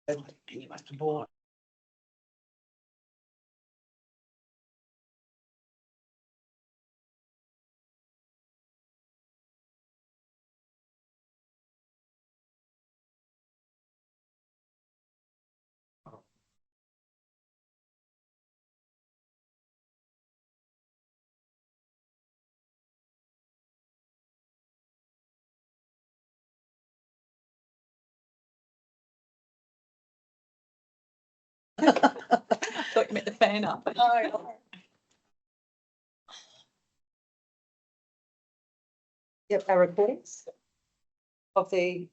You must have bought. I thought you meant the fan up. Oh. Yep, our recordings of the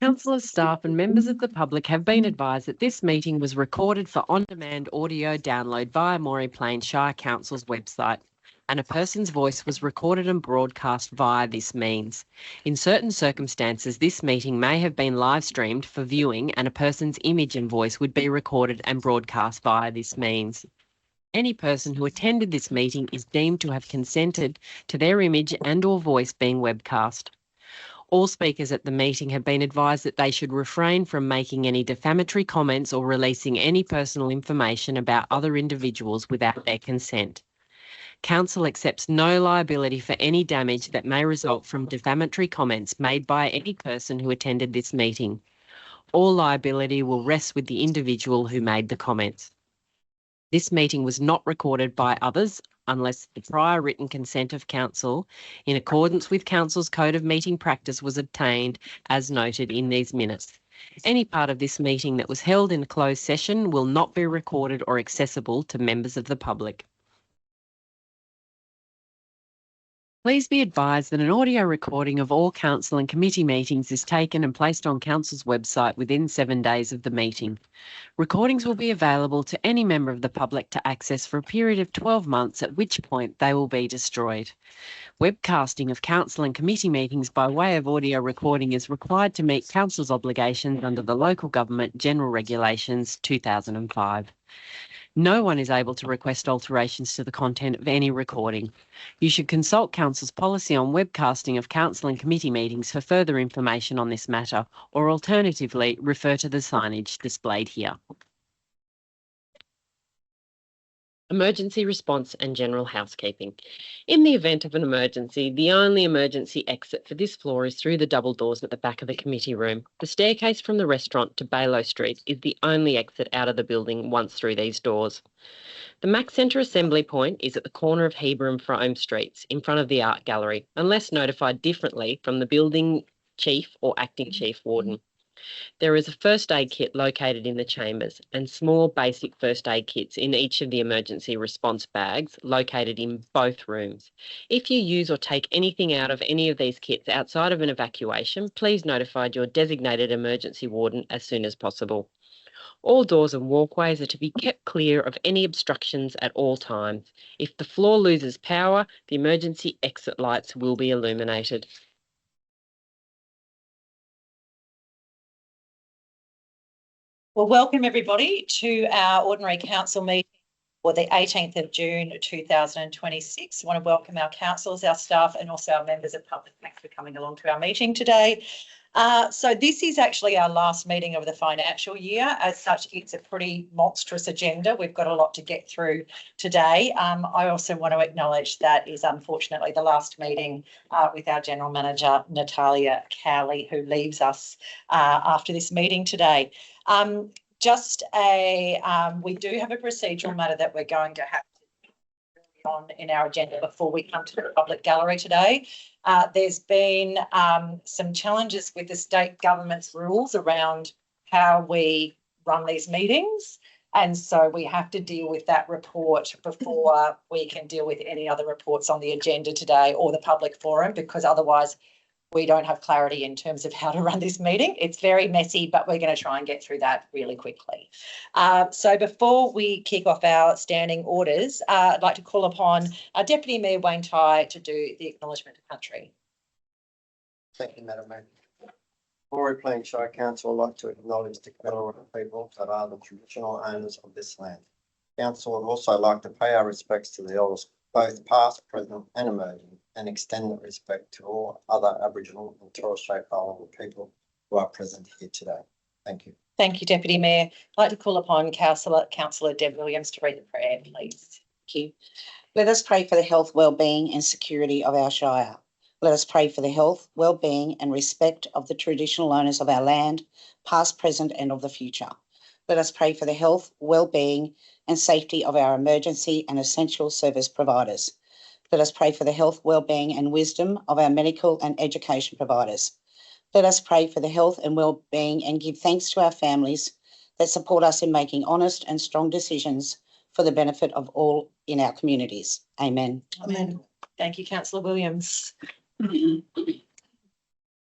Councillors, staff and members of the public have been advised that this meeting was recorded for on-demand audio download via Moree Shire Council's website, and a person's voice was recorded and broadcast via this means. In certain circumstances, this meeting may have been live streamed for viewing, and a person's image and voice would be recorded and broadcast via this means. Any person who attended this meeting is deemed to have consented to their image and/or voice being webcast. All speakers at the meeting have been advised that they should refrain from making any defamatory comments or releasing any personal information about other individuals without their consent. Council accepts no liability for any damage that may result from defamatory comments made by any person who attended this meeting. All liability will rest with the individual who made the comments. This meeting was not recorded by others unless the prior written consent of Council, in accordance with Council's Code of Meeting Practice, was obtained as noted in these minutes. Any part of this meeting that was held in a closed session will not be recorded or accessible to members of the public. Please be advised that an audio recording of all council and committee meetings is taken and placed on council's website within 7 days of the meeting. Recordings will be available to any member of the public to access for a period of 12 months, at which point they will be destroyed. Webcasting of council and committee meetings by way of audio recording is required to meet council's obligations under the Local Government General Regulations 2005. No one is able to request alterations to the content of any recording. You should consult Council's policy on webcasting of council and committee meetings for further information on this matter, or alternatively, refer to the signage displayed here. Emergency response and general housekeeping. In the event of an emergency, the only emergency exit for this floor is through the double doors at the back of the committee room. The staircase from the restaurant to Baylow Street is the only exit out of the building once through these doors. The Mac Centre assembly point is at the corner of Heber and Frome Streets, in front of the art gallery, unless notified differently from the building chief or acting chief warden. There is a first aid kit located in the chambers and small basic first aid kits in each of the emergency response bags located in both rooms. If you use or take anything out of any of these kits outside of an evacuation, please notify your designated emergency warden as soon as possible. All doors and walkways are to be kept clear of any obstructions at all times. If the floor loses power, the emergency exit lights will be illuminated. Well, welcome everybody to our ordinary council meeting for the 18th of June 2026. I want to welcome our councillors, our staff and also our members of public. Thanks for coming along to our meeting today. So this is actually our last meeting of the financial year. As such, it's a pretty monstrous agenda. We've got a lot to get through today. I also want to acknowledge that is unfortunately the last meeting with our General Manager, Natalia Cowley, who leaves us after this meeting today. We do have a procedural matter that we're going to have on in our agenda before we come to the public gallery today. There's been some challenges with the state government's rules around how we run these meetings. And so we have to deal with that report before we can deal with any other reports on the agenda today or the public forum, because otherwise we don't have clarity in terms of how to run this meeting. It's very messy, but we're going to try and get through that really quickly. So before we kick off our standing orders, I'd like to call upon our Deputy Mayor Wayne Tai to do the acknowledgement of country. Thank you, Madam Mayor. Moree Shire Council would like to acknowledge the Camilla people that are the traditional owners of this land. Council would also like to pay our respects to the elders both past, present and emerging, and extend that respect to all other Aboriginal and Torres Strait Islander people who are present here today. Thank you. Thank you, Deputy Mayor. I'd like to call upon Councillor Deb Williams to read the prayer, please. Thank you. Let us pray for the health, well-being and security of our Shire. Let us pray for the health, well-being and respect of the traditional owners of our land, past, present and of the future. Let us pray for the health, well-being and safety of our emergency and essential service providers. Let us pray for the health, well-being and wisdom of our medical and education providers. Let us pray for the health and well-being and give thanks to our families that support us in making honest and strong decisions for the benefit of all in our communities. Amen. Amen. Thank you, Councillor Williams.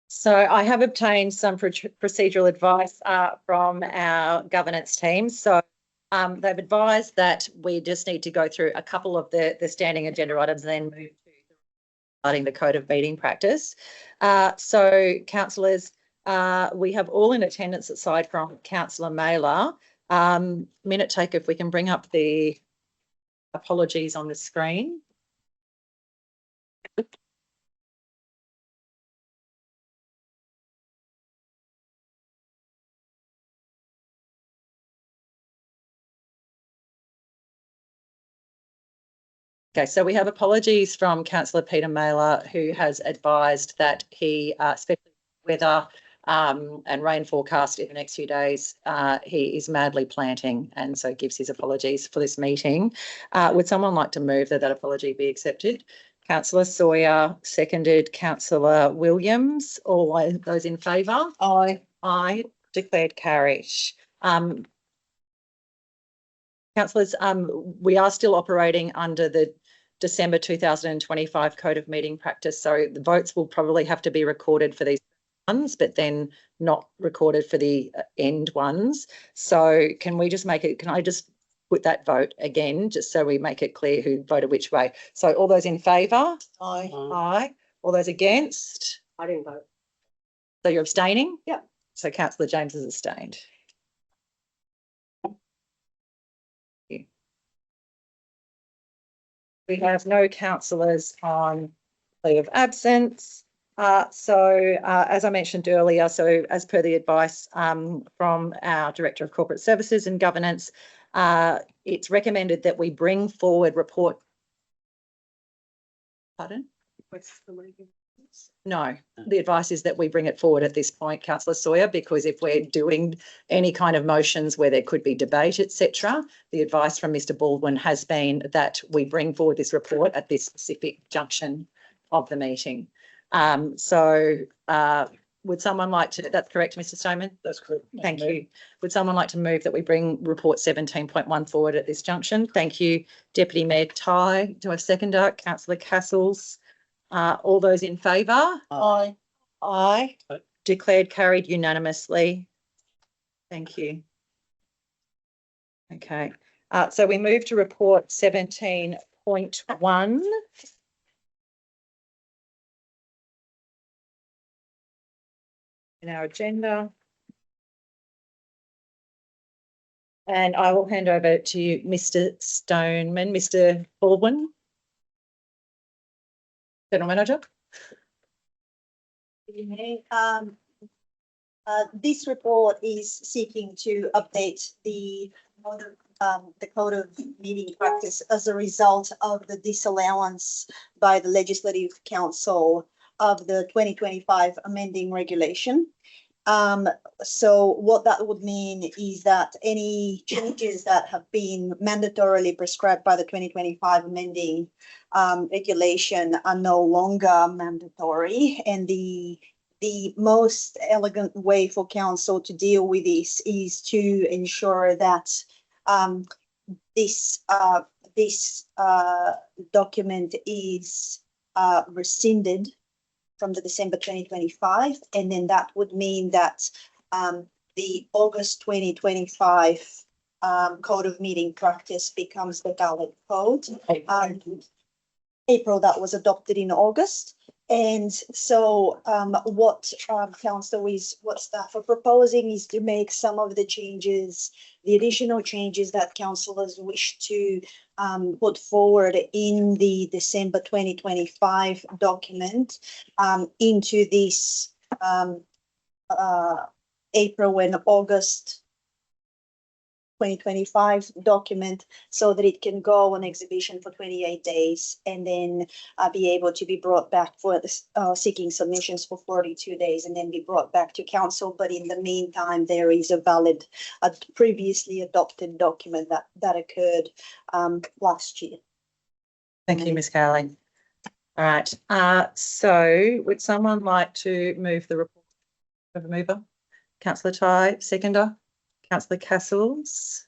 So I have obtained some procedural advice from our governance team. So they've advised that we just need to go through a couple of the standing agenda items and then move to regarding the code of meeting practice. So councillors, we have all in attendance aside from Councillor Mailer. Minute taker, if we can bring up the apologies on the screen. Okay, so we have apologies from Councillor Peter Mailer, who has advised that he, especially weather and rain forecast in the next few days, he is madly planting and so gives his apologies for this meeting. Would someone like to move that apology be accepted? Councillor Sawyer, seconded. Councillor Williams. All those in favour? Aye. Aye. Declared carried. Councillors, we are still operating under the December 2025 Code of Meeting Practice, so the votes will probably have to be recorded for these ones, but then not recorded for the end ones. So can we just make it, can I just put that vote again, just so we make it clear who voted which way? So all those in favour? Aye. Aye. All those against? I didn't vote. So you're abstaining? Yeah. So Councillor James has abstained. We have no councillors on leave of absence. As I mentioned earlier, so as per the advice from our Director of Corporate Services and Governance, it's recommended that we bring forward report. Pardon? No, the advice is that we bring it forward at this point, Councillor Sawyer, because if we're doing any kind of motions where there could be debate, etc., the advice from Mr. Baldwin has been that we bring forward this report at this specific junction of the meeting. Would someone like to, that's correct, Mr. Stoneman? That's correct. Thank you. Would someone like to move that we bring report 17.1 forward at this junction? Thank you, Deputy Mayor Ty. Do I second that? Councillor Castles. All those in favour? Aye. Aye. Declared carried unanimously. Thank you. Okay. So we move to report 17.1. In our agenda. And I will hand over to you, Mr. Stoneman. Mr. Baldwin. General Manager. This report is seeking to update the code of meeting practice as a result of the disallowance by the Legislative Council of the 2025 amending regulation. So what that would mean is that any changes that have been mandatorily prescribed by the 2025 amending regulation are no longer mandatory, and the most elegant way for council to deal with this is to ensure that this document is rescinded from the December 2025, and then that would mean that the August 2025 Code of Meeting Practice becomes the valid code. April, that was adopted in August, And so what council is, what staff are proposing is to make some of the changes, the additional changes that councillors wish to put forward in the December 2025 document into this April and August 2025 document, so that it can go on exhibition for 28 days and then be able to be brought back for seeking submissions for 42 days and then be brought back to council. But in the meantime, there is a valid previously adopted document that occurred last year. Thank you, Ms. Cowling. All right. So would someone like to move the report? Have a mover? Councillor Ty, seconder. Councillor Castles,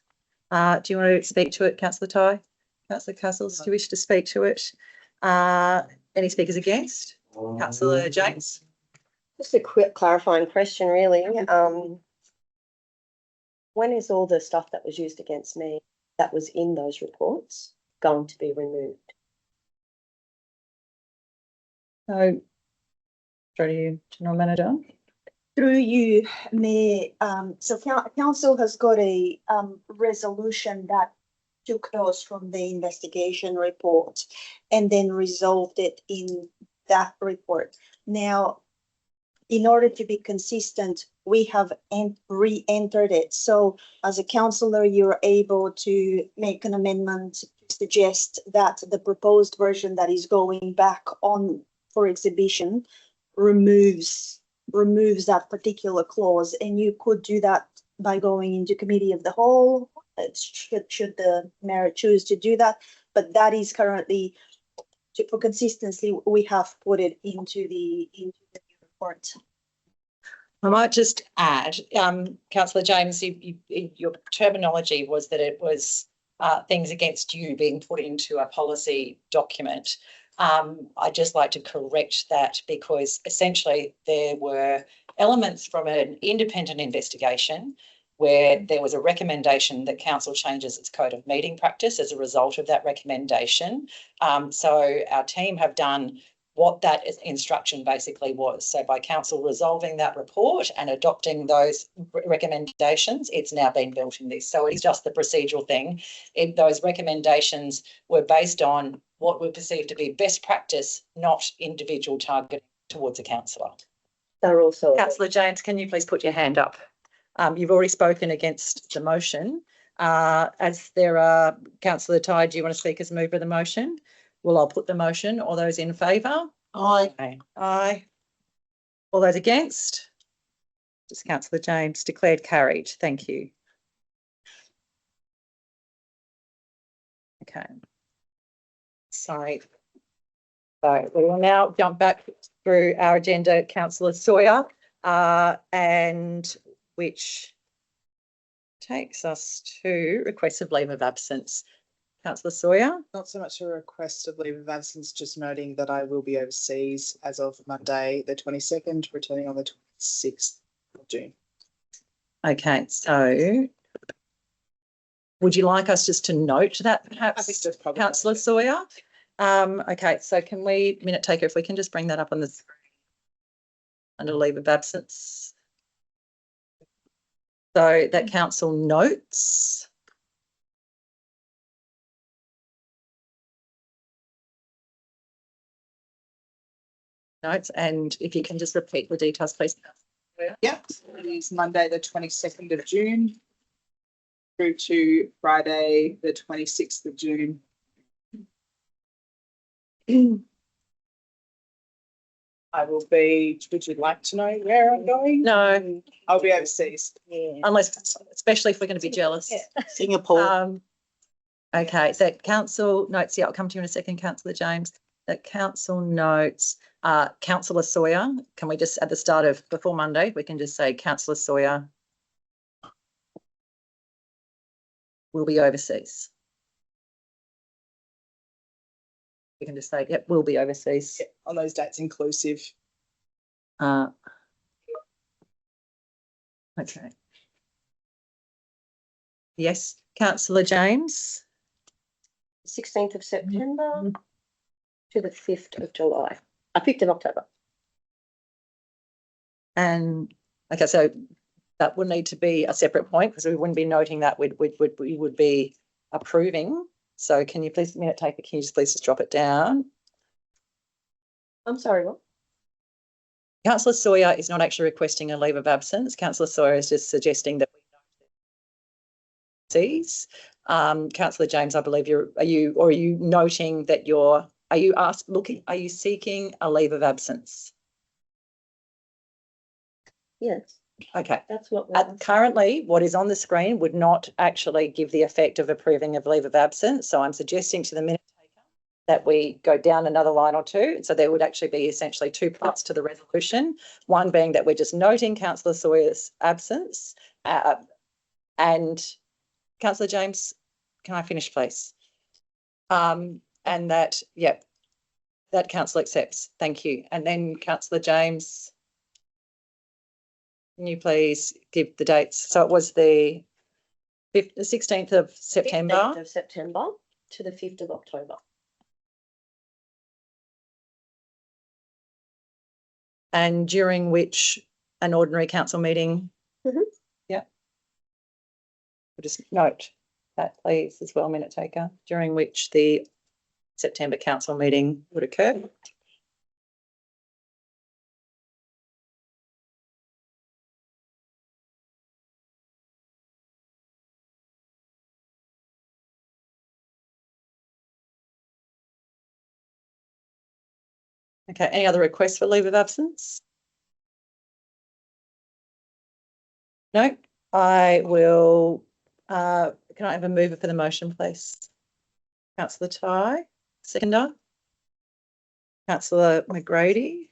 do you want to speak to it, Councillor Ty? Councillor Castles, do you wish to speak to it? Any speakers against? Councillor James? Just a quick clarifying question, really. When is all the stuff that was used against me that was in those reports going to be removed? So, through to you, General Manager. Through you, Mayor, so council has got a resolution that took those from the investigation report and then resolved it in that report. Now, in order to be consistent, we have re-entered it. So as a councillor, you're able to make an amendment to suggest that the proposed version that is going back on for exhibition removes that particular clause, and you could do that by going into committee of the whole, should the mayor choose to do that. But that is currently, for consistency, we have put it into the report. I might just add, Councillor James, your terminology was that it was things against you being put into a policy document. I'd just like to correct that, because essentially there were elements from an independent investigation where there was a recommendation that council changes its code of meeting practice as a result of that recommendation. So our team have done what that instruction basically was. So by council resolving that report and adopting those recommendations, it's now been built in this. So it's just the procedural thing. Those recommendations were based on what we perceive to be best practice, not individual targeting towards a councillor. They're also. Councillor James, can you please put your hand up? You've already spoken against the motion. As there are, Councillor Ty, do you want to speak as mover of the motion? Well, I'll put the motion. All those in favour? Aye. Aye. All those against? Just Councillor James, declared carried. Thank you. Okay. Sorry. So we will now jump back through our agenda, Councillor Sawyer, and which takes us to request of leave of absence. Councillor Sawyer. Not so much a request of leave of absence, just noting that I will be overseas as of Monday, the 22nd, returning on the 26th of June. Okay, so would you like us just to note that perhaps, I think just probably Councillor Sawyer? Okay, so can we, minute taker, if we can just bring that up on the screen under leave of absence. So that council notes. And if you can just repeat the details, please. Yep, it is Monday, the 22nd of June through to Friday, the 26th of June. I will be, would you like to know where I'm going? No. I'll be overseas. Yeah. Unless, especially if we're going to be jealous. Singapore. Okay, so council notes, yeah, I'll come to you in a second, Councillor James. That council notes, Councillor Sawyer, can we just at the start of, before Monday, we can just say Councillor Sawyer will be overseas. We can just say, yep, we'll be overseas. Yeah, on those dates inclusive. Okay. Yes, Councillor James. 16th of September to the 5th of July. 5th of October. And, okay, so that would need to be a separate point because we wouldn't be noting that, we would be approving. So can you please, minute taker, can you just please just drop it down? I'm sorry, what? Councillor Sawyer is not actually requesting a leave of absence. Councillor Sawyer is just suggesting that we sees. Councillor James, I believe are you noting that are you seeking a leave of absence? Yes, Okay. that's what. Currently, what is on the screen would not actually give the effect of approving of leave of absence. So I'm suggesting to the minute taker that we go down another line or two. So there would actually be essentially two parts to the resolution. One being that we're just noting Councillor Sawyer's absence, and Councillor James, can I finish, please? And that, yeah, that council accepts. Thank you. And then Councillor James, can you please give the dates? So it was the 16th of September. 15th of September to the 5th of October. And during which an ordinary council meeting. Mhm. Yeah. We'll just note that, please, as well, minute taker, during which the September council meeting would occur. Okay, any other requests for leave of absence? No, I will, can I have a mover for the motion, please? Councillor Ty, seconder. Councillor McGrady.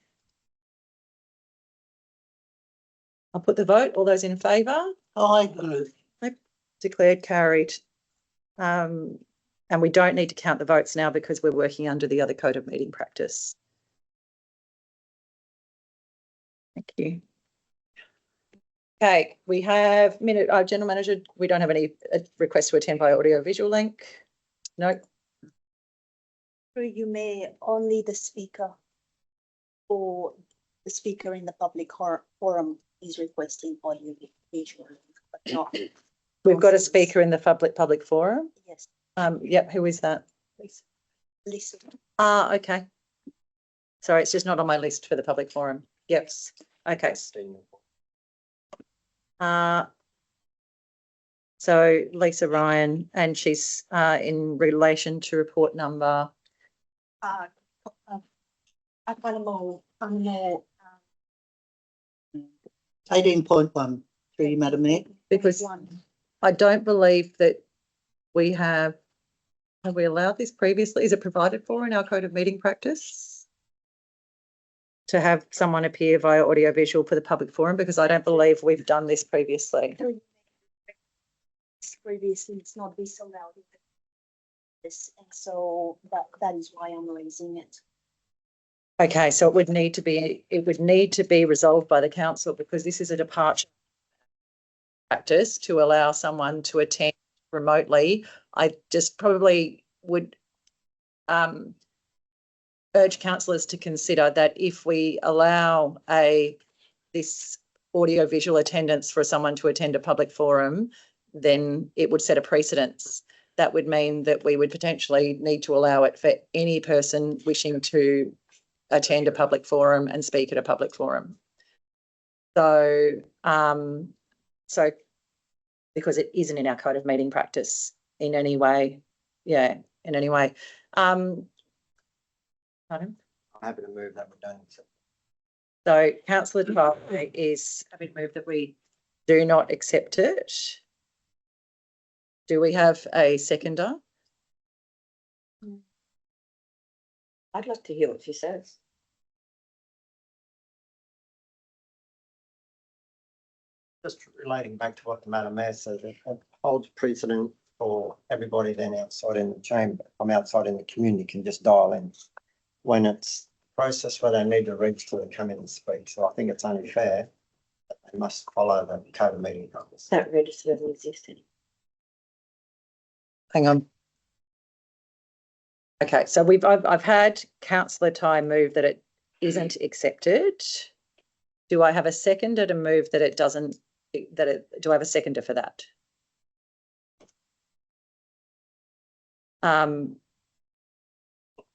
I'll put the vote. All those in favour? Aye. Declared carried. And we don't need to count the votes now because we're working under the other code of meeting practice. Thank you. Okay, we have our general manager. We don't have any requests to attend by audio visual link. No. You may only the speaker or the speaker in the public forum is requesting audio visual, but not. We've got a speaker in the public forum. Yes. Yep. Who is that? Please. Lisa. Okay. Sorry, it's just not on my list for the public forum. Yep. Okay. So Lisa Ryan, and she's in relation to report number. 18.1 through you, Madam Mayor. Because I don't believe that we have we allowed this previously? Is it provided for in our code of meeting practice to have someone appear via audio visual for the public forum? Because I don't believe we've done this previously. Previously, it's not disallowed. This, and so that is why I'm raising it. Okay, so it would need to be resolved by the council because this is a departure practice to allow someone to attend remotely. I just probably would urge councillors to consider that if we allow this audio visual attendance for someone to attend a public forum, then it would set a precedence. That would mean that we would potentially need to allow it for any person wishing to attend a public forum and speak at a public forum. So, because it isn't in our code of meeting practice in any way. Yeah, in any way. Pardon? I'm happy to move that we don't accept. So Councillor Ty is happy to move that we do not accept it. Do we have a seconder? I'd like to hear what she says. Just relating back to what the Madam Mayor said, it holds precedent for everybody then outside in the chamber, from outside in the community can just dial in when it's a process where they need to register to come in and speak. So I think it's only fair that they must follow the code of meeting practice. That register doesn't exist anymore. Hang on. Okay, so I've had Councillor Ty move that it isn't accepted. Do I have a seconder to move that it doesn't, do I have a seconder for that?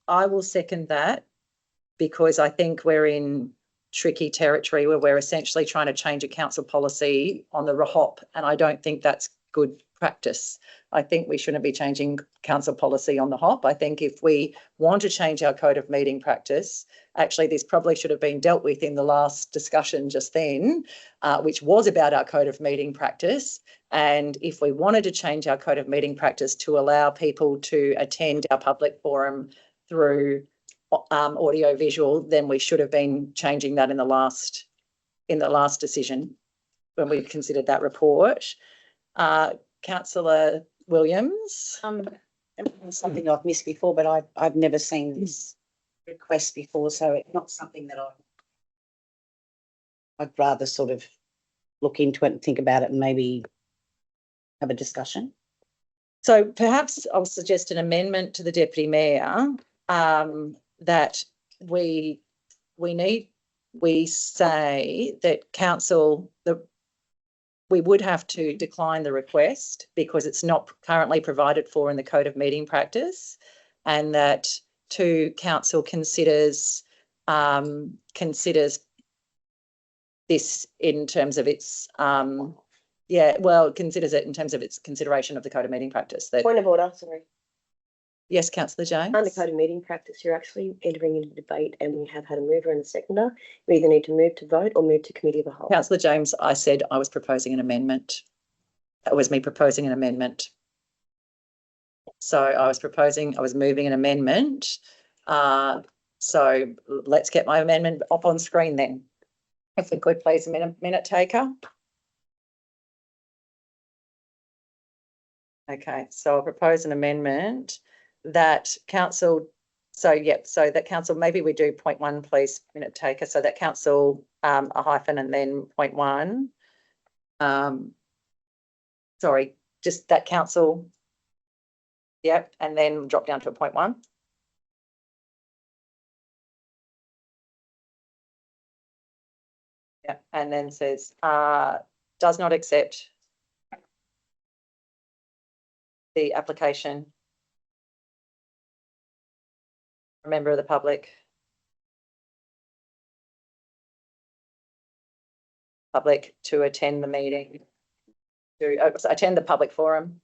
I will second that because I think we're in tricky territory where we're essentially trying to change a council policy on the hop, and I don't think that's good practice. I think we shouldn't be changing council policy on the hop. I think if we want to change our code of meeting practice, actually this probably should have been dealt with in the last discussion just then, which was about our code of meeting practice. And if we wanted to change our code of meeting practice to allow people to attend our public forum through audio visual, then we should have been changing that in the last decision when we considered that report. Councillor Williams. Something I've missed before, but I've never seen this request before, so it's not something that I'd rather sort of look into it and think about it and maybe have a discussion. So perhaps I'll suggest an amendment to the Deputy Mayor that we say that council, we would have to decline the request because it's not currently provided for in the code of meeting practice, and that council considers this in terms of its considers it in terms of its consideration of the code of meeting practice. Point of order, sorry. Yes, Councillor James. Under code of meeting practice, you're actually entering into debate, and we have had a mover and a seconder. You either need to move to vote or move to committee of the whole. Councillor James, I said I was proposing an amendment. That was me proposing an amendment. So I was moving an amendment. So let's get my amendment up on screen then. If we could please, minute taker. Okay, so I'll propose an amendment that council, that council, maybe we do point 1, please, minute taker, so that council a hyphen and then point 1. Sorry, just that council, yep, and then drop down to a point 1. Yeah, and then says does not accept the application. A member of the public to attend the meeting, to attend the public forum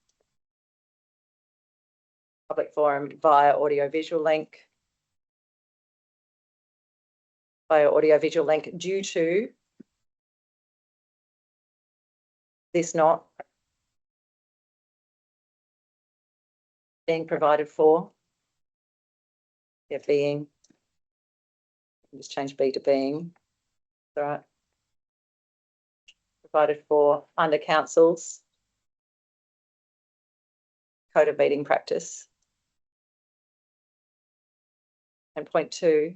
via audiovisual link due to this not being provided for. Yeah, being. Just change B to being. All right. Provided for under council's code of meeting practice. And point 2,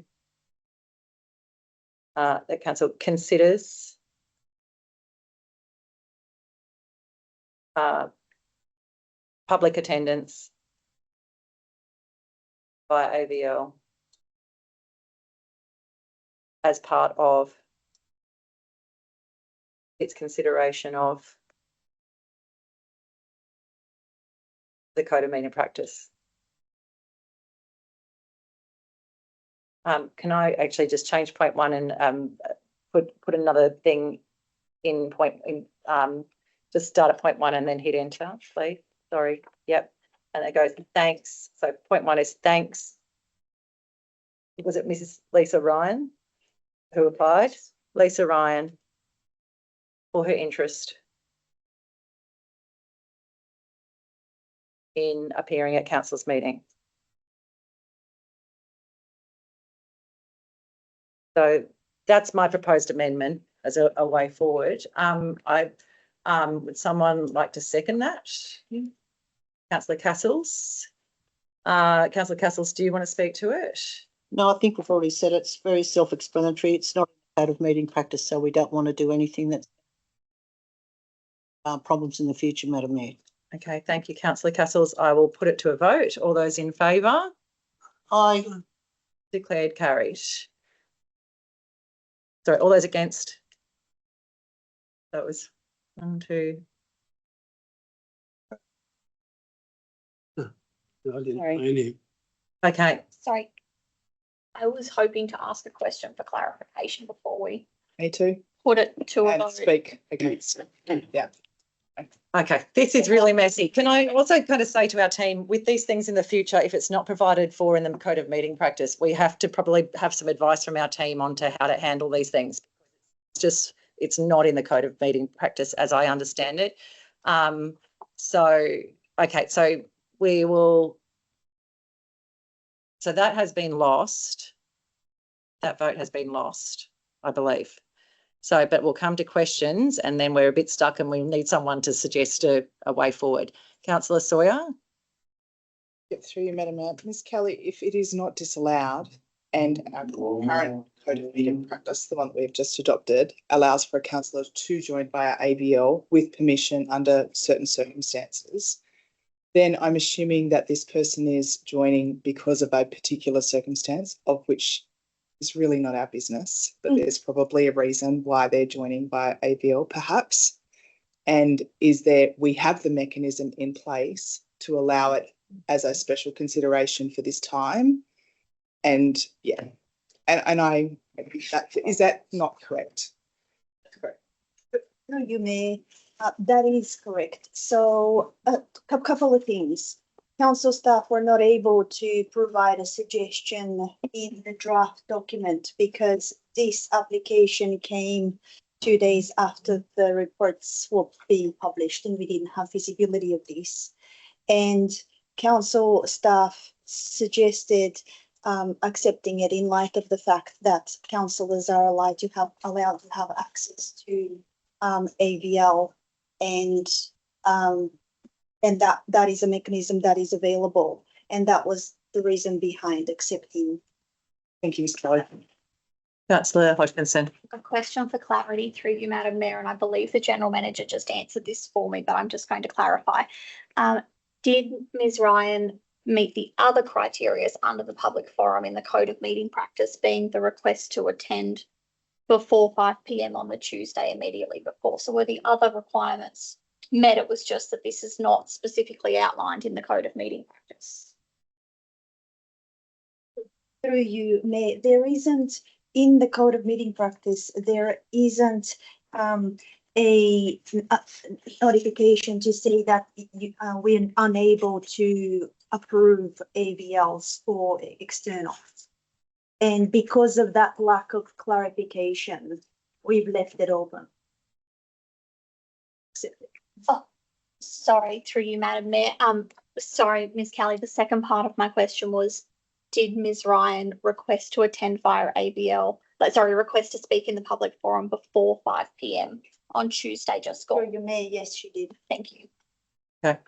that council considers public attendance by AVL as part of its consideration of the code of meeting practice. Can I actually just change point 1 and put another thing in just start at point 1 and then hit enter, please? Sorry. Yep. And it goes thanks. So point 1 is thanks. Was it Mrs. Lisa Ryan who applied? Lisa Ryan, for her interest in appearing at council's meeting. So that's my proposed amendment as a way forward. Would someone like to second that? Councillor Castles. Councillor Castles, do you want to speak to it? No, I think we've already said it's very self-explanatory. It's not out of meeting practice, so we don't want to do anything that's problems in the future, Madam Mayor. Okay, thank you, Councillor Castles. I will put it to a vote. All those in favour? Aye. Declared carried. Sorry, all those against? That was 1, 2. Sorry. Okay, Sorry. I was hoping to ask a question for clarification before we Me too. put it to a And vote. speak against. Yeah. okay, this is really messy. Can I also kind of say to our team, with these things in the future, if it's not provided for in the code of meeting practice, we have to probably have some advice from our team on to how to handle these things. It's not in the code of meeting practice as I understand it. Okay, so we will. So that has been lost. That vote has been lost, I believe. So, but we'll come to questions and then we're a bit stuck and we need someone to suggest a way forward. Councillor Sawyer? Get through you, Madam Mayor. Ms Kelly, if it is not disallowed and our current code of meeting practice, the one that we've just adopted, allows for a councillor to join via AVL with permission under certain circumstances, then I'm assuming that this person is joining because of a particular circumstance of which is really not our business, but there's probably a reason why they're joining via AVL perhaps. And we have the mechanism in place to allow it as a special consideration for this time. And yeah, is that not correct? That's correct. No, you may. That is correct. So a couple of things. Council staff were not able to provide a suggestion in the draft document because this application came 2 days after the reports were being published and we didn't have visibility of this. And council staff suggested accepting it in light of the fact that councillors are allowed to have access to AVL and that is a mechanism that is available. And that was the reason behind accepting. Thank you, Ms Kelly. Councillor Hodgkinson. A question for clarity through you, Madam Mayor, and I believe the General Manager just answered this for me, but I'm just going to clarify. Did Ms Ryan meet the other criteria under the public forum in the Code of Meeting Practice, being the request to attend before 5 p.m. on the Tuesday immediately before? So were the other requirements met? It was just that this is not specifically outlined in the Code of Meeting Practice. Through you, May, there isn't in the Code of Meeting Practice, there isn't a notification to say that we're unable to approve AVLs for externals. And because of that lack of clarification, we've left it open. Oh, sorry, through you, Madam Mayor. Sorry, Ms Kelly, the second part of my question was, did Ms Ryan request to attend via AVL, request to speak in the public forum before 5 p.m. on Tuesday just gone? Through you, May, yes, she did. Thank you. Okay.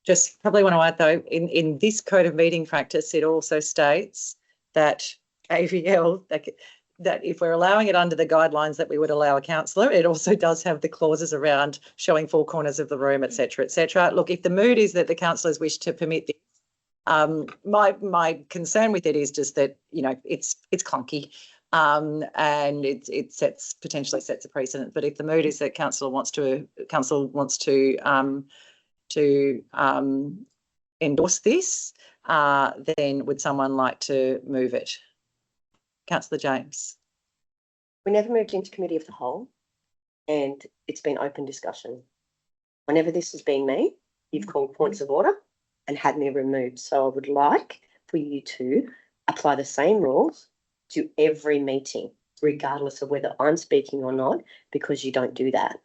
Just probably want to add though, in this Code of Meeting Practice, it also states that AVL, that if we're allowing it under the guidelines that we would allow a councillor, it also does have the clauses around showing 4 corners of the room, et cetera, et cetera. Look, if the mood is that the councillors wish to permit this, my concern with it is just that, you know, it's clunky and it potentially sets a precedent. But if the mood is that council wants to endorse this, then would someone like to move it? Councillor James. We never moved into committee of the whole and it's been open discussion. Whenever this has been me, you've called points of order and had me removed. So I would like for you to apply the same rules to every meeting, regardless of whether I'm speaking or not, because you don't do that.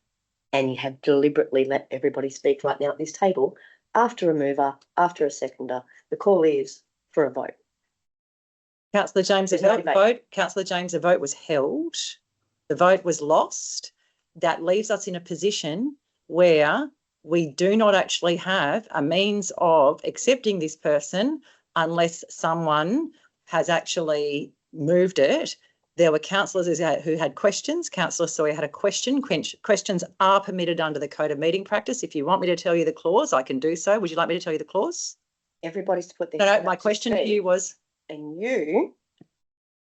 And you have deliberately let everybody speak right now at this table after a mover, after a seconder. The call is for a vote. Councillor James, Councillor James, a vote was held. The vote was lost. That leaves us in a position where we do not actually have a means of accepting this person unless someone has actually moved it. There were councillors who had questions. Councillor Sawyer had a question. Questions are permitted under the Code of Meeting Practice. If you want me to tell you the clause, I can do so. Would you like me to tell you the clause? Everybody's to put their hand No, my up to question to speak. you was... And you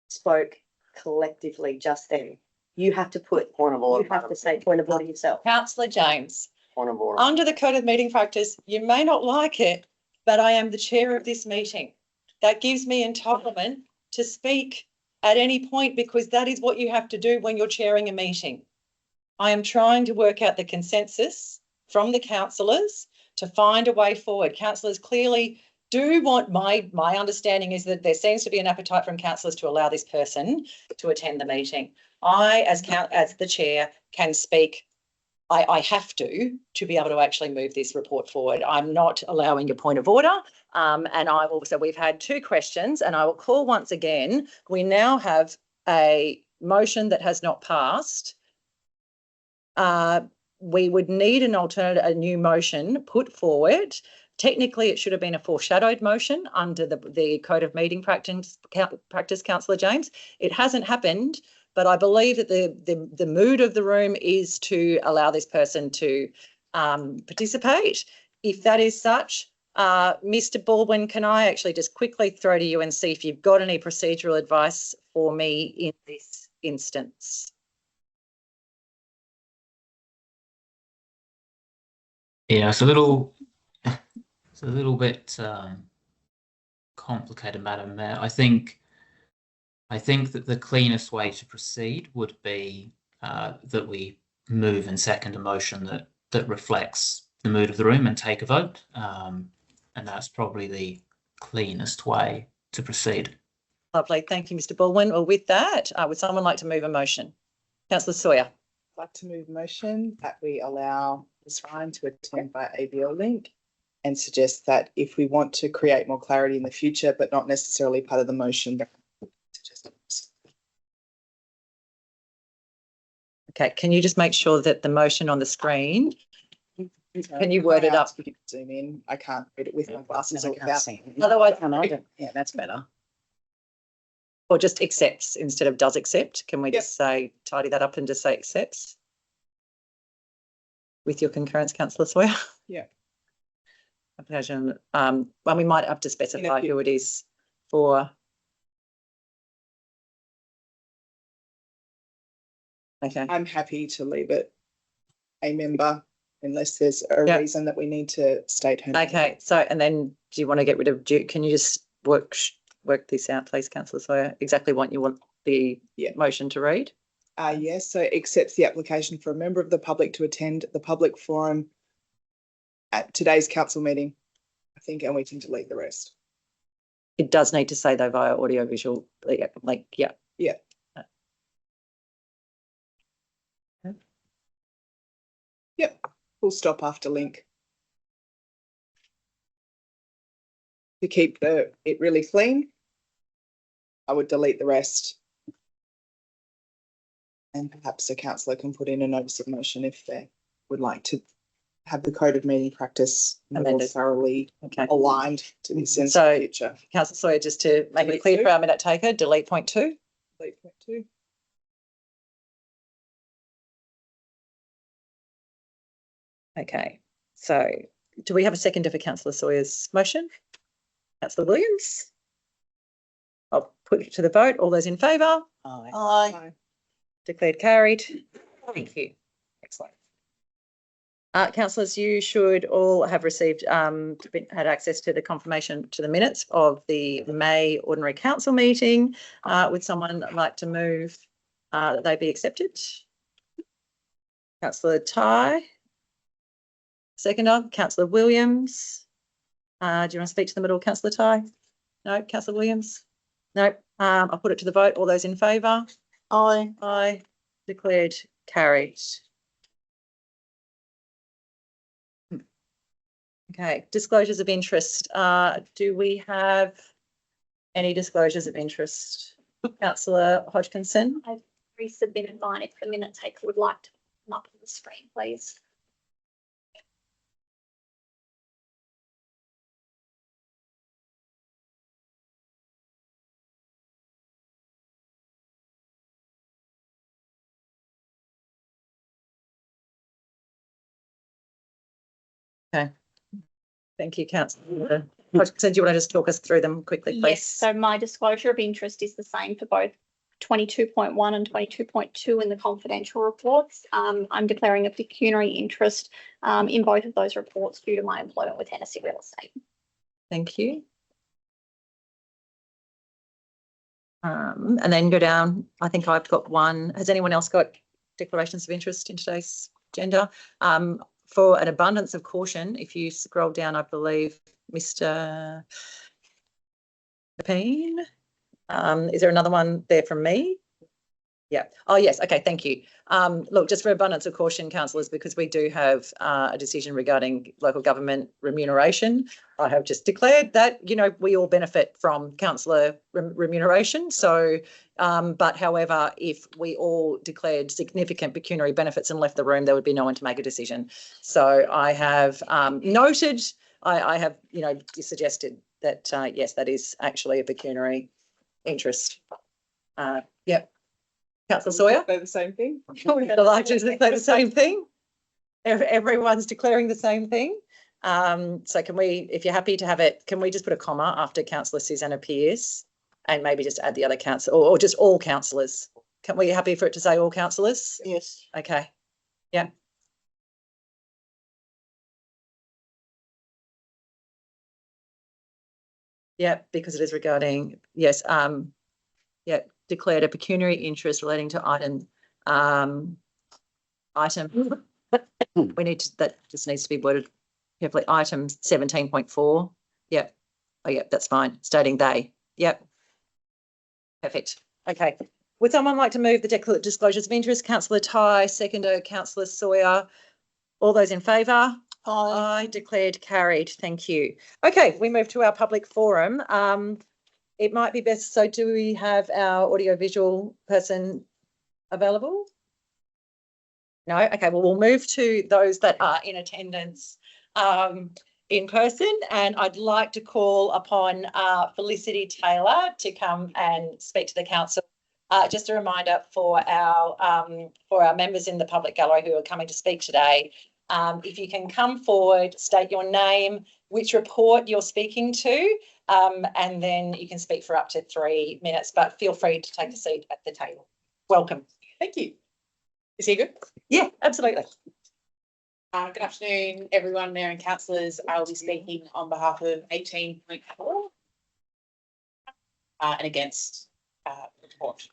spoke collectively just then. You have to put, Point of order. you have to say point of order yourself. Councillor James, Point of order. under the code of meeting practice, you may not like it, but I am the chair of this meeting. That gives me entitlement to speak at any point because that is what you have to do when you're chairing a meeting. I am trying to work out the consensus from the councillors to find a way forward. Councillors clearly do want, my understanding is that there seems to be an appetite from councillors to allow this person to attend the meeting. I, as the chair, can speak. I have to be able to actually move this report forward. I'm not allowing a point of order. And I also, we've had 2 questions and I will call once again. We now have a motion that has not passed. We would need an alternative, a new motion put forward. Technically, it should have been a foreshadowed motion under the Code of Meeting Practice, Councillor James. It hasn't happened, but I believe that the mood of the room is to allow this person to participate. If that is such, Mr. Baldwin, can I actually just quickly throw to you and see if you've got any procedural advice for me in this instance? Yeah, it's a little bit complicated, Madam Mayor. I think that the cleanest way to proceed would be that we move and second a motion that reflects the mood of the room and take a vote, and that's probably the cleanest way to proceed. Lovely, thank you, Mr. Baldwin. Well, with that, would someone like to move a motion? Councillor Sawyer. I'd like to move a motion that we allow Ms. Ryan to attend by ABL link and suggest that if we want to create more clarity in the future, but not necessarily part of the motion. Okay, can you just make sure that the motion on the screen, can you word it up? You can zoom in. I can't read it with my glasses. I or can't without. see. Otherwise, Yeah, that's better. or just accepts instead of does accept. Can we just say, tidy that up and just say accepts? With your concurrence, Councillor Sawyer? Yeah. Application, well, we might have to specify who it is for. Okay. I'm happy to leave it a member unless there's a reason that we need to state her name. Okay, so, and then do you want to get rid of, can you just work this out, please, Councillor Sawyer, exactly what you want the motion to read? Yes, so accepts the application for a member of the public to attend the public forum at today's council meeting, I think, and we can delete the rest. It does need to say though via audiovisual, like, yeah. Yeah. Yep, full stop after link. To keep it really clean, I would delete the rest. And perhaps a councillor can put in a notice of motion if they would like to have the code of meeting practice more thoroughly aligned to this in the future. Councillor Sawyer, just to make it clear for our minute taker, delete point 2. Delete point 2. Okay, so do we have a seconder for Councillor Sawyer's motion? Councillor Williams? I'll put it to the vote. All those in favour? Aye. Aye. Declared carried. Thank you. Excellent. Councillors, you should all have received, had access to the confirmation to the minutes of the May Ordinary Council meeting. Would someone like to move that they be accepted? Councillor Ty. Seconder, Councillor Williams. Do you want to speak to them at all, Councillor Ty? No, Councillor Williams? No. I'll put it to the vote. All those in favour? Aye. Aye. Declared carried. Okay, disclosures of interest. Do we have any disclosures of interest? Councillor Hodgkinson? I've resubmitted mine if the minute taker would like to put them up on the screen, please. Okay. Thank you, Councillor Hodgkinson. Do you want to just talk us through them quickly, please? Yes, so my disclosure of interest is the same for both 22.1 and 22.2 in the confidential reports. I'm declaring a pecuniary interest in both of those reports due to my employment with Hennessy Real Estate. Thank you. And then go down. I think I've got one. Has anyone else got declarations of interest in today's agenda? For an abundance of caution, if you scroll down, I believe Mr. Peen. Is there another one there from me? Yeah. Oh, yes. Okay. Thank you. Look, just for abundance of caution, councillors, because we do have a decision regarding local government remuneration. I have just declared that, you know, we all benefit from councillor remuneration. So, but however, if we all declared significant pecuniary benefits and left the room, there would be no one to make a decision. So I have noted, I have, you know, suggested that, yes, that is actually a pecuniary interest. Yep. Councillor Sawyer? They're the same thing. We're allowed to say the same thing. Everyone's declaring the same thing. So can we, if you're happy to have it, can we just put a comma after Councillor Susanna Pearce and maybe just add the other council or just all councillors? Can we happy for it to say all councillors? Yes. Okay. Yeah. Yeah, because it is regarding, yes, yeah, declared a pecuniary interest relating to item, we need to, that just needs to be worded carefully, item 17.4. Yep. Oh, yep, that's fine. Stating they. Yep. Perfect. Okay. Would someone like to move the disclosures of interest? Councillor Ty, seconder, Councillor Sawyer. All those in favour? Aye. Declared carried. Thank you. Okay, we move to our public forum. It might be best, so do we have our audiovisual person available? No? Okay, well, we'll move to those that are in attendance in person, and I'd like to call upon Felicity Taylor to come and speak to the council. Just a reminder for our members in the public gallery who are coming to speak today, if you can come forward, state your name, which report you're speaking to, and then you can speak for up to 3 minutes, but feel free to take a seat at the table. Welcome. Thank you. Is he good? Yeah, absolutely. Good afternoon, everyone, Mayor and councillors. I will be speaking on behalf of 18.4 and against the report.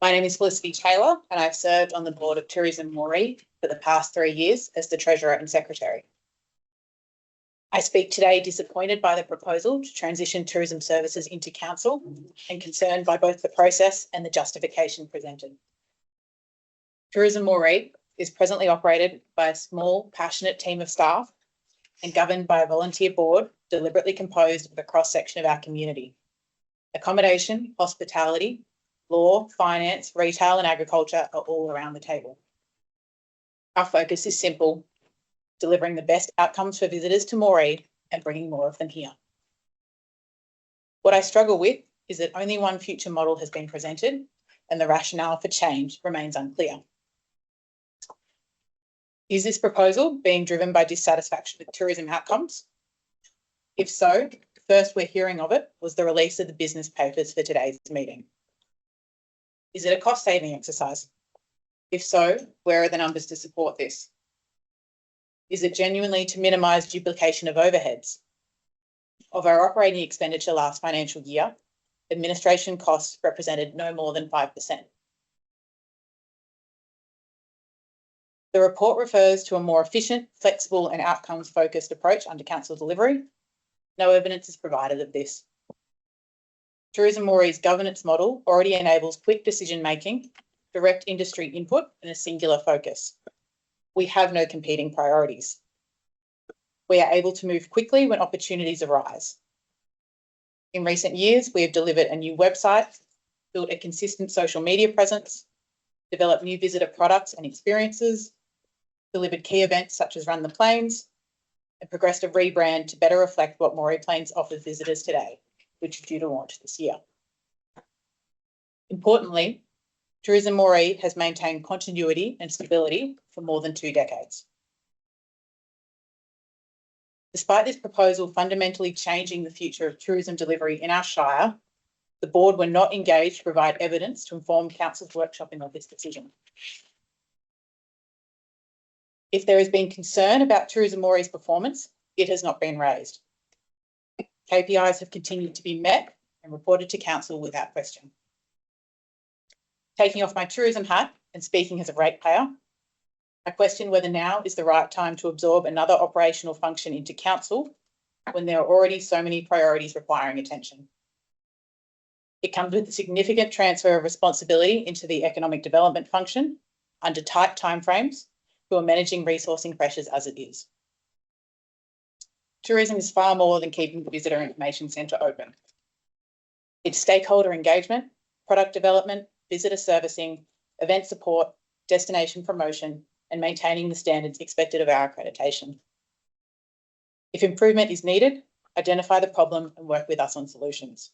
My name is Felicity Taylor and I've served on the board of Tourism Moree for the past 3 years as the Treasurer and Secretary. I speak today disappointed by the proposal to transition tourism services into council and concerned by both the process and the justification presented. Tourism Moree is presently operated by a small, passionate team of staff and governed by a volunteer board deliberately composed of a cross-section of our community. Accommodation, hospitality, law, finance, retail and agriculture are all around the table. Our focus is simple: delivering the best outcomes for visitors to Moree and bringing more of them here. What I struggle with is that only one future model has been presented and the rationale for change remains unclear. Is this proposal being driven by dissatisfaction with tourism outcomes? If so, the first we're hearing of it was the release of the business papers for today's meeting. Is it a cost-saving exercise? If so, where are the numbers to support this? Is it genuinely to minimise duplication of overheads? Of our operating expenditure last financial year, administration costs represented no more than 5%. The report refers to a more efficient, flexible and outcomes-focused approach under council delivery. No evidence is provided of this. Tourism Moree's governance model already enables quick decision-making, direct industry input and a singular focus. We have no competing priorities. We are able to move quickly when opportunities arise. In recent years, we have delivered a new website, built a consistent social media presence, developed new visitor products and experiences, delivered key events such as Run the Plains, and progressed a rebrand to better reflect what Moree Plains offers visitors today, which is due to launch this year. Importantly, Tourism Moree has maintained continuity and stability for more than 2 decades. Despite this proposal fundamentally changing the future of tourism delivery in our Shire, The board were not engaged to provide evidence to inform council's workshopping of this decision. If there has been concern about Tourism Moree's performance, it has not been raised. KPIs have continued to be met and reported to council without question. Taking off my tourism hat and speaking as a ratepayer, I question whether now is the right time to absorb another operational function into council when there are already so many priorities requiring attention. It comes with a significant transfer of responsibility into the economic development function under tight timeframes, who are managing resourcing pressures as it is. Tourism is far more than keeping the Visitor Information Centre open. It's stakeholder engagement, product development, visitor servicing, event support, destination promotion, and maintaining the standards expected of our accreditation. If improvement is needed, identify the problem and work with us on solutions.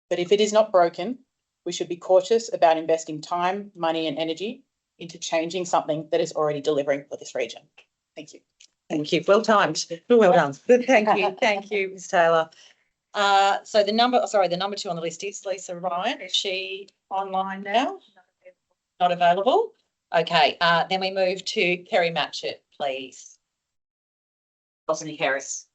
But if it is not broken, we should be cautious about investing time, money, and energy into changing something that is already delivering for this region. Thank you. Thank you. Well timed. Well done. Thank you, Ms. Taylor. So the number 2 on the list is Lisa Ryan. Is she online now? Not available. Okay. Then we move to Kerry Matchett, please. Bosnia Harris.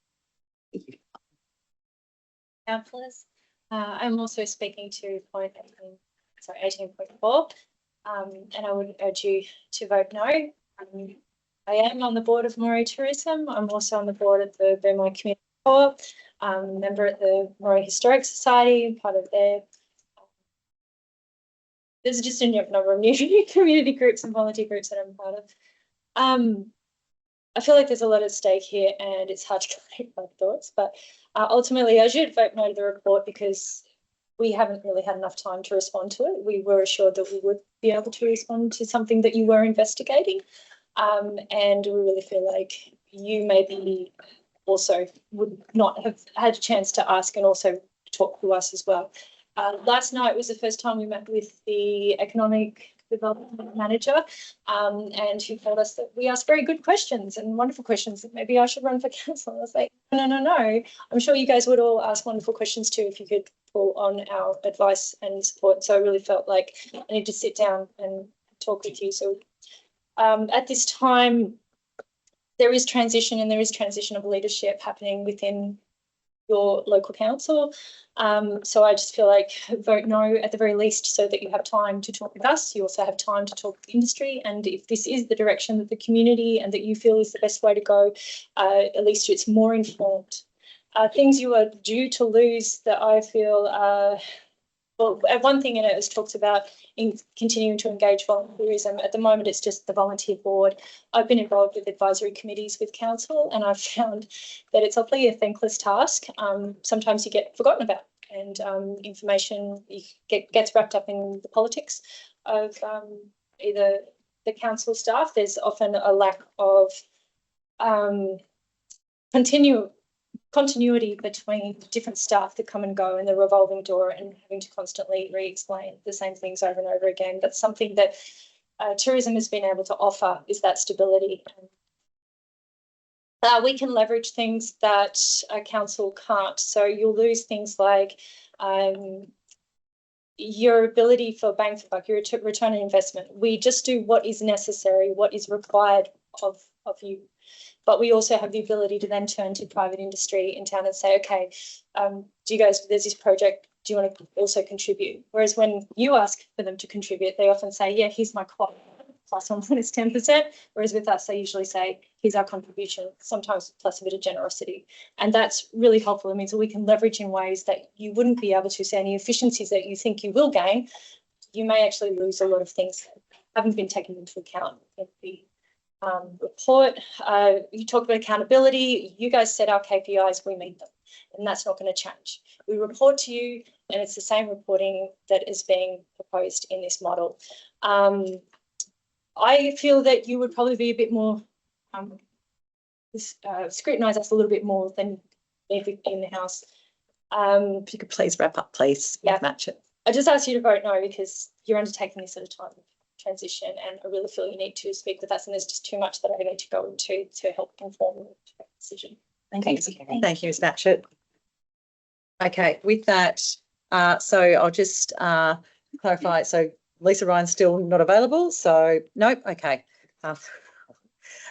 Councillors, I'm also speaking to point 18.4, and I would urge you to vote no. I am on the board of Moree Tourism. I'm also on the board of the Burmoy Community Co-op, member at the Moree Historic Society, part of their. There's just a number of new community groups and volunteer groups that I'm part of. I feel like there's a lot at stake here, and it's hard to collect my thoughts, but ultimately I should vote no to the report because we haven't really had enough time to respond to it. We were assured that we would be able to respond to something that you were investigating, and we really feel like you maybe also would not have had a chance to ask and also talk to us as well. Last night was the first time we met with the economic development manager, and who told us that we asked very good questions and wonderful questions that maybe I should run for council. I was like, no. I'm sure you guys would all ask wonderful questions too if you could pull on our advice and support. So I really felt like I need to sit down and talk with you. So at this time, there is transition, and there is transition of leadership happening within your local council. So I just feel like vote no at the very least, so that you have time to talk with us. You also have time to talk with industry. And if this is the direction that the community and that you feel is the best way to go, at least it's more informed. Things you are due to lose that I feel well, one thing in it is talks about in continuing to engage volunteerism. At the moment, it's just the volunteer board. I've been involved with advisory committees with council, and I've found that it's often a thankless task. Sometimes you get forgotten about, and information gets wrapped up in the politics of either the council staff. There's often a lack of continuity between different staff that come and go in the revolving door, and having to constantly re-explain the same things over and over again. That's something that tourism has been able to offer, is that stability. We can leverage things that a council can't. So you'll lose things like your ability for bang for buck, your return on investment. We just do what is necessary, what is required of you. But we also have the ability to then turn to private industry in town and say, okay, do you guys, there's this project, do you want to also contribute? Whereas when you ask for them to contribute, they often say, yeah, here's my quote, plus one is 10%. Whereas with us, they usually say, here's our contribution, sometimes plus a bit of generosity. And that's really helpful. It means that we can leverage in ways that you wouldn't be able to. So any efficiencies that you think you will gain, you may actually lose a lot of things that haven't been taken into account in the report. You talked about accountability. You guys set our KPIs, we meet them, and that's not going to change. We report to you, and it's the same reporting that is being proposed in this model. I feel that you would probably be a bit more scrutinise us a little bit more than in the House. If you could please wrap up, please. Yeah. Match it. I just ask you to vote no because you're undertaking this at a time of transition, and I really feel you need to speak with us, and there's just too much that I need to go into to help inform the decision. Thank you, Ms. Matchett. Okay, with that, So I'll just clarify. So Lisa Ryan's still not available. So nope. Okay.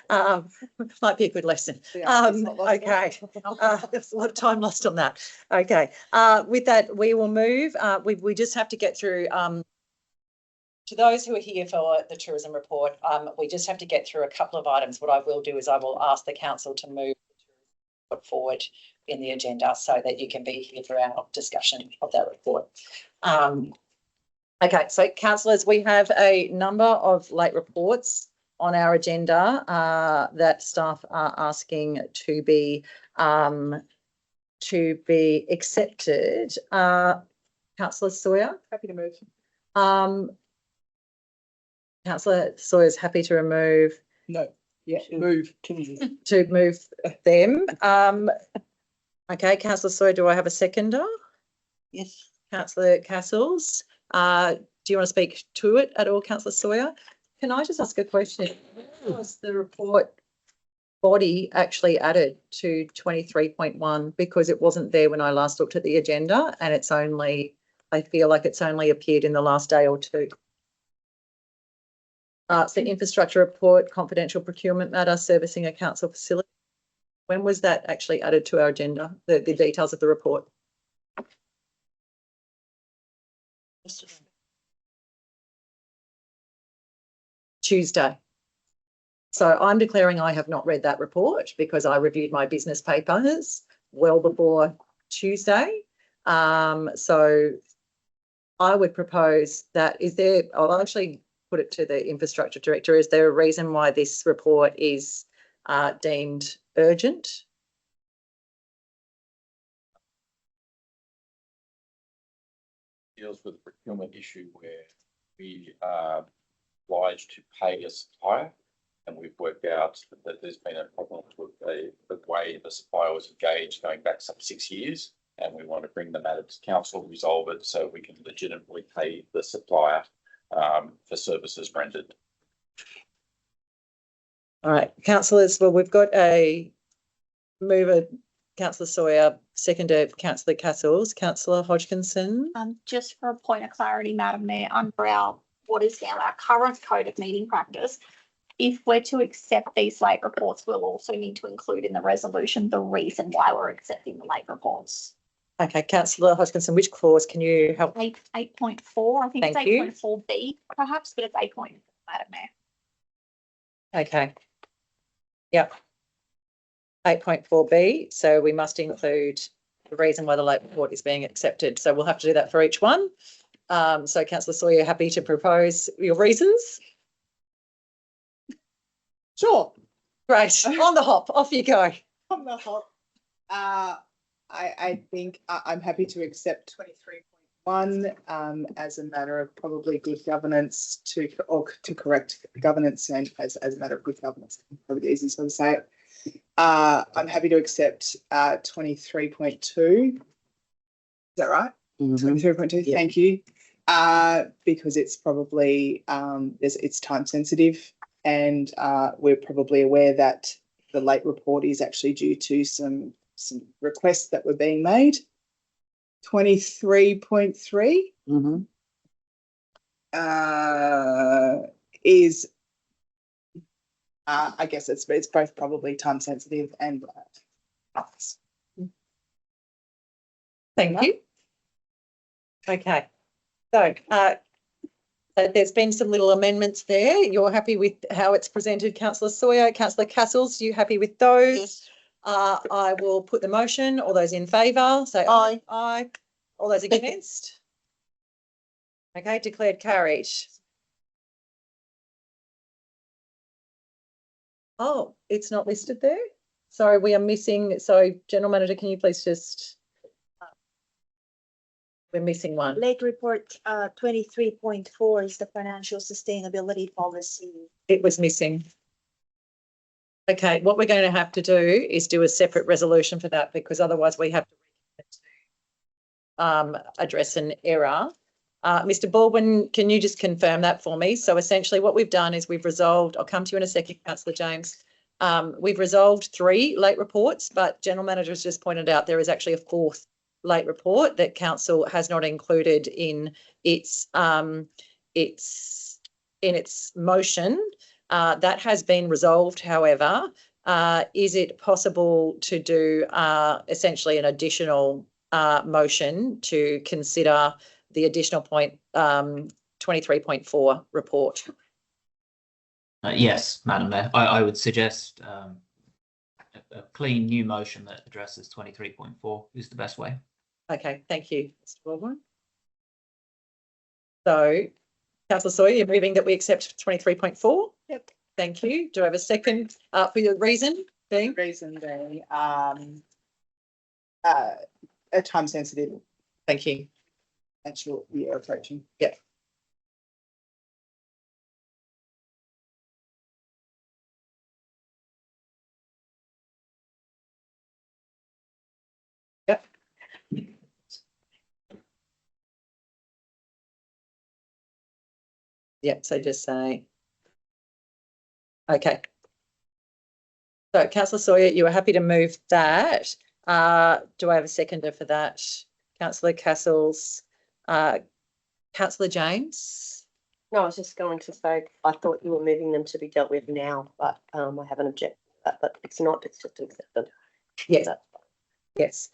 Might be a good lesson. Okay. There's a lot of time lost on that. Okay. With that, we will move. We just have to get through. To those who are here for the tourism report, we just have to get through a couple of items. What I will do is I will ask the council to move the report forward in the agenda so that you can be here for our discussion of that report. Okay, so councillors, we have a number of late reports on our agenda that staff are asking to be accepted. Councillor Sawyer? Happy to move. Councillor Sawyer is happy to remove. No, yeah, move. To move them. Okay, Councillor Sawyer, do I have a seconder? Yes. Councillor Castles, do you want to speak to it at all, Councillor Sawyer? Can I just ask a question? Was the report body actually added to 23.1 because it wasn't there when I last looked at the agenda, and it's only, I feel like it's only appeared in the last day or two. So infrastructure report, confidential procurement matter, servicing a council facility. When was that actually added to our agenda, the details of the report? Tuesday. So I'm declaring I have not read that report because I reviewed my business papers well before Tuesday. So I would propose that, I'll actually put it to the infrastructure director. Is there a reason why this report is deemed urgent? Deals with a procurement issue where we are obliged to pay a supplier, and we've worked out that there's been a problem with the way the supplier was engaged going back some 6 years, and we want to bring the matter to council, resolve it so we can legitimately pay the supplier for services rendered. All right, councillors, well, we've got a mover, Councillor Sawyer, seconder, Councillor Castles. Councillor Hodgkinson. Just for a point of clarity, Madam Mayor, under what is now our current code of meeting practice, if we're to accept these late reports, we'll also need to include in the resolution the reason why we're accepting the late reports. Okay, Councillor Hodgkinson, which clause can you help? 8.4, I think it's 8.4B perhaps, but it's 8.4, Madam Mayor. Okay. Yep. 8.4B. So we must include the reason why the late report is being accepted. So we'll have to do that for each one. So Councillor Sawyer, happy to propose your reasons? Sure. Great. On the hop. Off you go. On the hop. I think I'm happy to accept 23.1 as a matter of probably good governance to correct governance, and as a matter of good governance. Probably the easiest way to say it. I'm happy to accept 23.2. Is that right? 23.2. Yeah. Thank you. Because it's probably it's time sensitive, and we're probably aware that the late report is actually due to some requests that were being made. 23.3 is I guess it's both probably time sensitive and Thank you. Okay. So there's been some little amendments there. You're happy with how it's presented, Councillor Sawyer. Councillor Castles, you happy with those? Yes. I will put the motion. All those in favour, say aye. Aye. All those against? Okay, declared carried. Oh, it's not listed there? Sorry, we are missing. So, General Manager, can you please just... We're missing one. Late report 23.4 is the financial sustainability policy. It was missing. Okay, what we're going to have to do is do a separate resolution for that, because otherwise we have to address an error. Mr. Baldwin, can you just confirm that for me? So essentially what we've done is we've resolved, I'll come to you in a second, Councillor James. We've resolved 3 late reports, but General Manager has just pointed out there is actually a 4th late report that council has not included in its motion. That has been resolved, however. Is it possible to do essentially an additional motion to consider the additional point 23.4 report? Yes, Madam Mayor, I would suggest a clean new motion that addresses 23.4 is the best way. Okay, thank you, Mr. Baldwin. So, Councillor Sawyer, you're moving that we accept 23.4? Yep. Thank you. Do I have a second for your reason being? Reason being, a time sensitive Thank you. actual year approaching. Yeah. Yep. Yep, so just say. Okay. So Councillor Sawyer, you are happy to move that. Do I have a seconder for that? Councillor Castles, Councillor James? No, I was just going to say, I thought you were moving them to be dealt with now, but I haven't objected to that, but it's not, it's just accepted. Yes. Yes.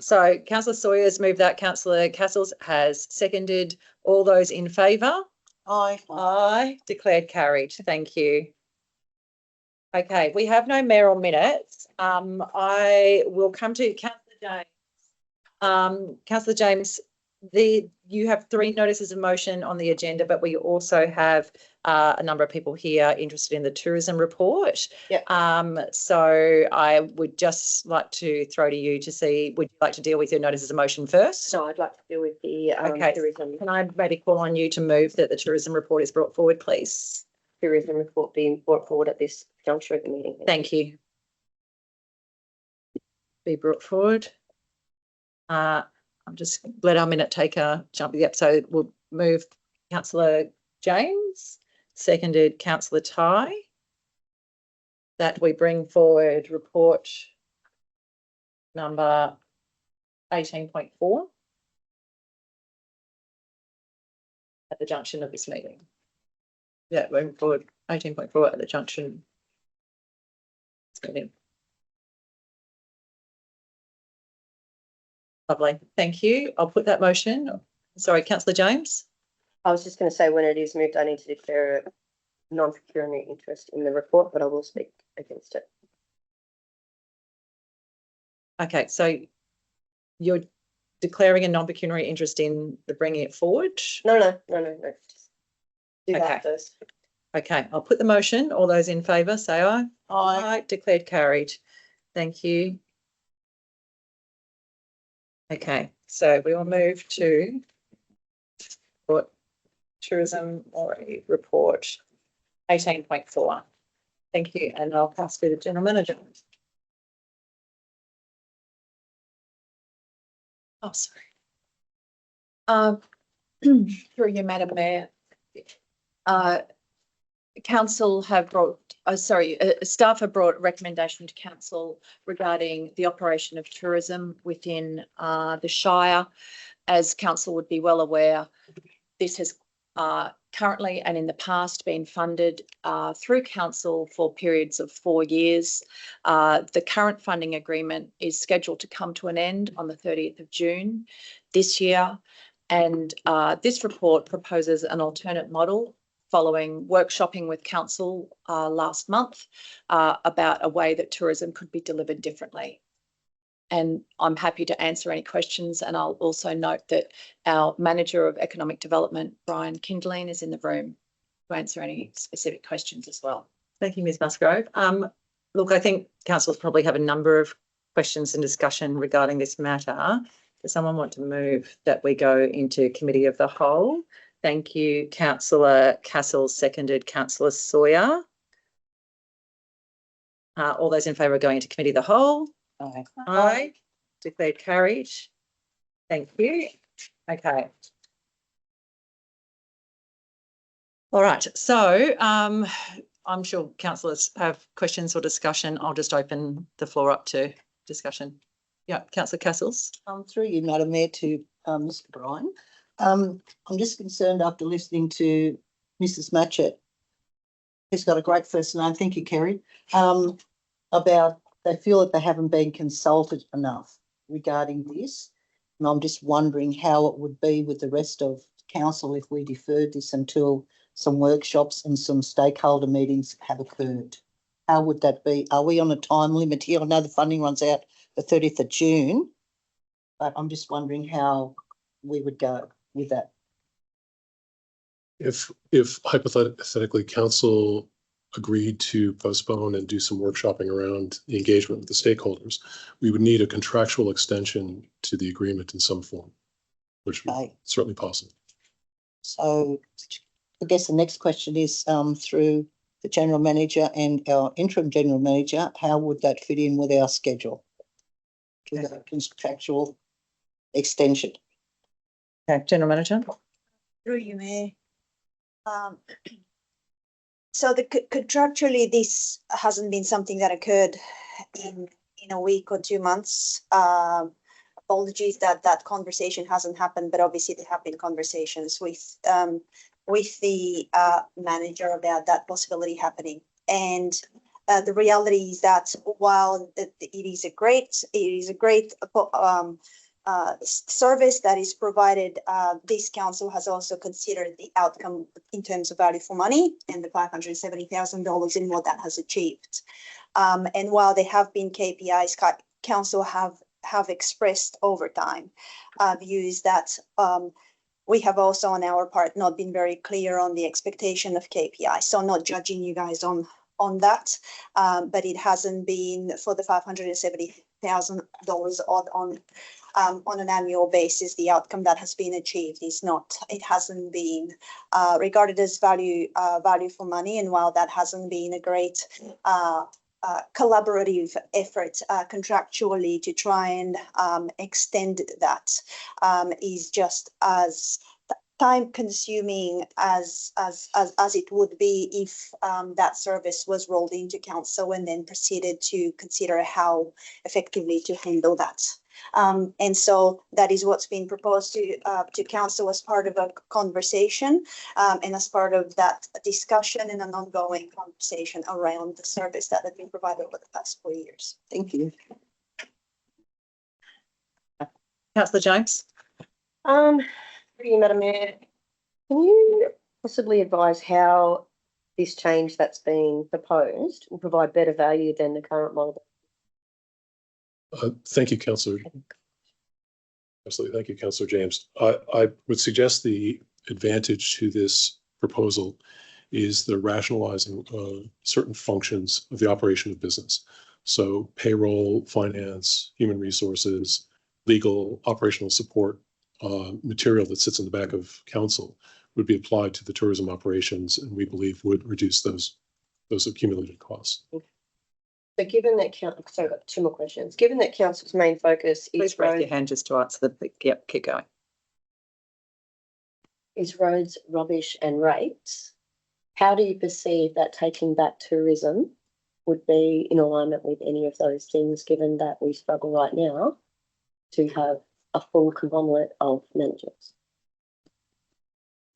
So Councillor Sawyer's moved that. Councillor Castles has seconded. All those in favour? Aye. Aye. Declared carried. Thank you. Okay, we have no mayoral minutes. I will come to Councillor James. Councillor James, you have 3 notices of motion on the agenda, but we also have a number of people here interested in the tourism report. Yep. So I would just like to throw to you to see, would you like to deal with your notices of motion first? No, I'd like to deal with the Okay. tourism. Can I maybe call on you to move that the tourism report is brought forward, please? Tourism report being brought forward at this juncture of the meeting. Thank you. Be brought forward. I'm just let our minute taker jump. Yep. So we'll move Councillor James, seconded Councillor Ty. That we bring forward report number 18.4 at the junction of this meeting. Yeah, moving forward 18.4 at the junction of this meeting. Lovely, thank you. I'll put that motion. Sorry, Councillor James. I was just going to say, when it is moved, I need to declare a non-pecuniary interest in the report, but I will speak against it. Okay, so you're declaring a non-pecuniary interest in the bringing it forward? No. Just do Okay. that first. Okay, I'll put the motion. All those in favour, say aye. Aye. Declared carried. Thank you. Okay, so we will move to tourism Moree report 18.4. Thank you, and I'll pass to the General Manager. Oh, sorry. Through you, Madam Mayor. Council have brought, staff have brought a recommendation to council regarding the operation of tourism within the Shire. As council would be well aware, this has currently and in the past been funded through council for periods of 4 years. The current funding agreement is scheduled to come to an end on the 30th of June this year. And this report proposes an alternate model following workshopping with council last month about a way that tourism could be delivered differently. And I'm happy to answer any questions. And I'll also note that our Manager of Economic Development, Brian Kindling, is in the room to answer any specific questions as well. Thank you, Ms Musgrove. Look, I think councils probably have a number of questions and discussion regarding this matter. Does someone want to move that we go into Committee of the Whole? Thank you, Councillor Castles, seconded Councillor Sawyer. All those in favour of going into Committee of the Whole? Aye. Aye. Declared carried. Thank you. Okay. All right. So I'm sure councillors have questions or discussion. I'll just open the floor up to discussion. Yeah, councillor Castles. Through you, Madam Mayor, to Mr. Bryan. I'm just concerned after listening to Mrs. Matchett, who's got a great first name, thank you, Kerry, about they feel that they haven't been consulted enough regarding this. And I'm just wondering how it would be with the rest of council if we deferred this until some workshops and some stakeholder meetings have occurred. How would that be? Are we on a time limit here? I know the funding runs out the 30th of June, but I'm just wondering how we would go with that. If hypothetically council agreed to postpone and do some workshopping around the engagement with the stakeholders, we would need a contractual extension to the agreement in some form, which would certainly possible. So I guess the next question is through the General Manager and our interim General Manager, how would that fit in with our schedule? With a contractual extension. Okay, General Manager. Through you, Mayor. So contractually, this hasn't been something that occurred in a week or 2 months. Apologies that conversation hasn't happened, but obviously there have been conversations with the manager about that possibility happening. And the reality is that while it is a great service that is provided, this council has also considered the outcome in terms of value for money and the $570,000 in what that has achieved. And while there have been KPIs, council have expressed over time views that we have also on our part not been very clear on the expectation of KPI. So not judging you guys on that, but it hasn't been for the $570,000 on an annual basis. The outcome that has been achieved is not. It hasn't been regarded as value for money. And while that hasn't been a great collaborative effort contractually to try and extend that, is just as time consuming as it would be if that service was rolled into council and then proceeded to consider how effectively to handle that. And so that is what's been proposed to council as part of a conversation and as part of that discussion and an ongoing conversation around the service that has been provided over the past 4 years. Thank you. Councillor James. Madam Mayor, can you possibly advise how this change that's been proposed will provide better value than the current model? Thank you, Councillor. Absolutely. Thank you, Councillor James. I would suggest the advantage to this proposal is the rationalizing certain functions of the operation of business. So payroll, finance, human resources, legal, operational support material that sits in the back of council would be applied to the tourism operations, and we believe would reduce those accumulated costs. So given that I've got 2 more questions. Given that council's main focus Please raise your hand just to answer yep, keep going. Is roads, rubbish and rates, how do you perceive that taking back tourism would be in alignment with any of those things, given that we struggle right now to have a full conglomerate of managers?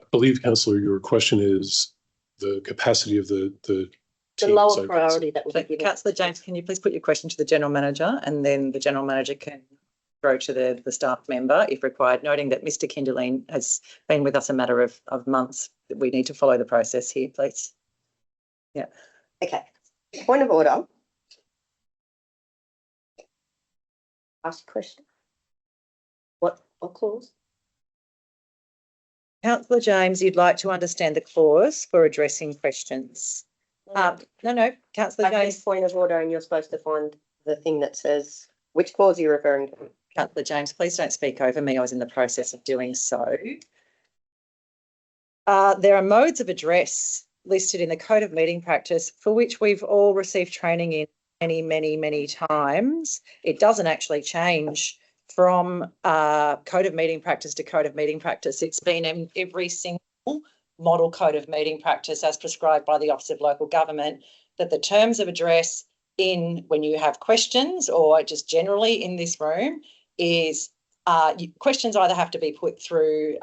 I believe, Councillor, your question is the capacity of the team. Lower priority that would be given. Councillor James, can you please put your question to the General Manager, and then the General Manager can go to the staff member if required, noting that Mr. Kinderline has been with us a matter of months. We need to follow the process here, please. Yeah. Okay. Point of order. Ask a question. What clause? Councillor James, you'd like to understand the clause for addressing questions. No, Councillor James. Point of order, and you're supposed to find the thing that says which clause are you referring to? Councillor James, please don't speak over me. I was in the process of doing so. There are modes of address listed in the Code of Meeting Practice for which we've all received training in many times. It doesn't actually change from Code of Meeting Practice to Code of Meeting Practice. It's been in every single model Code of Meeting Practice as prescribed by the Office of Local Government, that the terms of address when you have questions or just generally in this room is questions either have to be put through,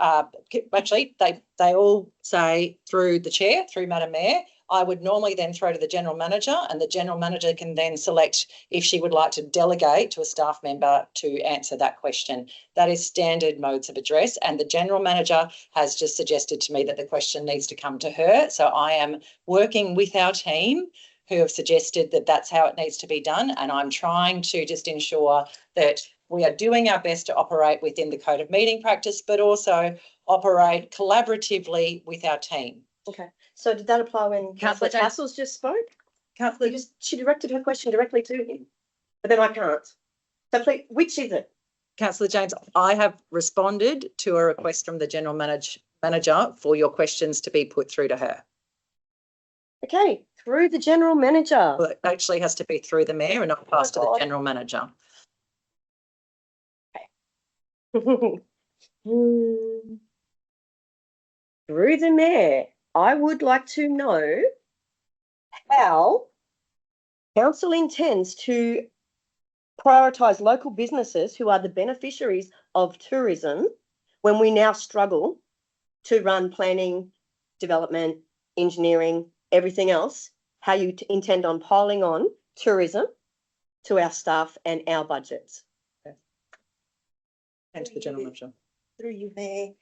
actually, they all say through the chair, through Madam Mayor. I would normally then throw to the General Manager, and the General Manager can then select if she would like to delegate to a staff member to answer that question. That is standard modes of address, and the General Manager has just suggested to me that the question needs to come to her. So I am working with our team who have suggested that that's how it needs to be done, and I'm trying to just ensure that we are doing our best to operate within the Code of Meeting Practice, but also operate collaboratively with our team. Okay, so did that apply when Councillor Castles just spoke? Councillor, she directed her question directly to him, but then I can't. So please, which is it? Councillor James, I have responded to a request from the General Manager for your questions to be put through to her. Okay, through the General Manager. Well, it actually has to be through the Mayor and not passed to the General Manager. Through the Mayor, I would like to know how Council intends to prioritise local businesses who are the beneficiaries of tourism when we now struggle to run planning, development, engineering, everything else, how you intend on piling on tourism to our staff and our budgets. And to the General Manager. Through you, Mayor.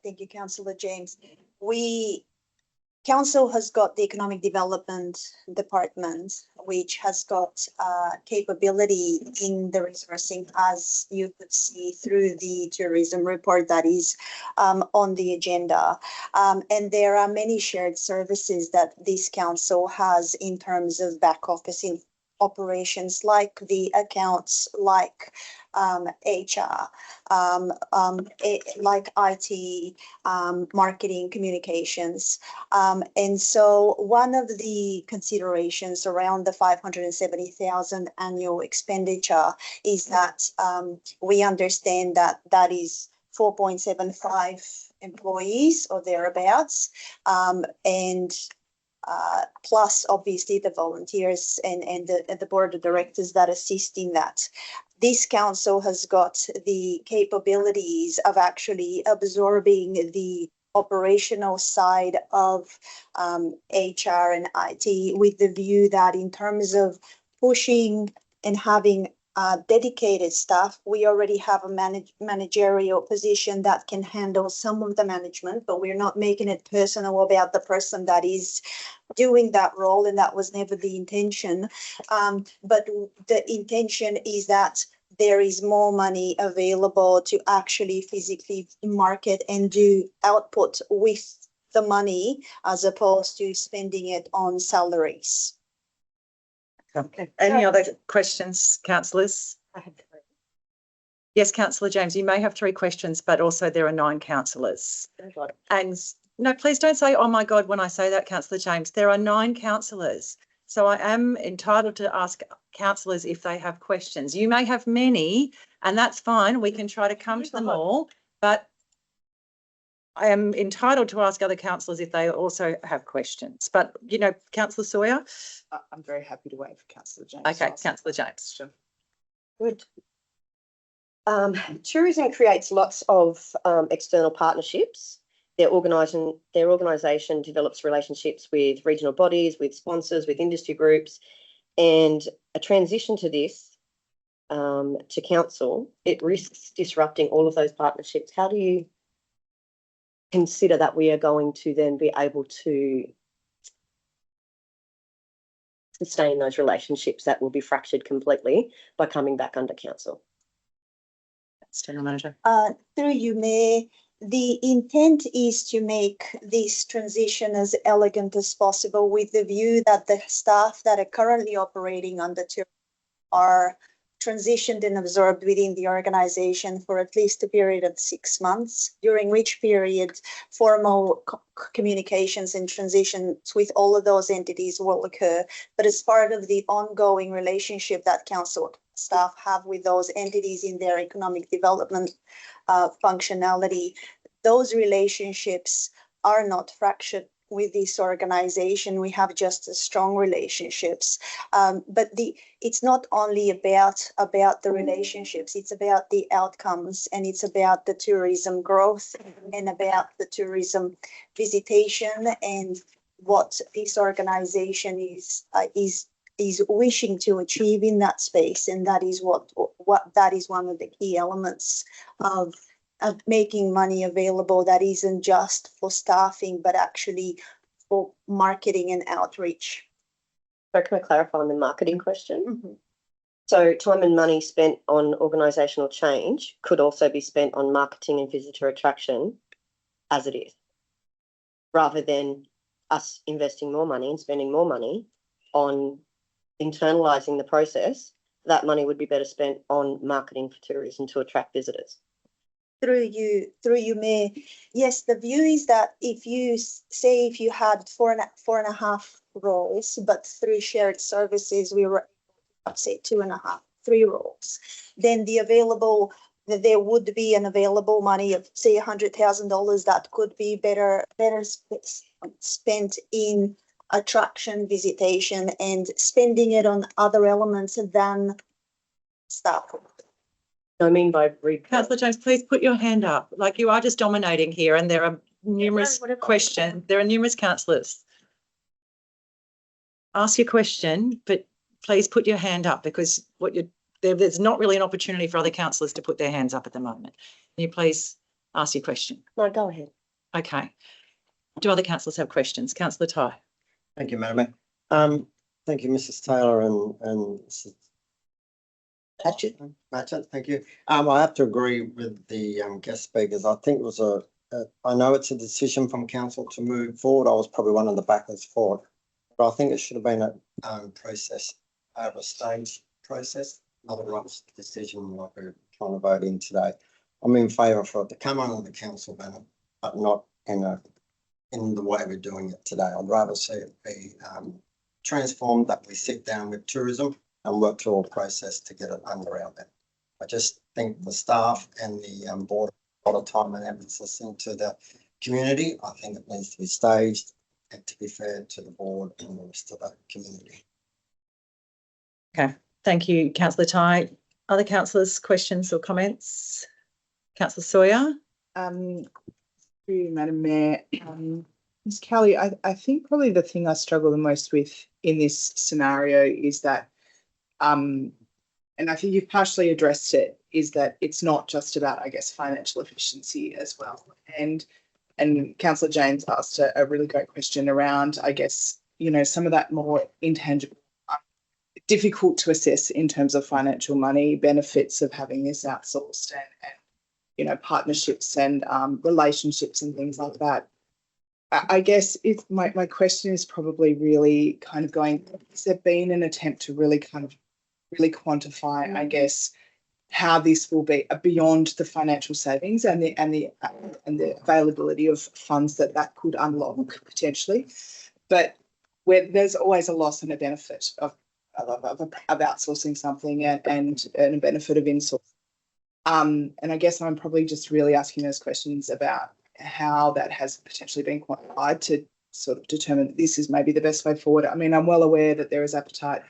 Thank you, Councillor James. Council has got the Economic Development Department, which has got capability in the resourcing, as you could see through the tourism report that is on the agenda. And there are many shared services that this council has in terms of back office in operations, like the accounts, like HR, like IT, marketing, communications. And so one of the considerations around the 570,000 annual expenditure is that we understand that that is 4.75 employees or thereabouts, and plus obviously the volunteers and the board of directors that assist in that. This council has got the capabilities of actually absorbing the operational side of HR and IT, with the view that in terms of pushing and having dedicated staff, we already have a managerial position that can handle some of the management, but we're not making it personal about the person that is doing that role, and that was never the intention. But the intention is that there is more money available to actually physically market and do output with the money, as opposed to spending it on salaries. Okay. Any other questions, councillors? I have 3. Yes, Councillor James, you may have 3 questions, but also there are 9 councillors. And no, please don't say, oh my God, when I say that, Councillor James, there are 9 councillors. So I am entitled to ask councillors if they have questions. You may have many, and that's fine. We can try to come to them all, but I am entitled to ask other councillors if they also have questions. But, you know, Councillor Sawyer? I'm very happy to wait for Councillor James. Okay, Councillor James. Sure. Good. Tourism creates lots of external partnerships. Their organisation develops relationships with regional bodies, with sponsors, with industry groups, and a transition to this to council, it risks disrupting all of those partnerships. How do you consider that we are going to then be able to sustain those relationships that will be fractured completely by coming back under council? That's General Manager. Through you, Mayor, the intent is to make this transition as elegant as possible, with the view that the staff that are currently operating under tourism are transitioned and absorbed within the organisation for at least a period of 6 months, during which period formal communications and transitions with all of those entities will occur. But as part of the ongoing relationship that council staff have with those entities in their economic development functionality, those relationships are not fractured with this organization. We have just strong relationships. But it's not only about the relationships, it's about the outcomes, and it's about the tourism growth and about the tourism visitation and what this organization is wishing to achieve in that space. And that is what that is one of the key elements of making money available that isn't just for staffing, but actually for marketing and outreach. So can I clarify on the marketing question? Mm-hmm. So time and money spent on organisational change could also be spent on marketing and visitor attraction as it is, rather than us investing more money and spending more money on internalising the process. That money would be better spent on marketing for tourism to attract visitors. Through you, Mayor. Yes, the view is that if you had four and a half roles, but through shared services, we were, say, 2.5, 3 roles, then there would be an available money of, say, $100,000 that could be better spent in attraction, visitation, and spending it on other elements than staff. I mean by Councillor James, please put your hand up. Like, you are just dominating here, and there are numerous questions. There are numerous councillors. Ask your question, but please put your hand up, because there's not really an opportunity for other councillors to put their hands up at the moment. Can you please ask your question? No, go ahead. Okay. Do other councillors have questions? Councillor Tai. Thank you, Madam Mayor. Thank you, Mrs. Taylor and Mrs. Matchett, thank you. I have to agree with the guest speakers. I think it was I know it's a decision from council to move forward. I was probably one of the backers for it, but I think it should have been a process over a stage process, not a rush decision like we're trying to vote in today. I'm in favour for it to come under the council banner, but not in the way we're doing it today. I'd rather see it be transformed, that we sit down with tourism and work through a process to get it under our banner. I just think the staff and the board a lot of time and emphasis into the community. I think it needs to be staged and to be fair to the board and the rest of the community. Okay, thank you, Councillor Tai. Other councillors, questions or comments? Councillor Sawyer. Through you, Madam Mayor. Ms. Kelly, I think probably the thing I struggle the most with in this scenario is that, and I think you've partially addressed it, is that it's not just about, I guess, financial efficiency as well. And Councillor James asked a really great question around, I guess, some of that more intangible, difficult to assess in terms of financial money, benefits of having this outsourced and partnerships and relationships and things like that. I guess my question is probably really kind of going, has there been an attempt to really quantify, I guess, how this will be beyond the financial savings and the availability of funds that could unlock potentially, but where there's always a loss and a benefit of outsourcing something and a benefit of insourcing. And I guess I'm probably just really asking those questions about how that has potentially been quantified to sort of determine that this is maybe the best way forward. I mean, I'm well aware that there is appetite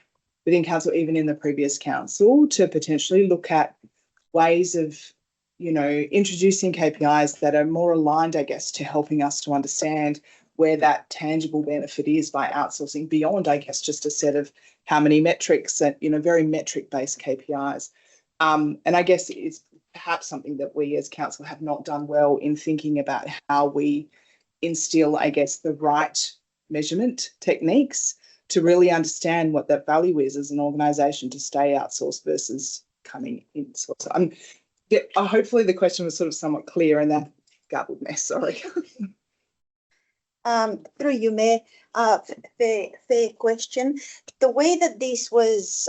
within council, even in the previous council, to potentially look at ways of, introducing KPIs that are more aligned, I guess, to helping us to understand where that tangible benefit is by outsourcing beyond, I guess, just a set of how many metrics and, very metric-based KPIs. And I guess it's perhaps something that we as council have not done well in thinking about how we instill, I guess, the right measurement techniques to really understand what that value is as an organisation to stay outsourced versus coming in-source. Hopefully the question was sort of somewhat clear in that garbled mess, sorry. Through you, Mayor, fair question. The way that this was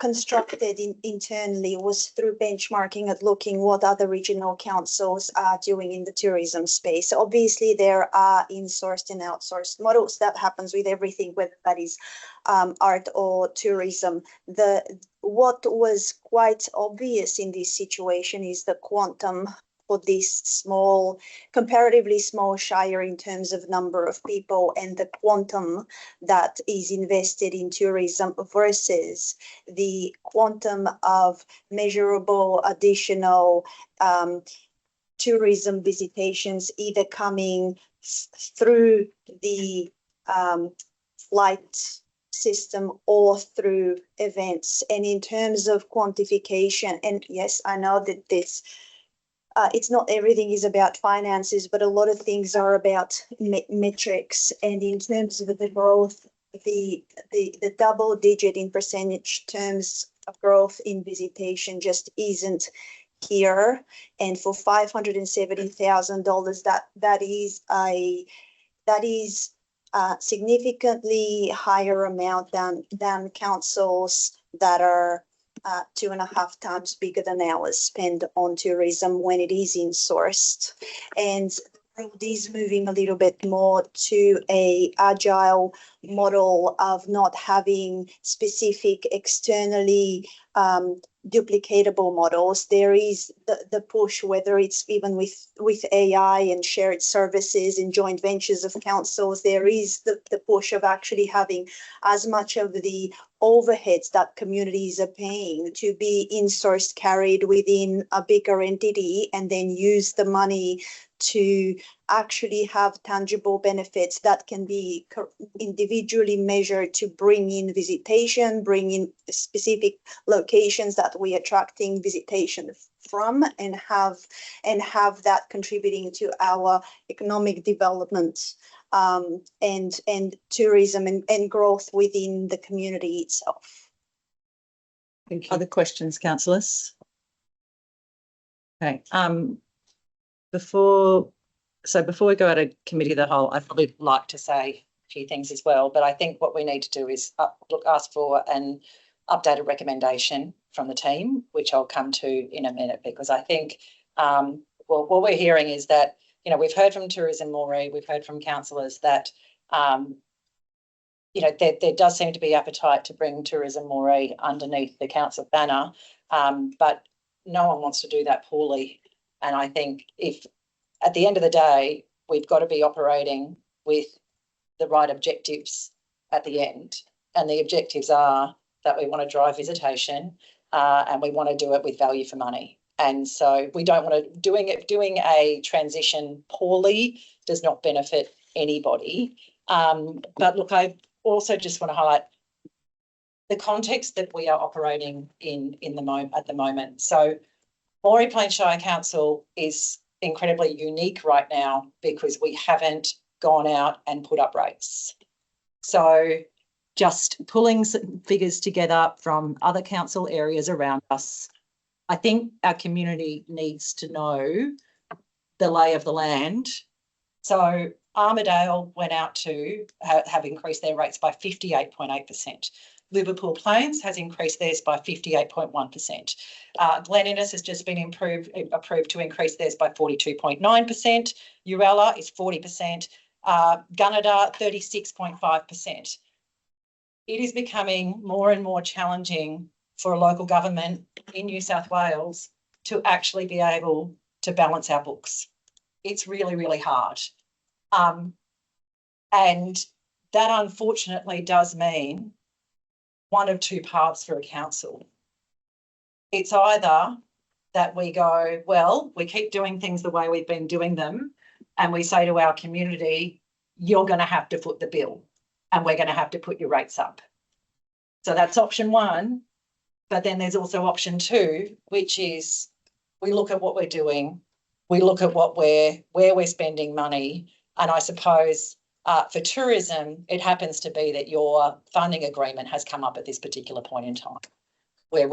constructed internally was through benchmarking at looking what other regional councils are doing in the tourism space. Obviously, there are insourced and outsourced models. That happens with everything, whether that is art or tourism. What was quite obvious in this situation is the quantum for this small, comparatively small shire in terms of number of people and the quantum that is invested in tourism versus the quantum of measurable additional tourism visitations either coming through the flight system or through events. And in terms of quantification, and yes, I know that this it's not everything is about finances, but a lot of things are about metrics. And in terms of the growth, the double digit in percentage terms of growth in visitation just isn't here. And for $570,000, that is a significantly higher amount than councils that are 2.5 times bigger than ours spend on tourism when it is insourced. And the world is moving a little bit more to a agile model of not having specific externally duplicatable models. There is the push, whether it's even with AI and shared services and joint ventures of councils, there is the push of actually having as much of the overheads that communities are paying to be insourced, carried within a bigger entity, and then use the money to actually have tangible benefits that can be individually measured to bring in visitation, bring in specific locations that we're attracting visitation from, and have that contributing to our economic development and tourism and growth within the community itself. Thank you. Other questions, councillors? Okay, before we go out of committee of the whole, I'd probably like to say a few things as well, but I think what we need to do is ask for an updated recommendation from the team, which I'll come to in a minute, because I think well, what we're hearing is that, you know, we've heard from Tourism Moree, we've heard from councillors that you know, there does seem to be appetite to bring Tourism Moree underneath the council banner, but no one wants to do that poorly. And I think if at the end of the day, we've got to be operating with the right objectives at the end. And the objectives are that we want to drive visitation and we want to do it with value for money. And so we don't want to doing a transition poorly does not benefit anybody. But look, I also just want to highlight the context that we are operating in at the moment. So Moree Plains Shire Council is incredibly unique right now because we haven't gone out and put up rates. So just pulling some figures together from other council areas around us, I think our community needs to know the lay of the land. So Armidale went out to have increased their rates by 58.8%. Liverpool Plains has increased theirs by 58.1%. Glen Innes has just been approved to increase theirs by 42.9%. Urella is 40%. Gunnedah 36.5%. It is becoming more and more challenging for a local government in New South Wales to actually be able to balance our books. It's really, really hard. And that unfortunately does mean one of two paths for a council. It's either that we go, well, we keep doing things the way we've been doing them, and we say to our community, you're going to have to foot the bill and we're going to have to put your rates up. So that's option one. But then there's also option two, which is we look at what we're doing, we look at where we're spending money. And I suppose for tourism, it happens to be that your funding agreement has come up at this particular point in time where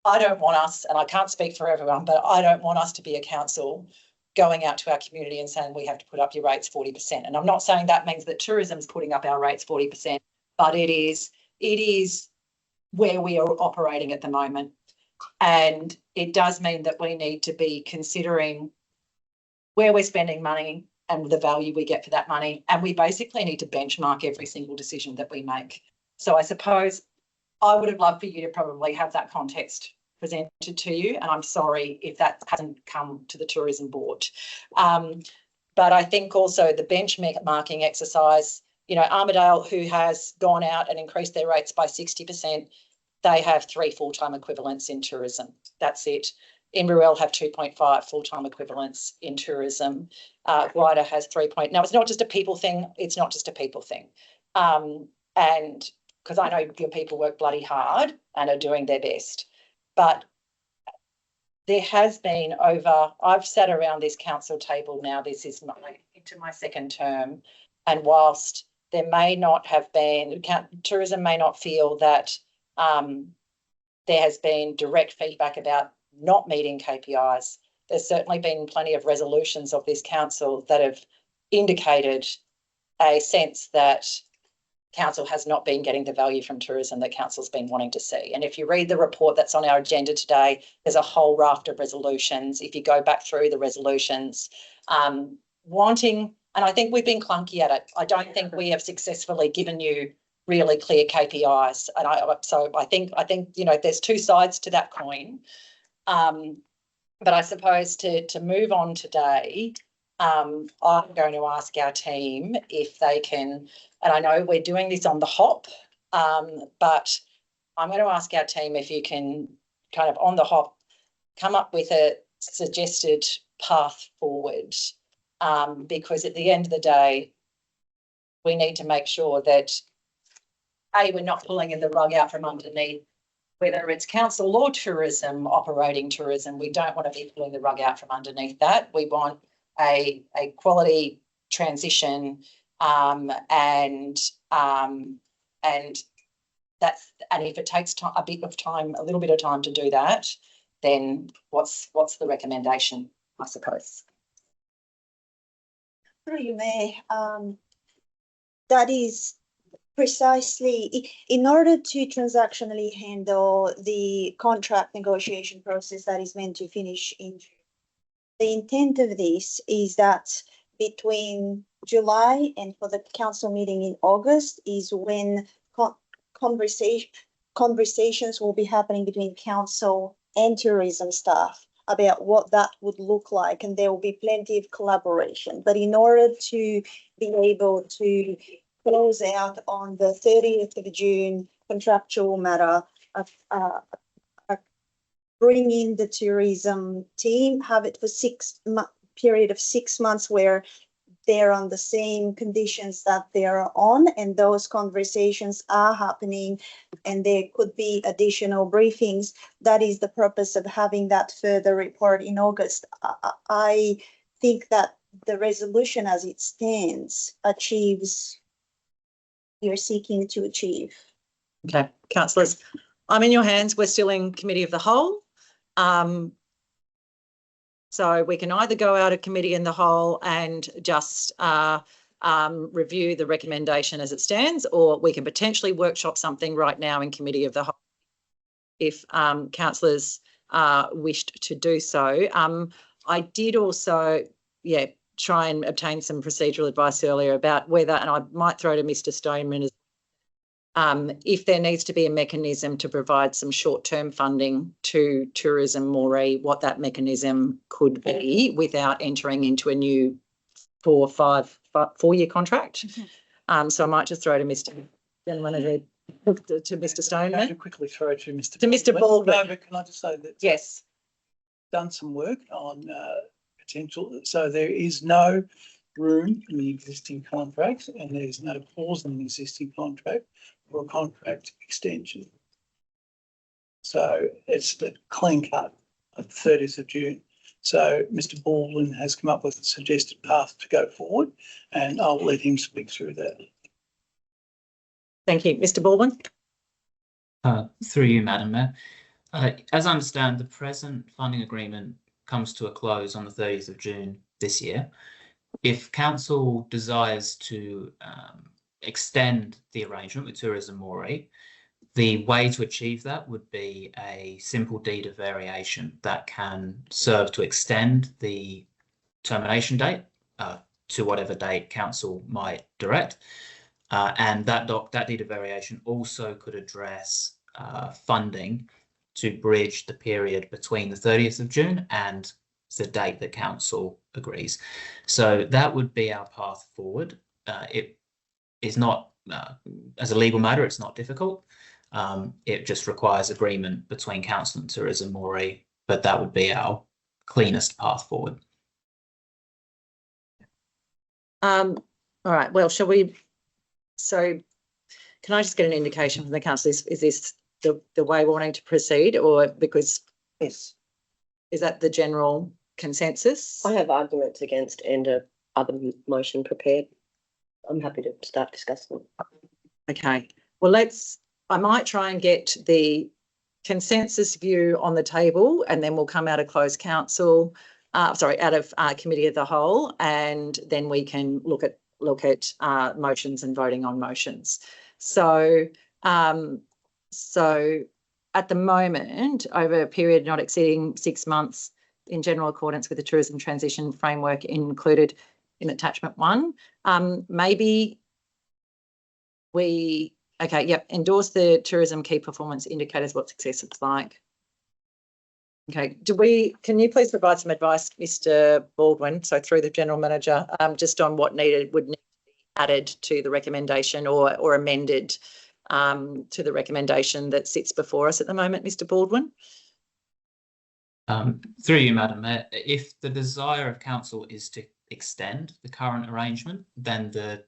I don't want us, and I can't speak for everyone, but I don't want us to be a council going out to our community and saying we have to put up your rates 40%. And I'm not saying that means that tourism's putting up our rates 40%, but it is where we are operating at the moment. And it does mean that we need to be considering where we're spending money and the value we get for that money. And we basically need to benchmark every single decision that we make. So I suppose I would have loved for you to probably have that context presented to you, and I'm sorry if that hasn't come to the tourism board. But I think also the benchmarking exercise, you know, Armidale, who has gone out and increased their rates by 60%, they have 3 full-time equivalents in tourism. That's it. Inverell have 2.5 full-time equivalents in tourism. Guida has 3. Now, it's not just a people thing. It's not just a people thing. And because I know your people work bloody hard and are doing their best. But there has been I've sat around this council table now, this is into my second term, and whilst there may not have been, tourism may not feel that there has been direct feedback about not meeting KPIs, there's certainly been plenty of resolutions of this council that have indicated a sense that council has not been getting the value from tourism that council's been wanting to see. And if you read the report that's on our agenda today, there's a whole raft of resolutions. If you go back through the resolutions, wanting, and I think we've been clunky at it. I don't think we have successfully given you really clear KPIs. And so I think, you know, there's 2 sides to that coin. But I suppose to move on today, I'm going to ask our team if they can, and I know we're doing this on the hop, but I'm going to ask our team if you can kind of on the hop come up with a suggested path forward, because at the end of the day, we need to make sure that, A, we're not pulling in the rug out from underneath, whether it's council or tourism, operating tourism. We don't want to be pulling the rug out from underneath that. We want a quality transition, and that's, and if it takes time, a little bit of time to do that, then what's the recommendation, I suppose? Through you, Mayor, that is precisely in order to transactionally handle the contract negotiation process that is meant to finish in June. The intent of this is that between July and for the council meeting in August is when conversations will be happening between council and tourism staff about what that would look like, and there will be plenty of collaboration. But in order to be able to close out on the 30th of June contractual matter, bring in the tourism team, have it for period of 6 months where they're on the same conditions that they're on, and those conversations are happening, and there could be additional briefings. That is the purpose of having that further report in August. I think that the resolution as it stands achieves you're seeking to achieve. Okay, councillors, I'm in your hands. We're still in committee of the whole. So we can either go out of committee in the whole and just review the recommendation as it stands, or we can potentially workshop something right now in committee of the whole if councillors wished to do so. I did also, try and obtain some procedural advice earlier about whether, and I might throw to Mr. Stoneman, if there needs to be a mechanism to provide some short-term funding to tourism, Moree, what that mechanism could be without entering into a new 4-year contract. So I might just throw to Mr. Gentleman to Mr. Stoneman. To quickly throw to Mr. Baldwin. No, but can I just say that? Yes. Done some work on potential. So there is no room in the existing contract, and there's no clause in the existing contract for a contract extension. So it's the clean cut of the 30th of June. So Mr. Baldwin has come up with a suggested path to go forward, and I'll let him speak through that. Thank you. Mr. Baldwin. Through you, Madam Mayor. As I understand, the present funding agreement comes to a close on the 30th of June this year. If council desires to extend the arrangement with Tourism Moree, the way to achieve that would be a simple deed of variation that can serve to extend the termination date to whatever date council might direct. And that deed of variation also could address funding to bridge the period between the 30th of June and the date that council agrees. So that would be our path forward. It is not, as a legal matter, it's not difficult. It just requires agreement between council and tourism, Moree, but that would be our cleanest path forward. All right, well, shall we, so can I just get an indication from the council, is this the way we're wanting to proceed, or because Yes. is that the general consensus? I have arguments against and a other motion prepared. I'm happy to start discussing. Okay, well, I might try and get the consensus view on the table, and then we'll come out of closed council, out of committee of the whole, and then we can look at motions and voting on motions. So at the moment, over a period not exceeding 6 months, in general accordance with the tourism transition framework included in attachment 1, maybe we, endorse the tourism key performance indicators, what success looks like. Okay, can you please provide some advice, Mr. Baldwin, so through the General Manager, just on what would need to be added to the recommendation or amended to the recommendation that sits before us at the moment, Mr. Baldwin? Through you, Madam Mayor, if the desire of council is to extend the current arrangement, then the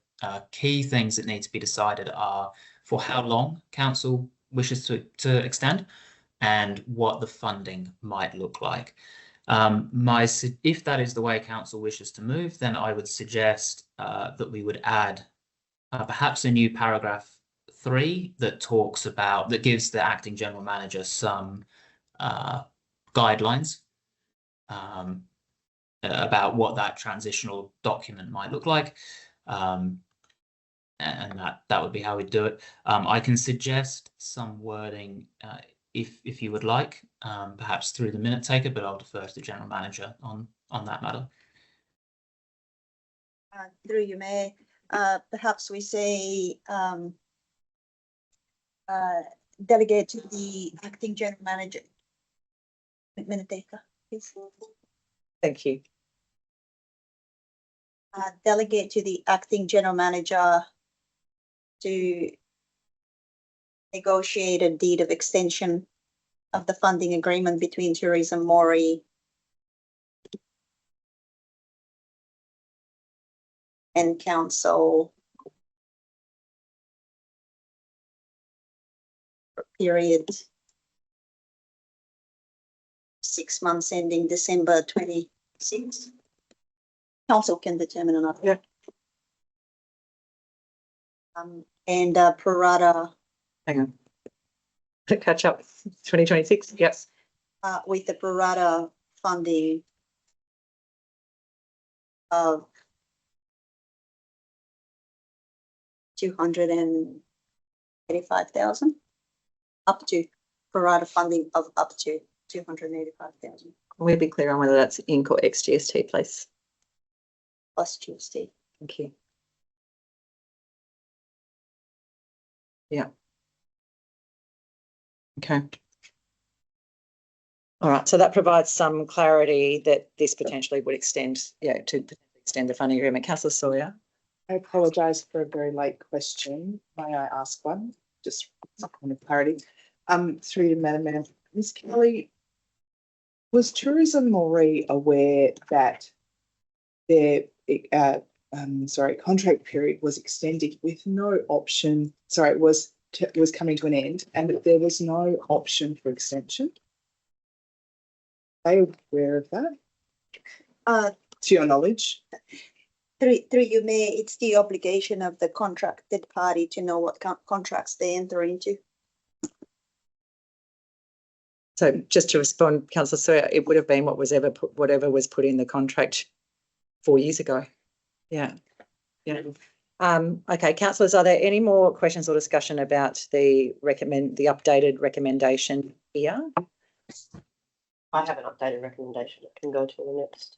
key things that need to be decided are for how long council wishes to extend and what the funding might look like. If that is the way council wishes to move, then I would suggest that we would add perhaps a new paragraph 3 that gives the acting general manager some guidelines about what that transitional document might look like. And that would be how we'd do it. I can suggest some wording if you would like, perhaps through the minute taker, but I'll defer to the general manager on that matter. Through you, Mayor, perhaps we say delegate to the acting general manager. Minute taker, please. Thank you. Delegate to the acting general manager to negotiate a deed of extension of the funding agreement between Tourism Moree and council for a period 6 months ending December 26. Council can determine another. Yeah. And pro rata. Hang on. To catch up, 2026, yes. With the pro rata funding of 285,000, up to pro rata funding of up to 285,000. We'll be clear on whether that's Inc or ex GST, please. Plus GST. Thank you. Yeah. Okay. All right, so that provides some clarity that this potentially would extend, to extend the funding agreement. Councillor Sawyer. I apologise for a very late question. May I ask one? Just some kind of clarity. Through you, Madam Mayor. Ms. Kelly, was Tourism Moree aware that their contract period was extended with no option? Sorry, it was coming to an end, and that there was no option for extension. Are you aware of that? To your knowledge? Through you, Mayor, it's the obligation of the contracted party to know what contracts they enter into. So just to respond, Councillor Sawyer, it would have been whatever was put in the contract 4 years ago. Yeah. Yeah. Okay, councillors, are there any more questions or discussion about the updated recommendation here? I have an updated recommendation. It can go to the next.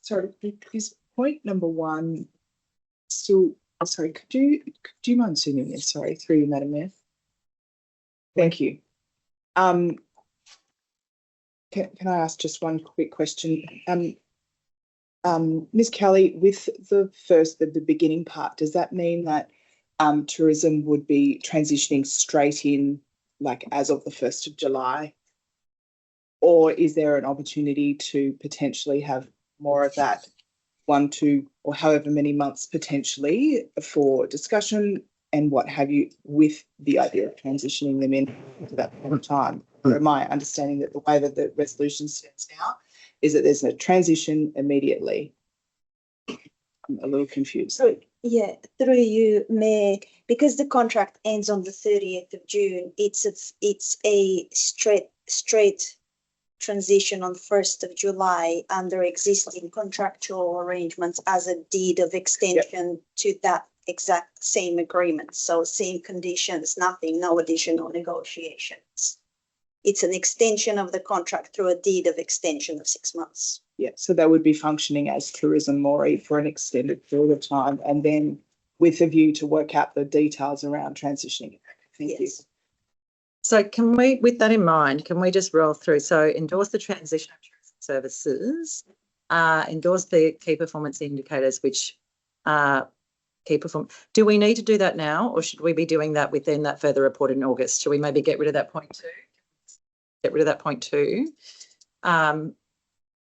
Sorry, is point number 1 still? Sorry, could you mind zooming in? Sorry, through you, Madam Mayor. Thank you. Can I ask just one quick question? Ms. Kelly, with the beginning part, does that mean that tourism would be transitioning straight in, like as of the 1st of July? Or is there an opportunity to potentially have more of that 1, 2, or however many months potentially for discussion and what have you, with the idea of transitioning them in to that point of time? Or my understanding that the way that the resolution stands now is that there's a transition immediately. I'm a little confused. So, yeah, through you, Mayor, because the contract ends on the 30th of June, it's a straight transition on 1st of July under existing contractual arrangements as a deed of extension to that exact same agreement. So same conditions, nothing, no additional negotiations. It's an extension of the contract through a deed of extension of 6 months. Yeah, so they would be functioning as Tourism Moree for an extended period of time, and then with a view to work out the details around transitioning. Thank you. So can we, with that in mind, can we just roll through? So endorse the transition of tourism services, endorse the key performance indicators, which key perform. Do we need to do that now, or should we be doing that within that further report in August? Should we maybe get rid of that point 2? Get rid of that point 2.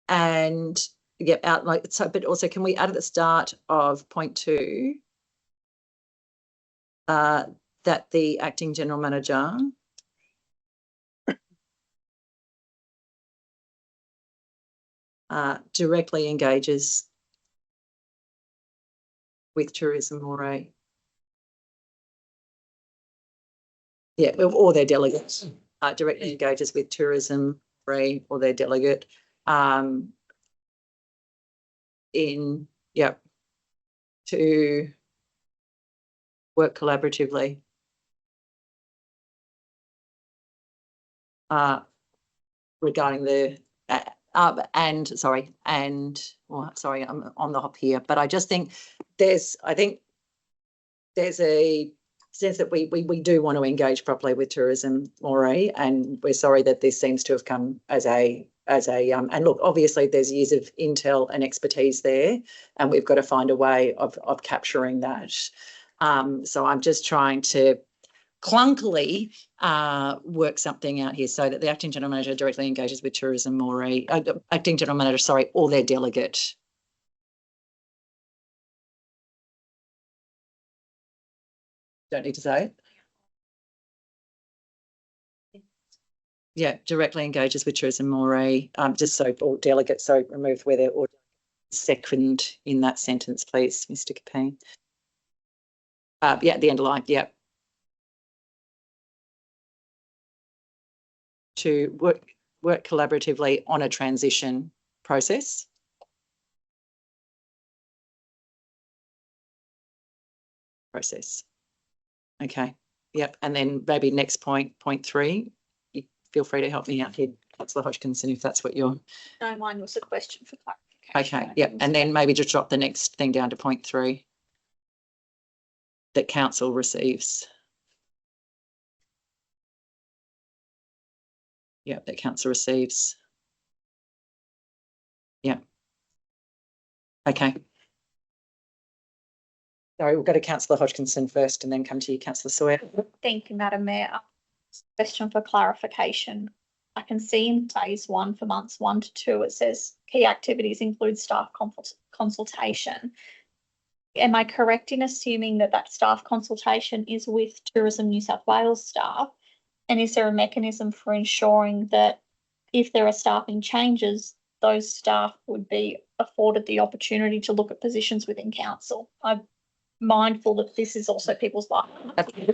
And get out like so, but also can we add at the start of point 2 that the acting general manager directly engages with Tourism Moree. Yeah, or their delegates. Directly engages with Tourism Moree or their delegate to work collaboratively regarding the I'm on the hop here, but I just think there's a sense that we do want to engage properly with Tourism Moree, and we're sorry that this seems to have come as a and look, obviously there's years of intel and expertise there, and we've got to find a way of capturing that. So I'm just trying to clunkily work something out here so that the acting general manager directly engages with Tourism Moree, acting general manager, sorry, or their delegate. Don't need to say it. Yeah, directly engages with Tourism Moree, just so, or delegate, so remove whether or second in that sentence, please, Mr. Capine. Yeah, at the end of line, yeah. To work collaboratively on a transition process. Okay, yep, and then maybe next point 3. Feel free to help me out here, Councillor Hodgkinson, if that's what you're. No, mine was a question for clarification. Okay, yep, and then maybe just drop the next thing down to point 3. That council receives. Yep, that council receives. Yep. Okay. Sorry, we'll go to Councillor Hodgkinson first and then come to you, Councillor Sawyer. Thank you, Madam Mayor. Question for clarification. I can see in phase 1 for months 1 to 2, it says key activities include staff consultation. Am I correct in assuming that that staff consultation is with Tourism New South Wales staff? And is there a mechanism for ensuring that if there are staffing changes, those staff would be afforded the opportunity to look at positions within council? I'm mindful that this is also people's life. Okay,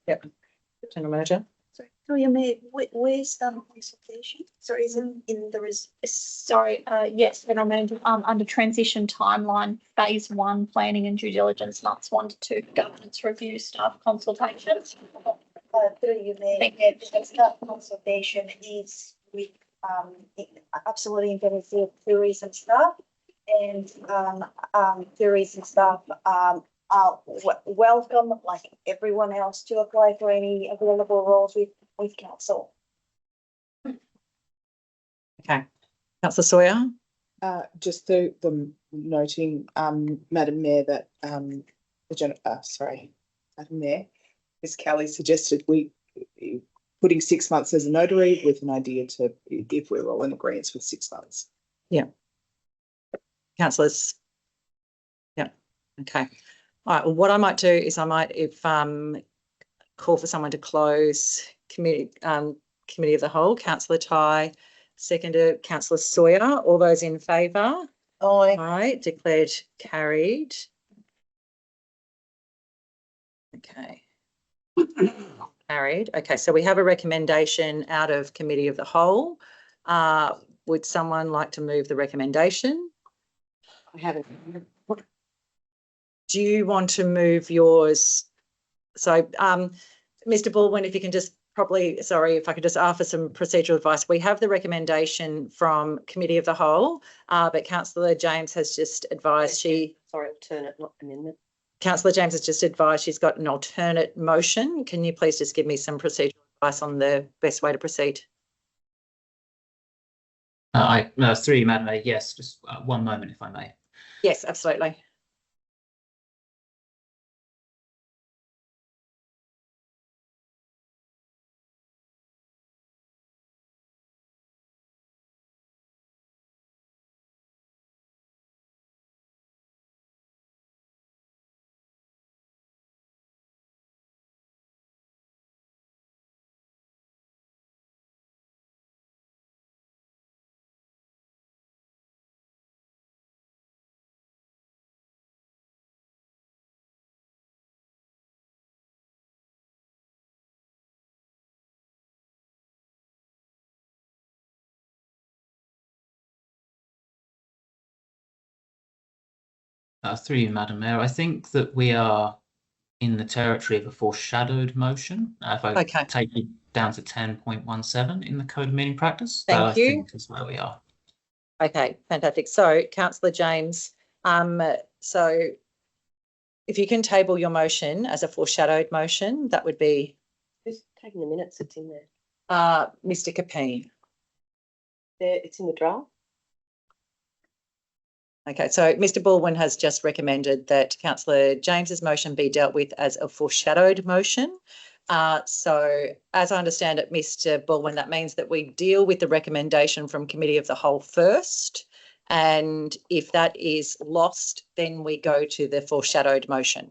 yep. General Manager. Sorry, Mayor, where's the consultation? Sorry, isn't in the sorry, yes, General Manager, under transition timeline, phase 1, planning and due diligence, months 1 to 2, governance review, staff consultations. Through you, Mayor, the staff consultation is with absolutely in tourism staff, and tourism staff welcome, like everyone else, to apply for any available roles with council. Okay. Councillor Sawyer? Just the noting, Madam Mayor, that, Madam Mayor, Ms. Kelly suggested we putting 6 months as a notary with an idea to, if we're all in agreement with 6 months. Yeah. Councillors? Yeah. Okay. All right. Well, what I might do is I might, call for someone to close committee of the whole. Councillor Ty, seconded. Councillor Sawyer. All those in favour? Aye. Aye. Declared carried. Okay. Carried. Okay, so we have a recommendation out of committee of the whole. Would someone like to move the recommendation? I haven't. Do you want to move yours? So, Mr. Baldwin, if you can just if I could just ask for some procedural advice. We have the recommendation from committee of the whole, but Councillor James has just advised alternate, not amendment. Councillor James has just advised she's got an alternate motion. Can you please just give me some procedural advice on the best way to proceed? Through you, Madam Mayor, yes, just one moment if I may. Yes, absolutely. Through you, Madam Mayor, I think that we are in the territory of a foreshadowed motion. If I take you down to 10.17 in the Code of Meeting Practice, Thank you. I think is where we are. Okay, fantastic. So, Councillor James, so if you can table your motion as a foreshadowed motion, that would be. Who's taking the minutes? It's in there. Mr. Capine. It's in the draft. Okay, so Mr. Baldwin has just recommended that Councillor James's motion be dealt with as a foreshadowed motion. So as I understand it, Mr. Baldwin, that means that we deal with the recommendation from committee of the whole first. And if that is lost, then we go to the foreshadowed motion.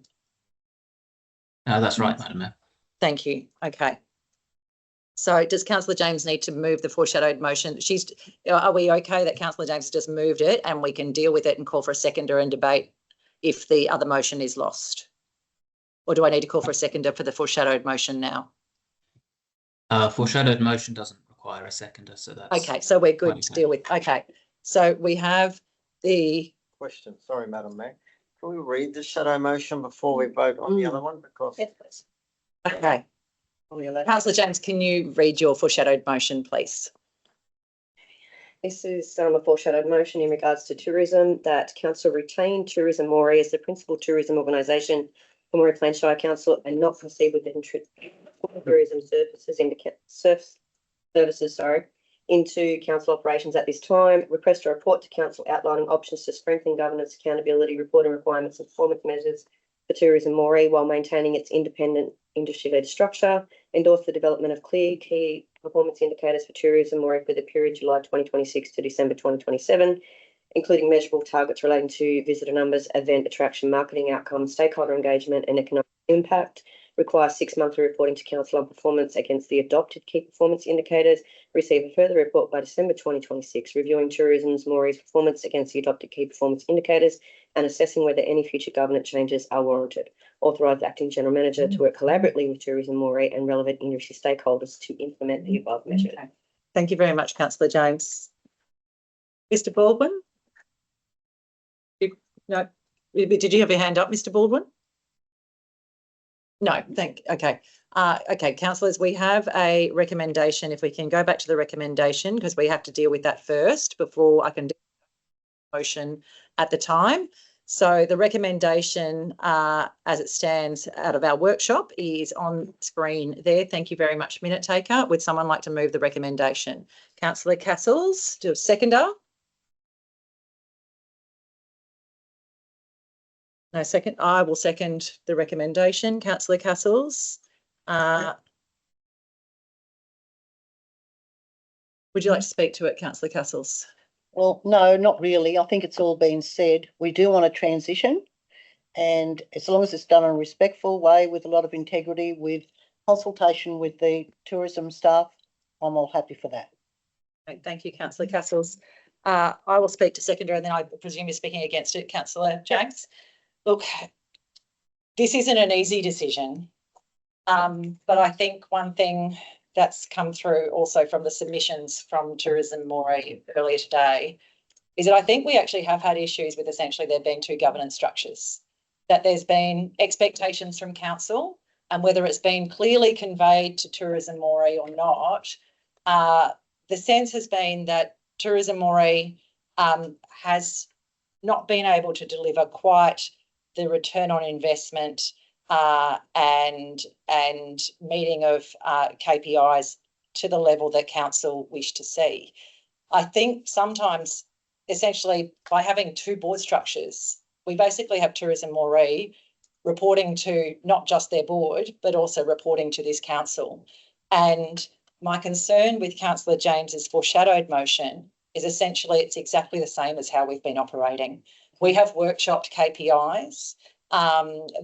That's right, Madam Mayor. Thank you. Okay. So does Councillor James need to move the foreshadowed motion? Are we okay that Councillor James has just moved it and we can deal with it and call for a seconder and debate if the other motion is lost? Or do I need to call for a seconder for the foreshadowed motion now? Foreshadowed motion doesn't require a seconder, so that's okay. So we're good to deal with. Okay. So we have the question. Sorry, Madam Mayor. Can we read the shadow motion before we vote on the other one? Because yes, please. Okay. Councillor James, can you read your foreshadowed motion, please? This is a foreshadowed motion in regards to tourism, that council retain Tourism Moree as the principal tourism organisation for Moree Plains Shire Council and not proceed with the tourism services into council operations at this time. Request a report to council outlining options to strengthen governance, accountability, reporting requirements and performance measures for Tourism Moree while maintaining its independent industry-led structure. Endorse the development of clear key performance indicators for Tourism Moree for the period July 2026 to December 2027, including measurable targets relating to visitor numbers, event attraction, marketing outcomes, stakeholder engagement and economic impact. Require 6-monthly reporting to council on performance against the adopted key performance indicators. Receive a further report by December 2026, reviewing Tourism Moree's performance against the adopted key performance indicators and assessing whether any future governance changes are warranted. Authorise the Acting General Manager to work collaboratively with Tourism Moree and relevant industry stakeholders to implement the above measures. Okay. Thank you very much, Councillor James. Mr. Baldwin? No. Did you have your hand up, Mr. Baldwin? No, okay. Okay, councillors, we have a recommendation. If we can go back to the recommendation, because we have to deal with that first before I can do the motion at the time. So the recommendation as it stands out of our workshop is on screen there. Thank you very much, Minute Taker. Would someone like to move the recommendation? Councillor Castles, do a seconder. No second. I will second the recommendation. Councillor Castles. Would you like to speak to it, Councillor Castles? Well, no, not really. I think it's all been said. We do want a transition, and as long as it's done in a respectful way with a lot of integrity, with consultation with the tourism staff, I'm all happy for that. Right, thank you, Councillor Castles. I will speak to seconder, and then I presume you're speaking against it, Councillor James. Look, this isn't an easy decision, but I think one thing that's come through also from the submissions from Tourism Moree earlier today is that I think we actually have had issues with essentially there being two governance structures, that there's been expectations from council, and whether it's been clearly conveyed to Tourism Moree or not, the sense has been that Tourism Moree has not been able to deliver quite the return on investment and meeting of KPIs to the level that council wish to see. I think sometimes, essentially, by having two board structures, we basically have Tourism Moree reporting to not just their board, but also reporting to this council. And my concern with Councillor James's foreshadowed motion is essentially it's exactly the same as how we've been operating. We have workshopped KPIs.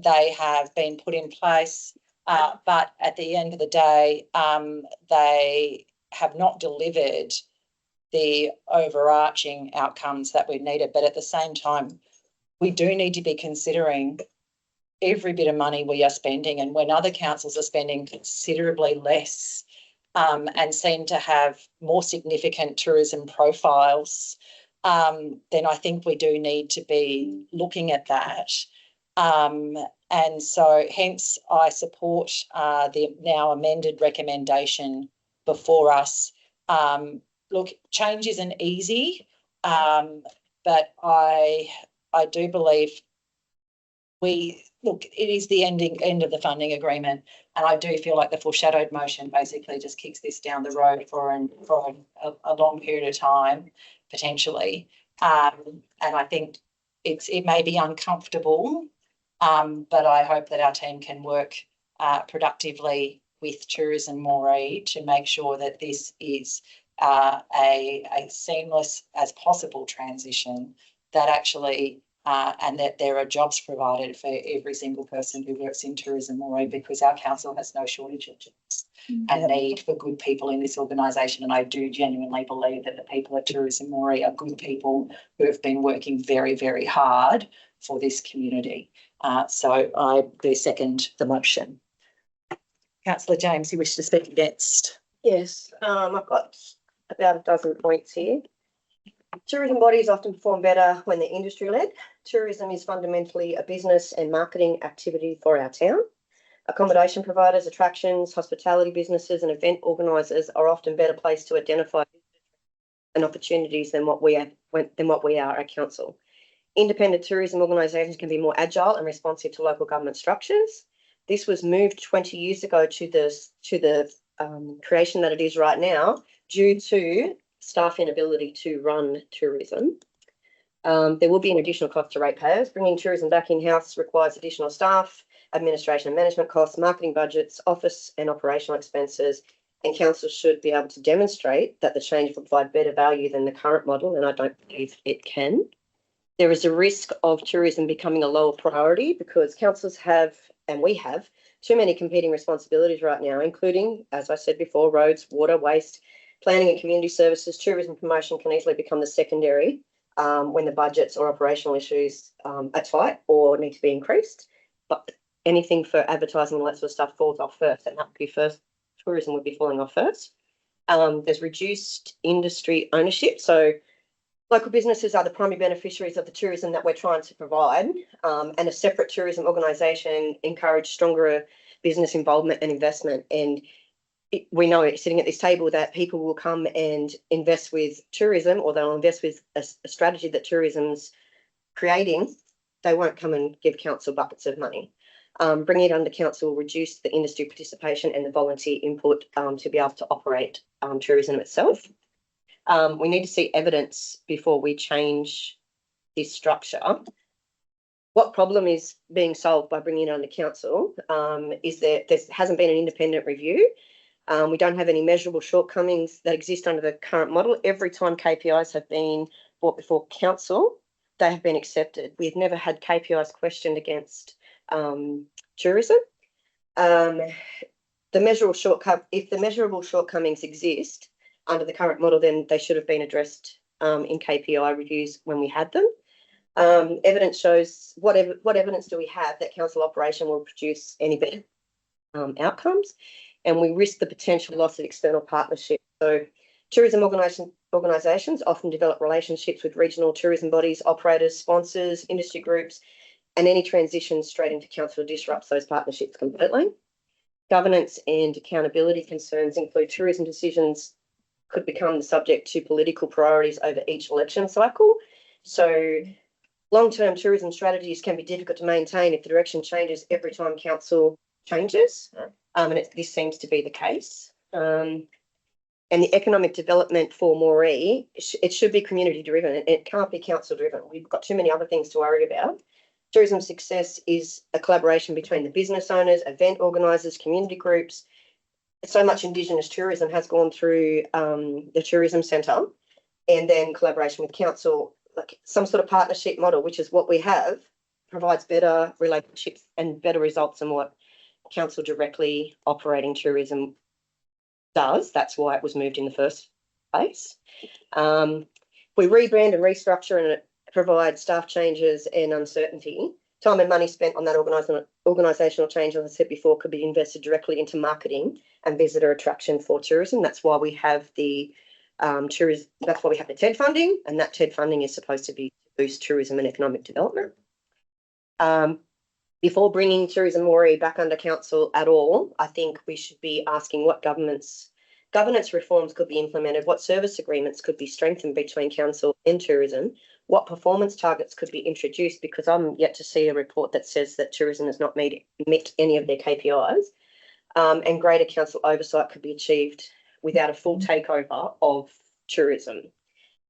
They have been put in place, but at the end of the day, they have not delivered the overarching outcomes that we needed. But at the same time, we do need to be considering every bit of money we are spending, and when other councils are spending considerably less and seem to have more significant tourism profiles, then I think we do need to be looking at that. And so hence I support the now amended recommendation before us. Look, change isn't easy, but I do believe it is the end of the funding agreement, and I do feel like the foreshadowed motion basically just kicks this down the road for a long period of time, potentially. And I think it may be uncomfortable, but I hope that our team can work productively with Tourism Moree to make sure that this is a seamless as possible transition, that actually and that there are jobs provided for every single person who works in Tourism Moree, because our council has no shortage of jobs and need for good people in this organisation. And I do genuinely believe that the people at Tourism Moree are good people who have been working very, very hard for this community. So I do second the motion. Councillor James, you wish to speak against? Yes, I've got about a dozen points here. Tourism bodies often perform better when they're industry-led. Tourism is fundamentally a business and marketing activity for our town. Accommodation providers, attractions, hospitality businesses and event organisers are often better placed to identify and opportunities than what we are at council. Independent tourism organisations can be more agile and responsive to local government structures. This was moved 20 years ago to the creation that it is right now due to staff inability to run tourism. There will be an additional cost to ratepayers. Bringing tourism back in-house requires additional staff, administration and management costs, marketing budgets, office and operational expenses, and council should be able to demonstrate that the change will provide better value than the current model, and I don't believe it can. There is a risk of tourism becoming a lower priority because councils have, and we have, too many competing responsibilities right now, including, as I said before, roads, water, waste, planning and community services. Tourism promotion can easily become the secondary when the budgets or operational issues are tight or need to be increased. But anything for advertising and that sort of stuff falls off first, and that would be first. Tourism would be falling off first. There's reduced industry ownership. So local businesses are the primary beneficiaries of the tourism that we're trying to provide, and a separate tourism organisation encourage stronger business involvement and investment. And we know sitting at this table that people will come and invest with tourism, or they'll invest with a strategy that tourism's creating they won't come and give council buckets of money. Bringing it under council will reduce the industry participation and the volunteer input to be able to operate tourism itself. We need to see evidence before we change this structure. What problem is being solved by bringing it under council is that there hasn't been an independent review. We don't have any measurable shortcomings that exist under the current model. Every time KPIs have been brought before council, they have been accepted. We've never had KPIs questioned against tourism. If the measurable shortcomings exist under the current model, then they should have been addressed in KPI reviews when we had them. Evidence shows what evidence do we have that council operation will produce any better outcomes, and we risk the potential loss of external partnership. So tourism organisations often develop relationships with regional tourism bodies, operators, sponsors, industry groups, and any transition straight into council disrupts those partnerships completely. Governance and accountability concerns include tourism decisions could become the subject to political priorities over each election cycle. So long-term tourism strategies can be difficult to maintain if the direction changes every time council changes, and this seems to be the case. And the economic development for Moree, it should be community-driven. It can't be council-driven. We've got too many other things to worry about. Tourism success is a collaboration between the business owners, event organisers, community groups. So much Indigenous tourism has gone through the tourism centre, and then collaboration with council, like some sort of partnership model, which is what we have, provides better relationships and better results than what council directly operating tourism does. That's why it was moved in the first place. We rebrand and restructure, and it provides staff changes and uncertainty. Time and money spent on that organisational change, as I said before, could be invested directly into marketing and visitor attraction for tourism. That's why we have the tourism. That's why we have the TED funding, and that TED funding is supposed to be to boost tourism and economic development. Before bringing Tourism Moree back under council at all, I think we should be asking what governance reforms could be implemented, what service agreements could be strengthened between council and tourism, what performance targets could be introduced, because I'm yet to see a report that says that tourism has not met any of their KPIs, and greater council oversight could be achieved without a full takeover of tourism.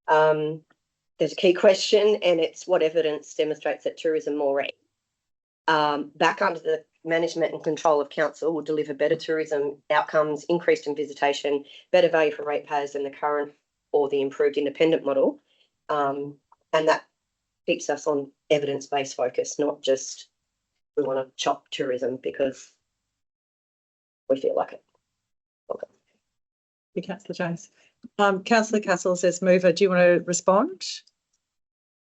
There's a key question, and it's what evidence demonstrates that Tourism Moree back under the management and control of council will deliver better tourism outcomes, increased in visitation, better value for ratepayers than the current or the improved independent model. And that keeps us on evidence-based focus, not just we want to chop tourism because we feel like it. Okay. Councillor Jones. Councillor Castle says, mover, do you want to respond?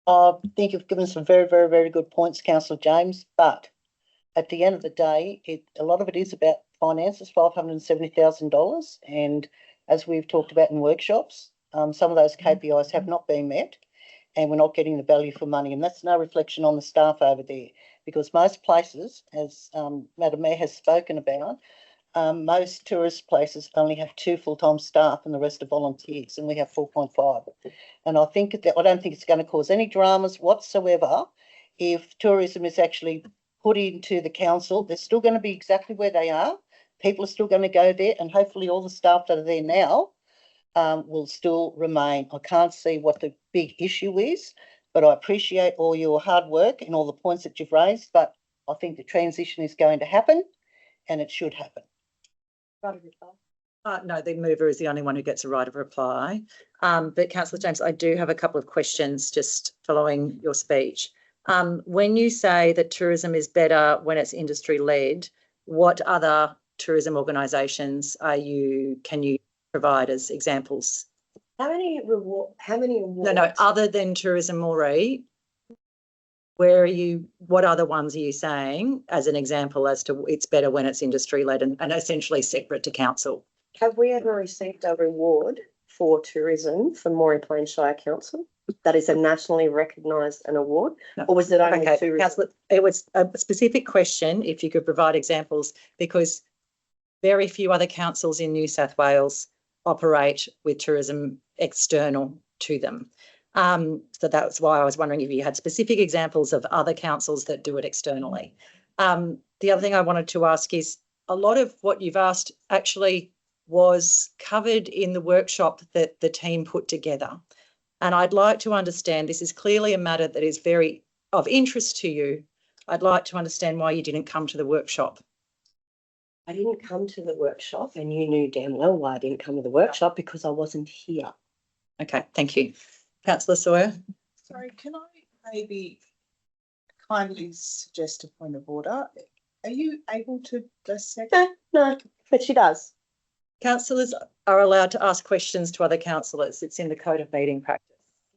I think you've given some very, very, very good points, Councillor James, but at the end of the day, a lot of it is about finances, $570,000. And as we've talked about in workshops, some of those KPIs have not been met, and we're not getting the value for money. And that's no reflection on the staff over there, because most places, as Madam Mayor has spoken about, most tourist places only have 2 full-time staff and the rest are volunteers, and we have 4.5. And I don't think it's going to cause any dramas whatsoever if tourism is actually put into the council. They're still going to be exactly where they are. People are still going to go there, and hopefully all the staff that are there now will still remain. I can't see what the big issue is, but I appreciate all your hard work and all the points that you've raised, but I think the transition is going to happen, and it should happen. No, the mover is the only one who gets a right of reply. But Councillor James, I do have a couple of questions just following your speech. When you say that tourism is better when it's industry-led, what other tourism organisations can you provide as examples? How many awards? No, other than Tourism Moree, what other ones are you saying as an example as to it's better when it's industry-led and essentially separate to council? Have we ever received a reward for tourism from Moree Plains Shire Council? That is a nationally recognised an award, no. Or was it only tourism? Councillor, it was a specific question, if you could provide examples, because very few other councils in New South Wales operate with tourism external to them. So that's why I was wondering if you had specific examples of other councils that do it externally. The other thing I wanted to ask is a lot of what you've asked actually was covered in the workshop that the team put together. And I'd like to understand, this is clearly a matter that is very of interest to you. I'd like to understand why you didn't come to the workshop. I didn't come to the workshop, and you knew damn well why I didn't come to the workshop, because I wasn't here. Okay, thank you. Councillor Sawyer. Sorry, can I maybe kindly suggest a point of order? Are you able to dissect? No, but she does. Councillors are allowed to ask questions to other councillors. It's in the code of meeting practice.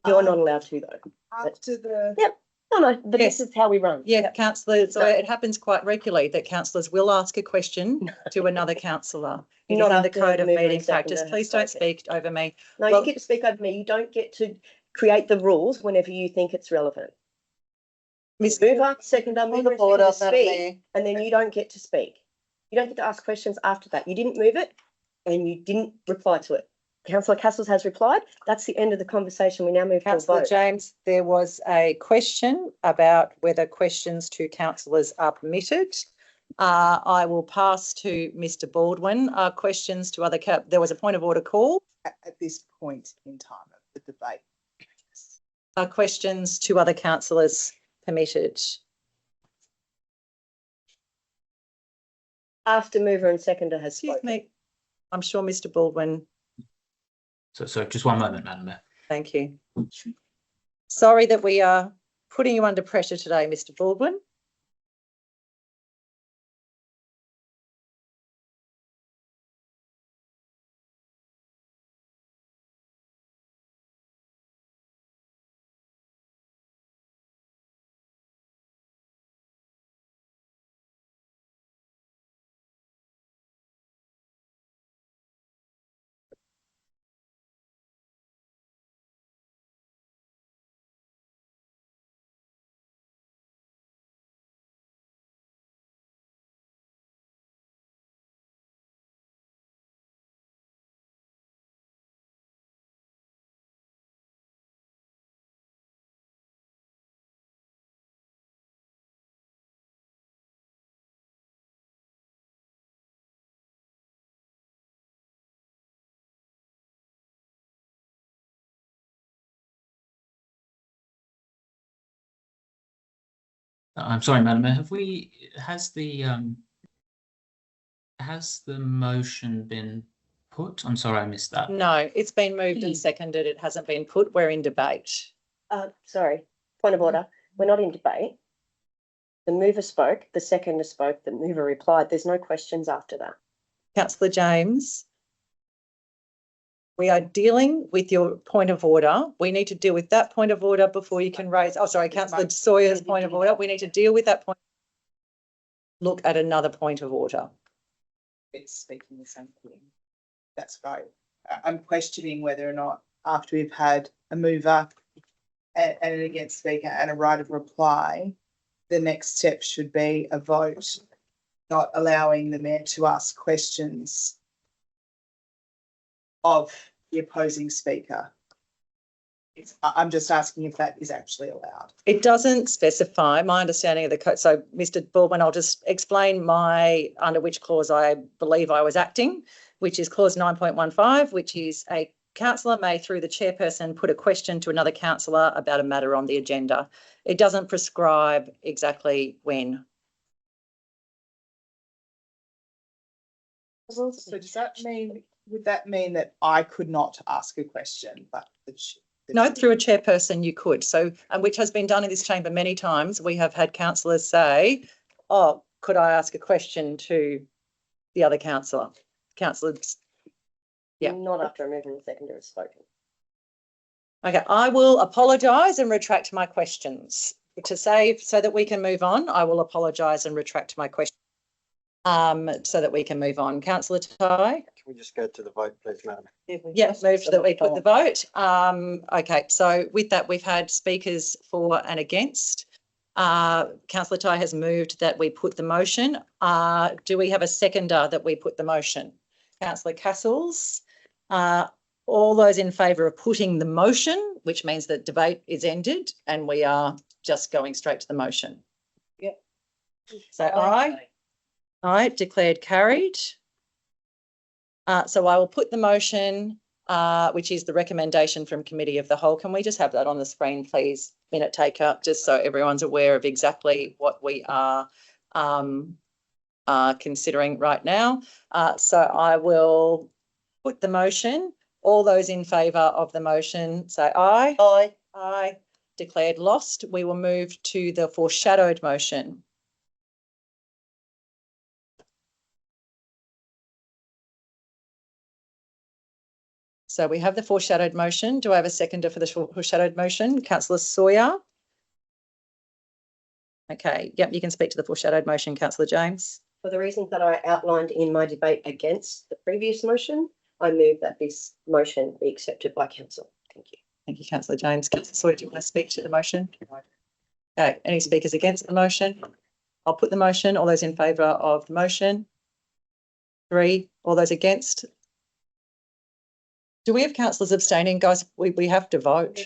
You're not allowed to, though. After the. Yep. No, but Yes. this is how we run. Yeah, councillors, so it happens quite regularly that councillors will ask a question to another councillor. It is Not in the after code of mover and meeting practice. seconder Please has don't spoken. speak over me. No, Well- you get to speak over me. You don't get to create the rules whenever you think it's relevant. Miss Mover, seconder, Point mover, of order, seconder Madam speak, Mayor. and then you don't get to speak. You don't get to ask questions after that. You didn't move it and you didn't reply to it. Councillor Castles has replied. That's the end of the conversation. We now move to a Councillor vote. James, there was a question about whether questions to councillors are permitted. I will pass to Mr Baldwin. Questions to other, there was a point of order call. At this point in time of the debate. Are questions to other councillors permitted? After mover and seconder has Excuse spoken. me. I'm sure Mr Baldwin. So just one moment, Madam Mayor. Thank you. Sorry that we are putting you under pressure today, Mr Baldwin. I'm sorry, Madam Mayor. Has the motion been put? I'm sorry, I missed that. No, it's been moved and seconded. It hasn't been put. We're in debate. Sorry, point of order. We're not in debate. The mover spoke, the seconder spoke, the mover replied. There's no questions after that. Councillor James, we are dealing with your point of order. We need to deal with that point of order before you can raise, oh, sorry, Councillor Sawyer's point of order. We need to deal with that point. Look at another point of order. It's speaking the same thing. That's right. I'm questioning whether or not after we've had a mover and an against speaker and a right of reply, the next step should be a vote, not allowing the mayor to ask questions of the opposing speaker. I'm just asking if that is actually allowed. It doesn't specify my understanding of the code. So, Mr Baldwin, I'll just explain under which clause I believe I was acting, which is clause 9.15, which is a councillor may, through the chairperson, put a question to another councillor about a matter on the agenda. It doesn't prescribe exactly when. So does that mean, would that mean that I could not ask a question, but No, through a chairperson you could. So, and which has been done in this chamber many times. We have had councillors say, oh, could I ask a question to the other councillor? Councillors. Yeah. Not after a mover and seconder has spoken. Okay, I will apologise and retract my questions to save so that we can move on. I will apologise and retract my question so that we can move on. Councillor Tai? Can we just go to the vote, please, Madam? Yes, move so that we put the vote. Okay, so with that, we've had speakers for and against. Councillor Tai has moved that we put the motion. Do we have a seconder that we put the motion? Councillor Castles. All those in favour of putting the motion, which means that debate is ended and we are just going straight to the motion. Yep. So aye. Aye, declared carried. So I will put the motion, which is the recommendation from Committee of the Whole. Can we just have that on the screen, please, minute taker, just so everyone's aware of exactly what we are considering right now. So I will put the motion. All those in favour of the motion say aye. Aye. Aye. Declared lost. We will move to the foreshadowed motion. So we have the foreshadowed motion. Do I have a seconder for the foreshadowed motion? Councillor Sawyer. Okay, yep, you can speak to the foreshadowed motion, Councillor James. For the reasons that I outlined in my debate against the previous motion, I move that this motion be accepted by council. Thank you. Thank you, Councillor James. Councillor Sawyer, do you want to speak to the motion? Okay, any speakers against the motion? I'll put the motion. All those in favour of the motion? 3. All those against? Do we have councillors abstaining, guys? We have to vote.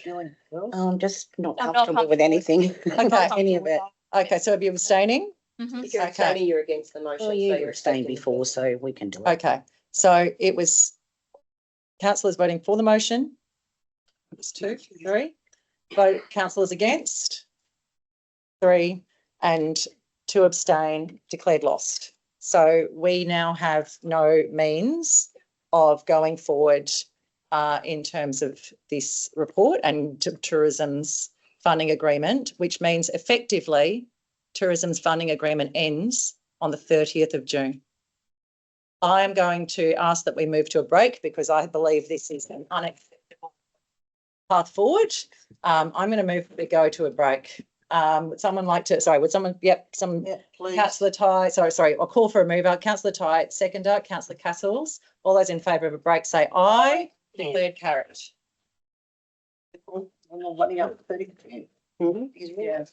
I'm just not I'm not comfortable with anything. Okay. Any of it. Okay, so are you abstaining? If you're Okay. abstaining, you're against the motion. Well, so you you're were abstained abstaining. before, so we can do it. Okay, so it was councillors voting for the motion. It was 2, 3. Vote councillors against. 3 and 2 abstain, declared lost. So we now have no means of going forward in terms of this report and tourism's funding agreement, which means effectively tourism's funding agreement ends on the 30th of June. I am going to ask that we move to a break because I believe this is an unacceptable path forward. I'm going to move to go to a break. Would someone like to, sorry, would someone, yep, Please. Councillor Ty, sorry, I'll call for a mover. Councillor Ty, seconder, Councillor Castles. All those in favour of a break say aye. Declared carried. Yeah.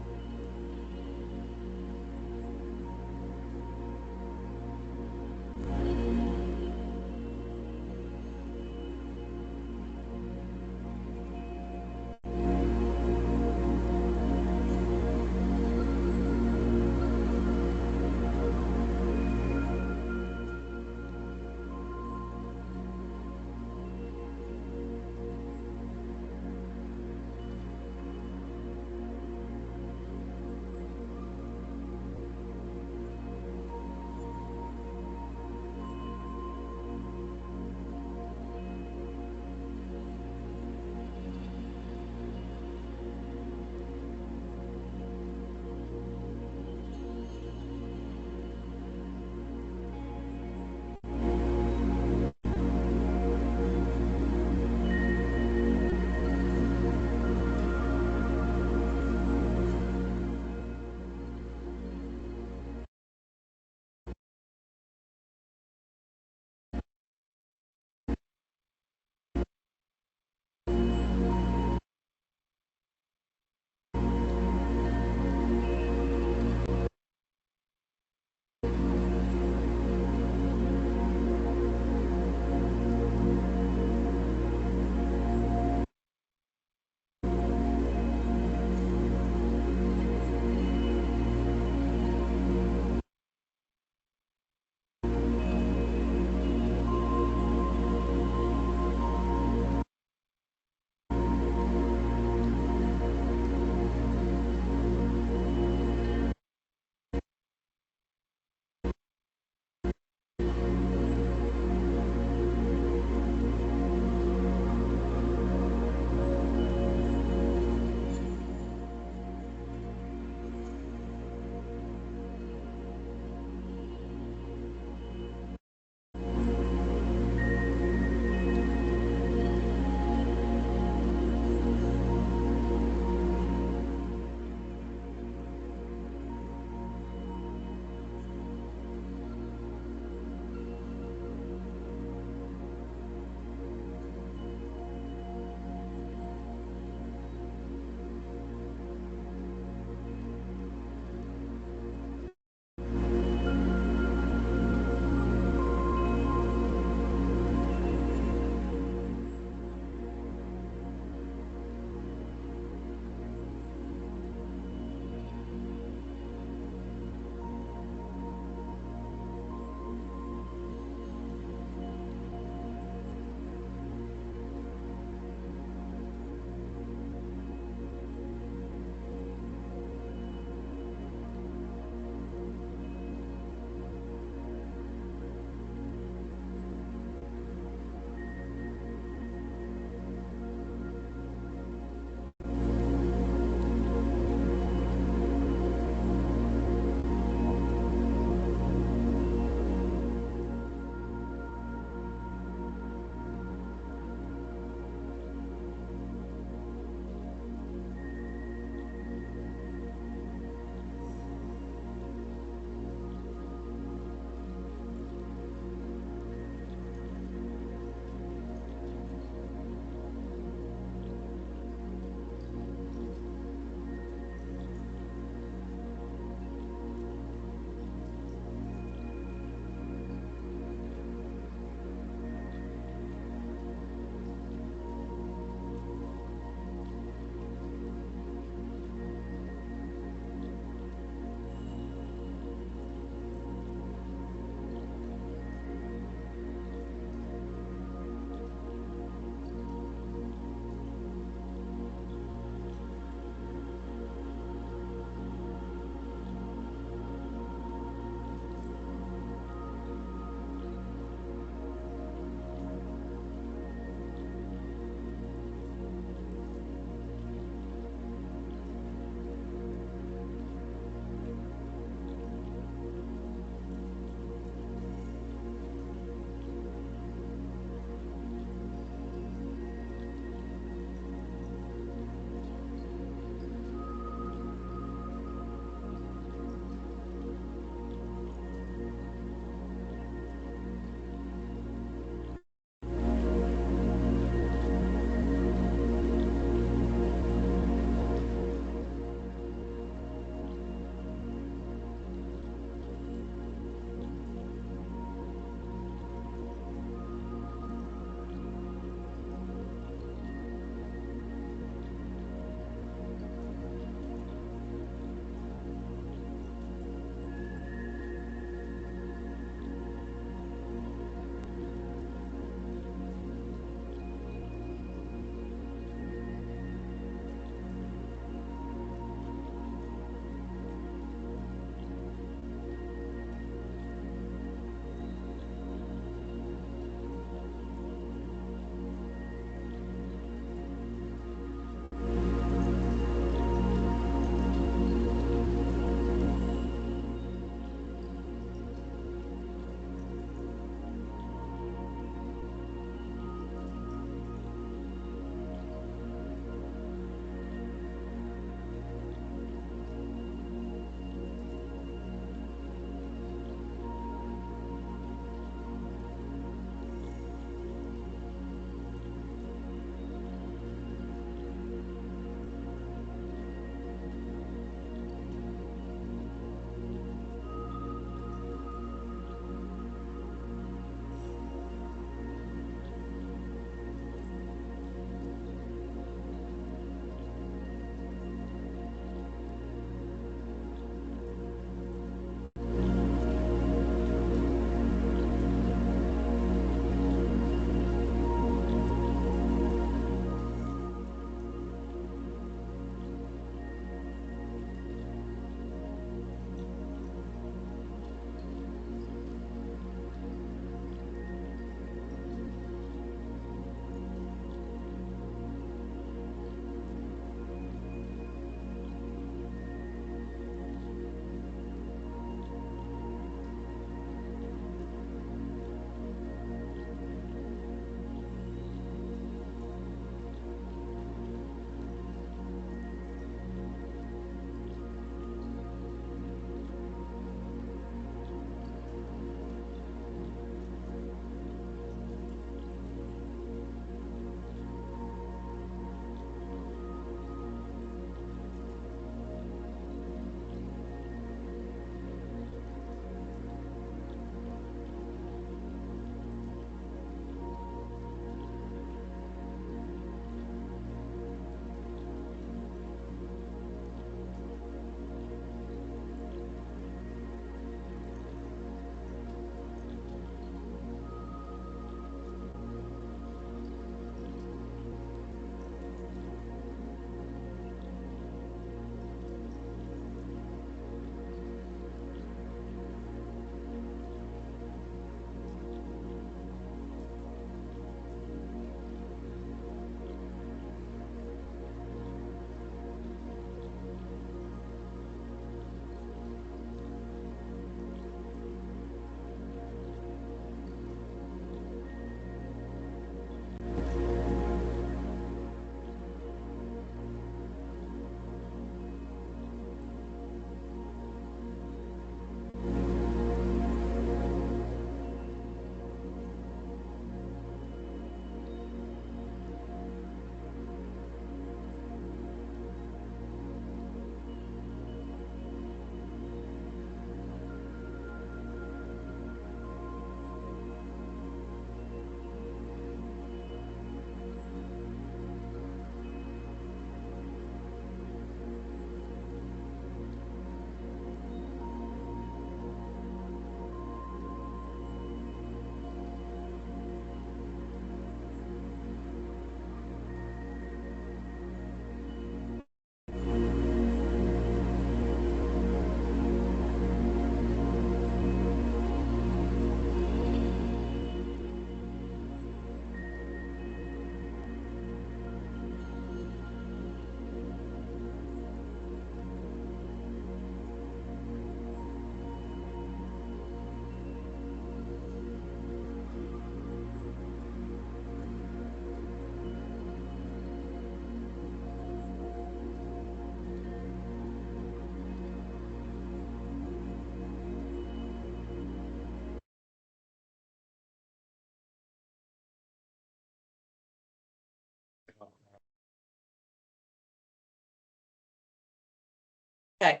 Okay,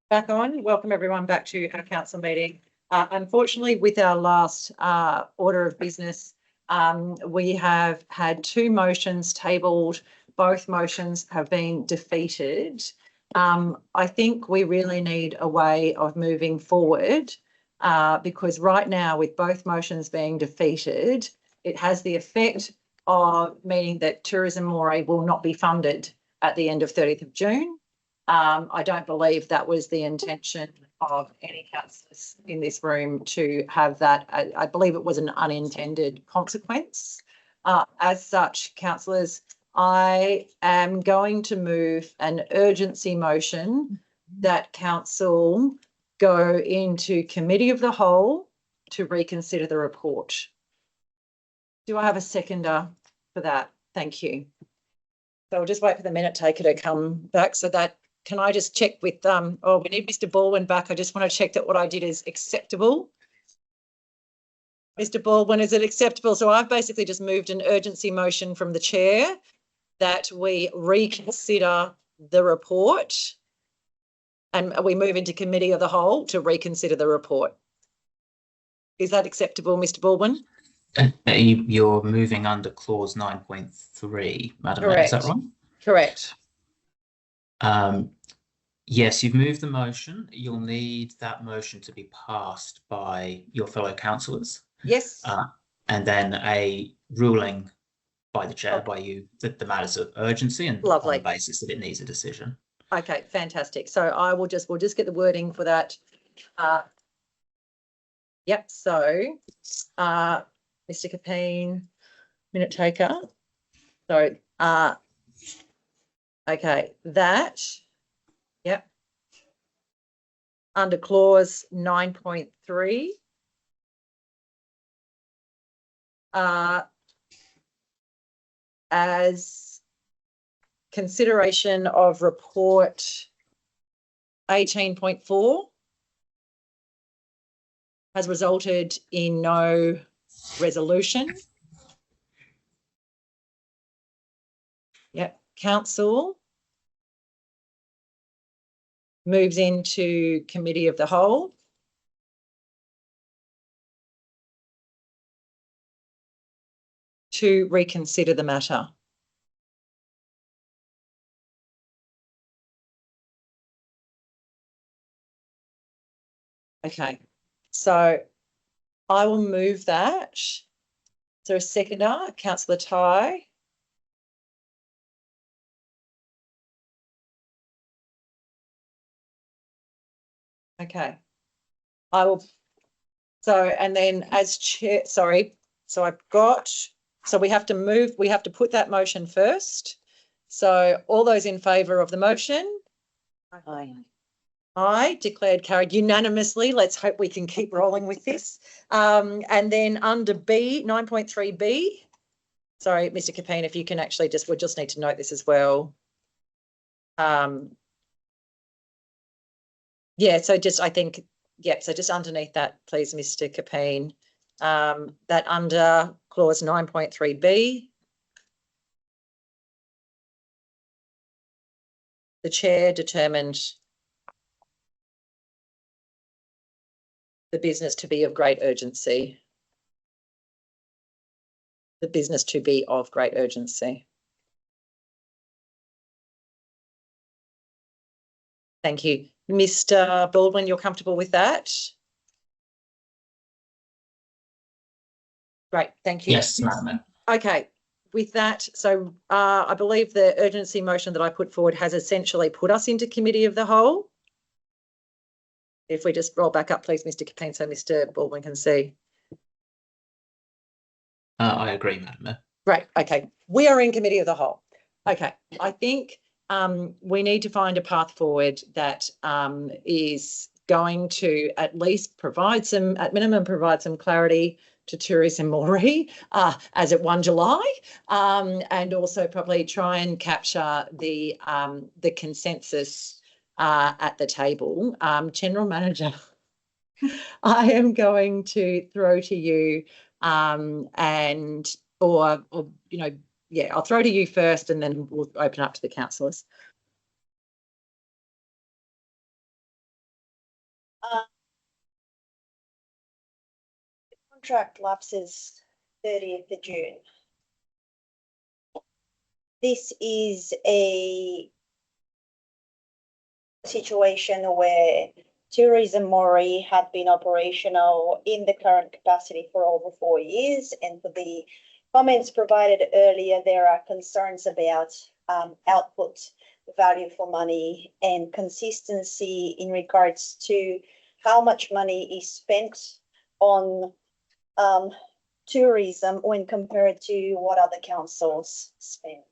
back on. Welcome everyone back to our council meeting. Unfortunately, with our last order of business, we have had 2 motions tabled. Both motions have been defeated. I think we really need a way of moving forward because right now, with both motions being defeated, it has the effect of meaning that Tourism Moree will not be funded at the end of 30th of June. I don't believe that was the intention of any councillors in this room to have that. I believe it was an unintended consequence. As such, councillors, I am going to move an urgency motion that council go into committee of the whole to reconsider the report. Do I have a seconder for that? Thank you. So I'll just wait for the minute taker to come back so that, can I just check with, we need Mr. Baldwin back. I just want to check that what I did is acceptable. Mr. Baldwin, is it acceptable? So I've basically just moved an urgency motion from the chair that we reconsider the report and we move into committee of the whole to reconsider the report. Is that acceptable, Mr. Baldwin? You're moving under clause 9.3, Madam Mayor, is that right? Correct. Yes, you've moved the motion. You'll need that motion to be passed by your fellow councillors. Yes. And then a ruling by the chair, by you, that the matters of urgency and on the basis that it needs a decision. Okay, fantastic. So we'll just get the wording for that. Yep. So, Mr. Capeen, minute taker. So, okay, that, yep. Under clause 9.3, as consideration of report 18.4 has resulted in no resolution. Yep, council moves into committee of the whole. To reconsider the matter. Okay, so I will move that. Is there a seconder? Councillor Ty. Okay, I will. So, and then as chair, sorry, so I've got, so we have to put that motion first. So all those in favour of the motion? Aye. Aye, declared carried unanimously. Let's hope we can keep rolling with this. And then under B, 9.3B, sorry, Mr. Capeen, if you can actually we'll just need to note this as well. Yeah, so just, I think, yeah, so just underneath that, please, Mr. Capeen, that under clause 9.3B, the chair determined the business to be of great urgency. The business to be of great urgency. Thank you. Mr. Baldwin, you're comfortable with that? Great, thank you. Yes, Madam. Okay, with that, so I believe the urgency motion that I put forward has essentially put us into committee of the whole. If we just roll back up, please, Mr. Capeen, so Mr. Baldwin can see. I agree, Madam. Right, okay. We are in committee of the whole. Okay, I think we need to find a path forward that is going to at least provide some, at minimum, provide some clarity to Tourism Moree as at 1 July, and also probably try and capture the consensus at the table. General Manager, I am going to throw to you or you know, yeah, I'll throw to you first and then we'll open up to the councillors. contract lapses 30th of June. This is a situation where Tourism Moree had been operational in the current capacity for over 4 years, and for the comments provided earlier, there are concerns about output, value for money, and consistency in regards to how much money is spent on tourism when compared to what other councils spend.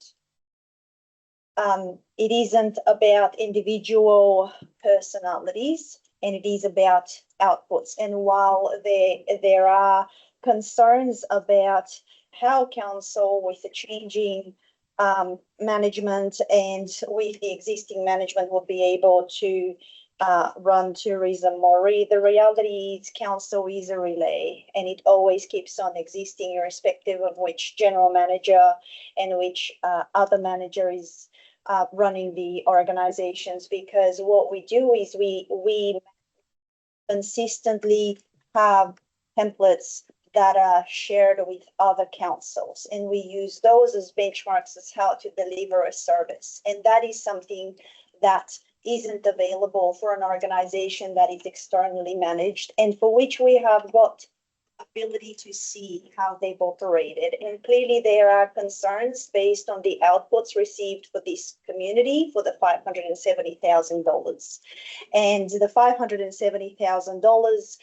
It isn't about individual personalities, and it is about outputs. And while there are concerns about how council, with the changing management and with the existing management, will be able to run Tourism Moree, the reality is council is a relay, and it always keeps on existing irrespective of which general manager and which other manager is running the organizations, because what we do is we consistently have templates that are shared with other councils, and we use those as benchmarks as how to deliver a service. And that is something that isn't available for an organization that is externally managed and for which we have got ability to see how they've operated. And clearly there are concerns based on the outputs received for this community for the $570,000. And the $570,000,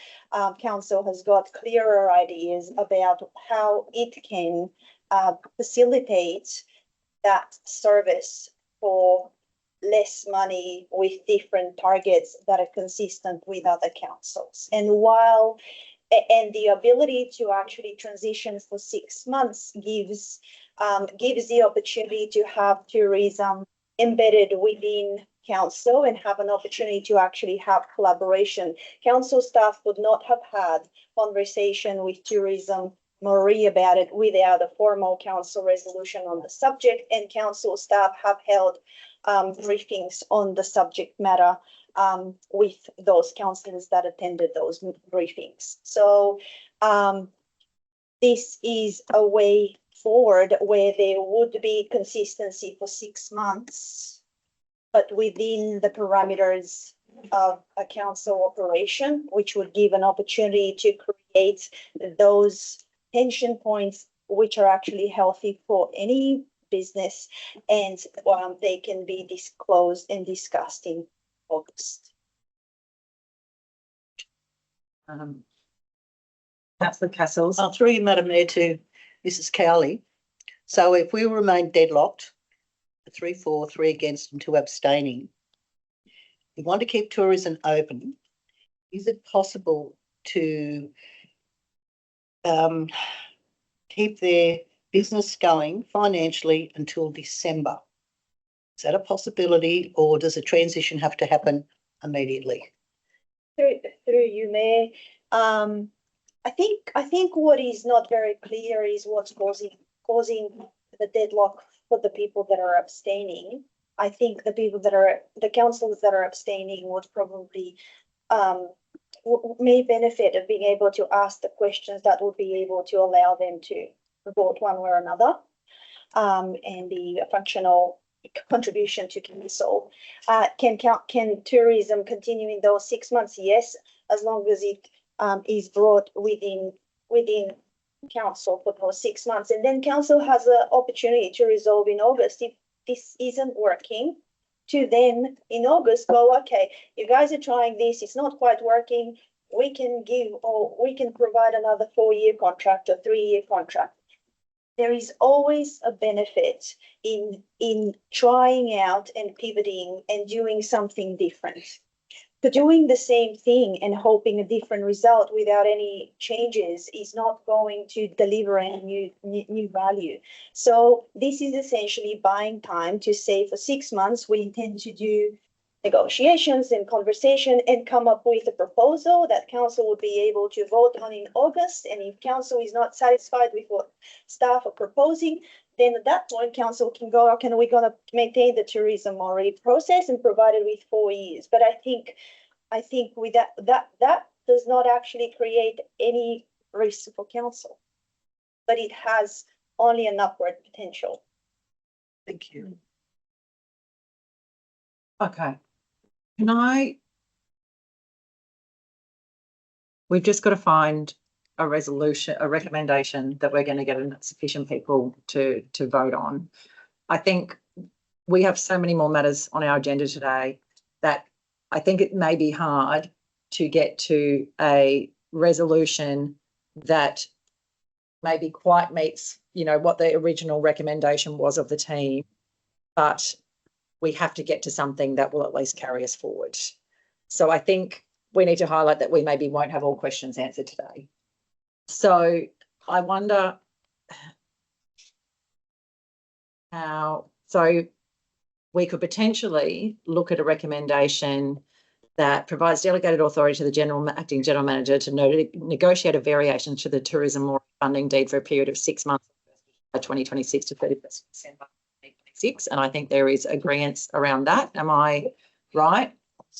council has got clearer ideas about how it can facilitate that service for less money with different targets that are consistent with other councils. And the ability to actually transition for 6 months gives the opportunity to have tourism embedded within council and have an opportunity to actually have collaboration. Council staff would not have had conversation with Tourism Moree about it without a formal council resolution on the subject, and council staff have held briefings on the subject matter with those councillors that attended those briefings. So this is a way forward where there would be consistency for 6 months, but within the parameters of a council operation, which would give an opportunity to create those tension points which are actually healthy for any business, and they can be disclosed and discussed in August. Councillor Castles. Through you, Madam Mayor, to Mrs. Cowley. So if we remain deadlocked, 3-4, 3 against and 2 abstaining, we want to keep tourism open. Is it possible to keep their business going financially until December? Is that a possibility, or does a transition have to happen immediately? Through you, Mayor, I think what is not very clear is what's causing the deadlock for the people that are abstaining. I think the councillors that are abstaining would probably may benefit of being able to ask the questions that would be able to allow them to vote one way or another, and the functional contribution to council. Can tourism continue in those 6 months? Yes, as long as it is brought within council for those 6 months, and then council has an opportunity to resolve in August if this isn't working, to then in August go, okay, you guys are trying this, it's not quite working, we can provide another 4-year contract or 3-year contract. There is always a benefit in trying out and pivoting and doing something different. But doing the same thing and hoping a different result without any changes is not going to deliver any new value. So this is essentially buying time to say for 6 months, we intend to do negotiations and conversation and come up with a proposal that council would be able to vote on in August. And if council is not satisfied with what staff are proposing, then at that point, council can go, okay, we're going to maintain the Tourism Moree process and provide it with 4 years. But I think with that does not actually create any risk for council, but it has only an upward potential. Thank you. Okay. We've just got to find a resolution, a recommendation that we're going to get sufficient people to vote on. I think we have so many more matters on our agenda today that I think it may be hard to get to a resolution that maybe quite meets, what the original recommendation was of the team, but we have to get to something that will at least carry us forward. So I think we need to highlight that we maybe won't have all questions answered today. So I wonder so we could potentially look at a recommendation that provides delegated authority to the acting general manager to negotiate a variation to the tourism Moree funding deed for a period of 6 months, 2026 to 31st December 2026. And I think there is agreement around that. Am I right?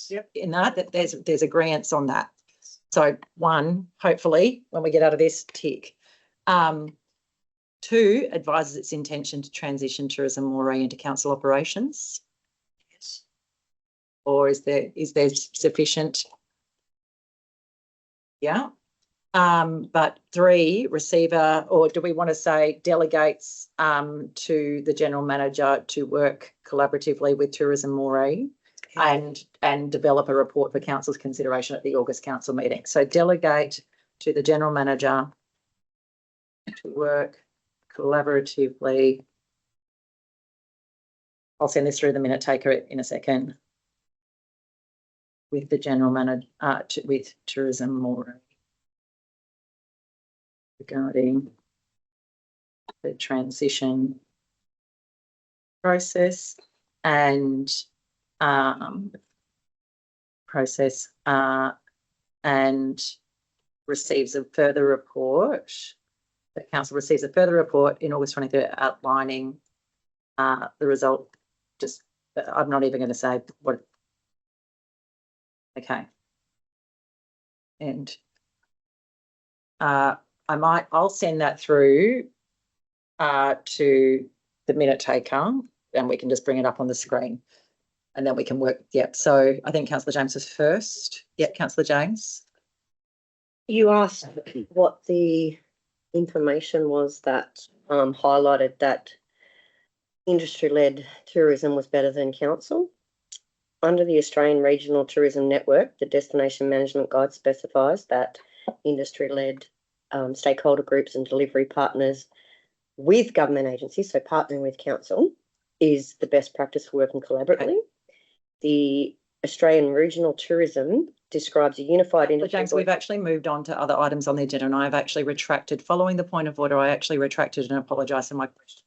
Yep. In that there's agreement on that. So 1, hopefully, when we get out of this, tick. 2, advises its intention to transition Tourism Moree into council operations. Yes. Or is there sufficient? Yeah. But 3, receiver, or do we want to say delegates to the general manager to work collaboratively with Tourism Moree and develop a report for council's consideration at the August council meeting. So delegate to the general manager to work collaboratively. I'll send this through the minute taker in a second. With the general manager, with Tourism Moree regarding the transition process and receives a further report. The council receives a further report in August 23rd outlining the result. I'm not even going to say what. Okay. And I'll send that through to the minute taker and we can just bring it up on the screen and then we can work. Yep. So I think Councillor James was first. Yep, Councillor James. You asked what the information was that highlighted that industry-led tourism was better than council. Under the Australian Regional Tourism Network, the Destination Management Guide specifies that industry-led stakeholder groups and delivery partners with government agencies, so partnering with council, is the best practice for working collaboratively. Okay. The Australian Regional Tourism describes a unified industry. James, we've actually moved on to other items on the agenda and I've actually retracted, following the point of order, I actually retracted and apologise for my question.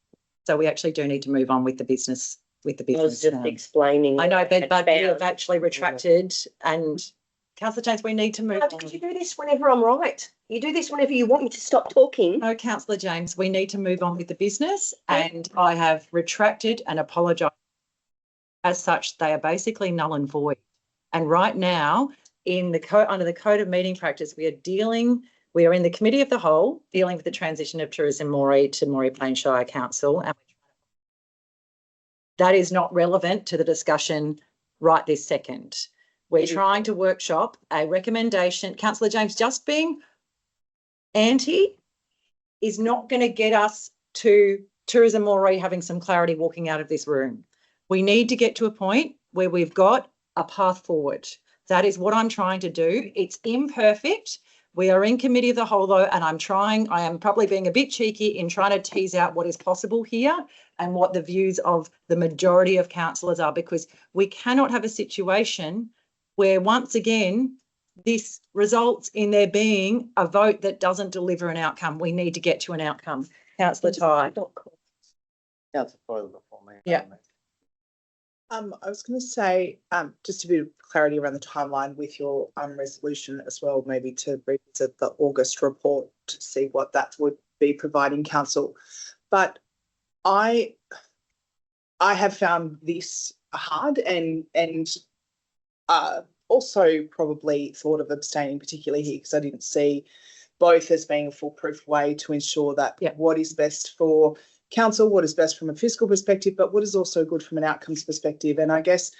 So we actually do need to move on with the business. I was just explaining. I know, but you have actually retracted and Councillor James, we need to move on. Because you do this whenever I'm right. You do this whenever you want me to stop talking. No, Councillor James, we need to move on with the business and I have retracted and apologised. As such, they are basically null and void. And right now, in the under the Code of Meeting Practice, we are in the Committee of the Whole dealing with the transition of Tourism Moree to Moree Plains Shire Council. And that is not relevant to the discussion right this second. We're trying to workshop a recommendation. Councillor James, just being anti is not going to get us to Tourism Moree having some clarity walking out of this room. We need to get to a point where we've got a path forward. That is what I'm trying to do. It's imperfect. We are in Committee of the Whole though, and I am probably being a bit cheeky in trying to tease out what is possible here and what the views of the majority of councillors are, because we cannot have a situation where once again, this results in there being a vote that doesn't deliver an outcome. We need to get to an outcome. Councillor Ty. Councillor Foyle before me. Yeah. I was going to say, just a bit of clarity around the timeline with your resolution as well, maybe to revisit the August report to see what that would be providing council. But I have found this hard and also probably thought of abstaining, particularly here because I didn't see both as being a foolproof way to ensure that what is best for council, what is best from a fiscal perspective, but what is also good from an outcomes perspective. And I guess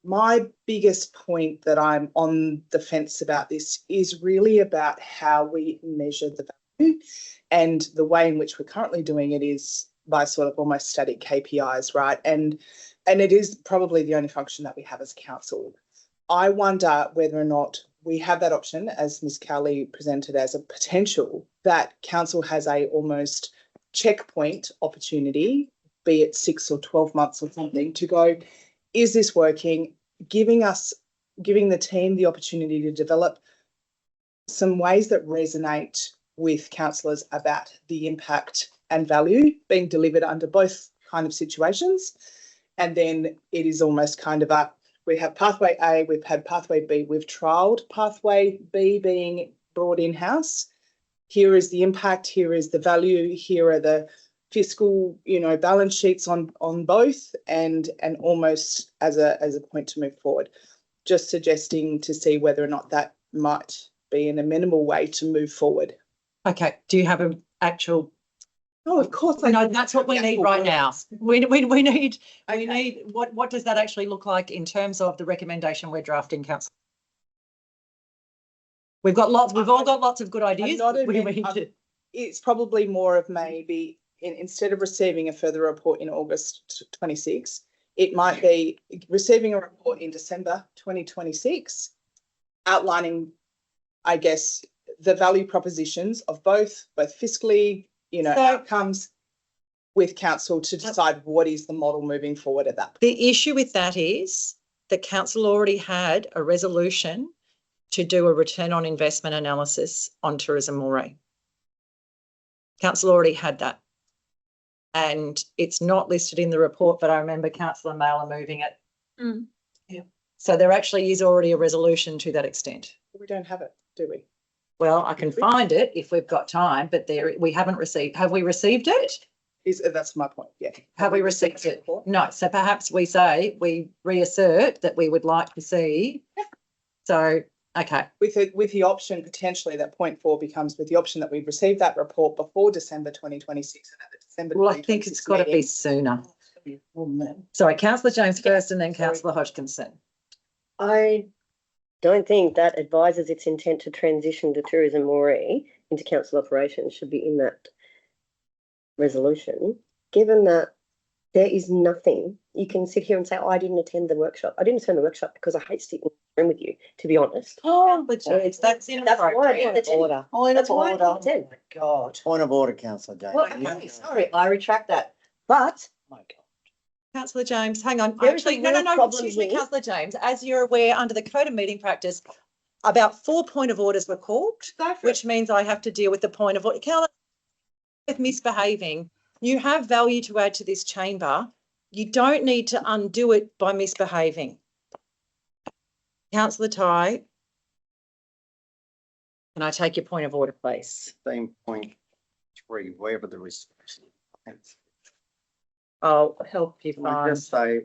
my biggest point that I'm on the fence about this is really about how we measure the value, and the way in which we're currently doing it is by sort of almost static KPIs, right? And it is probably the only function that we have as council. I wonder whether or not we have that option, as Ms. Cowley presented as a potential, that council has a almost checkpoint opportunity, be it 6 or 12 months or something, to go, is this working? Giving the team the opportunity to develop some ways that resonate with councillors about the impact and value being delivered under both kind of situations. And then it is almost kind of we have pathway A, we've had pathway B, we've trialled pathway B being brought in-house. Here is the impact, here is the value, here are the fiscal, balance sheets on both, and almost as a point to move forward. Just suggesting to see whether or not that might be an amenable way to move forward. Okay, do you have an actual? Oh, of course. No, that's what we need right now. We need, what does that actually look like in terms of the recommendation we're drafting, council? We've all got lots of good ideas. It's probably more of maybe instead of receiving a further report in August 26, it might be receiving a report in December 2026, outlining, I guess, the value propositions of both fiscally, outcomes with council to decide what is the model moving forward at that point. The issue with that is the council already had a resolution to do a return on investment analysis on Tourism Moree. Council already had that. And it's not listed in the report, but I remember Councillor Mailer moving it. Yeah. So there actually is already a resolution to that extent. We don't have it, do we? Well, I can find it if we've got time, but we haven't received. Have we received it? That's my point, yeah. Have we received it? No. So perhaps we reassert that we would like to see. Yeah. So, okay. With the option potentially that point 4 becomes with the option that we've received that report before December 2026. And at the December well, I think it's got to be sooner. Sorry, Councillor James first and then Councillor Hodgkinson. I don't think that advises its intent to transition to Tourism Moree into council operations should be in that resolution, given that there is nothing. You can sit here and say, oh, I didn't attend the workshop. I didn't attend the workshop because I hate sitting in the room with you, to be honest. Oh, but that's inappropriate. Why I didn't attend. Order. That's why I didn't attend. Oh my God. Point of order, Councillor James. Well, okay, sorry, I retract that. But my God. Councillor James, hang on. There Actually, is a no. problem Excuse me, here. Councillor James. As you're aware, under the Code of Meeting Practice, about 4 point of orders were called, which means I have to deal with the point of order. With misbehaving, you have value to add to this chamber. You don't need to undo it by misbehaving. Councillor Ty, can I take your point of order, please? 15.3, wherever the restriction. I'll help you Can I find. just say,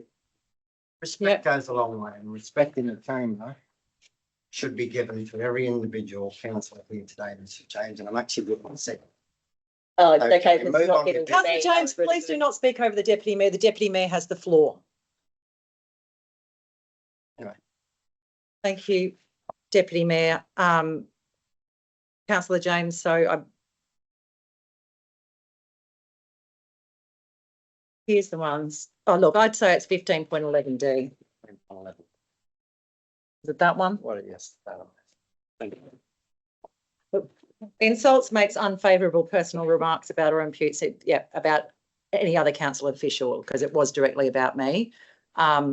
respect goes a long way, and respect in the chamber should be given to every individual councillor here today, Mr. James, and I'm actually with my second. oh, it's okay. Okay, It's move not on. getting to Councillor me. James, please do not speak over the Deputy Mayor. The Deputy Mayor has the floor. Anyway. Thank you, Deputy Mayor. Councillor James, here's the ones. Oh, look, I'd say it's 15.11D. Is it that one? What, yes. Thank you. Insults, makes unfavourable personal remarks about or imputes it, about any other council official, because it was directly about me. I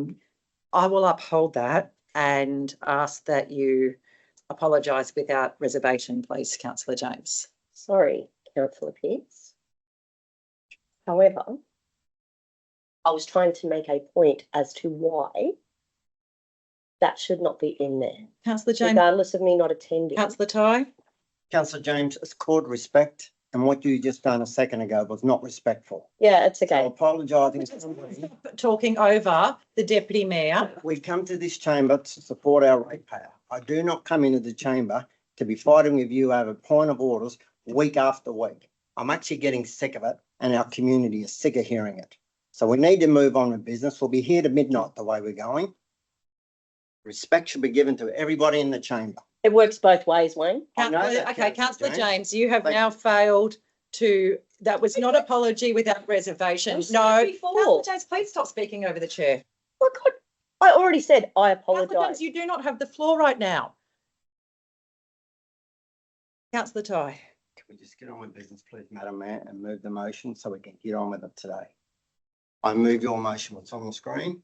will uphold that and ask that you apologise without reservation, please, Councillor James. Sorry, Councillor Pierce. However, I was trying to make a point as to why that should not be in there. Councillor James. Regardless of me not attending. Councillor Ty. Councillor James, it's called respect, and what you just done a second ago was not respectful. Yeah, it's okay. So apologising. Stop talking over the Deputy Mayor. We've come to this chamber to support our ratepayer. I do not come into the chamber to be fighting with you over point of orders week after week. I'm actually getting sick of it, and our community is sick of hearing it. So we need to move on with business. We'll be here to midnight the way we're going. Respect should be given to everybody in the chamber. It works both ways, Wayne. I know Councillor, that, okay, Councillor councillor James, you have Thank now failed to, that was not apology without reservation. I've said No, it before. councillor James, please stop speaking over the chair. Look, I already said I Councillor James, apologise. you do not have the floor right now. Councillor Ty. Can we just get on with business, please, Madam Mayor, and move the motion so we can get on with it today? I move your motion, what's on the screen,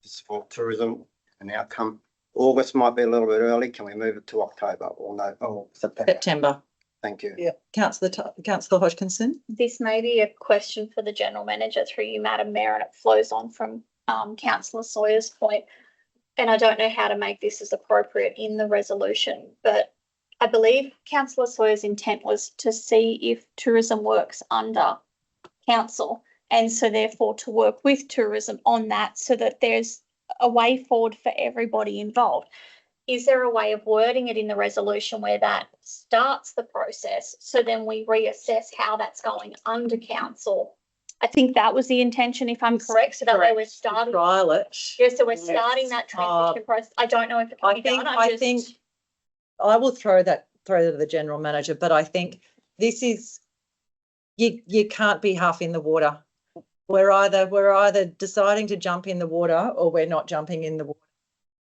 to support tourism, and outcome. August might be a little bit early. Can we move it to October or no, or September? September. Thank you. Yeah. Councillor Hodgkinson. This may be a question for the General Manager through you, Madam Mayor, and it flows on from Councillor Sawyer's point. And I don't know how to make this as appropriate in the resolution, but I believe Councillor Sawyer's intent was to see if tourism works under council, and so therefore to work with tourism on that so that there's a way forward for everybody involved. Is there a way of wording it in the resolution where that starts the process, so then we reassess how that's going under council? I think that was the intention, if I'm correct, so that way we're starting. Trial it. Yeah, so we're starting that transition process. I don't know if it can be done. I think I will throw that to the General Manager, but I think this is, you can't be half in the water. We're either deciding to jump in the water or we're not jumping in the water.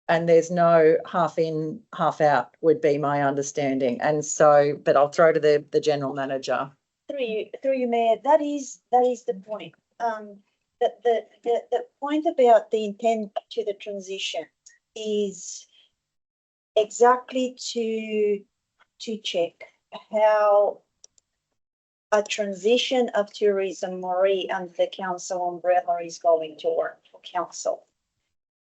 And there's no half in, half out would be my understanding. And so, but I'll throw to the General Manager. Through you, Mayor, that is the point. The point about the intent to the transition is exactly to check how a transition of tourism, Moree, under the council umbrella is going to work for council.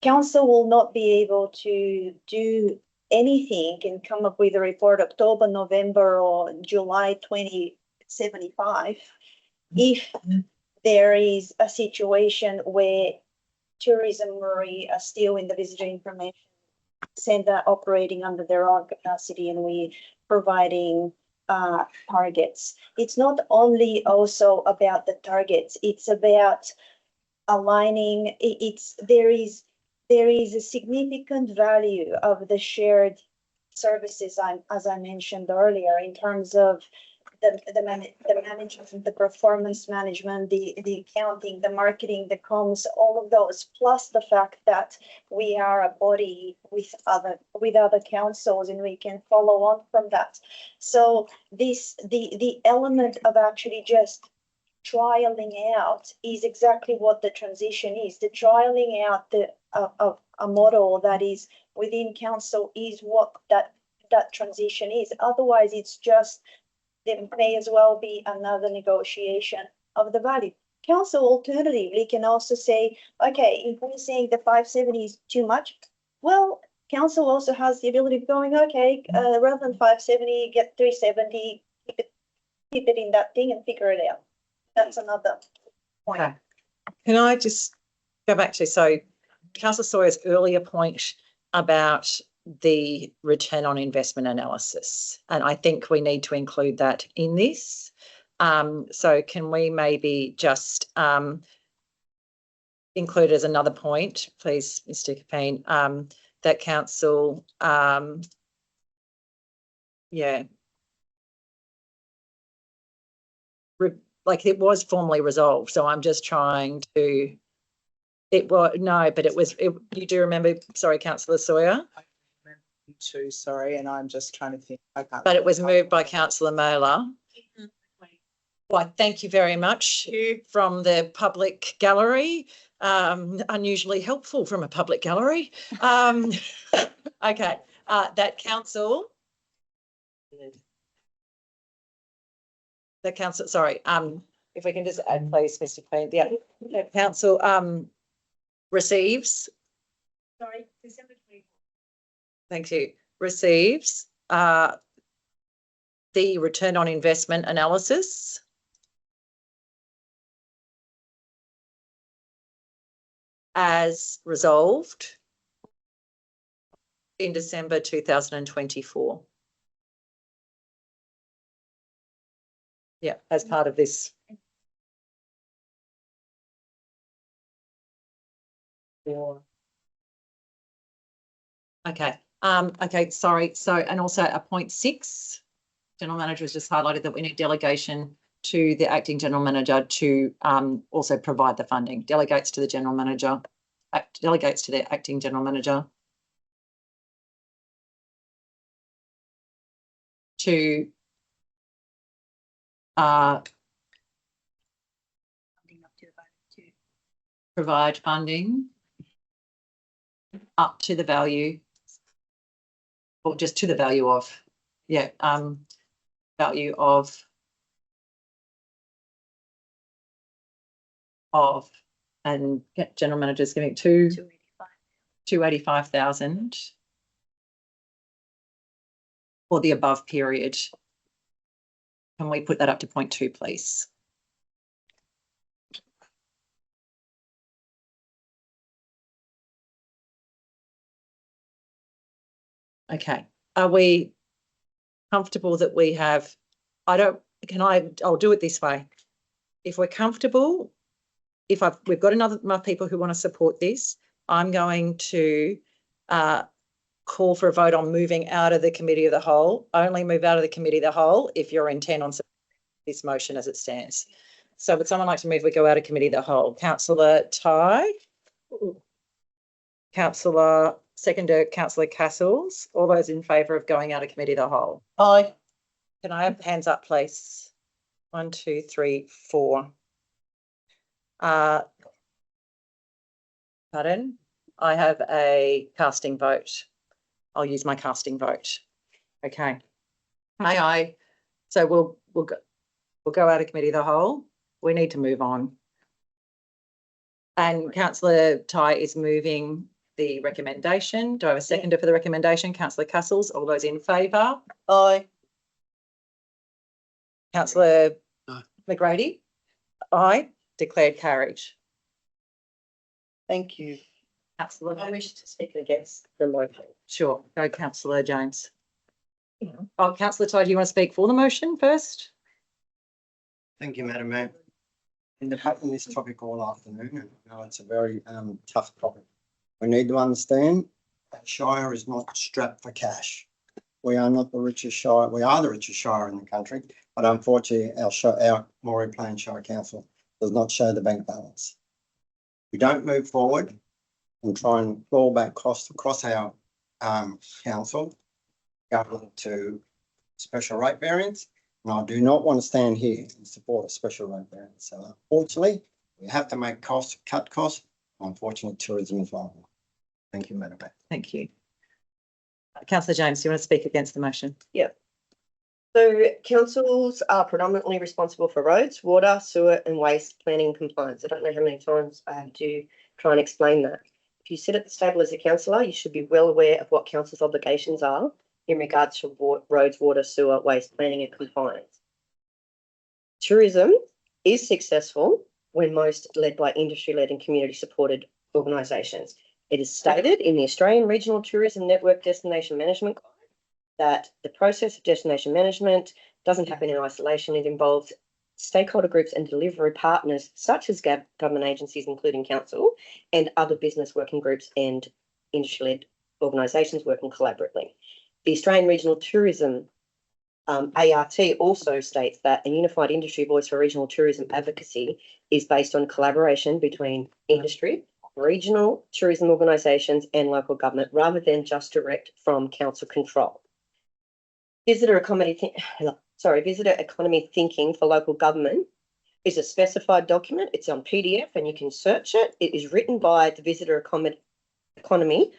Council will not be able to do anything and come up with a report October, November, or July 2075 if there is a situation where tourism, Moree, are still in the visitor information center operating under their own capacity, and we providing targets. It's not only also about the targets, it's about aligning. There is a significant value of the shared services, as I mentioned earlier, in terms of the management, the performance management, the accounting, the marketing, the comms, all of those, plus the fact that we are a body with other councils and we can follow on from that. So the element of actually just trialing out is exactly what the transition is. The trialing out of a model that is within council is what that transition is. Otherwise, it's just, there may as well be another negotiation of the value. Council alternatively can also say, okay, if we're saying the 570 is too much, well, council also has the ability of going, okay, rather than 570, get 370, keep it in that thing and figure it out. That's another point. Okay. Can I just go back to, so Councillor Sawyer's earlier point about the return on investment analysis, and I think we need to include that in this. So can we maybe just include as another point, please, Mr. Capine, that council, like it was formally resolved. So I'm just trying to, it was, no, but it was, you do remember, sorry, Councillor Sawyer? Too, sorry, and I'm just trying to think. I can't. But it was moved by Councillor Moeller. Why, thank you very much from the public gallery. Unusually helpful from a public gallery. Okay, that council. The council, sorry, if we can just add, please, Mr. Queen. Yeah, the council receives. Sorry, December 24th. Thank you. Receives the return on investment analysis as resolved in December 2024. Yeah, as part of this. Okay, okay, sorry. So, and also at point 6, General Manager has just highlighted that we need delegation to the acting General Manager to also provide the funding. Delegates to the General Manager, delegates to the acting General Manager to provide funding up to the value, or just to the value of, yeah, value of, and General Manager's giving 285,000 for the above period. Can we put that up to point 2, please? Okay, are we comfortable that we have, I'll do it this way. If we're comfortable, we've got enough people who want to support this, I'm going to call for a vote on moving out of the committee of the whole. Only move out of the committee of the whole if you're intent on this motion as it stands. So would someone like to move we go out of committee of the whole? Councillor Ty? Councillor, seconder, Councillor Castles. All those in favour of going out of committee of the whole? Aye. Can I have hands up, please? 1, 2, 3, 4. Pardon? I have a casting vote. I'll use my casting vote. Okay. So we'll go out of committee of the whole. We need to move on. And Councillor Ty is moving the recommendation. Do I have a seconder for the recommendation? Councillor Castles. All those in favour? Aye. Councillor McGrady? Aye. Declared carried. Thank you. Councillor, I wish to speak against the motion. sure. Go, Councillor Jones. Oh, Councillor Ty, do you want to speak for the motion first? Thank you, Madam Mayor. In debating this topic all afternoon, and I know it's a very tough topic. We need to understand that Shire is not strapped for cash. We are not the richest Shire. We are the richest Shire in the country, but unfortunately our Moree Plains Shire Council does not show the bank balance. We don't move forward and try and claw back costs across our council going to special rate variance. And I do not want to stand here and support a special rate variance. So unfortunately, we have to make cut costs. Unfortunately, tourism is one. Thank you, Madam Mayor. Thank you. Councillor James, do you want to speak against the motion? Yeah. So councils are predominantly responsible for roads, water, sewer and waste planning and compliance. I don't know how many times I have to try and explain that. If you sit at the table as a councillor, you should be well aware of what council's obligations are in regards to roads, water, sewer, waste planning and compliance. Tourism is successful when most led by industry-led and community-supported organisations. It is stated in the Australian Regional Tourism Network Destination Management Guide that the process of destination management doesn't happen in isolation. It involves stakeholder groups and delivery partners such as government agencies, including council, and other business working groups and industry-led organisations working collaboratively. The Australian Regional Tourism ART also states that a unified industry voice for regional tourism advocacy is based on collaboration between industry, regional tourism organisations and local government rather than just direct from council control. Visitor economy thinking for local government is a specified document. It's on PDF and you can search it. It is written by the visitor economy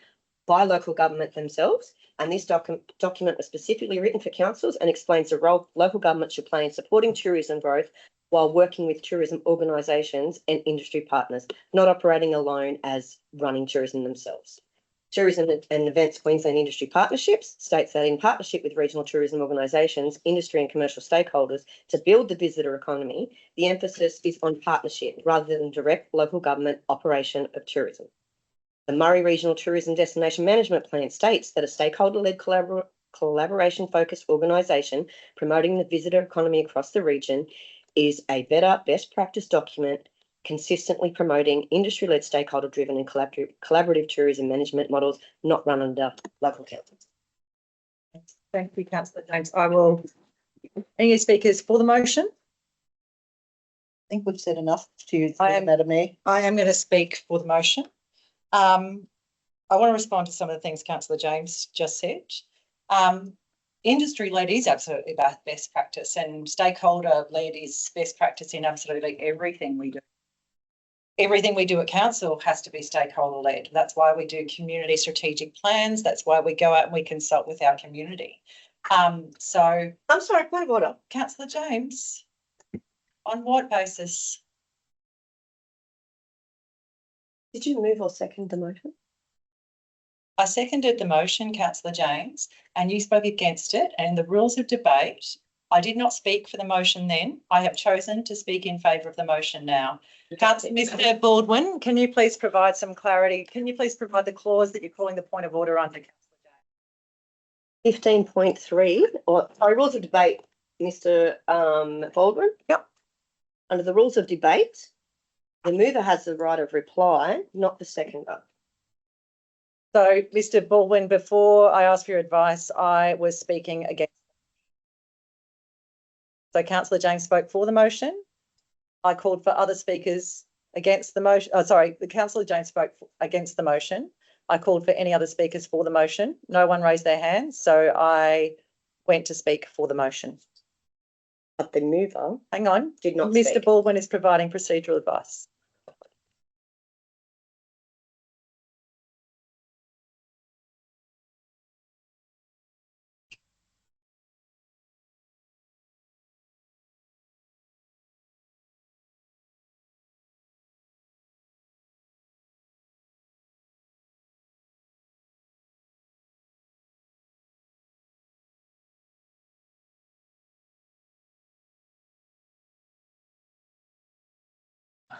by local government themselves. And this document was specifically written for councils and explains the role local government should play in supporting tourism growth while working with tourism organisations and industry partners, not operating alone as running tourism themselves. Tourism and Events Queensland Industry Partnerships states that in partnership with regional tourism organisations, industry and commercial stakeholders to build the visitor economy, the emphasis is on partnership rather than direct local government operation of tourism. The Moree Regional Tourism Destination Management Plan states that a stakeholder-led collaboration-focused organisation promoting the visitor economy across the region is a better best practice document consistently promoting industry-led, stakeholder-driven and collaborative tourism management models not run under local councils. Thank you, councillor James. I will, any speakers for the motion? I think we've said enough to you, I am- Madam Mayor. I am going to speak for the motion. I want to respond to some of the things councillor James just said. Industry-led is absolutely best practice, and stakeholder-led is best practice in absolutely everything we do. Everything we do at council has to be stakeholder-led. That's why we do community strategic plans. That's why we go out and we consult with our community. So I'm sorry, point of order. councillor James, on what basis? Did you move or second the motion? I seconded the motion, councillor James, and you spoke against it. And in the rules of debate, I did not speak for the motion then. I have chosen to speak in favour of the motion now. Mr. Baldwin, can you please provide some clarity? Can you please provide the clause that you're calling the point of order under, councillor James? 15.3, or sorry, rules of debate, Mr. Baldwin. Yep. Under the rules of debate, the mover has the right of reply, not the seconder. So, Mr. Baldwin, before I asked for your advice, I was speaking against. So councillor James spoke for the motion. I called for other speakers against the motion. Oh, sorry, the councillor James spoke against the motion. I called for any other speakers for the motion. No one raised their hands, so I went to speak for the motion. But the mover, hang on, did not Mr. speak. Baldwin is providing procedural advice.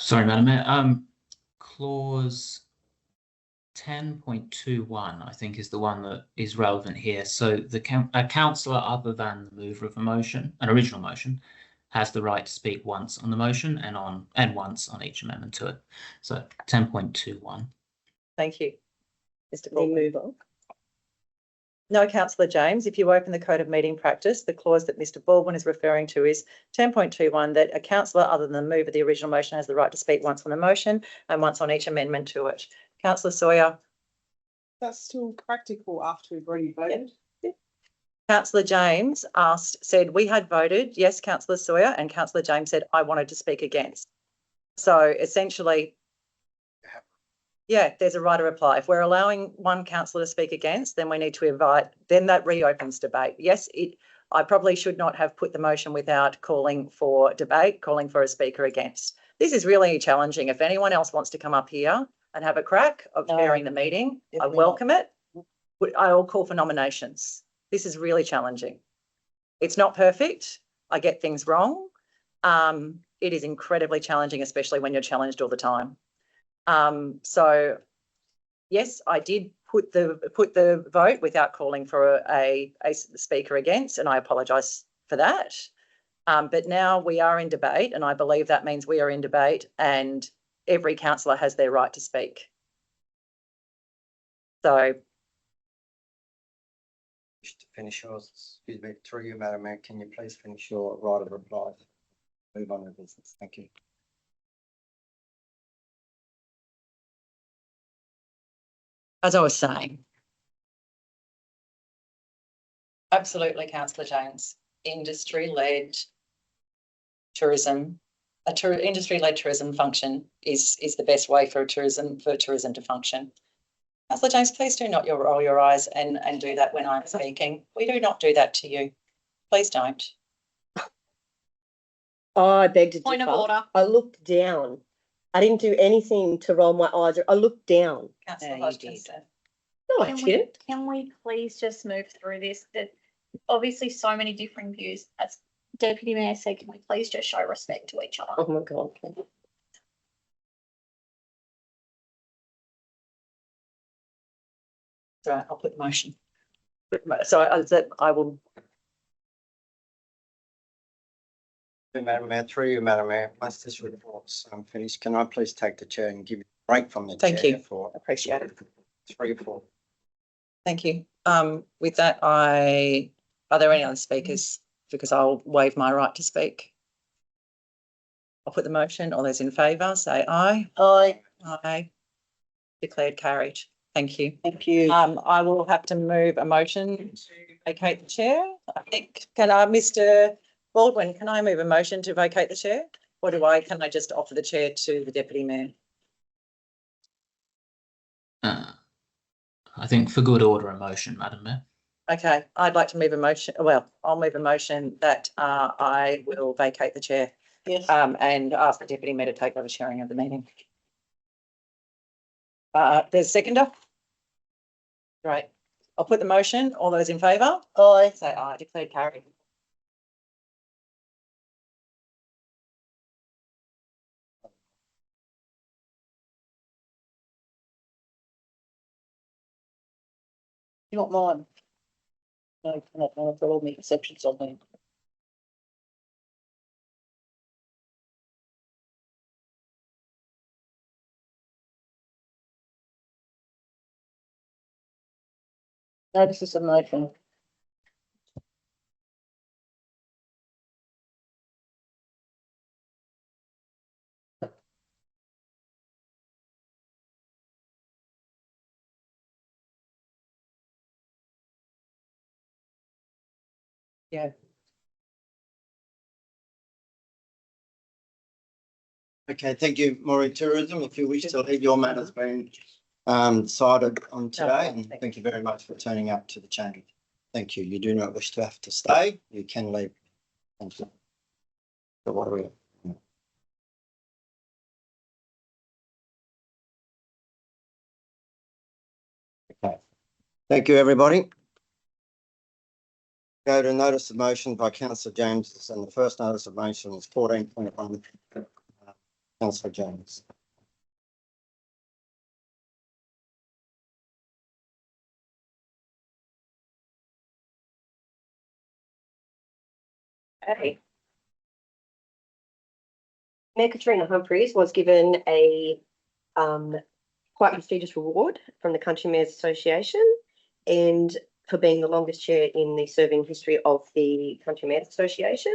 Sorry, Madam Mayor. Clause 10.21, I think, is the one that is relevant here. So a councillor other than the mover of a motion, an original motion, has the right to speak once on the motion and once on each amendment to it. So 10.21. Thank you, Mr. The Baldwin. mover. No, councillor James, if you open the code of meeting practice, the clause that Mr. Baldwin is referring to is 10.21, that a councillor other than the mover of the original motion has the right to speak once on a motion and once on each amendment to it. Councillor Sawyer. That's still practical after we've already voted. Councillor James said we had voted, yes, councillor Sawyer, and councillor James said I wanted to speak against. So essentially, yeah, there's a right of reply. If we're allowing one councillor to speak against, then we need to invite, then that reopens debate. Yes, I probably should not have put the motion without calling for debate, calling for a speaker against. This is really challenging. If anyone else wants to come up here and have a crack of chairing the meeting, I welcome it. I'll call for nominations. This is really challenging. It's not perfect. I get things wrong. It is incredibly challenging, especially when you're challenged all the time. So yes, I did put the vote without calling for a speaker against, and I apologise for that. But now we are in debate, and I believe that means we are in debate and every councillor has their right to speak. So. To finish yours, excuse me, through you, Madam Mayor, can you please finish your right of reply? Move on to business. Thank you. As I was saying. Absolutely, councillor James. Industry-led tourism, industry-led tourism function is the best way for tourism to function. Councillor James, please do not roll your eyes and do that when I'm speaking. We do not do that to you. Please don't. I beg to differ. Point of order. I looked down. I didn't do anything to roll my eyes. I looked down. Councillor Hodgkins. No, I didn't. Can we please just move through this? That obviously so many different views. As Deputy Mayor said, can we please just show respect to each other? Oh my God. Right, I'll put the motion. So I will. Madam Mayor, through you, Madam Mayor, once this report's finished, can I please take the chair and give you a break from the chair? Thank you. For Appreciate it. 3 or 4. Thank you. With that, are there any other speakers? Because I'll waive my right to speak. I'll put the motion. All those in favour, say aye. Aye. Aye. Declared carried. Thank you. Thank you. I will have to move a motion to vacate the chair. I think, Mr. Baldwin, can I move a motion to vacate the chair? Or can I just offer the chair to the Deputy Mayor? I think for good order, a motion, Madam Mayor. Okay, I'd like to move a motion. Well, I'll move a motion that I will vacate the chair. Yes. And ask the Deputy Mayor to take over chairing of the meeting. There's a seconder? Right. I'll put the motion. All those in favour? Aye. Say aye. Declared carried. You want mine? No, not mine. I've got all my exceptions on there. Notices of motion. Yeah. Okay, thank you, Moree Tourism. If you wish to leave, your matter's been decided on today, and thank you very much for turning up to the chamber. Thank you. You do not wish to have to stay, you can leave. Thank you. So what are we? Okay. Thank you, everybody. Go to notice of motion by Councillor James, and the first notice of motion is 14.1. Councillor James. Okay. Mayor Katrina Humphries was given a quite prestigious reward from the Country Mayors Association and for being the longest chair in the serving history of the Country Mayors Association.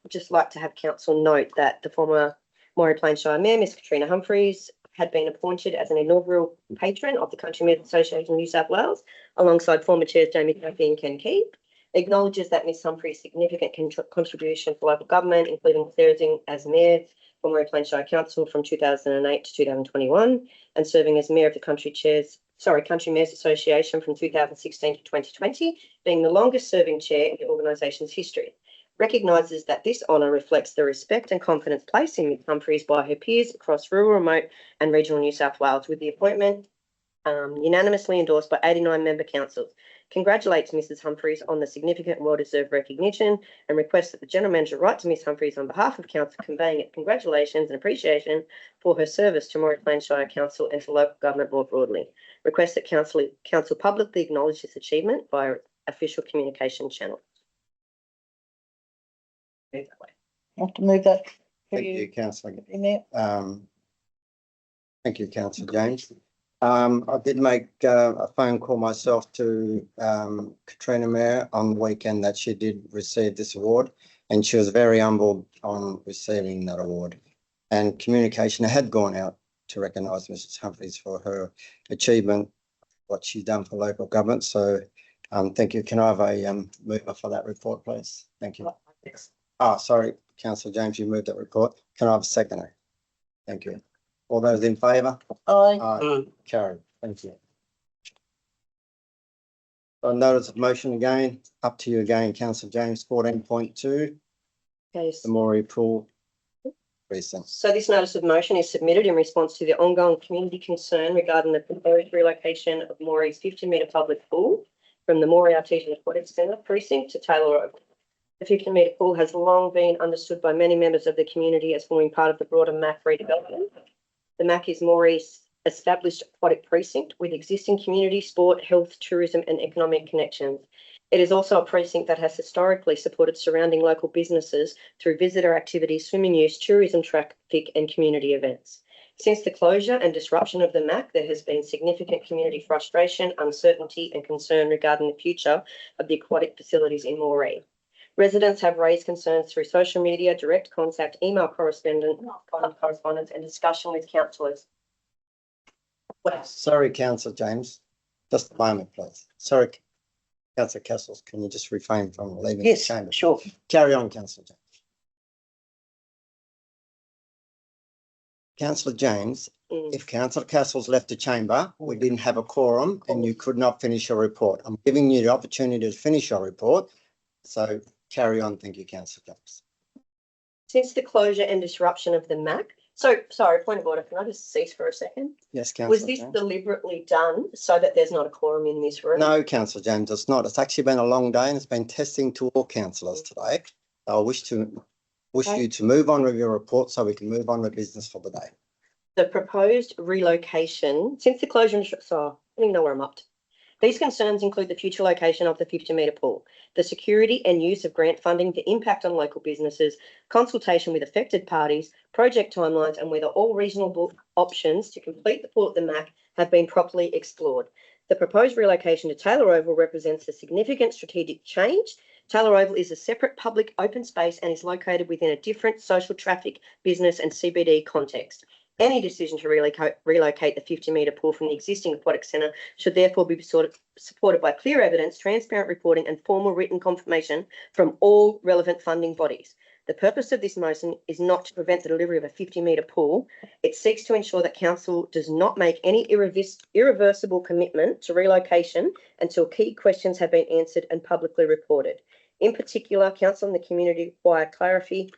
I'd just like to have council note that the former Moree Plains Shire Mayor, Ms Katrina Humphries, had been appointed as an inaugural patron of the Country Mayors Association of New South Wales, alongside former chairs Jamie Murphy and Ken Keep. Acknowledges that Ms Humphries' significant contribution to local government, including serving as mayor for Moree Plains Shire Council from 2008 to 2021, and serving as mayor of the Country Mayors Association from 2016 to 2020, being the longest serving chair in the organisation's history. Recognises that this honour reflects the respect and confidence placed in Ms Humphries by her peers across rural, remote and regional New South Wales, with the appointment unanimously endorsed by 89 member councils. Congratulates Mrs Humphries on the significant well-deserved recognition and requests that the General Manager write to Ms Humphries on behalf of Council, conveying its congratulations and appreciation for her service to Moree Plains Shire Council and to local government more broadly. Requests that Council publicly acknowledge this achievement via official communication channel. I have to move that. Thank you, Councillor. Thank Thank you, Councillor James. I did make a phone call myself to Katrina Mayor on the weekend that she did receive this award, and she was very humbled on receiving that award. And communication had gone out to recognise Mrs Humphries for her achievement, what she's done for local government. So thank you. Can I have a mover for that report, please? Thank you. Oh, sorry, Councillor James, you moved that report. Can I have a seconder? Thank you. All those in favour? Aye. Aye. Carried. Thank you. On notice of motion again, up to you again, Councillor James, 14.2. Okay. The Moree Pool Precinct. So this notice of motion is submitted in response to the ongoing community concern regarding the proposed relocation of Moree's 50-metre public pool from the Moree Artesian Aquatic Centre precinct to Taylor Road. The 50-metre pool has long been understood by many members of the community as forming part of the broader MAC redevelopment. The MAC is Moree's established aquatic precinct with existing community, sport, health, tourism and economic connections. It is also a precinct that has historically supported surrounding local businesses through visitor activities, swimming use, tourism traffic and community events. Since the closure and disruption of the MAC, there has been significant community frustration, uncertainty and concern regarding the future of the aquatic facilities in Moree. Residents have raised concerns through social media, direct contact, email correspondence and discussion with councillors. Sorry, Councillor James, just a moment, please. Sorry, Councillor Castles, can you just refrain from leaving the Yes, chamber? sure. Carry on, Councillor James. Councillor James, if Councillor Castles left the chamber, we didn't have a quorum and you could not finish your report. I'm giving you the opportunity to finish your report. So carry on. Thank you, Councillor James. Since the closure and disruption of the MAC, sorry, point of order, can I just cease for a second? Yes, Councillor Was this James. deliberately done so that there's not a quorum in this room? No, Councillor James, it's not. It's actually been a long day and it's been testing to all councillors today. I wish you to move on with your report so we can move on with business for the day. The proposed relocation, since the closure and I don't even know where I'm up to. These concerns include the future location of the 50-metre pool, the security and use of grant funding, the impact on local businesses, consultation with affected parties, project timelines, and whether all reasonable options to complete the pool at the MAC have been properly explored. The proposed relocation to Taylor Oval represents a significant strategic change. Taylor Oval is a separate public open space and is located within a different social traffic, business and CBD context. Any decision to relocate the 50-metre pool from the existing aquatic centre should therefore be supported by clear evidence, transparent reporting and formal written confirmation from all relevant funding bodies. The purpose of this motion is not to prevent the delivery of a 50-metre pool. It seeks to ensure that Council does not make any irreversible commitment to relocation until key questions have been answered and publicly reported. In particular, Council and the community require clarity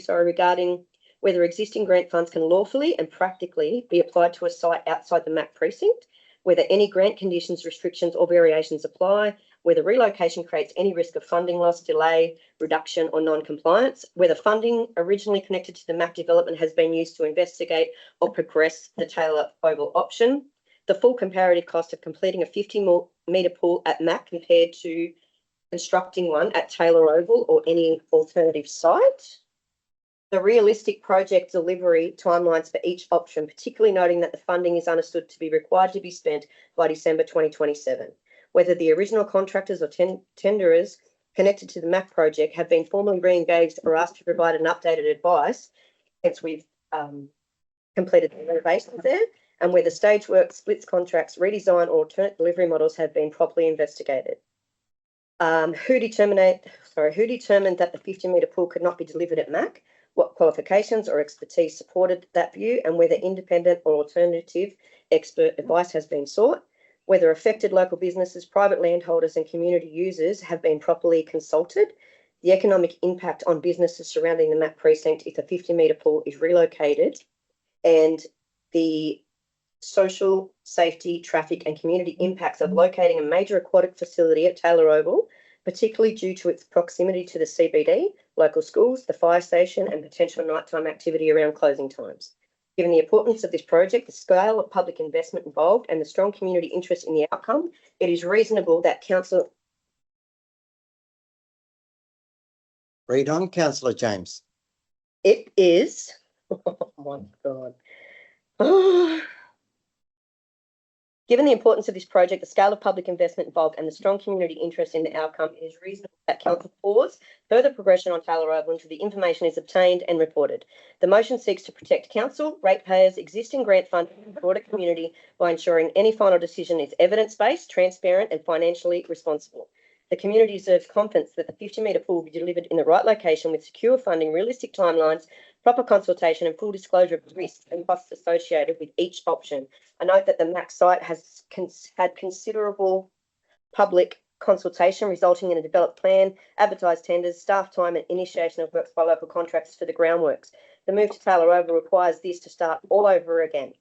regarding whether existing grant funds can lawfully and practically be applied to a site outside the MAC precinct, whether any grant conditions, restrictions or variations apply, whether relocation creates any risk of funding loss, delay, reduction or non-compliance, whether funding originally connected to the MAC development has been used to investigate or progress the Taylor Oval option, the full comparative cost of completing a 50-metre pool at MAC compared to constructing one at Taylor Oval or any alternative site, the realistic project delivery timelines for each option, particularly noting that the funding is understood to be required to be spent by December 2027. Whether the original contractors or tenderers connected to the MAC project have been formally re-engaged or asked to provide an updated advice, since we've completed the renovations there, and whether stage work, splits contracts, redesign or alternate delivery models have been properly investigated. Who determined that the 50-metre pool could not be delivered at MAC? What qualifications or expertise supported that view and whether independent or alternative expert advice has been sought, whether affected local businesses, private landholders and community users have been properly consulted, the economic impact on businesses surrounding the MAC precinct if a 50-metre pool is relocated, and the social, safety, traffic and community impacts of locating a major aquatic facility at Taylor Oval, particularly due to its proximity to the CBD, local schools, the fire station and potential nighttime activity around closing times. Given the importance of this project, the scale of public investment involved and the strong community interest in the outcome, it is reasonable that Council... Read on, Councillor James. It is... Oh my God. Given the importance of this project, the scale of public investment involved and the strong community interest in the outcome, it is reasonable that Council pause further progression on Taylor Oval until the information is obtained and reported. The motion seeks to protect Council, ratepayers, existing grant funding and the broader community by ensuring any final decision is evidence-based, transparent and financially responsible. The community deserves confidence that the 50-metre pool will be delivered in the right location with secure funding, realistic timelines, proper consultation and full disclosure of risks and costs associated with each option. I note that the MAC site has had considerable public consultation resulting in a developed plan, advertised tenders, staff time and initiation of works by local contractors for the groundworks. The move to Taylor Oval requires this to start all over again.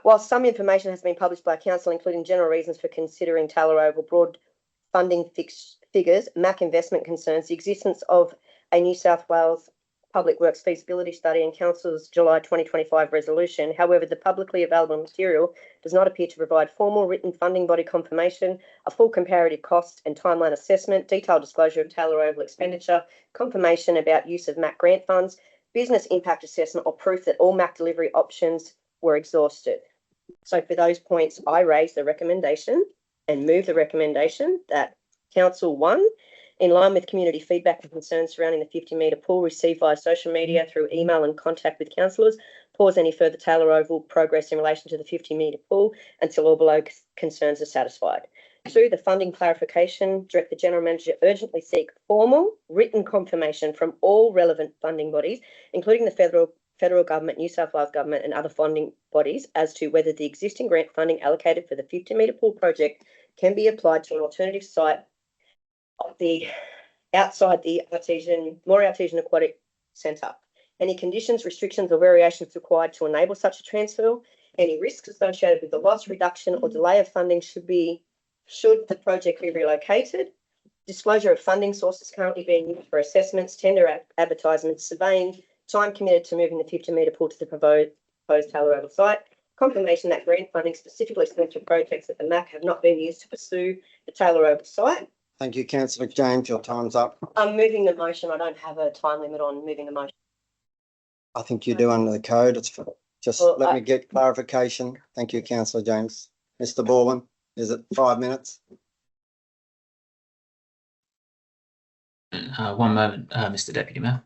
While some information has been published by Council, including general reasons for considering Taylor Oval, broad funding figures, MAC investment concerns, the existence of a New South Wales Public Works feasibility study and Council's July 2025 resolution. However, the publicly available material does not appear to provide formal written funding body confirmation, a full comparative cost and timeline assessment, detailed disclosure of Taylor Oval expenditure, confirmation about use of MAC grant funds, business impact assessment, or proof that all MAC delivery options were exhausted. So for those points, I raise the recommendation and move the recommendation that Council 1, in line with community feedback and concerns surrounding the 50-metre pool received via social media through email and contact with councillors, pause any further Taylor Oval progress in relation to the 50-metre pool until all below concerns are satisfied. 2, the funding clarification, direct the General Manager urgently seek formal written confirmation from all relevant funding bodies, including the federal government, New South Wales government and other funding bodies, as to whether the existing grant funding allocated for the 50-metre pool project can be applied to an alternative site of the outside the Moree Artesian Aquatic Centre. Any conditions, restrictions or variations required to enable such a transfer, any risks associated with the loss, reduction or delay of funding should the project be relocated. Disclosure of funding sources currently being used for assessments, tender advertisements, surveying, time committed to moving the 50-metre pool to the proposed Taylor Oval site. Confirmation that grant funding specifically spent for projects at the MAC have not been used to pursue the Taylor Oval site. Thank you, councillor James. Your time's up. I'm moving the motion. I don't have a time limit on moving the motion. I think you do under the code. It's just Well, let me get clarification. Thank you, councillor James. Mr. Baldwin, is it 5 minutes? 1 moment, Mr. Deputy Mayor.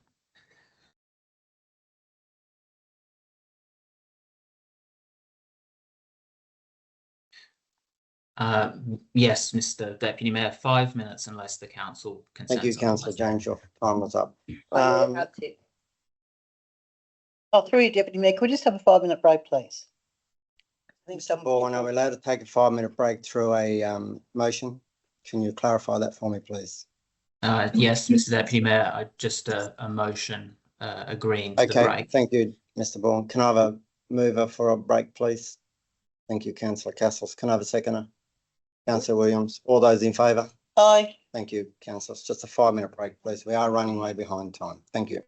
Yes, Mr. Deputy Mayor, 5 minutes unless the council consents. Thank you, councillor James. Your time was up. Through you, Deputy Mayor, could we just have a 5-minute break, please? I think some. Baldwin, are we allowed to take a 5-minute break through a motion? Can you clarify that for me, please? Yes, Mr. Deputy Mayor, just a motion agreeing to the break. Okay, thank you, Mr. Baldwin. Can I have a mover for a break, please? Thank you, councillor Castles. Can I have a seconder? Councillor Williams. All those in favour? Aye. Thank you, councillors. Just a 5-minute break, please. We are running way behind time. Thank you.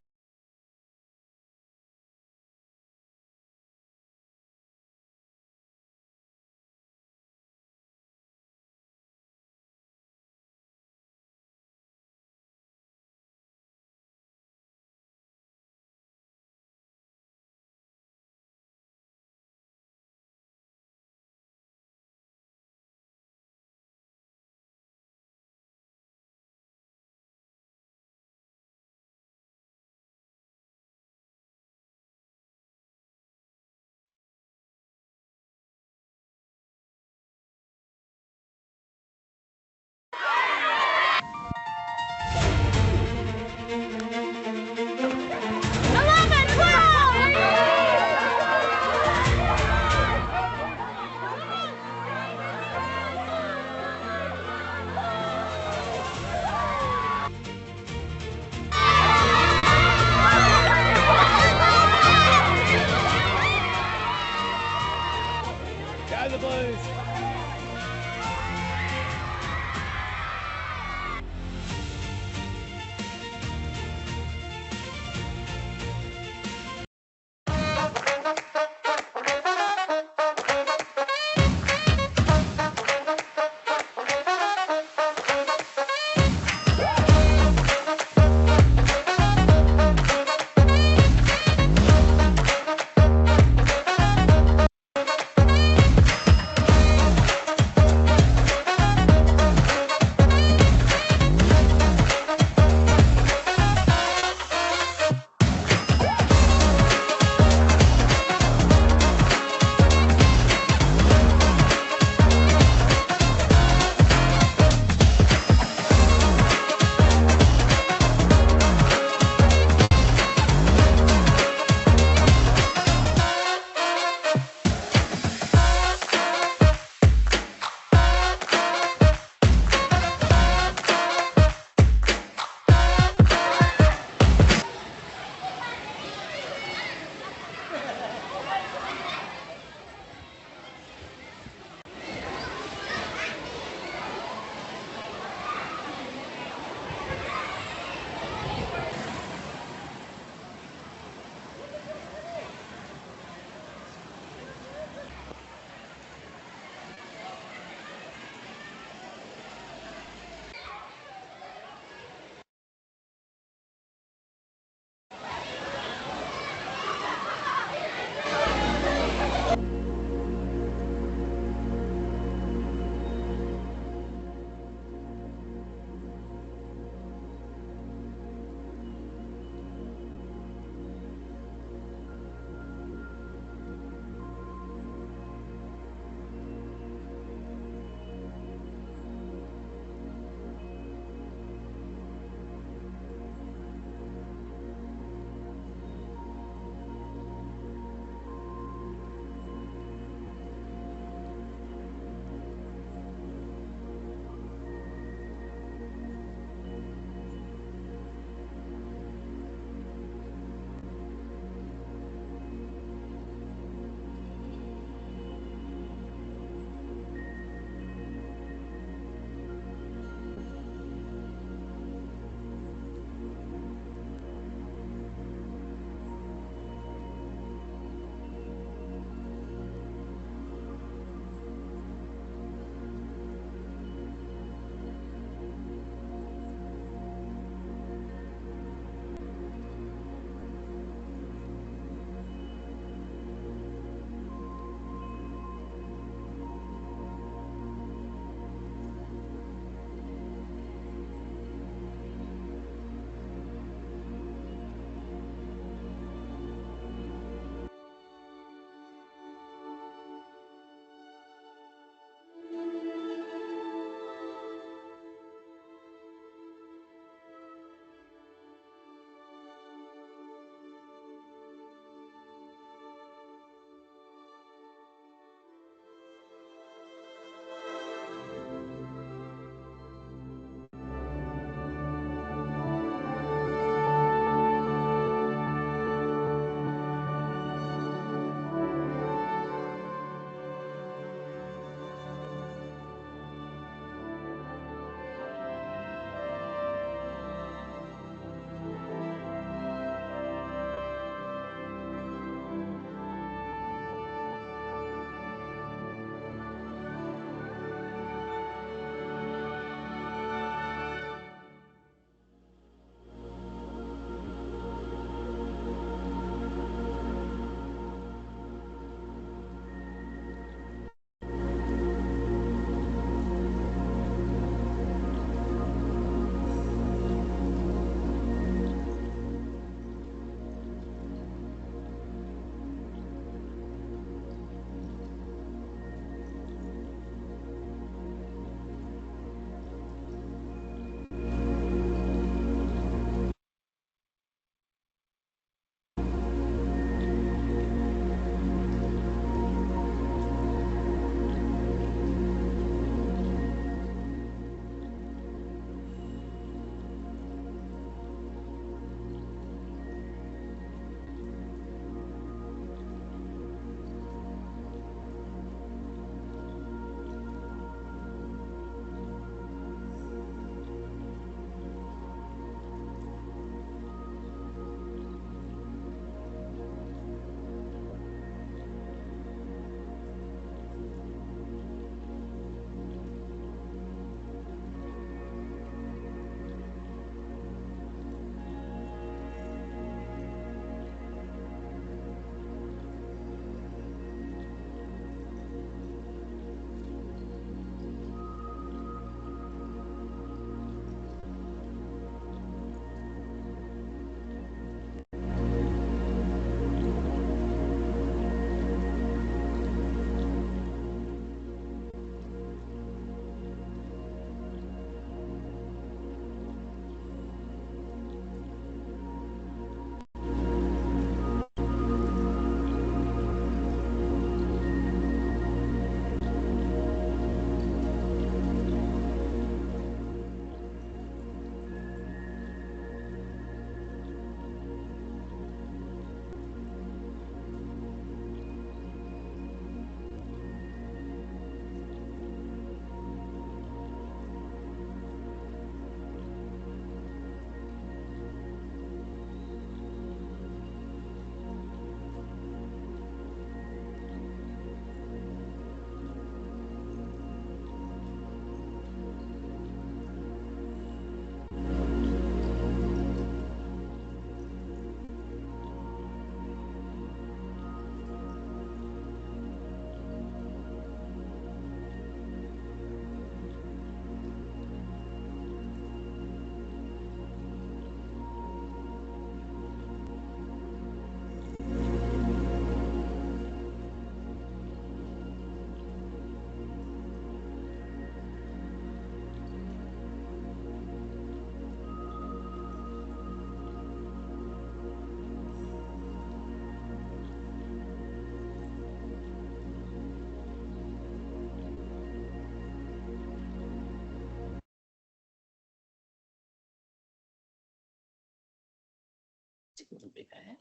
It wouldn't be bad.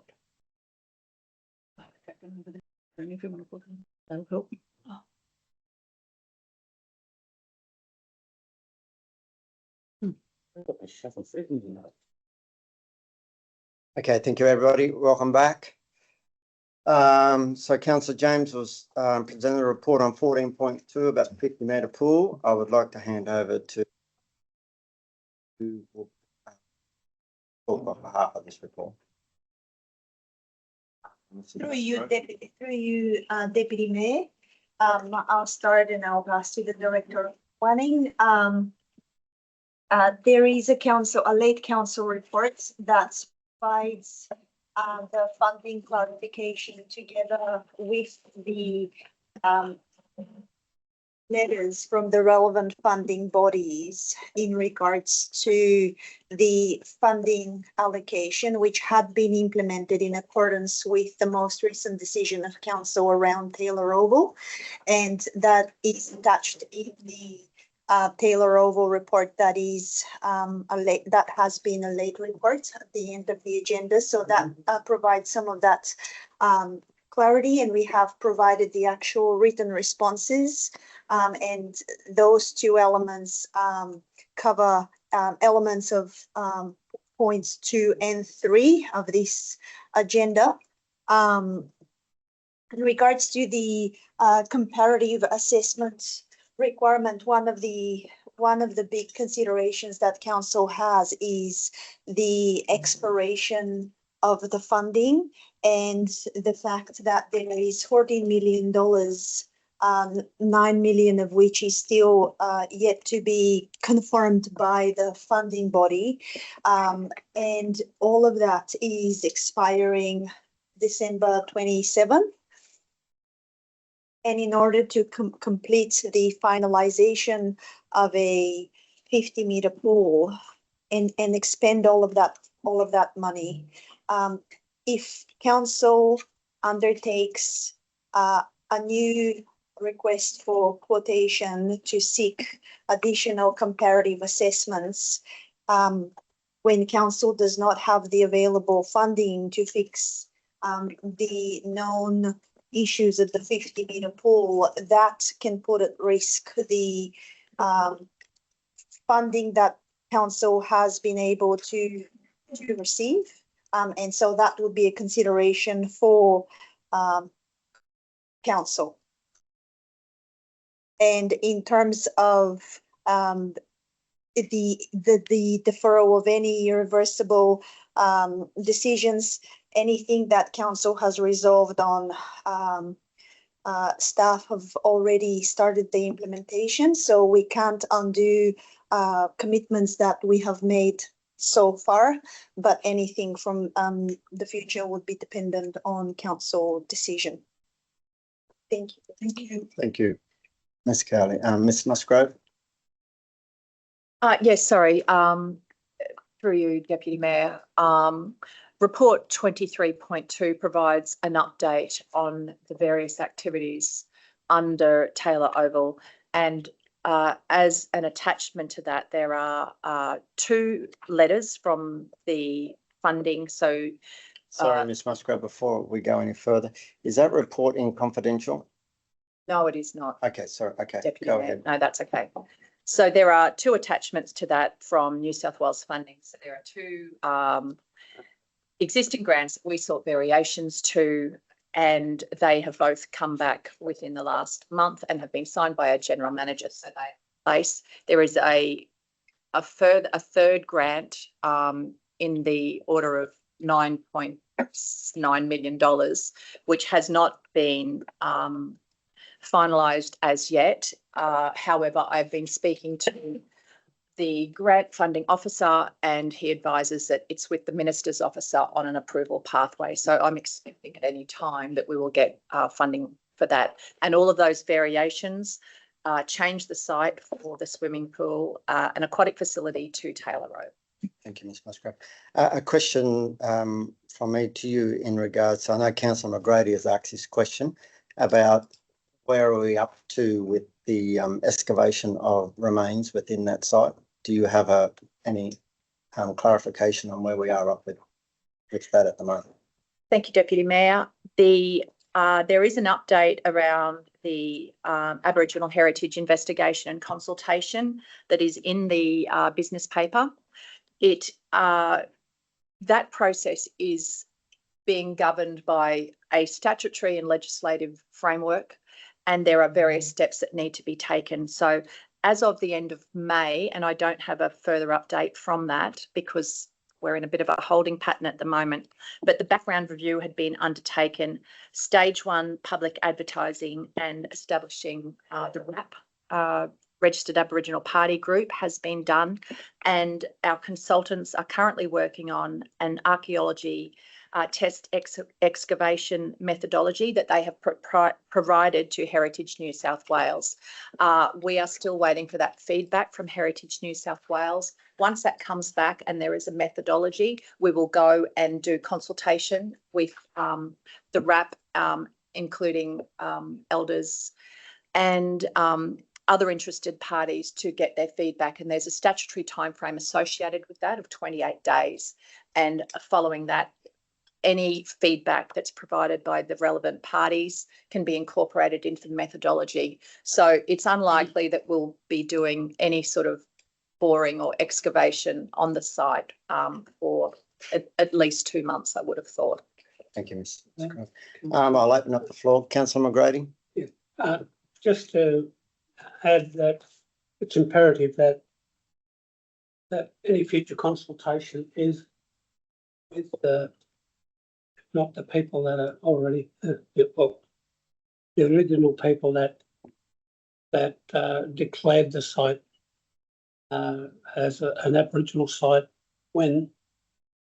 If you want to put them, that'll help. Oh. Okay, thank you, everybody. Welcome back. So Councillor James was presented a report on 14.2 about the 50 metre pool. I would like to hand over to who will talk on behalf of this report. Through you, Deputy Mayor. I'll start and I'll pass to the Director of Planning. There is a late council report that provides the funding clarification together with the letters from the relevant funding bodies in regards to the funding allocation, which had been implemented in accordance with the most recent decision of council around Taylor Oval. And that is attached in the Taylor Oval report that is that has been a late report at the end of the agenda. So that provides some of that clarity, and we have provided the actual written responses. And those two elements cover elements of points 2 and 3 of this agenda. In regards to the comparative assessment requirement, one of the big considerations that council has is the expiration of the funding and the fact that there is $14 million, 9 million of which is still yet to be confirmed by the funding body. And all of that is expiring December 27. And in order to complete the finalization of a 50 metre pool and expend all of that money, if council undertakes a new request for quotation to seek additional comparative assessments, when council does not have the available funding to fix the known issues at the 50 metre pool, that can put at risk the funding that council has been able to receive. And so that would be a consideration for council. And in terms of the deferral of any irreversible decisions, anything that council has resolved on, staff have already started the implementation, so we can't undo commitments that we have made so far, but anything from the future would be dependent on council decision. Thank you. Thank you. Thank you, Ms. Cowley. Ms. Musgrove. Yes, sorry. Through you, Deputy Mayor. Report 23.2 provides an update on the various activities under Taylor Oval, and as an attachment to that, there are 2 letters from the funding. So, sorry, Ms. Musgrove, before we go any further, is that reporting confidential? No, it is not. Okay, sorry. Okay, Deputy go Mayor. ahead. No, that's okay. So there are 2 attachments to that from New South Wales funding. So there are 2 existing grants we sought variations to, and they have both come back within the last month and have been signed by our general manager. So they place. There is a third grant in the order of $9.9 million, which has not been finalised as yet. However, I've been speaking to the grant funding officer, and he advises that it's with the minister's officer on an approval pathway. So I'm expecting at any time that we will get funding for that. And all of those variations change the site for the swimming pool, an aquatic facility to Taylor Road. Thank you, Ms. Musgrove. A question from me to you in regards, I know Councillor McGrady has asked this question about where are we up to with the excavation of remains within that site? Do you have any clarification on where we are up with? with that at the moment. Thank you, Deputy Mayor. There is an update around the Aboriginal Heritage investigation and consultation that is in the business paper. That process is being governed by a statutory and legislative framework, and there are various steps that need to be taken. So as of the end of May, and I don't have a further update from that because we're in a bit of a holding pattern at the moment, but the background review had been undertaken, stage 1 public advertising and establishing the RAP, Registered Aboriginal Party Group, has been done, and our consultants are currently working on an archaeology test excavation methodology that they have provided to Heritage New South Wales. We are still waiting for that feedback from Heritage New South Wales. Once that comes back and there is a methodology, we will go and do consultation with the RAP, including elders and other interested parties to get their feedback. And there's a statutory timeframe associated with that of 28 days. And following that, any feedback that's provided by the relevant parties can be incorporated into the methodology. So it's unlikely that we'll be doing any sort of boring or excavation on the site for at least 2 months, I would have thought. Thank you, Ms. Scrove. I'll open up the floor. Councillor McGrady. Just to add that it's imperative that any future consultation is with not the people that are already the original people that declared the site as an Aboriginal site when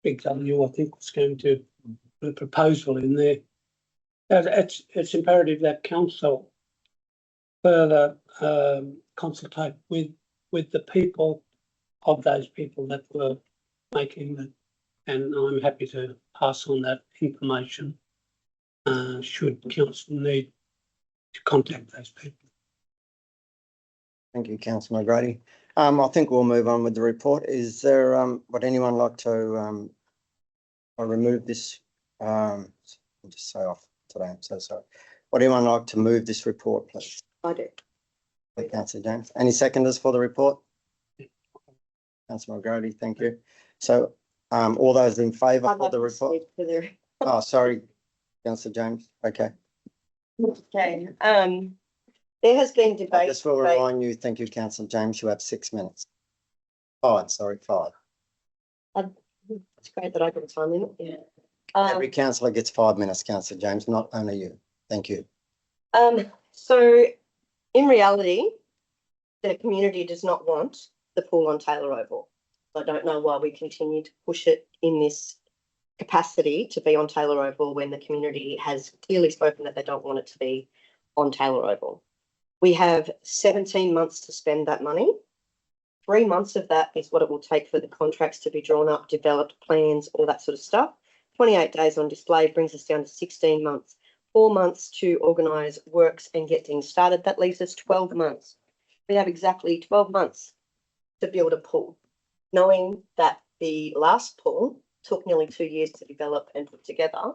Big W, I think, was going to put a proposal in there. It's imperative that council further consultate with the people of those people that were making it, and I'm happy to pass on that information should council need to contact those people. Thank you, Councillor McGrady. I think we'll move on with the report. Is there would anyone like to remove this? I'm just so off today. I'm so sorry. Would anyone like to move this report, please? I do. Councillor James. Any seconders for the report? Councillor McGrady, thank you. So all those in favour for the report? Oh, sorry, Councillor James. Okay. Okay. There has been debate. I just will remind you, thank you, Councillor James, you have 6 minutes. 5, sorry, 5. It's great that I got a time limit. Yeah. Every councillor gets 5 minutes, Councillor James, not only you. Thank you. So in reality, the community does not want the pool on Taylor Oval. I don't know why we continue to push it in this capacity to be on Taylor Oval when the community has clearly spoken that they don't want it to be on Taylor Oval. We have 17 months to spend that money. 3 months of that is what it will take for the contracts to be drawn up, developed, plans, all that sort of stuff. 28 days on display brings us down to 16 months. 4 months to organise works and get things started. That leaves us 12 months. We have exactly 12 months to build a pool, knowing that the last pool took nearly 2 years to develop and put together.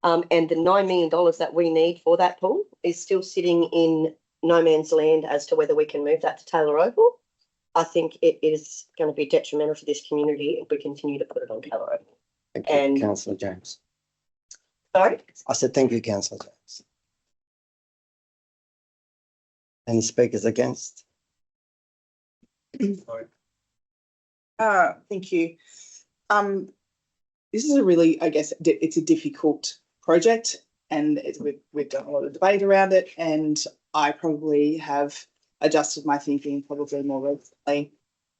And the $9 million that we need for that pool is still sitting in no man's land as to whether we can move that to Taylor Oval. I think it is going to be detrimental to this community if we continue to put it on Taylor Oval. Thank you, Councillor James. Sorry? I said thank you, Councillor James. Any speakers against? Sorry. Thank you. This is a really, I guess, it's a difficult project, and we've done a lot of debate around it, and I probably have adjusted my thinking probably more recently.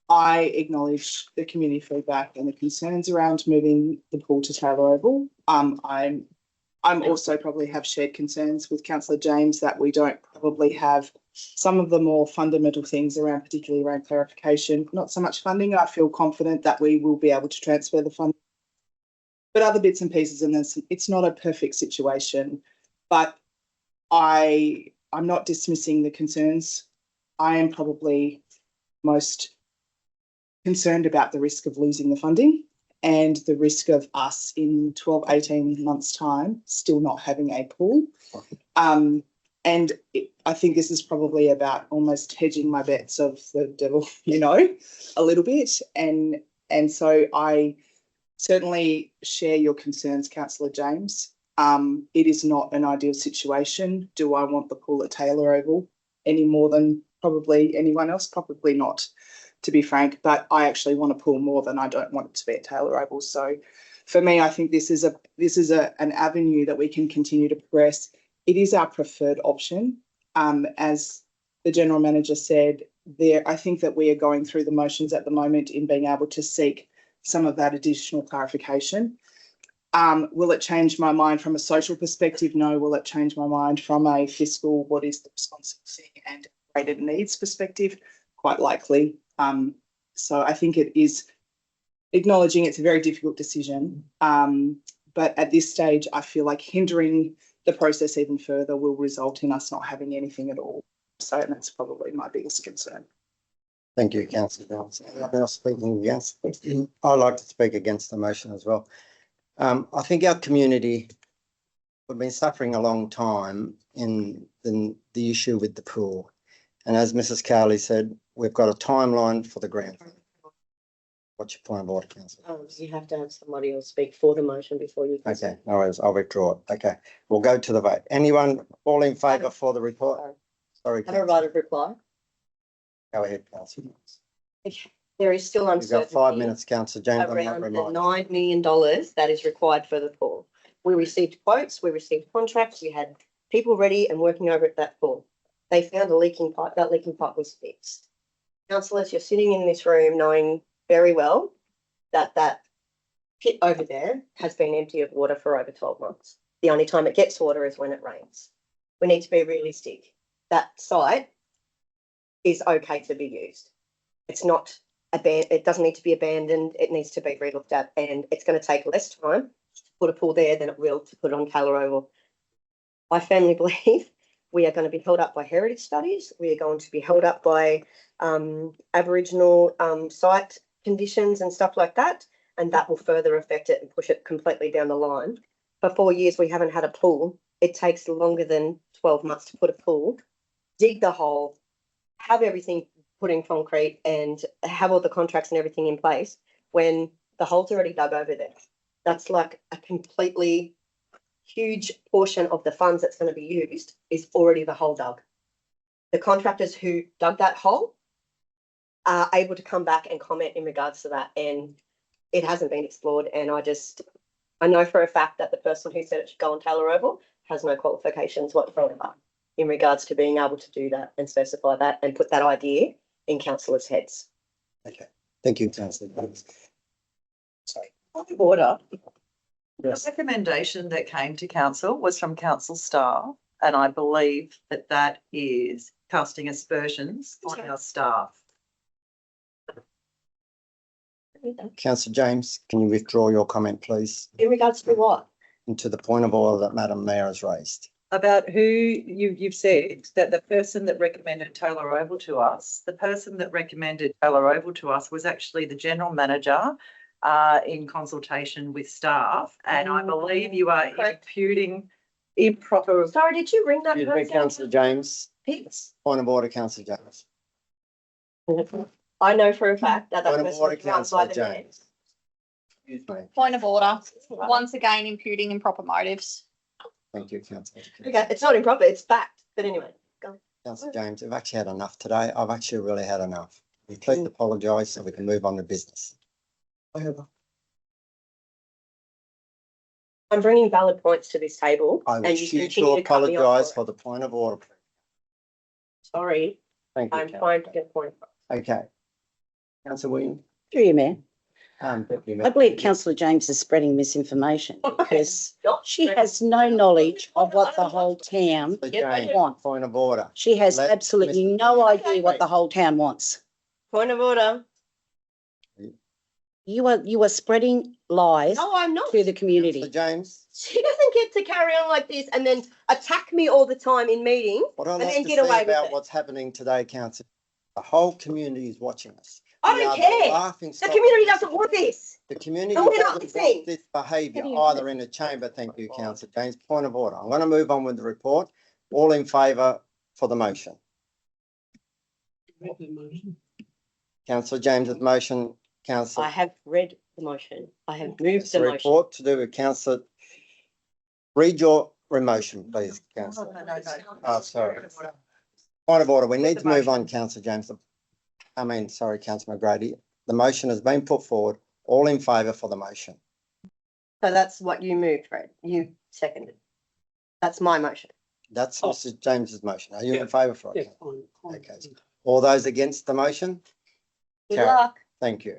I acknowledge the community feedback and the concerns around moving the pool to Taylor Oval. I'm also probably have shared concerns with Councillor James that we don't probably have some of the more fundamental things around, particularly around clarification, not so much funding. I feel confident that we will be able to transfer the funding, but other bits and pieces, and it's not a perfect situation, but I'm not dismissing the concerns. I am probably most concerned about the risk of losing the funding and the risk of us in 12, 18 months' time still not having a pool. I think this is probably about almost hedging my bets of the devil, a little bit. And so I certainly share your concerns, Councillor James. It is not an ideal situation. Do I want the pool at Taylor Oval any more than probably anyone else? Probably not, to be frank, but I actually want a pool more than I don't want it to be at Taylor Oval. So for me, I think this is an avenue that we can continue to progress. It is our preferred option. As the General Manager said, I think that we are going through the motions at the moment in being able to seek some of that additional clarification. Will it change my mind from a social perspective? No. Will it change my mind from a fiscal, what is the responsible thing, and rated needs perspective? Quite likely. So I think it is acknowledging it's a very difficult decision. But at this stage, I feel like hindering the process even further will result in us not having anything at all. So that's probably my biggest concern. Thank you, Councillor Jones. Anyone else speaking against? I'd like to speak against the motion as well. I think our community, we've been suffering a long time in the issue with the pool. And as Mrs. Cowley said, we've got a timeline for the grant. What's your point of order, Councillor? You have to have somebody else speak for the motion before you can. Okay, no worries, I'll withdraw it. Okay, we'll go to the vote. Anyone all in favour for the report? Sorry. Have a right of reply. Go ahead, Councillor. There is still You've got uncertainty 5 minutes, Councillor James. around the $9 million that is required for the pool. We received quotes, we received contracts, we had people ready and working over at that pool. They found a leaking pipe. That leaking pipe was fixed. Councillors, you're sitting in this room knowing very well that that pit over there has been empty of water for over 12 months. The only time it gets water is when it rains. We need to be realistic. That site is okay to be used. It's not it doesn't need to be abandoned. It needs to be relooked at, and it's going to take less time to put a pool there than it will to put it on Taylor Oval. I firmly believe we are going to be held up by heritage studies. We are going to be held up by Aboriginal site conditions and stuff like that, and that will further affect it and push it completely down the line. For 4 years, we haven't had a pool. It takes longer than 12 months to put a pool, dig the hole, have everything put in concrete and have all the contracts and everything in place when the hole's already dug over there. That's like a completely huge portion of the funds that's going to be used is already the hole dug. The contractors who dug that hole are able to come back and comment in regards to that, and it hasn't been explored. And I know for a fact that the person who said it should go on Taylor Oval has no qualifications whatsoever in regards to being able to do that and specify that and put that idea in councillors' heads. Okay, thank you, Councillor. Sorry. Point of order. Yes. The recommendation that came to council was from council staff, and I believe that that is casting aspersions on our staff. Councillor James, can you withdraw your comment, please? In regards to what? Into the point of order that Madam Mayor has raised. About who you've said that the person that recommended Taylor Oval to us, was actually the General Manager in consultation with staff. And I believe you are imputing improper. Sorry, did you ring that Excuse me, person? Councillor James. Peeps. Point of order, Councillor James. I know for a fact that that Point of person order, was run by Councillor the mayor. James. Excuse me. Point of order. Once again, imputing improper motives. Thank you, Councillor. Okay, it's not improper, it's fact. But anyway, go. Councillor James, we've actually had enough today. I've actually really had enough. We please apologise so we can move on to business. I'm bringing valid points to this table. I and wish you you to continue to cut me off apologise for for the point of order. it. Sorry, Thank you. I'm Councillor. trying to get a point across. Okay. Councillor Williams. Through you, Mayor. Deputy I Mayor. believe Councillor James is spreading misinformation because she has no knowledge of what the whole town Councillor James, wants. point of order. She has Let absolutely Mr. no idea what the whole town wants. Point of order. You are spreading lies No, I'm not. to the community. Councillor James, She doesn't get to carry on like this and then attack me all the time in meetings what I'd and like then to get say away with about it. what's happening today, Councillor, the whole community is watching us. I don't care. Laughing The stock. community doesn't want this. The community And we're not doesn't listening. want this behaviour How do you either in the chamber. Thank you, councillor James. Point of order. I'm going to move on with the report. All in favour for the motion? Councillor James's motion, councillor. I have read the motion. I have moved It's the a motion. report to do with councillor. Read your motion, please, councillor. Oh, sorry. Point of order. We need to move on, councillor James. Sorry, councillor McGrady. The motion has been put forward. All in favour for the motion? So that's what you moved, Fred. You seconded. That's my motion. That's Mr. James's motion. Are you in favour for it? Okay. All those against the motion? Good Carry. luck. Thank you.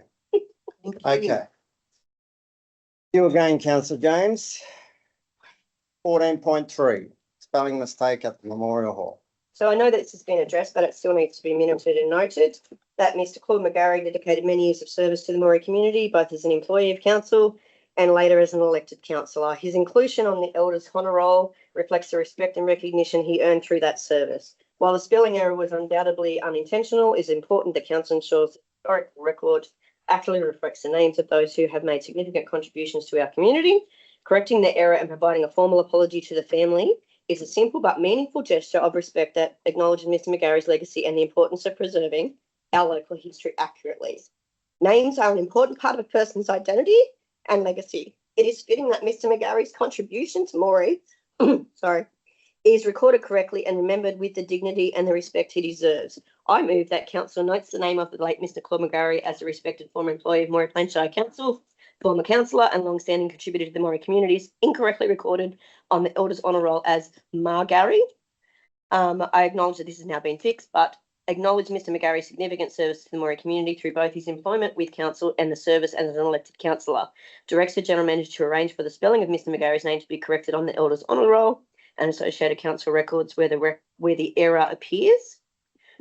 Okay. You again, councillor James. 14.3, spelling mistake at the Memorial Hall. So I know that this has been addressed, but it still needs to be minuted and noted that Mr. Claude McGarry dedicated many years of service to the Moree community, both as an employee of council and later as an elected councillor. His inclusion on the Elders Honour Roll reflects the respect and recognition he earned through that service. While the spelling error was undoubtedly unintentional, it is important that council ensures the historical record accurately reflects the names of those who have made significant contributions to our community. Correcting the error and providing a formal apology to the family is a simple but meaningful gesture of respect that acknowledges Mr. McGarry's legacy and the importance of preserving our local history accurately. Names are an important part of a person's identity and legacy. It is fitting that Mr. McGarry's contribution to Moree, is recorded correctly and remembered with the dignity and the respect he deserves. I move that council notes the name of the late Mr. Claude McGarry as a respected former employee of Moree Plain Shire Council, former councillor and long-standing contributor to the Moree communities, incorrectly recorded on the Elders Honour Roll as Margary. I acknowledge that this has now been fixed, but acknowledge Mr. McGarry's significant service to the Moree community through both his employment with council and the service as an elected councillor. Directs the general manager to arrange for the spelling of Mr. McGarry's name to be corrected on the Elders Honour Roll and associated council records where the error appears,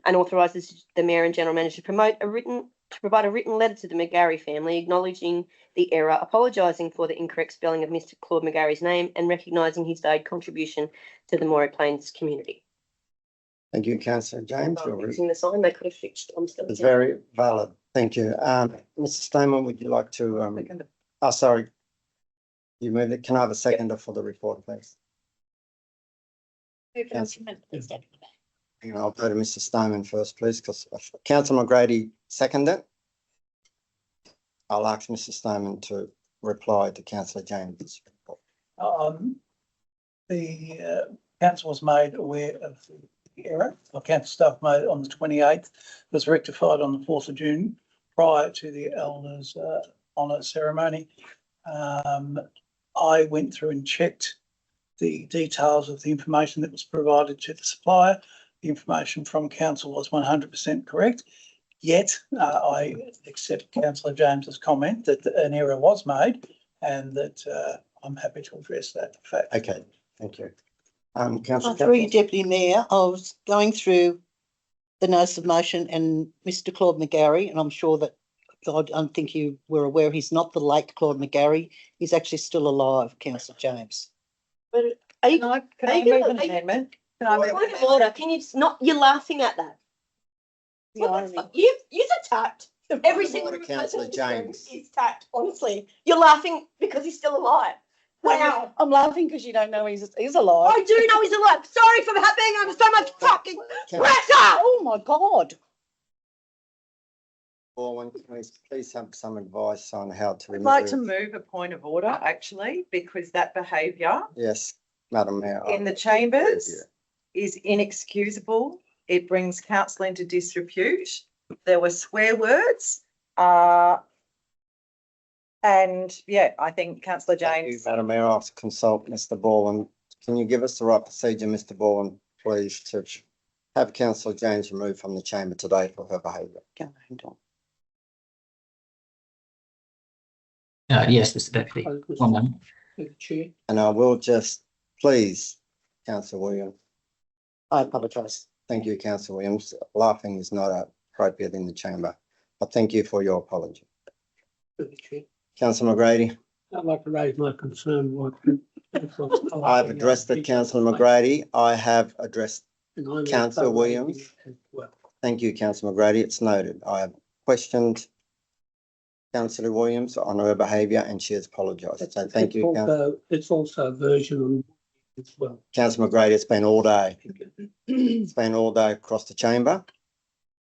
and authorises the mayor and general manager to provide a written letter to the McGarry family acknowledging the error, apologising for the incorrect spelling of Mr. Claude McGarry's name and recognising his valued contribution to the Moree Plains community. Thank you, councillor James. Using the sign they could have fixed. It's very valid. Thank you. Mr. Stoneman, would you like to, sorry. You moved it. Can I have a seconder for the report, please? I'll go to Mr. Stoneman first, please, because councillor McGrady seconded. I'll ask Mr. Stoneman to reply to councillor James' report. The council was made aware of the error. Our council staff made it on the 28th. It was rectified on the 4th of June prior to the Elders Honour ceremony. I went through and checked the details of the information that was provided to the supplier. The information from council was 100% correct. Yet I accept councillor James's comment that an error was made and that I'm happy to address that fact. Okay, thank you. Councillor Through you, Deputy Mayor, I was going through the notice of motion and Mr. Claude McGarry, and I'm sure that I don't think you were aware he's not the late Claude McGarry. He's actually still alive, councillor James. But are you, Can I are you move gonna- an are you- amendment? Point of order, can you just not, you're laughing at that. What the fuck? You're attacked. Every single order, person councillor in this room James. is attacked, honestly. You're laughing because he's still alive. Wow. I'm laughing because you don't know he's alive. I do know he's alive. Sorry for being under so much fucking pressure. Oh my God. Borwin, please have some advice on how to I'd remove. like to move a point of order, actually, because that behaviour Yes, Madam Mayor. in the chambers is inexcusable. It brings council into disrepute. There were swear words. And yeah, I think councillor Thank you, James. Madam Mayor, I'll consult Mr. Borwin. Can you give us the right procedure, Mr. Borwin, please, to have councillor James removed from the chamber today for her behaviour? Yes, Mr. Deputy. One moment. And I will just, please, councillor Williams. I apologise. Thank you, councillor Williams. Laughing is not appropriate in the chamber, but thank you for your apology. Councillor McGrady. I'd like to raise my concern. I've addressed it, councillor McGrady. I have addressed councillor Williams. Thank you, councillor McGrady. It's noted. I have questioned Councillor Williams on her behaviour and she has apologised. So thank you, It's also a version on as well. Councillor McGrady. It's been all day. It's been all day across the chamber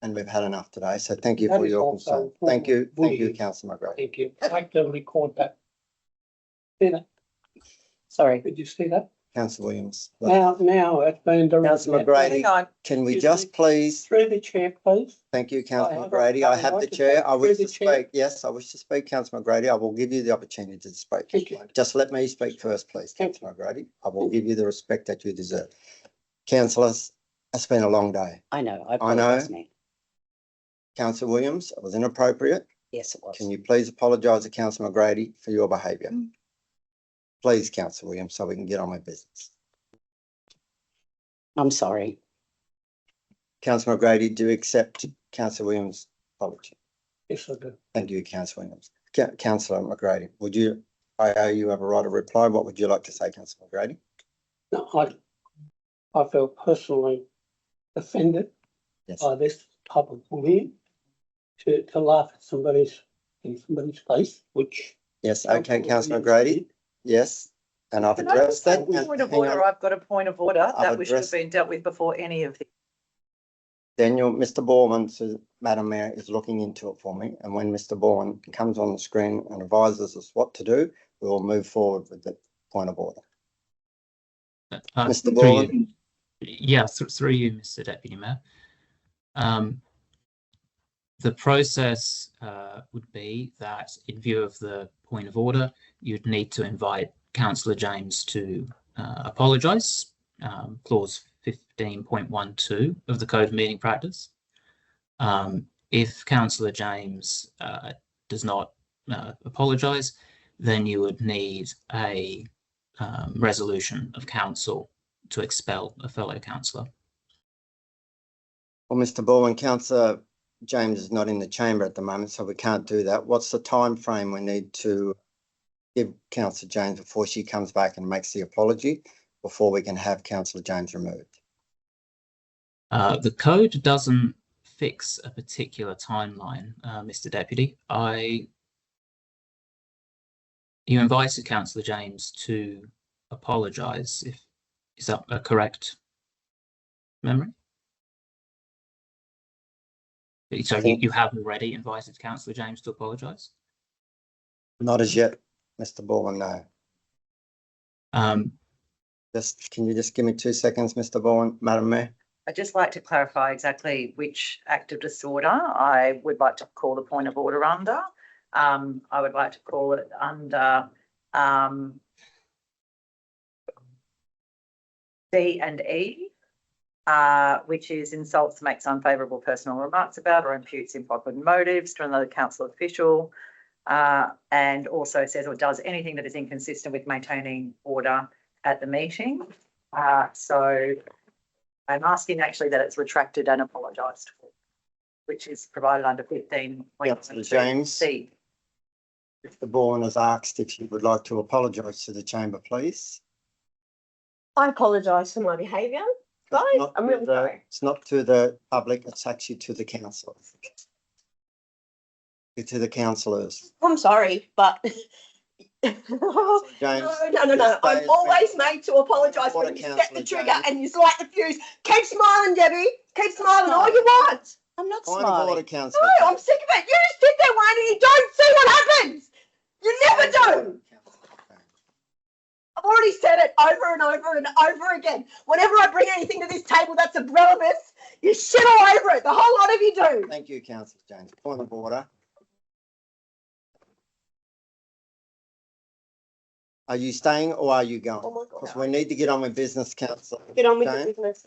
and we've had enough today. So thank you That for is your also concern. Thank you, bullying. Councillor McGrady. Thank you. I'd like to record that. See that? Sorry. Did you see that? Councillor Williams. Now it's been directed. Councillor at- McGrady, Hang on. can we Excuse just please? Through the chair, please. Thank you, Councillor have McGrady. a- I I have would the like to chair. take I wish through to the chair. speak. Yes, I wish to speak, Councillor McGrady. I will give you the opportunity to speak. Thank you. Just let me speak first, please, Thank Councillor McGrady. I will give you the respect that you deserve. Councillors, it's been a long day. I know. I I know. apologise, Mayor. Councillor Williams, it was inappropriate. Yes, it was. Can you please apologise to Councillor McGrady for your behaviour? Please, Councillor Williams, so we can get on with business. I'm sorry. Councillor McGrady, do you accept Councillor Williams' apology? Yes, I do. Thank you, Councillor Williams. Councillor McGrady, would you, I owe you have a right of reply. What would you like to say, Councillor McGrady? No, I feel personally offended Yes. by this type of bullying to laugh at somebody's face, which. Yes, okay, Councillor McGrady. Yes, and I've addressed that. and Point of hang on. order, I've got a point of order I've that we should have addressed- been dealt with before any of this. Daniel, Mr. Borman, says, Madam Mayor, is looking into it for me. And when Mr. Borman comes on the screen and advises us what to do, we will move forward with the point of order. Mr. Through Borman. you. Yeah, through you, Mr. Deputy Mayor. The process would be that in view of the point of order, you'd need to invite Councillor James to apologise, clause 15.12 of the Code of Meeting Practice. If Councillor James does not apologise, then you would need a resolution of council to expel a fellow councillor. Well, Mr. Borman, Councillor James is not in the chamber at the moment, so we can't do that. What's the time frame we need to give Councillor James before she comes back and makes the apology, before we can have Councillor James removed? The code doesn't fix a particular timeline, Mr. Deputy. You invited Councillor James to apologise. Is that a correct memory? So you have already invited Councillor James to apologise? Not as yet, Mr. Borman, no. Um, Can you just give me 2 seconds, Mr. Borman, Madam Mayor? I'd just like to clarify exactly which act of disorder I would like to call the point of order under. I would like to call it under D and E, which is insults, makes unfavourable personal remarks about or imputes improper motives to another council official, and also says or does anything that is inconsistent with maintaining order at the meeting. So I'm asking actually that it's retracted and apologised for, which is provided under 15.2 James. C. Mr. Borman has asked if you would like to apologise to the chamber, please. I apologise for my behaviour, guys. Not I'm to really the- sorry. It's not to the public, it's actually to the council. To the councillors. I'm sorry, but James, no. this day I'm has always been- made to apologise Order, when you set Councillor the trigger James. and you light the fuse. Keep smiling, Debbie. Keep smiling all you want. I'm not Point of order, smiling. councillor. No, I'm sick of it. You just sit there whining. You don't see what happens. You never do. I've already said it over and over and over again. Whenever I bring anything to this table that's of relevance, you shit all over it. The whole lot of you do. Thank you, councillor James. Point of order. Are you staying or are you going? Oh my God. Because we need to get on with business, councillor. Get on with James. the business.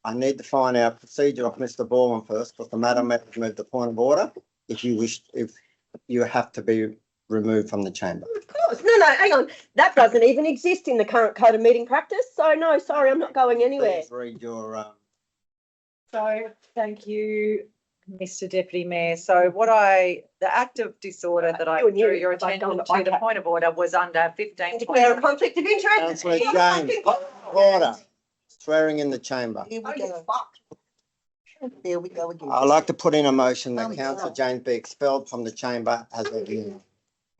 I need to find out procedure of Mr. Borman first, because the Madam Mayor has moved the point of order. If you have to be removed from the chamber. Of course. No, hang on. That doesn't even exist in the current code of meeting practice. So no, sorry, I'm not going anywhere. Please read your, So, thank you, Mr Deputy Mayor. So the act of disorder that I You and you, drew your if I attention go to, on the the point of order was under 15. Declare a conflict of interest. Councillor It's not James, fucking order. Swearing in the chamber. Here Oh, we you go. fuck. There we go again. I'd like to put in a motion Oh, that councillor God. James be expelled from the chamber as a union.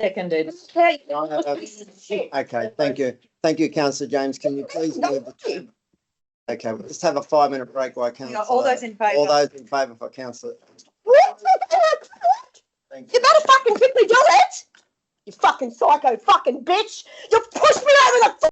Seconded. Okay, thank you. Thank you, councillor James. Can you please leave the chamber? Okay, we'll just have a 5-minute break while councillor. All those in favour? All those in favour for councillor. Thank You better fucking quickly do it! You fucking psycho fucking bitch! You've pushed me over the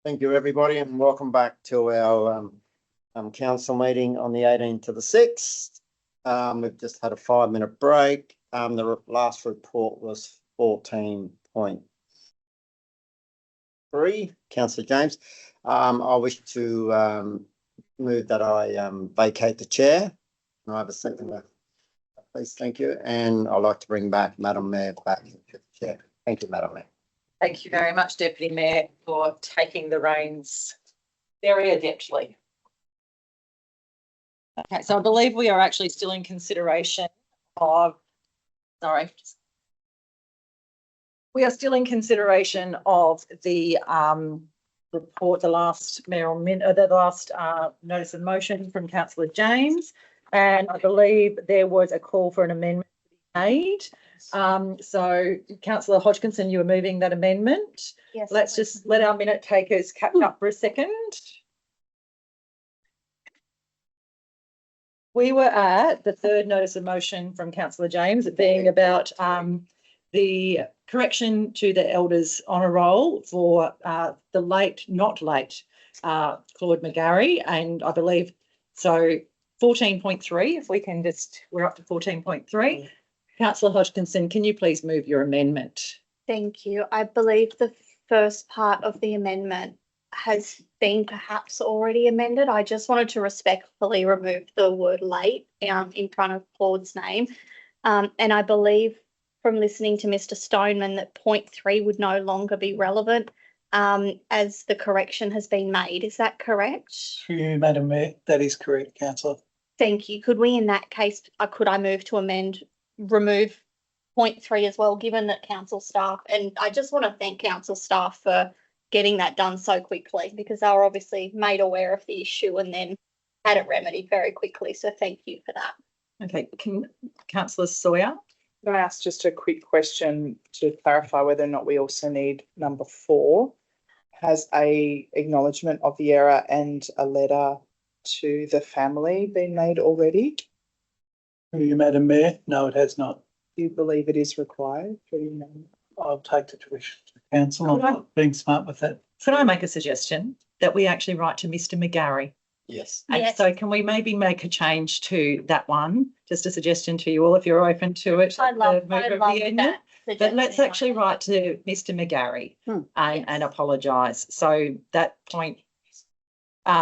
Thank you, everybody, and welcome back to our council meeting on the 18th to the 6th. We've just had a 5-minute break. The last report was 14.3. Councillor James, I wish to move that I vacate the chair. Can I have a second? Please, thank you. And I'd like to bring back Madam Mayor back to the chair. Thank you, Madam Mayor. Thank you very much, Deputy Mayor, for taking the reins very adeptly. Okay, so I believe we are actually still in consideration of, we are still in consideration of the report, the last notice of motion from Councillor James. And I believe there was a call for an amendment made. So Councillor Hodgkinson, you were moving that amendment. Yes. Let's just let our minute takers catch up for a second. We were at the third notice of motion from Councillor James, it being about the correction to the Elders Honour Roll for the late, not late, Claude McGarry. And I believe, so 14.3, if we can just, we're up to 14.3. Councillor Hodgkinson, can you please move your amendment? Thank you. I believe the first part of the amendment has been perhaps already amended. I just wanted to respectfully remove the word late in front of Claude's name. And I believe from listening to Mr. Stoneman that 0.3 would no longer be relevant as the correction has been made. Is that correct? Through you, Madam Mayor, that is correct, councillor. Thank you. Could we, in that case, could I move to remove 0.3 as well, given that council staff, and I just want to thank council staff for getting that done so quickly, because they were obviously made aware of the issue and then had it remedied very quickly. So thank you for that. Okay, Councillor Sawyer. Can I ask just a quick question to clarify whether or not we also need number 4? Has a acknowledgement of the error and a letter to the family been made already? Through you, Madam Mayor, no, it has not. Do you believe it is required? Through you, Madam Mayor? I'll take the wish to council. I'm not being smart with that. Could I make a suggestion that we actually write to Mr. McGarry? Yes. And Yes. so can we maybe make a change to that one? Just a suggestion to you all, if you're open to it. I love that. that. But let's actually write to Mr. McGarry and apologise. So that point,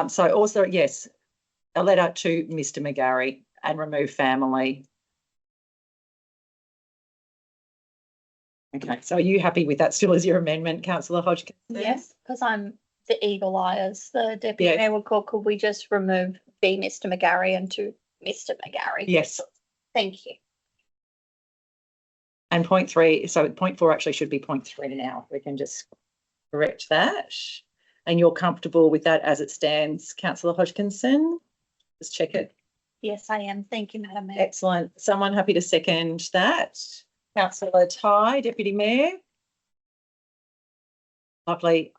so also, yes, a letter to Mr. McGarry and remove family. Okay, so are you happy with that still as your amendment, Councillor Hodgkinson? Yes, because I'm the eagle eye as the deputy Yes. mayor would call. Could we just remove be Mr. McGarry and to Mr. McGarry? Yes. Thank you. And 0.3, so 0.4 actually should be 0.3 now. We can just correct that. And you're comfortable with that as it stands, Councillor Hodgkinson? Just check it. Yes, I am. Thank you, Madam Mayor. Excellent. Someone happy to second that? Councillor Ty, Deputy Mayor. Lovely.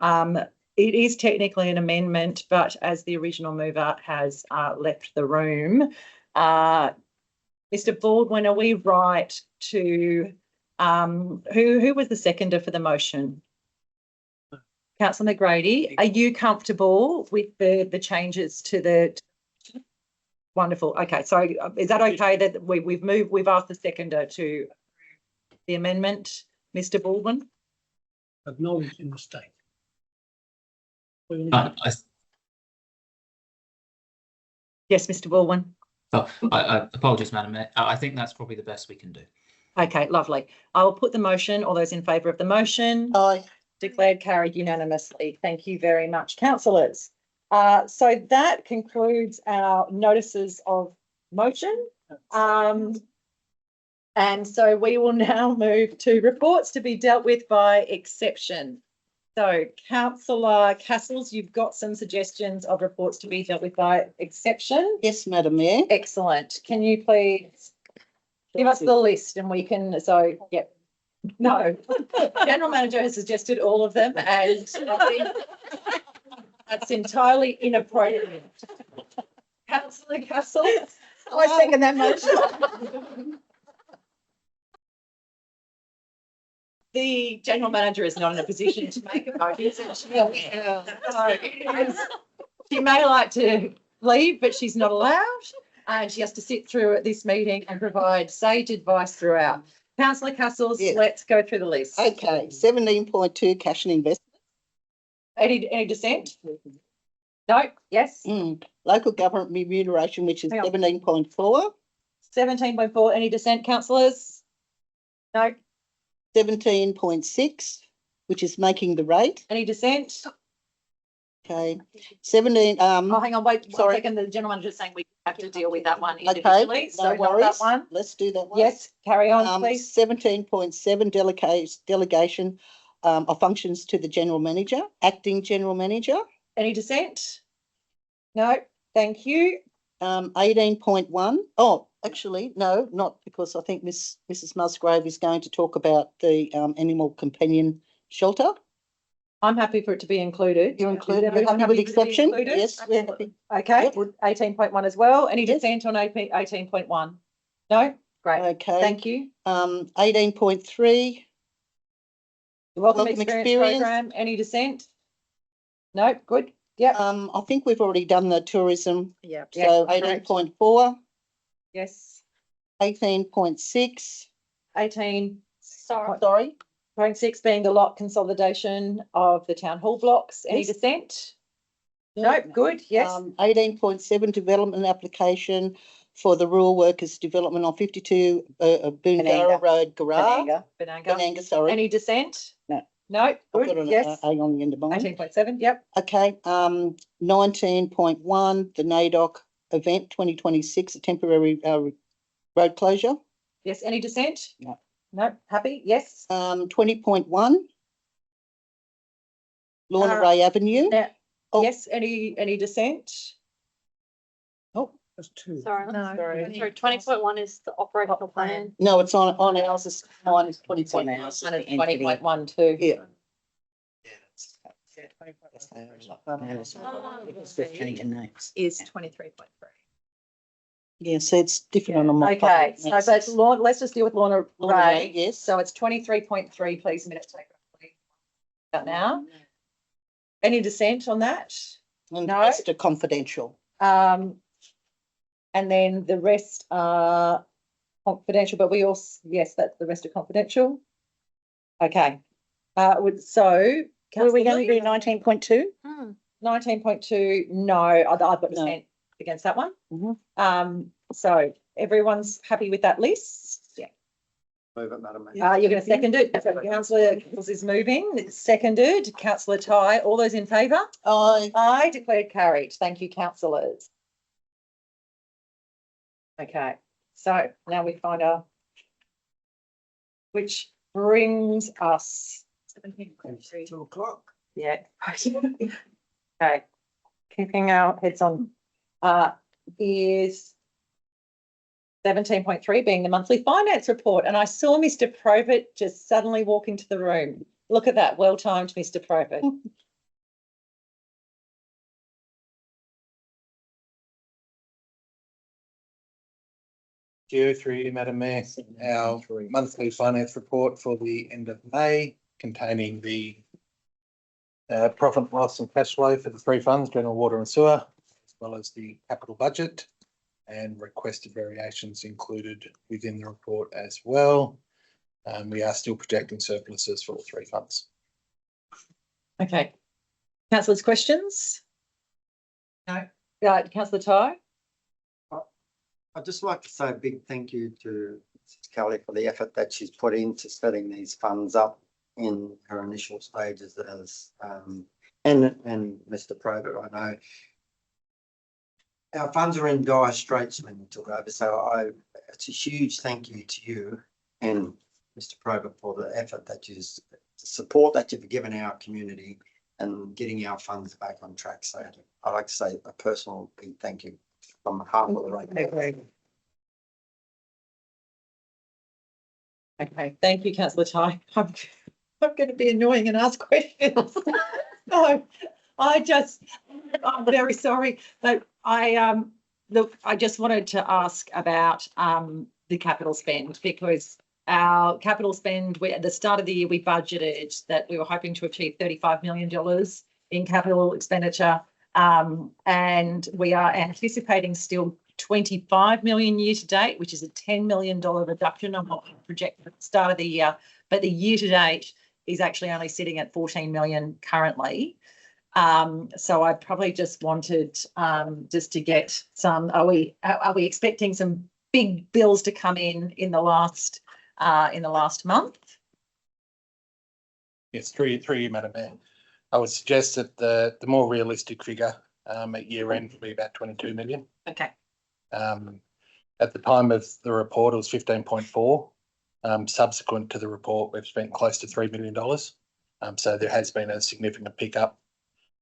It is technically an amendment, but as the original mover has left the room, Mr. Baldwin, are we right to who was the seconder for the motion? Councillor McGrady, are you comfortable with the changes to the? Wonderful. Okay, so is that okay that we've asked the seconder to the amendment, Mr. Baldwin? Acknowledged in the state. Yes, Mr. Baldwin. I apologise, Madam Mayor. I think that's probably the best we can do. Okay, lovely. I will put the motion. All those in favour of the motion? Aye. Declared carried unanimously. Thank you very much, councillors. So that concludes our notices of motion. And so we will now move to reports to be dealt with by exception. So Councillor Castles, you've got some suggestions of reports to be dealt with by exception. Yes, Madam Mayor. Excellent. Can you please give us the list and we can, so, yep. No, General Manager has suggested all of them and I think that's entirely inappropriate. Councillor Castles. I second that motion. The General Manager is not in a position to make a vote, is it? She may like to leave, but she's not allowed. And she has to sit through this meeting and provide sage advice throughout. Councillor Castles, Yes. Let's go through the list. Okay, 17.2 cash and investment. Any dissent? No, yes. Local government remuneration, which is Hang on. 17.4. 17.4, any dissent, councillors? No, 17.6, which is making the rate. any dissent? Okay. 17, Oh, hang on, wait, one sorry. second, the gentleman just saying we have to deal with that one okay, individually, so no not that worries. one. Let's do that one. Yes, carry on, please. 17.7 delegation of functions to the general manager, acting general manager. Any dissent? No, thank you. 18.1. Oh, actually, no, not, because I think Mrs. Musgrave is going to talk about the animal companion shelter. I'm happy for it to be included. You're included. Is everyone Happy with happy for it to be exception? included? Yes, we're happy. Okay, Yep. 18.1 as well. Any Yes. dissent on 18.1? No? Great, Okay. thank you. 18.3. The Welcome Welcome Experience Experience. Program, any dissent? No, good, yep. I think we've already done the tourism. Yeah. So 18.4, Yes, 18.6. 18. Sorry. 0.6 being the lot consolidation of the town hall blocks. Any Yes. dissent? No, good, yes. 18.7 development application for the rural workers development on 52 Boongara Road, Garra. Benanga, sorry. Any dissent? No. No, I've got good, an yes. A on the end of mine. 18.7, yep. Okay, 19.1, the NAIDOC event 2026, a temporary road closure. Yes, any dissent? No. No, happy, yes. 20.1, Lorna Ray Avenue. Oh. Yes, any dissent? Oh, there's two. Sorry, No. sorry, 20.1 is the operational plan. No, it's on ours. Mine is 20.1. And it's 20.1 too. Yeah. Is 23.3. Yeah, so it's different on my. Okay, so but let's just deal with Lorna Lorna Ray. Ray, yes. So it's 23.3, please, minute taker. That now. Any dissent on that? And No. the rest are confidential. And then the rest are confidential, but we also, yes, that's the rest are confidential. Okay. So. Were we going to do Councillor Lee? 19.2? 19.2, no, I've got No. dissent against that one. Mhm. So everyone's happy with that list? Yeah. Move it, Madam Mayor. You're going to second it. So Councillor Nichols is moving. It's seconded. Councillor Ty, all those in favour? Aye. Aye, declared carried. Thank you, councillors. Okay, so now we find our, which brings us 2 o'clock. yeah. Okay, keeping our heads on, is 17.3 being the monthly finance report. And I saw Mr. Probert just suddenly walk into the room. Look at that, well timed, Mr. Probert. Through you, Madam Mayor, our monthly finance report for the end of May containing the profit, loss and cash flow for the three funds, general water and sewer, as well as the capital budget and requested variations included within the report as well. We are still projecting surpluses for all three funds. Okay. Councillors, questions? No. Councillor Ty? I'd just like to say a big thank you to Mrs. Kelly for the effort that she's put into setting these funds up in her initial stages as, and Mr. Probert, I know. Our funds are in dire straits when we took over, so it's a huge thank you to you and Mr. Probert for the effort that the support that you've given our community and getting our funds back on track. So I'd like to say a personal big thank you from half of the right. Okay, thank you, councillor Ty. I'm going to be annoying and ask questions. No, I'm very sorry, but look, I just wanted to ask about the capital spend, because our capital spend, at the start of the year, we budgeted that we were hoping to achieve $35 million in capital expenditure, and we are anticipating still 25 million year to date, which is a $10 million reduction on what we projected at the start of the year. But the year to date is actually only sitting at 14 million currently. So I probably just wanted just to get some, are we expecting some big bills to come in the last month? Yes, through you, Madam Mayor. I would suggest that the more realistic figure at year end would be about 22 million. Okay. At the time of the report, it was 15.4. Subsequent to the report, we've spent close to $3 million. So there has been a significant pickup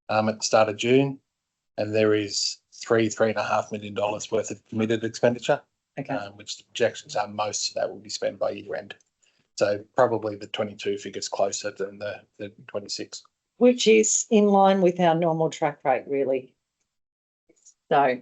at the start of June, and there is $3.5 million worth of committed expenditure, which the projections are most of that will be spent by year end. So probably the 22 figures closer than the 26. Which is in line with our normal track rate, really. So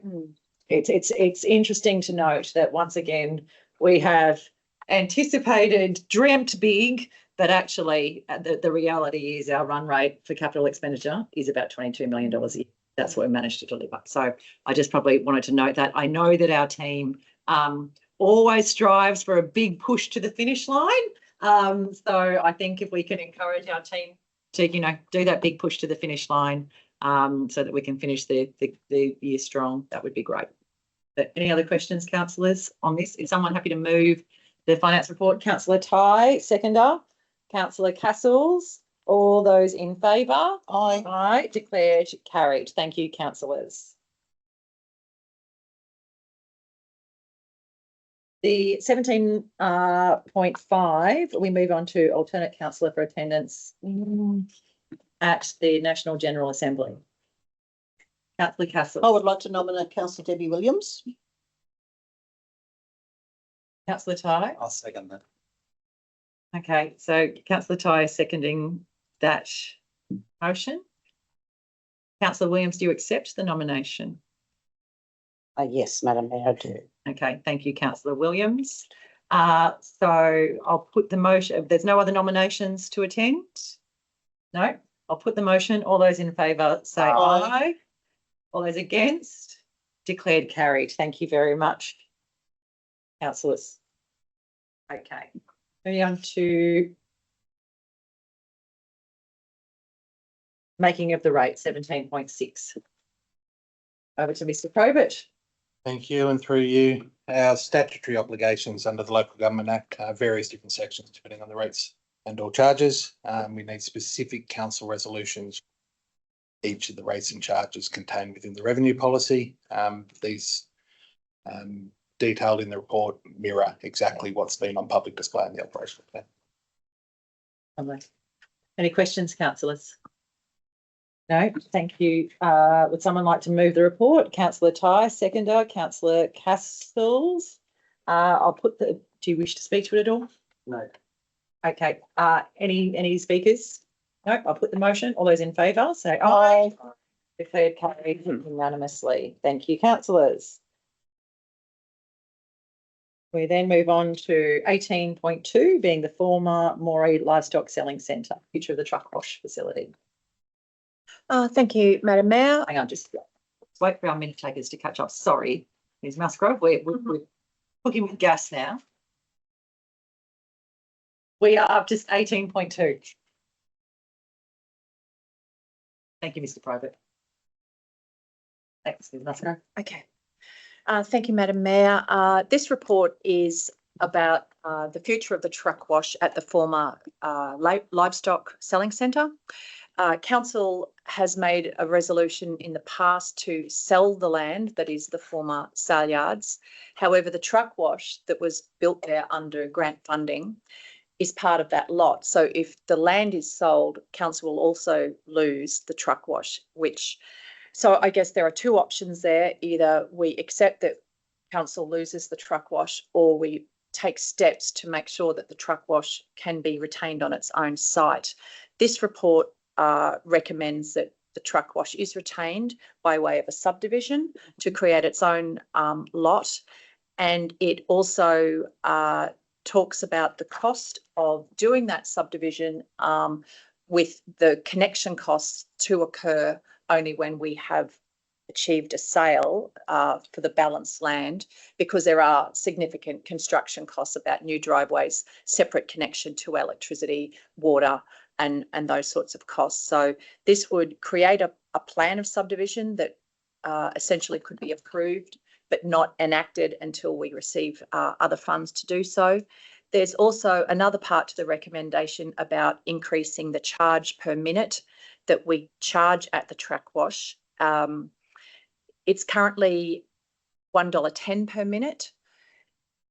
it's interesting to note that once again, we have anticipated, dreamt big, but actually the reality is our run rate for capital expenditure is about $22 million a year. That's what we managed to deliver. So I just probably wanted to note that. I know that our team always strives for a big push to the finish line. So I think if we can encourage our team to, do that big push to the finish line so that we can finish the year strong, that would be great. But any other questions, councillors, on this? Is someone happy to move the finance report? Councillor Ty, seconder. Councillor Castles, all those in favour? Aye. Aye, declared carried. Thank you, councillors. The 17.5, we move on to alternate councillor for attendance at the National General Assembly. Councillor Castles. I would like to nominate Councillor Debbie Williams. Councillor Ty. I'll second that. Okay, so Councillor Ty is seconding that motion. Councillor Williams, do you accept the nomination? Yes, Madam Mayor, I do. Okay, thank you, Councillor Williams. So I'll put the motion. There's no other nominations to attend? No, I'll put the motion. All those in favour say aye. All those against? Declared carried. Thank you very much, councillors. Okay, moving on to making of the rate 17.6. Over to Mr. Probert. Thank you, and through you, our statutory obligations under the Local Government Act are various different sections depending on the rates and or charges. We need specific council resolutions. Each of the rates and charges contained within the revenue policy. These detailed in the report mirror exactly what's been on public display in the operational plan. Any questions, councillors? No, thank you. Would someone like to move the report? Councillor Ty, seconder. Councillor Castles. I'll put the. Do you wish to speak to it at all? No. Okay. Any speakers? No. I'll put the motion. All those in favour say aye. Declared carried unanimously. Thank you, councillors. We then move on to 18.2, being the former Moree Livestock Selling Centre, future of the truck wash facility. Thank you, Madam Mayor. Hang on, just wait for our minute takers to catch up. Sorry, Ms. Musgrove, we're cooking with gas now. We are up to 18.2. Thank you, Mr. Probert. Thanks, Ms. Musgrove. Okay. Thank you, Madam Mayor. This report is about the future of the truck wash at the former livestock selling centre. Council has made a resolution in the past to sell the land that is the former sale yards. However, the truck wash that was built there under grant funding is part of that lot. So if the land is sold, council will also lose the truck wash, so I guess there are two options there. Either we accept that council loses the truck wash, or we take steps to make sure that the truck wash can be retained on its own site. This report recommends that the truck wash is retained by way of a subdivision to create its own lot. And it also talks about the cost of doing that subdivision with the connection costs to occur only when we have achieved a sale for the balanced land, because there are significant construction costs about new driveways, separate connection to electricity, water, and those sorts of costs. So this would create a plan of subdivision that essentially could be approved but not enacted until we receive other funds to do so. There's also another part to the recommendation about increasing the charge per minute that we charge at the track wash. It's currently $1.10 per minute.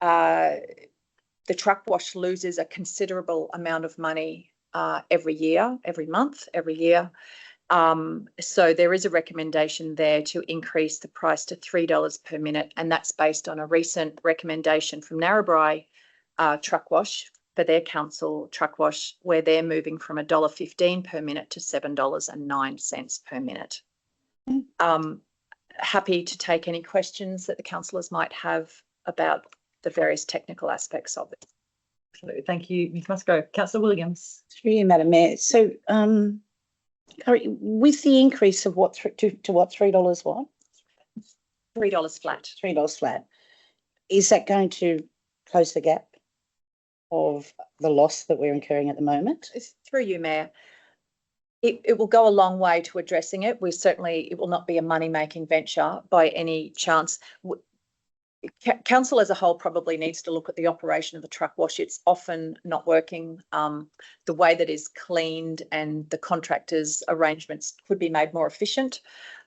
The truck wash loses a considerable amount of money every month, every year. So there is a recommendation there to increase the price to $3 per minute, and that's based on a recent recommendation from Narrabri Truck Wash for their council truck wash, where they're moving from $1.15 per minute to $7.09 per minute. Happy to take any questions that the councillors might have about the various technical aspects of it. Absolutely. Thank you, Ms Musgrove. Councillor Williams. Through you, Madam Mayor. So, with the increase of what to what $3 what? $3 flat. $3 flat. Is that going to close the gap of the loss that we're incurring at the moment? Through you, Mayor. It will go a long way to addressing it. It will not be a money-making venture by any chance. Council as a whole probably needs to look at the operation of the truck wash. It's often not working. The way that is cleaned and the contractors' arrangements could be made more efficient,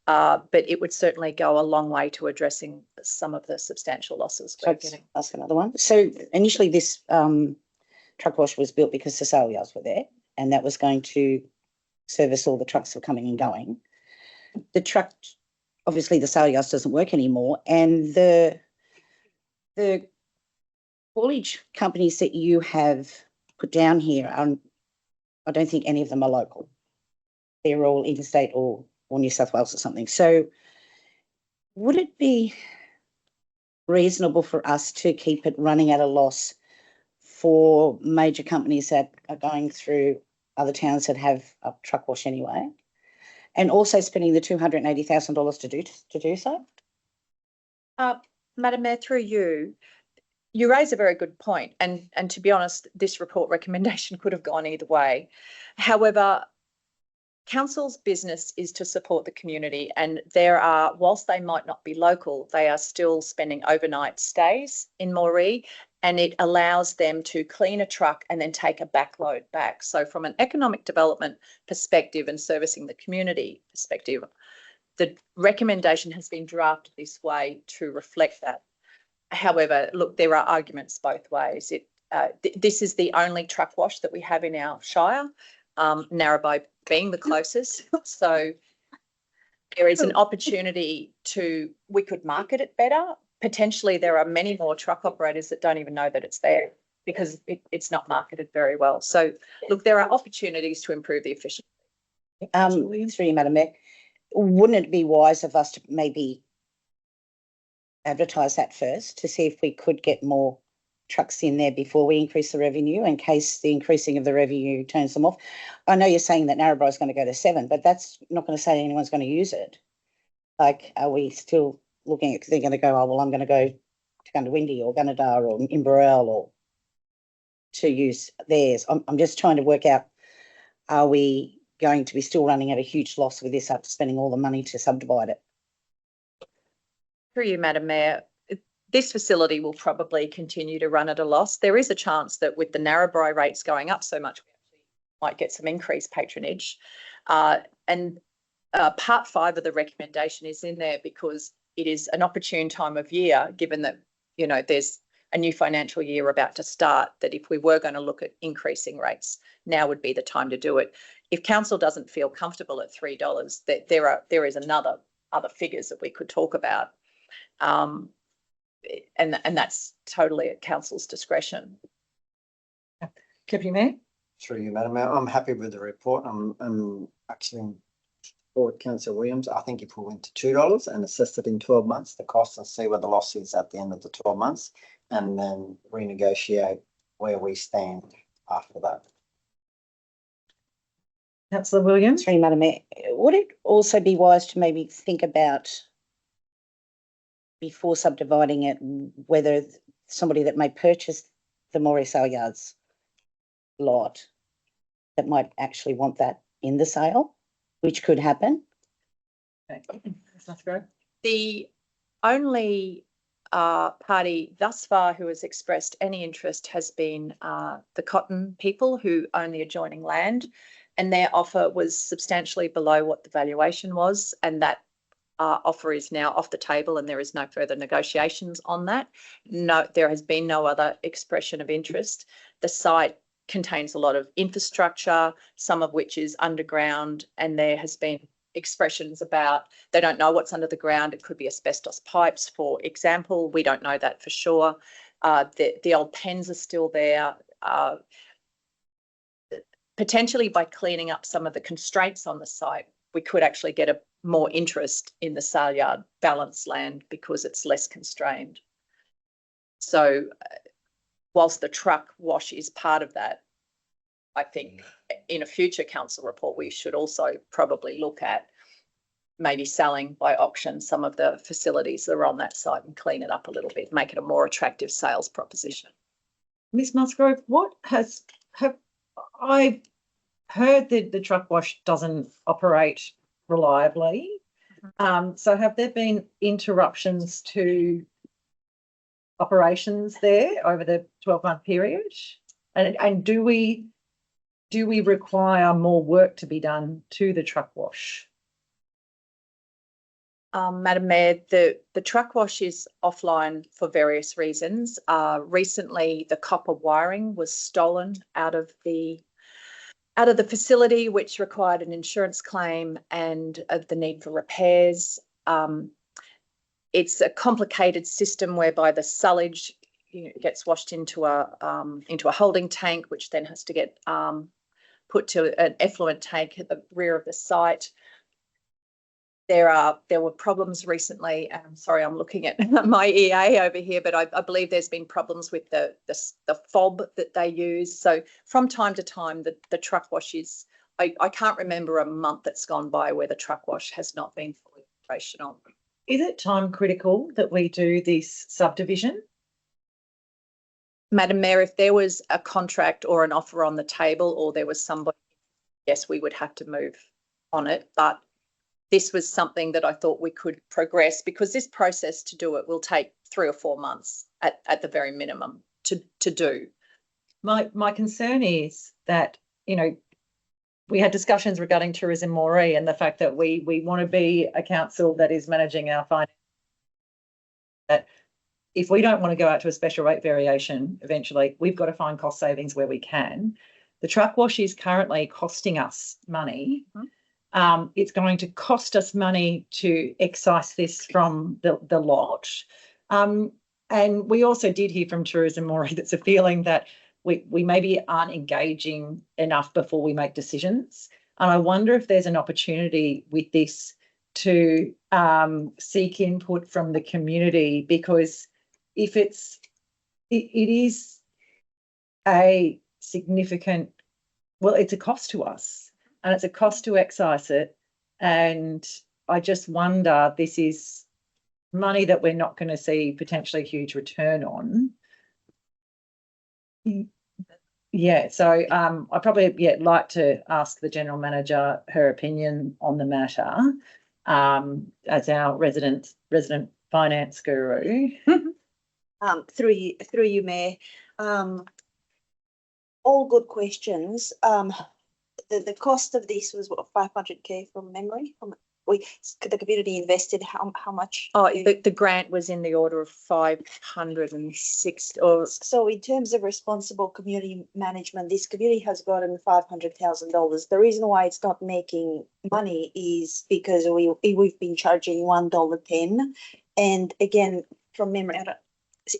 but it would certainly go a long way to addressing some of the substantial losses we're getting. Ask another one. So initially this truck wash was built because the sale yards were there, and that was going to service all the trucks that were coming and going. The truck, obviously the sale yards doesn't work anymore, and the haulage companies that you have put down here, I don't think any of them are local. They're all interstate or New South Wales or something. So would it be reasonable for us to keep it running at a loss for major companies that are going through other towns that have a truck wash anyway, and also spending the $280,000 to do so? Madam Mayor, through you raise a very good point. And to be honest, this report recommendation could have gone either way. However, council's business is to support the community, and whilst they might not be local, they are still spending overnight stays in Moree, and it allows them to clean a truck and then take a backload back. So from an economic development perspective and servicing the community perspective, the recommendation has been drafted this way to reflect that. However, look, there are arguments both ways. This is the only truck wash that we have in our Shire, Narrabri being the closest. So there is an opportunity we could market it better. Potentially there are many more truck operators that don't even know that it's there because it's not marketed very well. So look, there are opportunities to improve the efficiency. Through you, Madam Mayor, wouldn't it be wise of us to maybe advertise that first to see if we could get more trucks in there before we increase the revenue, in case the increasing of the revenue turns them off? I know you're saying that Narrabri is going to go to 7, but that's not going to say anyone's going to use it. Like, are we still looking at, they're going to go, oh, well, I'm going to go to Gundawindi or Gunnedah or Inverell or to use theirs? I'm just trying to work out, are we going to be still running at a huge loss with this after spending all the money to subdivide it? Through you, Madam Mayor, this facility will probably continue to run at a loss. There is a chance that with the Narrabri rates going up so much, we actually might get some increased patronage. And part 5 of the recommendation is in there because it is an opportune time of year, given that, there's a new financial year about to start, that if we were going to look at increasing rates, now would be the time to do it. If council doesn't feel comfortable at $3, that there is other figures that we could talk about. And that's totally at council's discretion. Deputy Mayor. Through you, Madam Mayor, I'm happy with the report. I'm actually for Councillor Williams. I think if we went to $2 and assessed it in 12 months, the cost, and see where the loss is at the end of the 12 months, and then renegotiate where we stand after that. Councillor Williams. Sorry, Madam Mayor, would it also be wise to maybe think about, before subdividing it, whether somebody that may purchase the Moree sale yards lot that might actually want that in the sale, which could happen, That's great. The only party thus far who has expressed any interest has been the Cotton people who own the adjoining land, and their offer was substantially below what the valuation was, and that offer is now off the table and there is no further negotiations on that. No, there has been no other expression of interest. The site contains a lot of infrastructure, some of which is underground, and there has been expressions about they don't know what's under the ground. It could be asbestos pipes, for example. We don't know that for sure. The old pens are still there. Potentially by cleaning up some of the constraints on the site, we could actually get a more interest in the sale yard balance land because it's less constrained. So whilst the truck wash is part of that, I think in a future council report, we should also probably look at maybe selling by auction some of the facilities that are on that site and clean it up a little bit, make it a more attractive sales proposition. Ms Musgrove, have I heard that the truck wash doesn't operate reliably? So have there been interruptions to operations there over the 12-month period? And do we require more work to be done to the truck wash? Madam Mayor, the truck wash is offline for various reasons. Recently, the copper wiring was stolen out of the facility, which required an insurance claim and the need for repairs. It's a complicated system whereby the sullage gets washed into a holding tank, which then has to get put to an effluent tank at the rear of the site. There were problems recently. I'm sorry, I'm looking at my EA over here, but I believe there's been problems with the fob that they use. So from time to time, the truck wash is, I can't remember a month that's gone by where the truck wash has not been fully operational. Is it time critical that we do this subdivision? Madam Mayor, if there was a contract or an offer on the table or there was somebody, yes, we would have to move on it. But this was something that I thought we could progress because this process to do it will take 3 or 4 months at the very minimum to do. My concern is that, we had discussions regarding Tourism Moree and the fact that we want to be a council that is managing our finance. That if we don't want to go out to a special rate variation, eventually we've got to find cost savings where we can. The truck wash is currently costing us money. It's going to cost us money to excise this from the lot. And we also did hear from Tourism Moree that's a feeling that we maybe aren't engaging enough before we make decisions. And I wonder if there's an opportunity with this to seek input from the community, because if it is a significant, it's a cost to us and it's a cost to excise it. And I just wonder, this is money that we're not going to see potentially a huge return on. Yeah, so I probably like to ask the General Manager her opinion on the matter as our resident finance guru. Through you, Mayor. All good questions. The cost of this was what, 500K from memory? The community invested how much? Oh, the grant was in the order of 506. So in terms of responsible community management, this community has gotten $500,000. The reason why it's not making money is because we've been charging $1.10, and again from memory,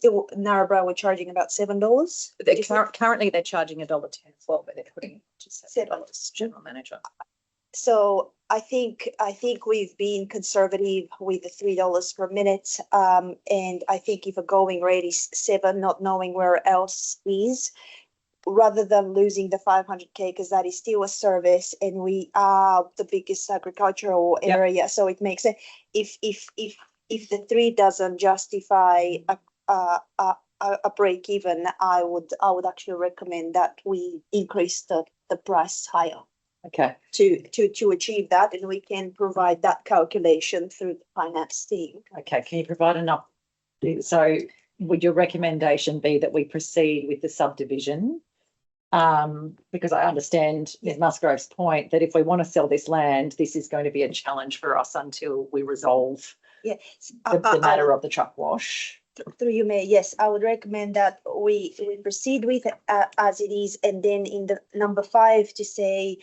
Narrabri we're charging about $7. Currently they're charging $1.10 as well, but they're putting it to $7. General Manager. So I think we've been conservative with the $3 per minute, and I think if a going rate is $7, not knowing where else is, rather than losing the 500K, because that is still a service, and we are the biggest agricultural area, so it makes sense. If the 3 doesn't justify a break even, I would actually recommend that we increase the price higher. Okay. to achieve that, and we can provide that calculation through the finance team. Okay, can you provide an update? So would your recommendation be that we proceed with the subdivision? Because I understand Ms Musgrove's point that if we want to sell this land, this is going to be a challenge for us until we resolve Yeah. the matter of the truck wash. Through you, May, yes, I would recommend that we proceed with as it is, and then in the number 5 to say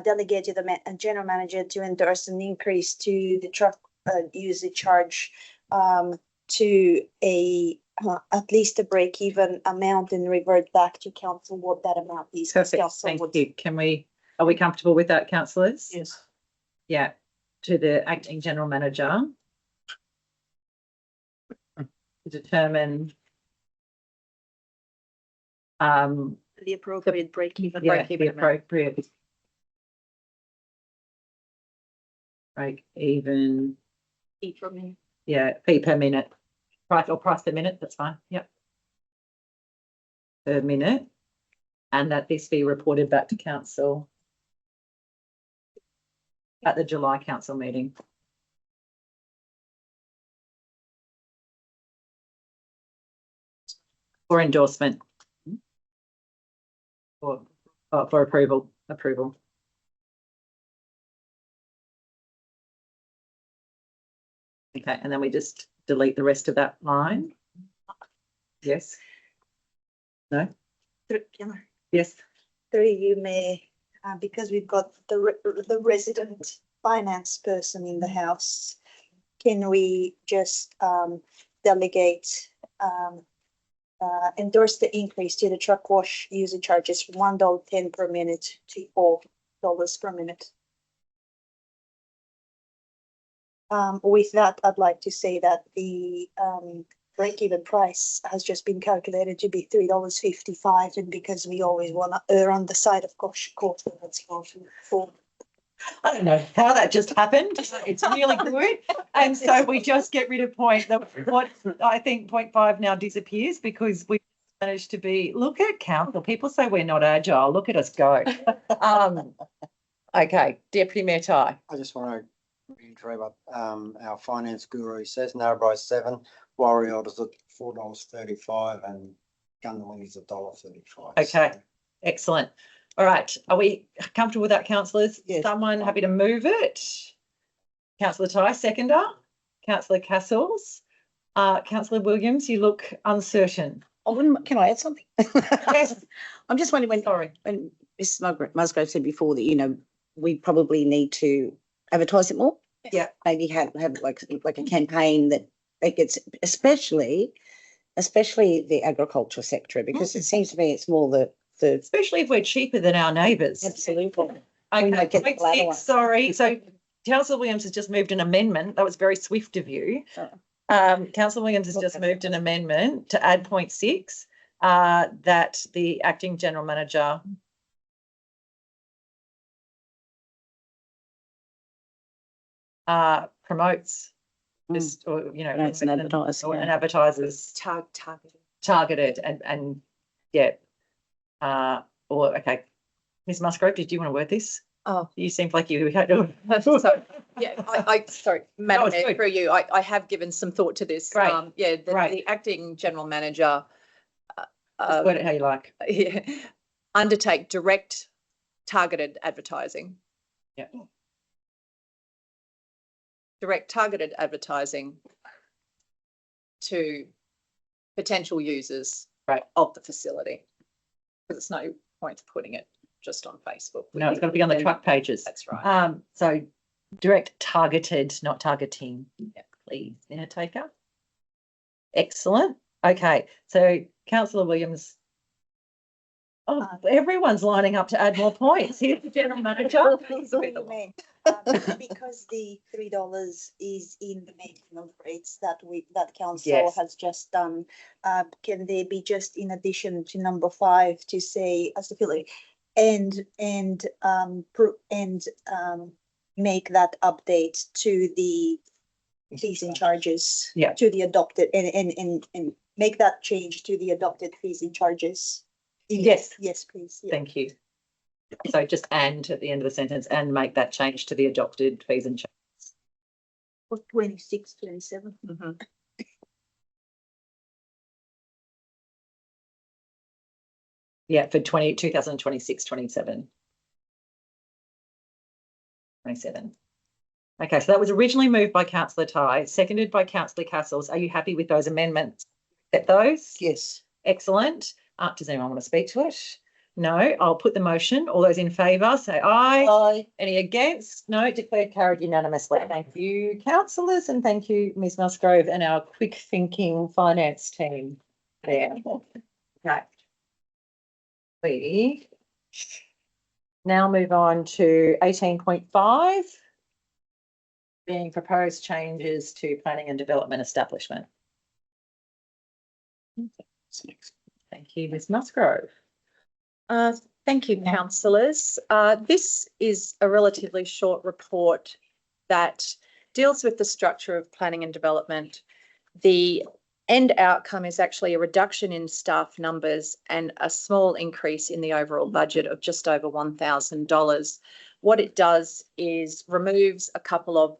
delegate to the general manager to endorse an increase to the truck usage charge to a at least a break-even amount, and revert back to council what that amount is. Perfect, Council thank would- you. Are we comfortable with that, councillors? Yes. Yeah, to the acting general manager to determine the appropriate break-even. yeah, the appropriate break-even, Fee per minute. yeah, fee per minute, price per minute, that's fine, yep. Per minute, and that this be reported back to council at the July council meeting. For endorsement. For approval. Okay, and then we just delete the rest of that line. Yes. No? Yes. Through you, May, because we've got the resident finance person in the house, can we just delegate, endorse the increase to the truck wash user charges from $1.10 per minute to $4 per minute? With that, I'd like to say that the break-even price has just been calculated to be $3.55, and because we always want to err on the side of caution, let's go for. I don't know how that just happened. It's really good. And so we just get rid of what I think 0.5 now disappears because we managed to be, look at council. People say we're not agile. Look at us go. Okay, Deputy Mayor Ty. I just want to reiterate what our finance guru says. Narrabri 7, Warrior is at $4.35, and Gundawing is $1.35. Okay, excellent. All right, are we comfortable with that, councillors? Yes. Someone happy to move it? Councillor Ty, seconder. Councillor Castles. Councillor Williams, you look uncertain. Can I add something? Yes. I'm just wondering when Mrs Musgrove said before that, you know, we probably need to advertise it more. Yeah. Maybe have like a campaign that it gets, especially the agriculture sector, because it seems to me it's more the especially if we're cheaper than our neighbours. Absolutely. Okay, point 6, sorry. So Councillor Williams has just moved an amendment. That was very swift of you. Councillor Williams has just moved an amendment to add point 6, that the acting general manager promotes this, or you know, and advertises targeted and yeah. Or okay, Ms Musgrove, did you want to word this? Oh, you seemed like you had to. So, yeah, sorry, Madam it's Mayor, good. through you, I have given some thought to this. Great. Yeah, Great. the acting general manager. Just word it how you like. Yeah, undertake direct targeted advertising. Yeah. Direct targeted advertising to potential users of the facility. Because it's no point putting it just on Facebook. No, it's got to be on the truck pages. That's right. So direct targeted, not targeting. Yeah, please, Mayor Taker. Excellent. Okay, so Councillor Williams. Oh, everyone's lining up to add more points. Here's the general manager. Because the $3 is in the maintenance rates that council has just done, can they be just in addition to number 5 to say as the affiliate and make that update to the fees and charges to the adopted and make that change to the adopted fees and charges? Yes. Yes, please. Yeah. Thank you. So just and at the end of the sentence and make that change to the adopted fees and charges. For 26, 27. Yeah, for 2026, 27. 27. Okay, so that was originally moved by councillor Ty, seconded by councillor Castles. Are you happy with those amendments? Accept those? Yes. Excellent. Does anyone want to speak to it? No, I'll put the motion. All those in favour, say aye. Aye. Any against? No, declared carried unanimously. Thank you, councillors, and thank you, Ms Musgrove, and our quick thinking finance team there. Okay. We now move on to 18.5, being proposed changes to planning and development establishment. Thank you, Ms Musgrove. Thank you, councillors. This is a relatively short report that deals with the structure of planning and development. The end outcome is actually a reduction in staff numbers and a small increase in the overall budget of just over $1,000. What it does is removes a couple of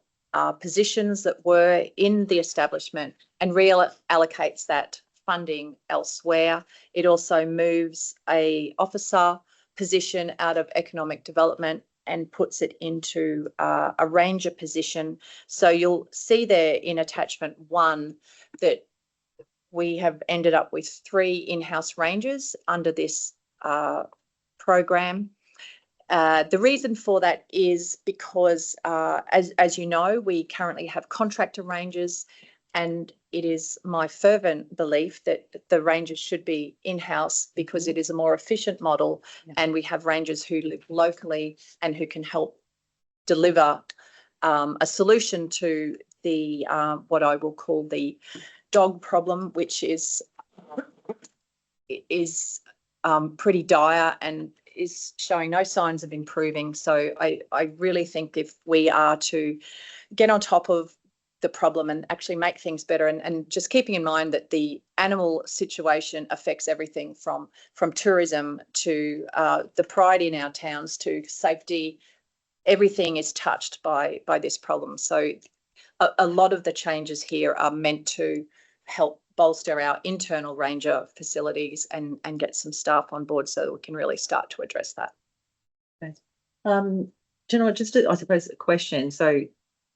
positions that were in the establishment and reallocates that funding elsewhere. It also moves a officer position out of economic development and puts it into a ranger position. So you'll see there in attachment 1 that we have ended up with 3 in-house rangers under this program. The reason for that is because, as you know, we currently have contractor rangers, and it is my fervent belief that the rangers should be in-house because it is a more efficient model, and we have rangers who live locally and who can help deliver a solution to the what I will call the dog problem, which is pretty dire and is showing no signs of improving. So I really think if we are to get on top of the problem and actually make things better, and just keeping in mind that the animal situation affects everything from tourism to the pride in our towns to safety, everything is touched by this problem. So a lot of the changes here are meant to help bolster our internal ranger facilities and get some staff on board so that we can really start to address that. Okay. General, just I suppose a question. So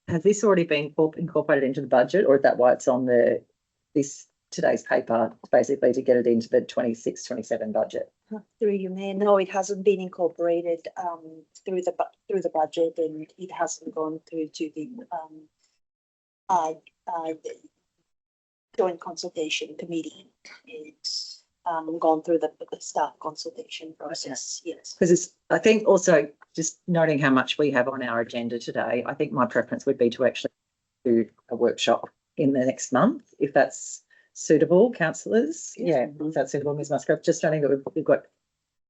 has this already been incorporated into the budget, or is that why it's on today's paper, basically to get it into the 26-27 budget? Through you, Mayor. No, it hasn't been incorporated through the budget, and it hasn't gone through to the joint consultation committee. It's gone through the staff consultation process. Yes, because I think also just noting how much we have on our agenda today, I think my preference would be to actually do a workshop in the next month, if that's suitable, councillors. Yeah, if that's suitable, Ms Musgrove. Just noting that we've got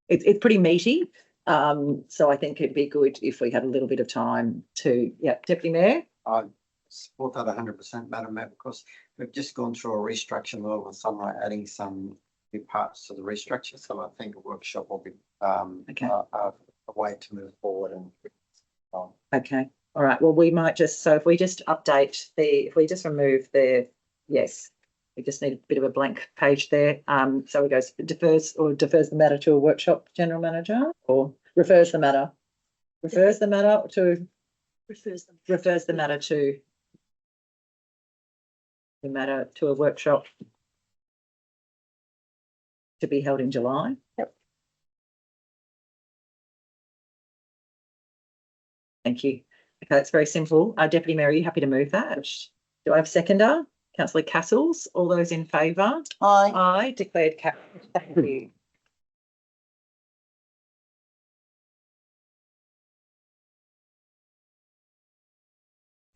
it's pretty meaty. So I think it'd be good if we had a little bit of time to, Deputy Mayor. I support that 100%, Madam Mayor, because we've just gone through a restructure model and some are adding some new parts to the restructure. So I think a workshop will be a way to move forward. And okay, all right. Well, we might just, so if we just update if we just remove we just need a bit of a blank page there. So it goes defers the matter to a workshop, General Manager, or refers the matter to a workshop to be held in July. Yep. Thank you. Okay, that's very simple. Deputy Mayor, are you happy to move that? Do I have a seconder? Councillor Castles, all those in favour? Aye. Aye, declared carried. Thank you.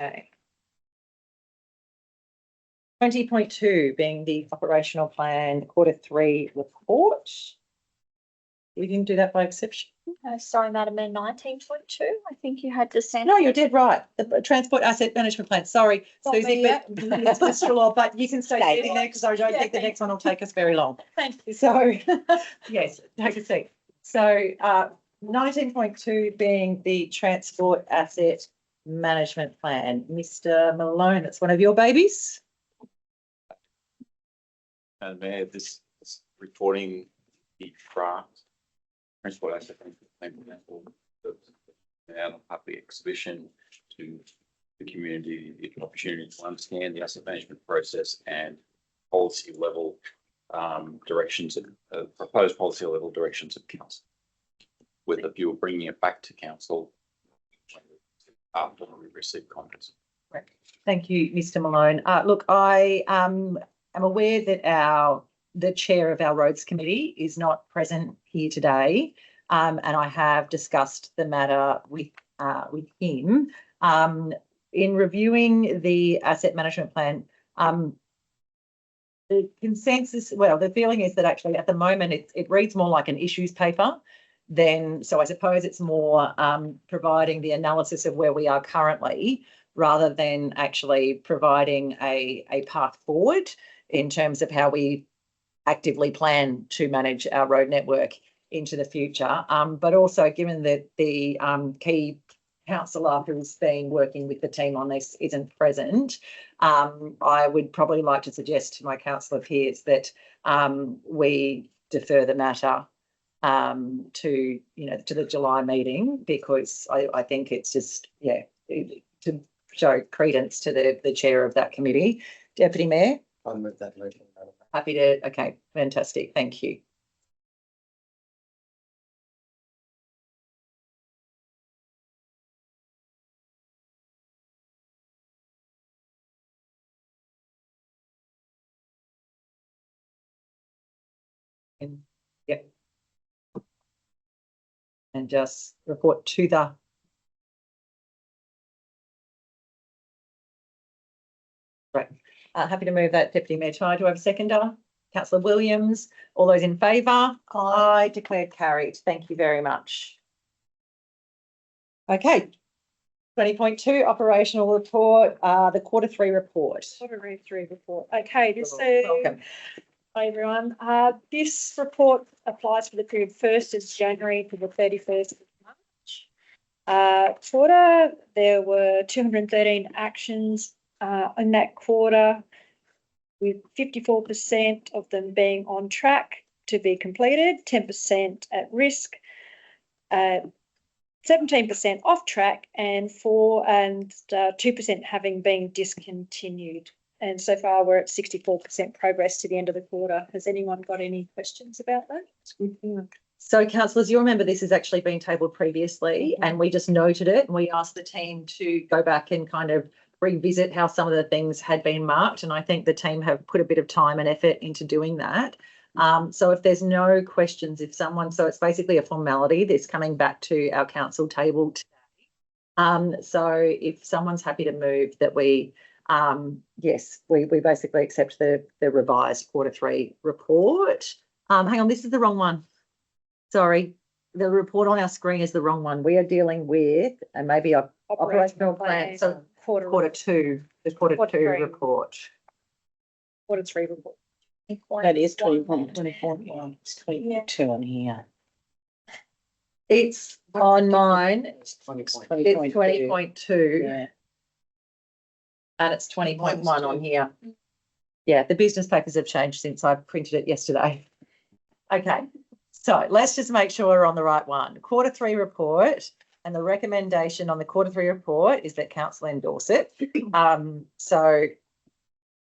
Okay. 20.2 being the operational plan Q3 report. We didn't do that by exception. Sorry, Madam Mayor, 19.2. I think you had to send. No, you're dead right. The transport asset management plan. Sorry, Susie, but it's Mr. Law, but you can stay sitting there because I don't think the next one will take us very long. Thank you. So, yes, take a seat. So, 19.2 being the transport asset management plan. Mr. Malone, that's one of your babies. And Mayor, this reporting the draft principal asset management and public exhibition to the community, the opportunity to understand the asset management process and policy level directions of proposed policy level directions of council, with a view of bringing it back to council after we receive comments. Thank you, Mr. Malone. Look, I am aware that the chair of our roads committee is not present here today, and I have discussed the matter with him. In reviewing the asset management plan, the consensus, well, the feeling is that actually at the moment it reads more like an issues paper than, so I suppose it's more providing the analysis of where we are currently rather than actually providing a path forward in terms of how we actively plan to manage our road network into the future. But also given that the key councillor who's been working with the team on this isn't present, I would probably like to suggest to my councillor peers that we defer the matter to the July meeting, because I think it's just, to show credence to the chair of that committee. Deputy Mayor? I'll move that motion. Happy to, okay, fantastic, thank you. Yep. And just report to the right. Happy to move that, Deputy Mayor Ty. Do I have a seconder? Councillor Williams. All those in favour? Aye. Declared carried. Thank you very much. Okay. 20.2 operational report, the Q3 report. Q3 report. Okay, this Welcome. Hi everyone. This report applies for the period 1st of January to the 31st of March. Quarter, there were 213 actions in that quarter, with 54% of them being on track to be completed, 10% at risk, 17% off track, and 2% having been discontinued. And so far we're at 64% progress to the end of the quarter. Has anyone got any questions about that? So councillors, you remember this has actually been tabled previously, and we just noted it and we asked the team to go back and kind of revisit how some of the things had been marked, and I think the team have put a bit of time and effort into doing that. So if there's no questions, so it's basically a formality that's coming back to our council table today. So if someone's happy to move that we basically accept the revised Q3 report. Hang on, this is the wrong one. Sorry, the report on our screen is the wrong one. We are dealing with, and maybe a operational plan. So Q2, the Q2 report. Q3 report. That is 20.1. It's 22 on here. It's on mine. It's 20.2. Yeah. And it's 20.1 on here. Yeah, the business papers have changed since I printed it yesterday. Okay, so let's just make sure we're on the right one. Q3 report, and the recommendation on the Q3 report is that council endorse it. So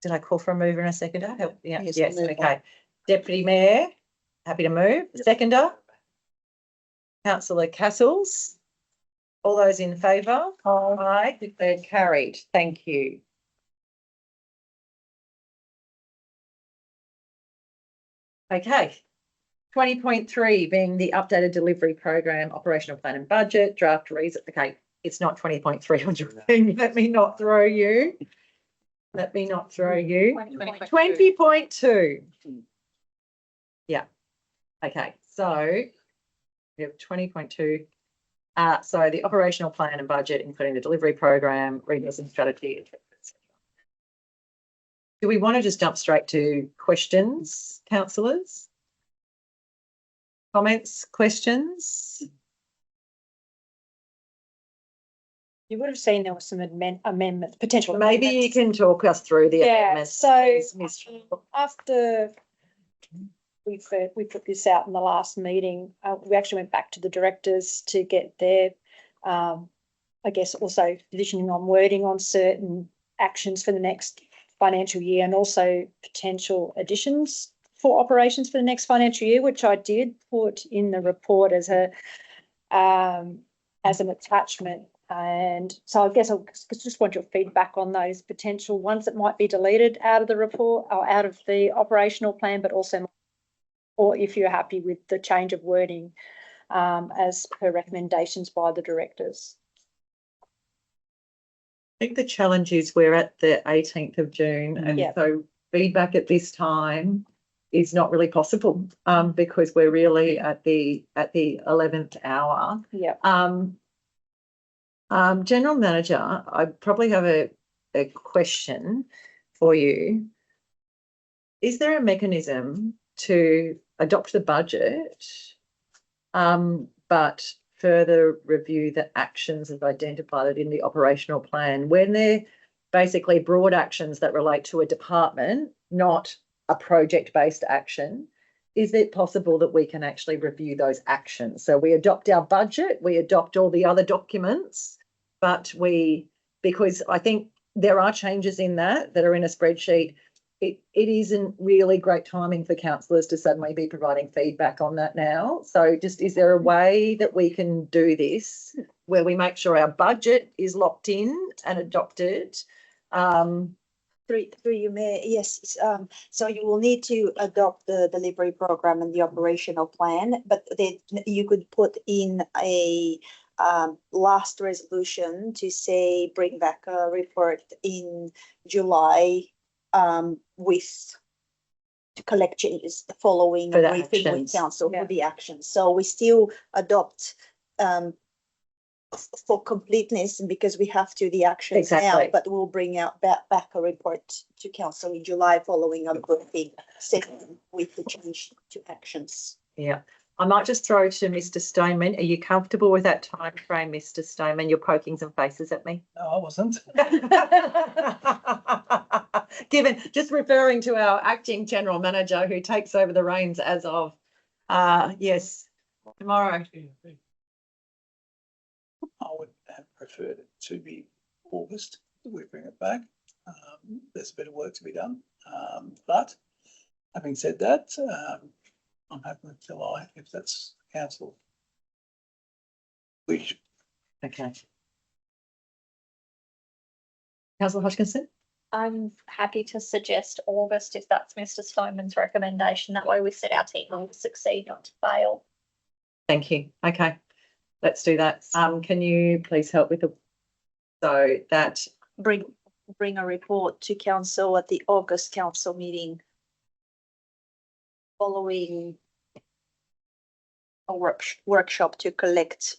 did I call for a mover and a seconder? Yeah, yes, okay. Deputy Mayor, happy to move. Seconder? Councillor Castles. All those in favour? Aye. Declared carried. Thank you. Okay. 20.3 being the updated delivery program, operational plan and budget, draft reason. Okay, it's not 20.3 on your thing. Let me not throw you. Let me not throw you. 20.2. Yeah. Okay, so we have 20.2. So the operational plan and budget, including the delivery program, resourcing strategy, etc. Do we want to just jump straight to questions, councillors? Comments, questions? You would have seen there were some amendments, potential. Maybe you amendments. can talk us through the Yeah, amendments. so Ms. after we put this out in the last meeting, we actually went back to the directors to get their, I guess, also positioning on wording on certain actions for the next financial year and also potential additions for operations for the next financial year, which I did put in the report as an attachment. And so I guess I just want your feedback on those potential ones that might be deleted out of the report or out of the operational plan, but also, or if you're happy with the change of wording as per recommendations by the directors. I think the challenge is we're at the 18th of June, and so feedback at this time is not really possible because we're really at the 11th hour. Yeah. General Manager, I probably have a question for you. Is there a mechanism to adopt the budget, but further review the actions as identified in the operational plan when they're basically broad actions that relate to a department, not a project-based action? Is it possible that we can actually review those actions? So we adopt our budget, we adopt all the other documents, but because I think there are changes in that are in a spreadsheet, it isn't really great timing for councillors to suddenly be providing feedback on that now. So just, is there a way that we can do this where we make sure our budget is locked in and adopted? Through you, Mayor, yes. So you will need to adopt the delivery program and the operational plan, but then you could put in a last resolution to say bring back a report in July with to collect changes following a briefing with council for the action. So we still adopt for completeness because we have to the actions now, but we'll bring out back a report to council in July following a briefing session with the change to actions. Yeah. I might just throw to Mr. Stoneman. Are you comfortable with that time frame, Mr. Stoneman? You're poking some faces at me. No, I wasn't. Given, just referring to our acting general manager who takes over the reins as of, yes, tomorrow. I would have preferred it to be August that we bring it back. There's a bit of work to be done. But having said that, I'm happy with July if that's council wish. Okay. Councillor Hodgkinson? I'm happy to suggest August if that's Mr. Stoneman's recommendation. That way we set our team on to succeed, not to fail. Thank you. Okay, let's do that. Can you please help with so that bring a report to council at the August council meeting following a workshop to collect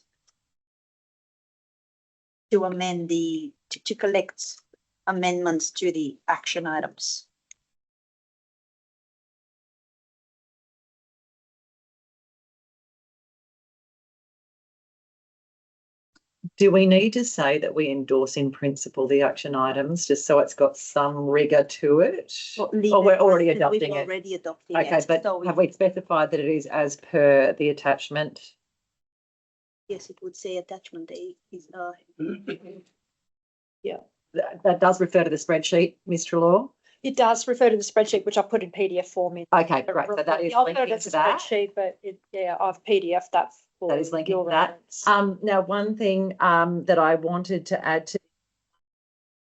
to collect amendments to the action items. do we need to say that we endorse in principle the action items just so it's got some rigour to it? Or we're already adopting it? We've already adopted Okay, it. but So have we specified that it is as per the attachment? Yes, it would say attachment A is Yeah, that does refer to the spreadsheet, Ms. Trelaw? It does refer to the spreadsheet, which I put in PDF form in. Okay, great. So that is I'll linking go to to the that. spreadsheet, but I've PDF that. That is linking to that. Now, one thing that I wanted to add to,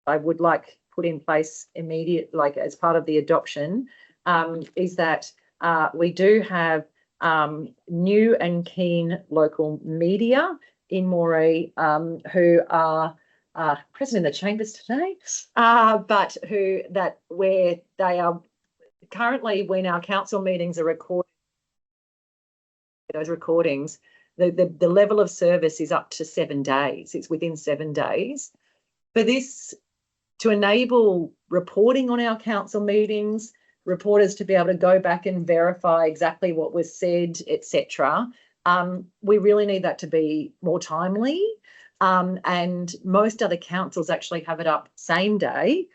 I would like put in place immediate, like as part of the adoption, is that we do have new and keen local media in Moree who are present in the chambers today, but where they are currently, when our council meetings are recorded, those recordings, the level of service is up to 7 days. It's within 7 days. For this, to enable reporting on our council meetings, reporters to be able to go back and verify exactly what was said, etc. We really need that to be more timely And most other councils actually have it up same day.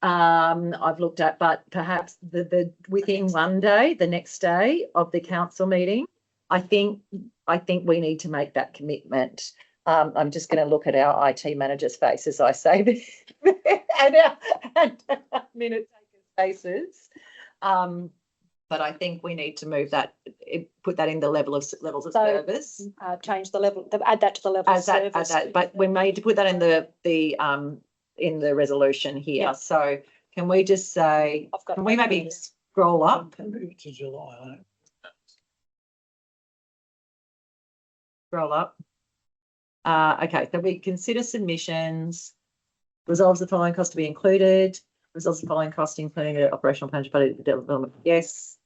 I've looked at, but perhaps the within one day, the next day of the council meeting. I think we need to make that commitment. I'm just going to look at our IT manager's face as I say this, and our minute takers' faces. But I think we need to move that, put that in the levels of service. Change the level, add that to the level of service. But we made to put that in in the resolution here. Yeah. So can we just say, can we maybe scroll up? Move it to July. Scroll up. Okay, so we consider submissions, resolves the following cost to be included, resolves the following cost including the operational plan budget development. Yes.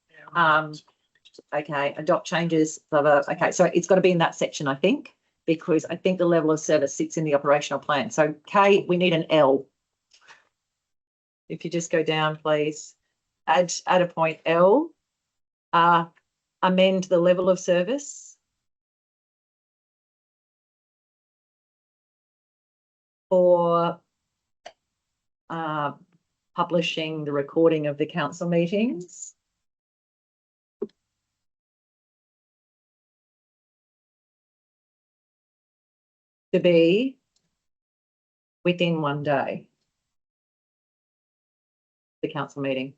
Okay, adopt changes, blah, blah. Okay, so it's got to be in that section, I think, because I think the level of service sits in the operational plan. So K, we need an L. If you just go down, please, add a point L, amend the level of service for publishing the recording of the council meetings. To be within one day, the council meeting.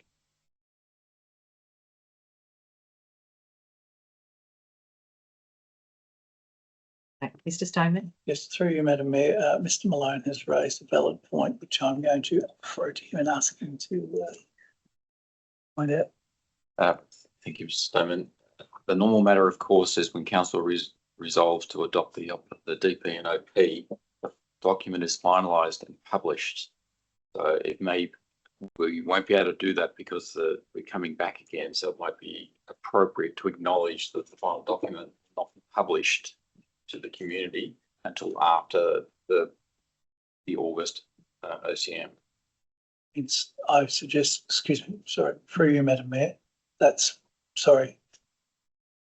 Okay, Mr. Stoneman. Yes, through you, Madam Mayor, Mr. Malone has raised a valid point, which I'm going to refer to him and ask him to point out. Thank you, Mr. Stoneman. The normal matter, of course, is when council resolves to adopt the DP and OP, the document is finalised and published. So we won't be able to do that because we're coming back again. So it might be appropriate to acknowledge that the final document will not be published to the community until after the August OCM. I suggest, excuse me, sorry, through you, Madam Mayor, sorry,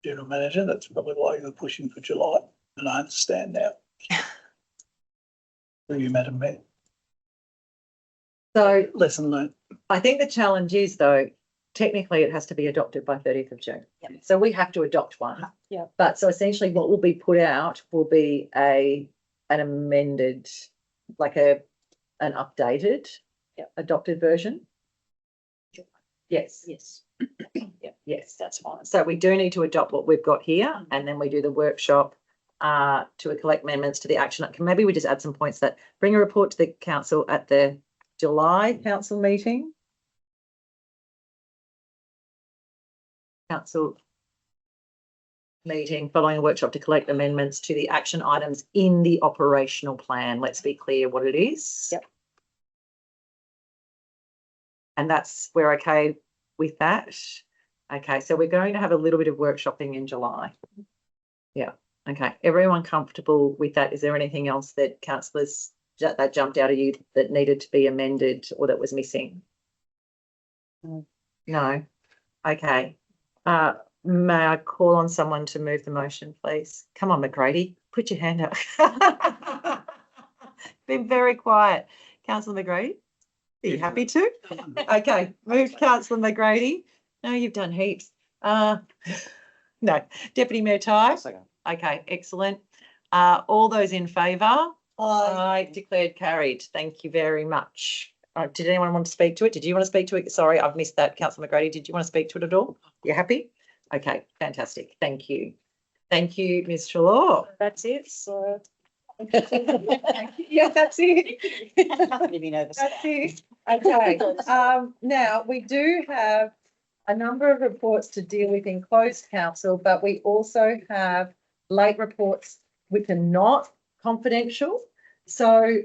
General Manager, that's probably why you're pushing for July, and I understand now. Through you, Madam Mayor. So lesson learned. I think the challenge is, though, technically it has to be adopted by 30th of June. Yep. So we have to adopt one. Yeah. But so essentially what will be put out will be an amended, like an updated, adopted version. Yes. Yes. Yeah. Yes, that's fine. So we do need to adopt what we've got here, and then we do the workshop to collect amendments to the action. Maybe we just add some points that bring a report to the council at the July council meeting. Council meeting following a workshop to collect amendments to the action items in the operational plan. Let's be clear what it is. Yep. And we're okay with that. Okay, so we're going to have a little bit of workshopping in July. Yeah. Okay. Everyone comfortable with that? Is there anything else that councillors that jumped out of you that needed to be amended or that was missing? No. Okay. May I call on someone to move the motion, please? Come on, McGrady, put your hand up. Been very quiet. Councillor McGrady, are you happy to? Okay, move Councillor McGrady. No, you've done heaps. No. Deputy Mayor Ty? Okay, excellent. All those in favour? Aye. Declared carried. Thank you very much. Did anyone want to speak to it? Did you want to speak to it? Sorry, I've missed that. Councillor McGrady, did you want to speak to it at all? You happy? Okay, fantastic. Thank you. Thank you, Ms. Trelaw. That's it. So yeah, that's it. That's it. Okay. Now we do have a number of reports to deal with in closed council, but we also have late reports which are not confidential. So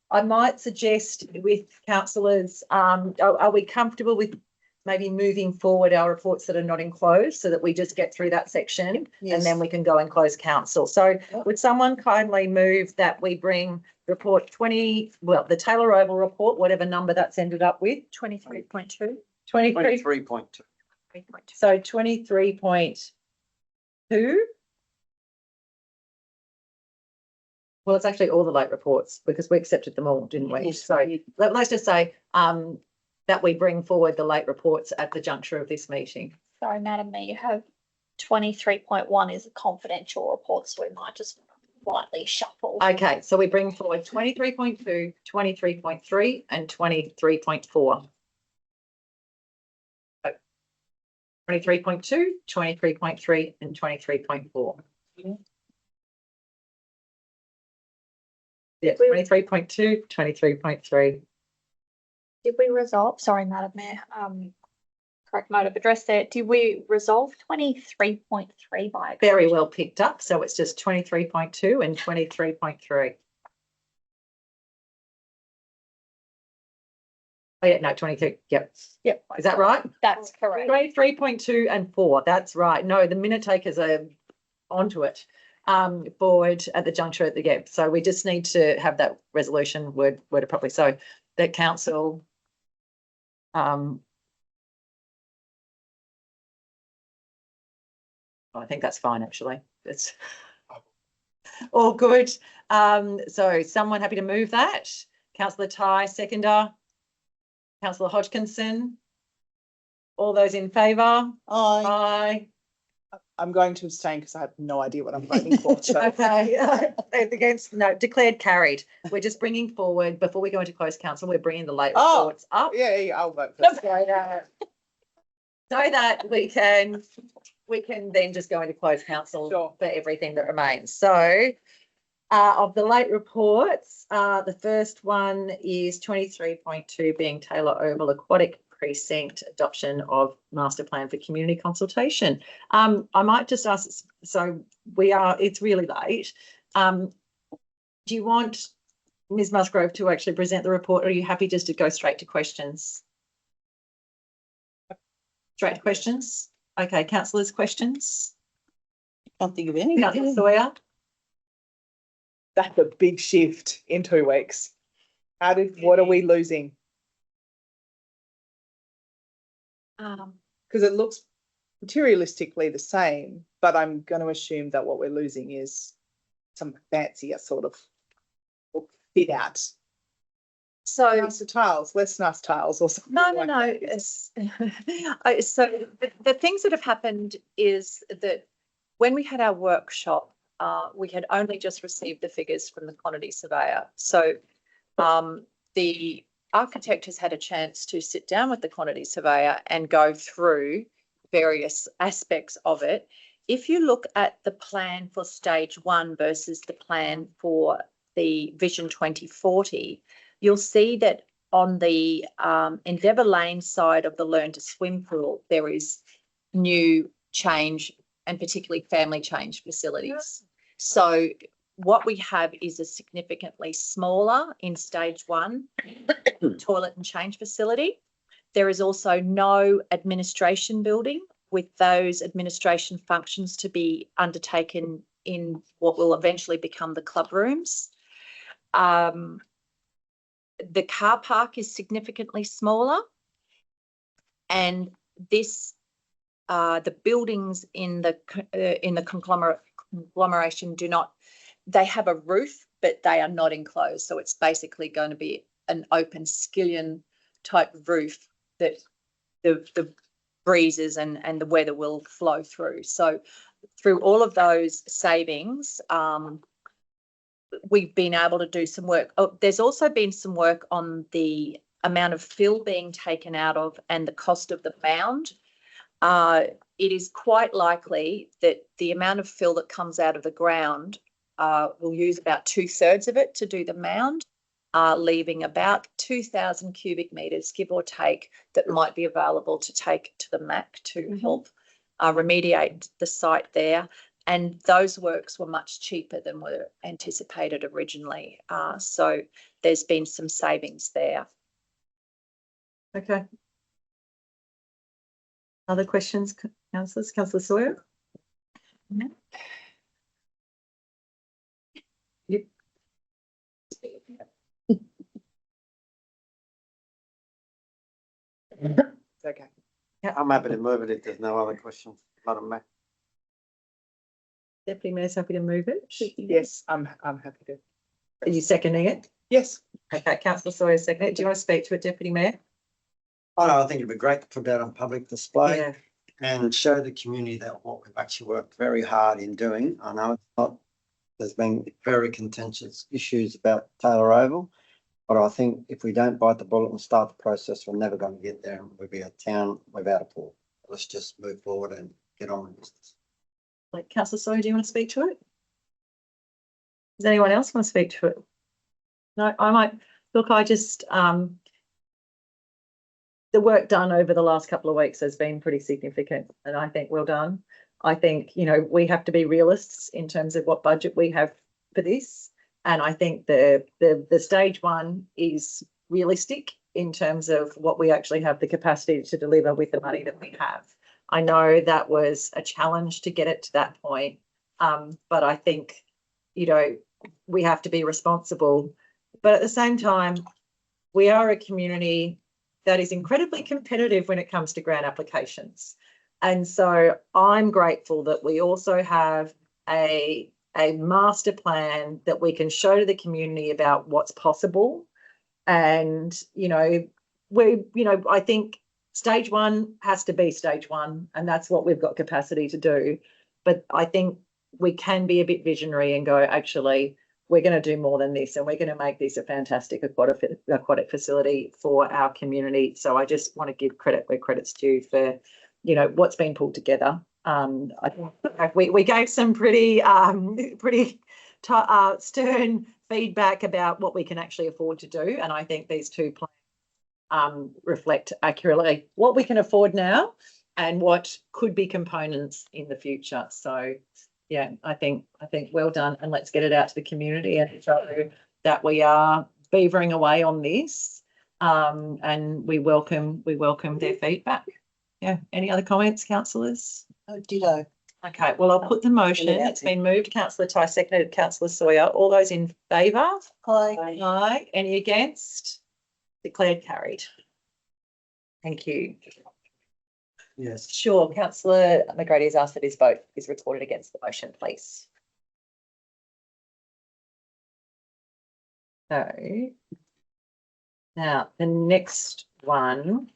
I might suggest with councillors, are we comfortable with maybe moving forward our reports that are not enclosed so that we just get through that section and then we can go and close council? So would someone kindly move that we bring report 20, well, the Taylor Oval report, whatever number that's ended up with? 23.2. 23.2. So 23.2 Well, it's actually all the late reports because we accepted them all, didn't we? Yes. So let's just say that we bring forward the late reports at the juncture of this meeting. Sorry, Madam Mayor, you have 23.1 is a confidential report, so we might just slightly shuffle. Okay, so we bring forward 23.2, 23.3 and 23.4. 23.2, 23.3 and 23.4. Yeah, 23.2, 23.3. Did we resolve, sorry, Madam Mayor, correct mode of address there. Did we resolve 23.3 by? Very well picked up. So it's just 23.2 and 23.3. Oh yeah, no, 23. Yep. Yep. Is that right? That's correct. 23.2 and 4. That's right. No, the minute takers are onto it. Forward at the juncture at the gap. So we just need to have that resolution worded properly. So the council I think that's fine, actually. It's all good. So someone happy to move that? Councillor Ty, seconder. Councillor Hodgkinson. All those in favour? Aye. Aye. I'm going to abstain because I have no idea what I'm voting for. So. Okay. Against, no, declared carried. We're just bringing forward, before we go into closed council, we're bringing the late reports up. Yeah, I'll vote for that. So that we can then just go into closed council Sure. for everything that remains. So of the late reports, the first one is 23.2 being Taylor Oval Aquatic Precinct adoption of master plan for community consultation. I might just ask, so it's really late. Do you want Ms Musgrove to actually present the report, or are you happy just to go straight to questions? Straight to questions? Okay, councillors, questions? Can't think of any. Councillor Sawyer? That's a big shift in 2 weeks. What are we losing? Because it looks materialistically the same, but I'm going to assume that what we're losing is some fancier sort of fit out. So Nicer tiles, less nice tiles or something. no. It's, so the things that have happened is that when we had our workshop, we had only just received the figures from the quantity surveyor. So the architect has had a chance to sit down with the quantity surveyor and go through various aspects of it. If you look at the plan for stage 1 versus the plan for the Vision 2040, you'll see that on the Endeavour Lane side of the Learn to Swim pool, there is new change and particularly family change facilities. So what we have is a significantly smaller in stage 1 toilet and change facility. There is also no administration building, with those administration functions to be undertaken in what will eventually become the club rooms. The car park is significantly smaller, and this the buildings in the conglomeration they have a roof, but they are not enclosed. So it's basically going to be an open skillion type roof that the breezes and the weather will flow through. So through all of those savings, we've been able to do some work. Oh, there's also been some work on the amount of fill being taken out of and the cost of the mound. It is quite likely that the amount of fill that comes out of the ground will use about 2/3 of it to do the mound, leaving about 2,000 cubic metres, give or take, that might be available to take to the MAC to help remediate the site there. And those works were much cheaper than were anticipated originally. So there's been some savings there. Okay. Other questions, councillors? Councillor Sawyer? Yep. Okay. I'm happy to move it if there's no other questions, Madam Mayor. Deputy Mayor's happy to move it. Yes, I'm happy to. Are you seconding it? Yes. Okay, councillor Sawyer seconding it. Do you want to speak to it, Deputy Mayor? Oh, no, I think it'd be great to put that on public display. Yeah. And show the community that what we've actually worked very hard in doing. I know it's not, there's been very contentious issues about Taylor Oval, but I think if we don't bite the bullet and start the process, we're never going to get there. We'll be a town without a port. Let's just move forward and get on with business. Like, councillor Sawyer, do you want to speak to it? Does anyone else want to speak to it? No, I might, look, I just, the work done over the last couple of weeks has been pretty significant, and I think well done. I think, you know, we have to be realists in terms of what budget we have for this. And I think the stage one is realistic in terms of what we actually have the capacity to deliver with the money that we have. I know that was a challenge to get it to that point. But I think, you know, we have to be responsible. But at the same time, we are a community that is incredibly competitive when it comes to grant applications. And so I'm grateful that we also have a master plan that we can show to the community about what's possible. And, you know, I think stage one has to be stage one, and that's what we've got capacity to do. But I think we can be a bit visionary and go, actually, we're going to do more than this, and we're going to make this a fantastic aquatic facility for our community. So I just want to give credit where credit's due for, you know, what's been pulled together. I think we gave some pretty stern feedback about what we can actually afford to do, and I think these two plans reflect accurately what we can afford now and what could be components in the future. So yeah, I think well done, and let's get it out to the community and show that we are beavering away on this, and we welcome their feedback. Yeah. Any other comments, councillors? Ditto. Okay. Well, I'll put the motion. It's been moved. Councillor Ty, seconded councillor Sawyer. All those in favour? Aye. Aye. Any against? Declared carried. Thank you. Yes. Sure. Councillor McGrady has asked that his vote is recorded against the motion, please. So now the next one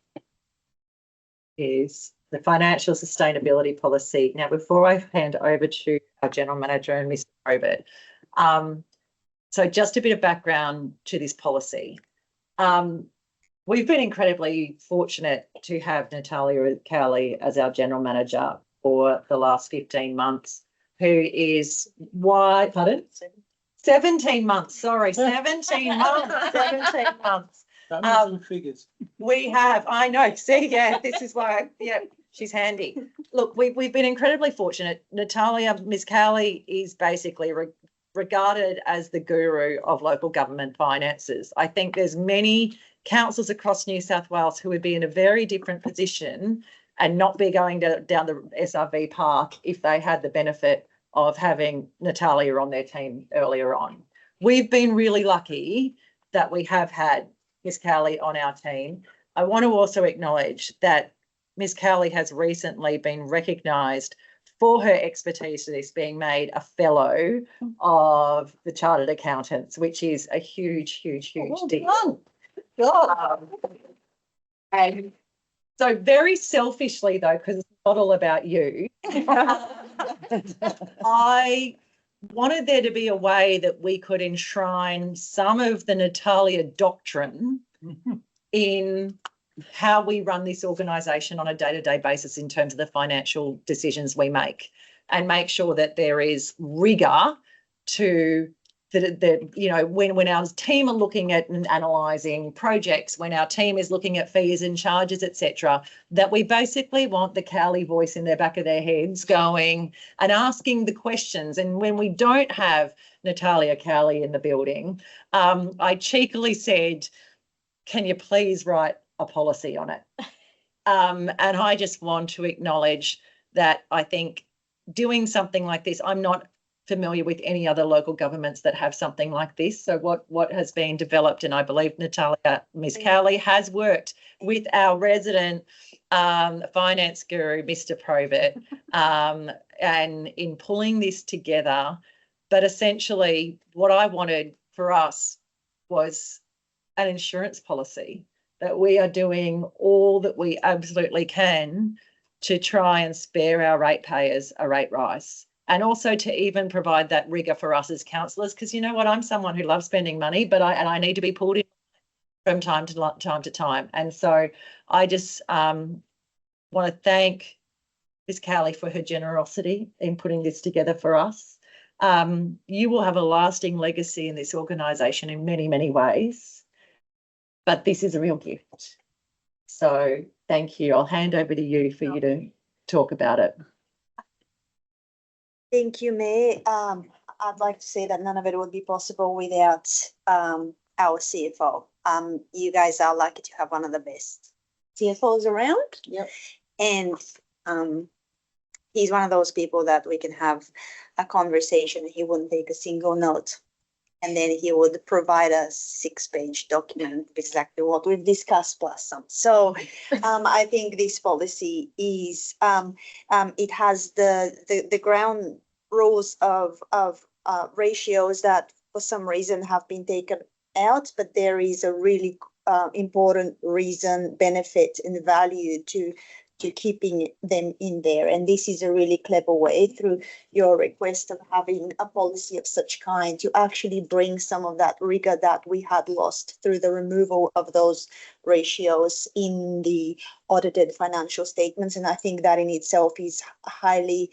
is the financial sustainability policy. Now, before I hand over to our General Manager and Mr. Probert, so just a bit of background to this policy. We've been incredibly fortunate to have Natalia Cowley as our General Manager for the last 15 months, who is why, pardon? 17 months, sorry, 17 months, 17 months. Figures. We have, I know, see, yeah, this is why, yeah, she's handy. Look, we've been incredibly fortunate. Natalia, Ms. Cowley is basically regarded as the guru of local government finances. I think there's many councils across New South Wales who would be in a very different position and not be going down the SRV path if they had the benefit of having Natalia on their team earlier on. We've been really lucky that we have had Ms. Cowley on our team. I want to also acknowledge that Ms. Cowley has recently been recognised for her expertise in this, being made a fellow of the Chartered Accountants, which is a huge deal. And so very selfishly though, because it's not all about you, I wanted there to be a way that we could enshrine some of the Natalia doctrine in how we run this organisation on a day-to-day basis in terms of the financial decisions we make, and make sure that there is rigour to the you know, when our team are looking at and analysing projects, when our team is looking at fees and charges, etc., that we basically want the Cowley voice in the back of their heads going and asking the questions. And when we don't have Natalia Cowley in the building, I cheekily said, can you please write a policy on it? And I just want to acknowledge that I think doing something like this, I'm not familiar with any other local governments that have something like this. So what has been developed, and I believe Natalia, Ms. Cowley, has worked with our resident finance guru, Mr. Probert, and in pulling this together. But essentially what I wanted for us was an insurance policy, that we are doing all that we absolutely can to try and spare our ratepayers a rate rise. And also to even provide that rigour for us as councillors, because you know what, I'm someone who loves spending money, but I need to be pulled in from time to time. And so I just want to thank Ms. Cowley for her generosity in putting this together for us. You will have a lasting legacy in this organisation in many, many ways, but this is a real gift. So thank you. I'll hand over to you for you to talk about it. Thank you, May. I'd like to say that none of it would be possible without our CFO. You guys are lucky to have one of the best CFOs around. Yep. And he's one of those people that we can have a conversation. He wouldn't take a single note. And then he would provide a 6-page document, exactly what we've discussed plus some. So I think this policy is, it has the ground rules of ratios that for some reason have been taken out, but there is a really important reason, benefit and value to keeping them in there. And this is a really clever way, through your request of having a policy of such kind, to actually bring some of that rigor that we had lost through the removal of those ratios in the audited financial statements. And I think that in itself is highly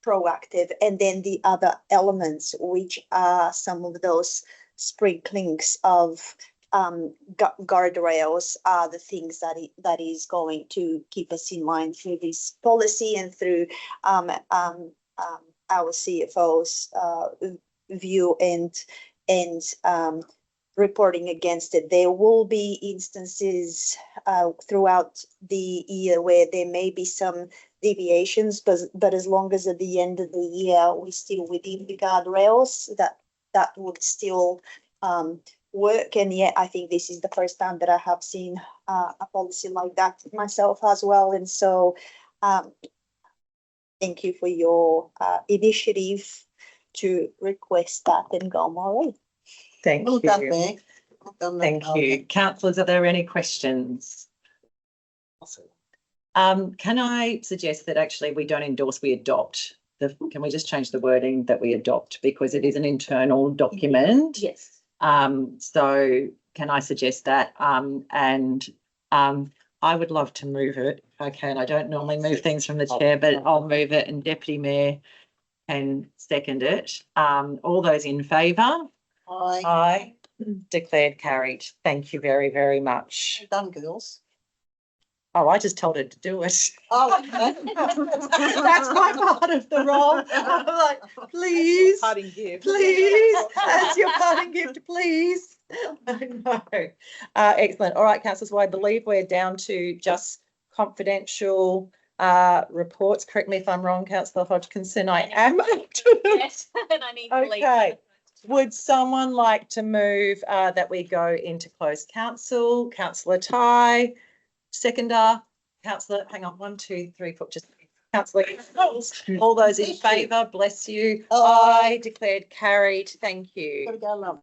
proactive. And then the other elements, which are some of those sprinklings of guardrails, are the things that is going to keep us in line through this policy and through our CFO's view and reporting against it. There will be instances throughout the year where there may be some deviations, but as long as at the end of the year we're still within the guardrails, that would still work. And yet I think this is the first time that I have seen a policy like that myself as well. And so thank you for your initiative to request that and go Moree. Thank Well you. done, Meg. Well done, Thank you. Councillors, are there any questions? Can I suggest that actually we don't endorse, we adopt? Can we just change the wording that we adopt, because it is an internal document? Yes. So can I suggest that? I would love to move it. Okay, and I don't normally move things from the chair, but I'll move it, and Deputy Mayor can second it. All those in favour? Aye. Aye. Declared carried. Thank you very, very much. Well done, girls. Oh, I just told her to do it. Oh, okay. That's my part of the role. I'm like, please, Parting gift. please, that's your parting gift, please. No. Excellent. All right, councillors, well, I believe we're down to just confidential reports. Correct me if I'm wrong, Councillor Hodgkinson. I am. Yes, and I need to leave. Okay. Would someone like to move that we go into closed council? Councillor Ty, seconder. Councillor, hang on, 1, 2, 3, 4, just Councillor. All those in favour, bless you. Aye. Declared carried. Thank you. Gotta go, love.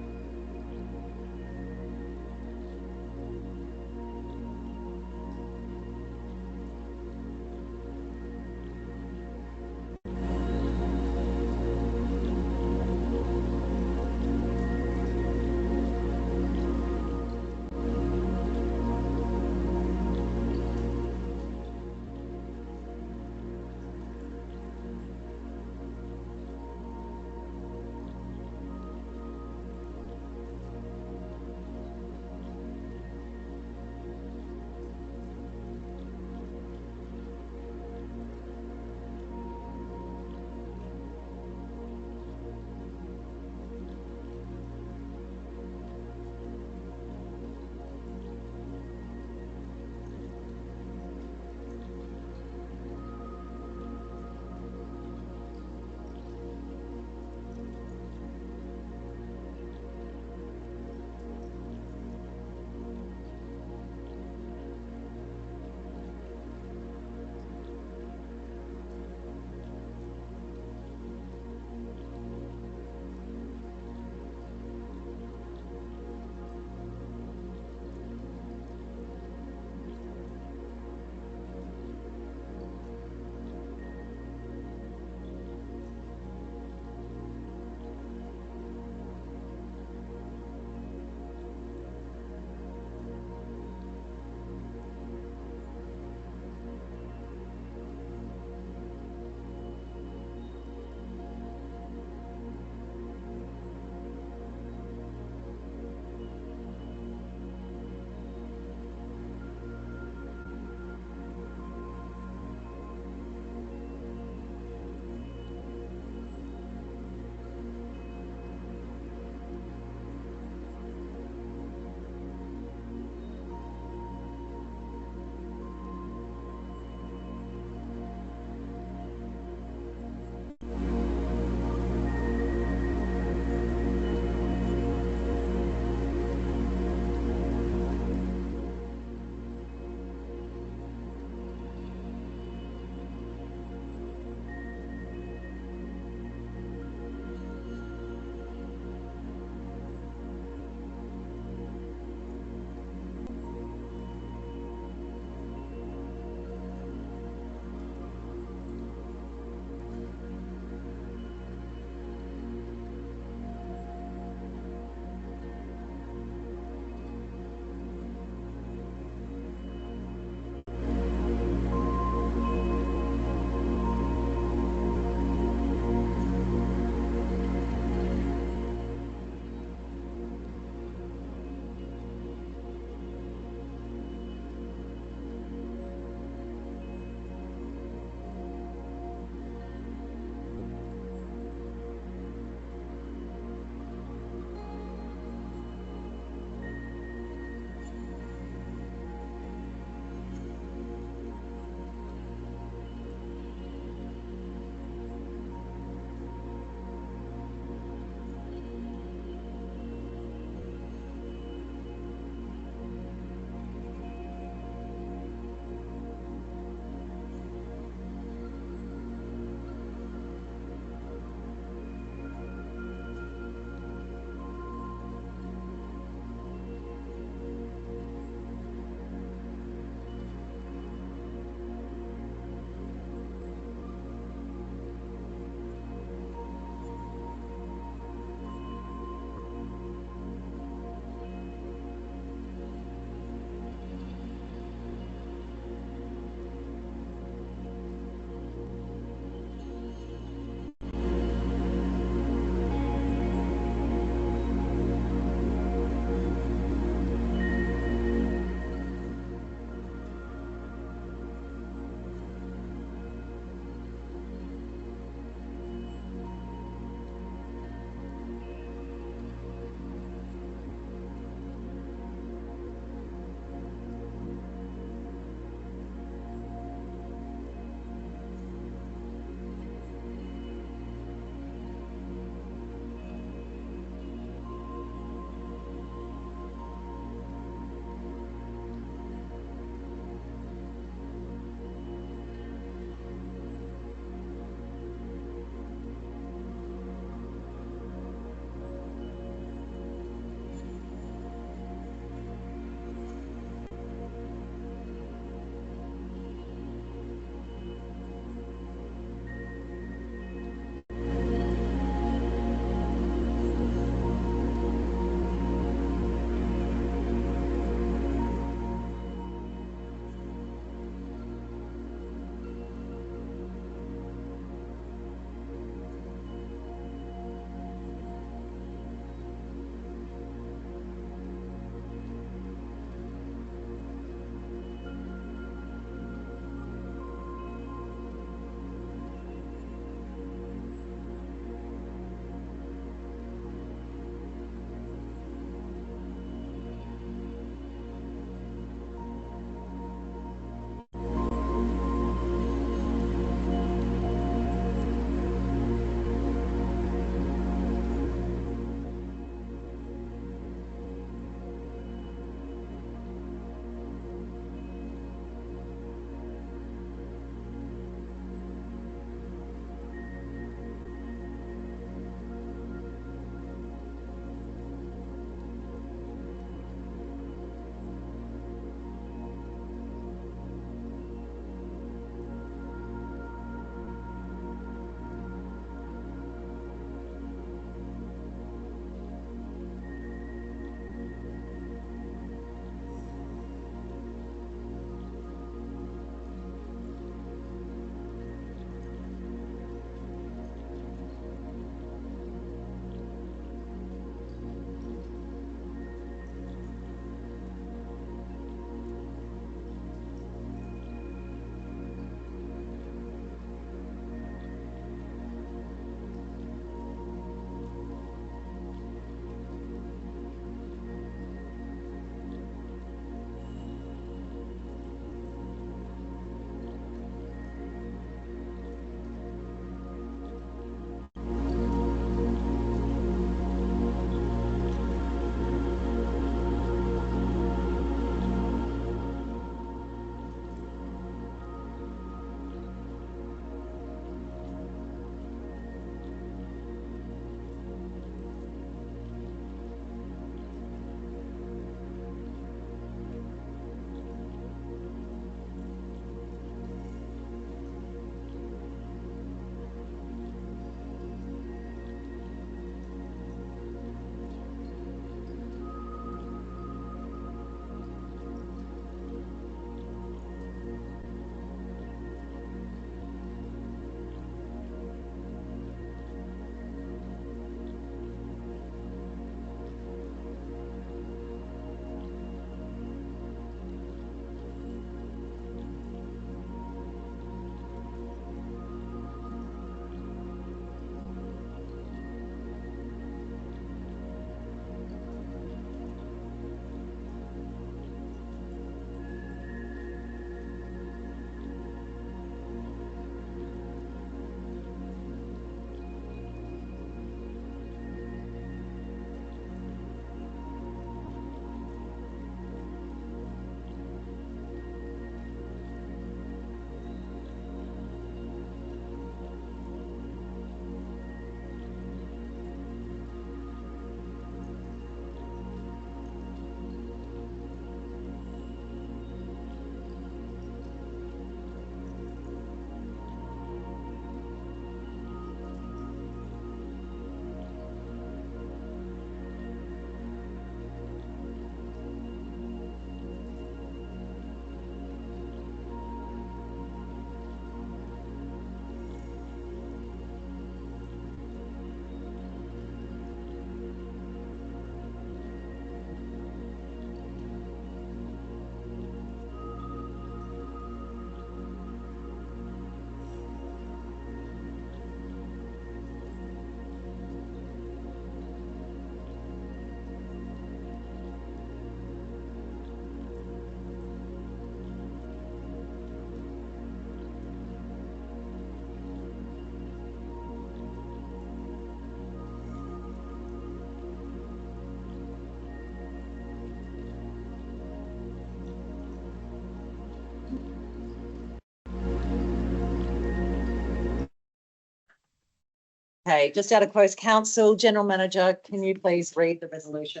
Okay, just out of closed council, General Manager, can you please read the resolution?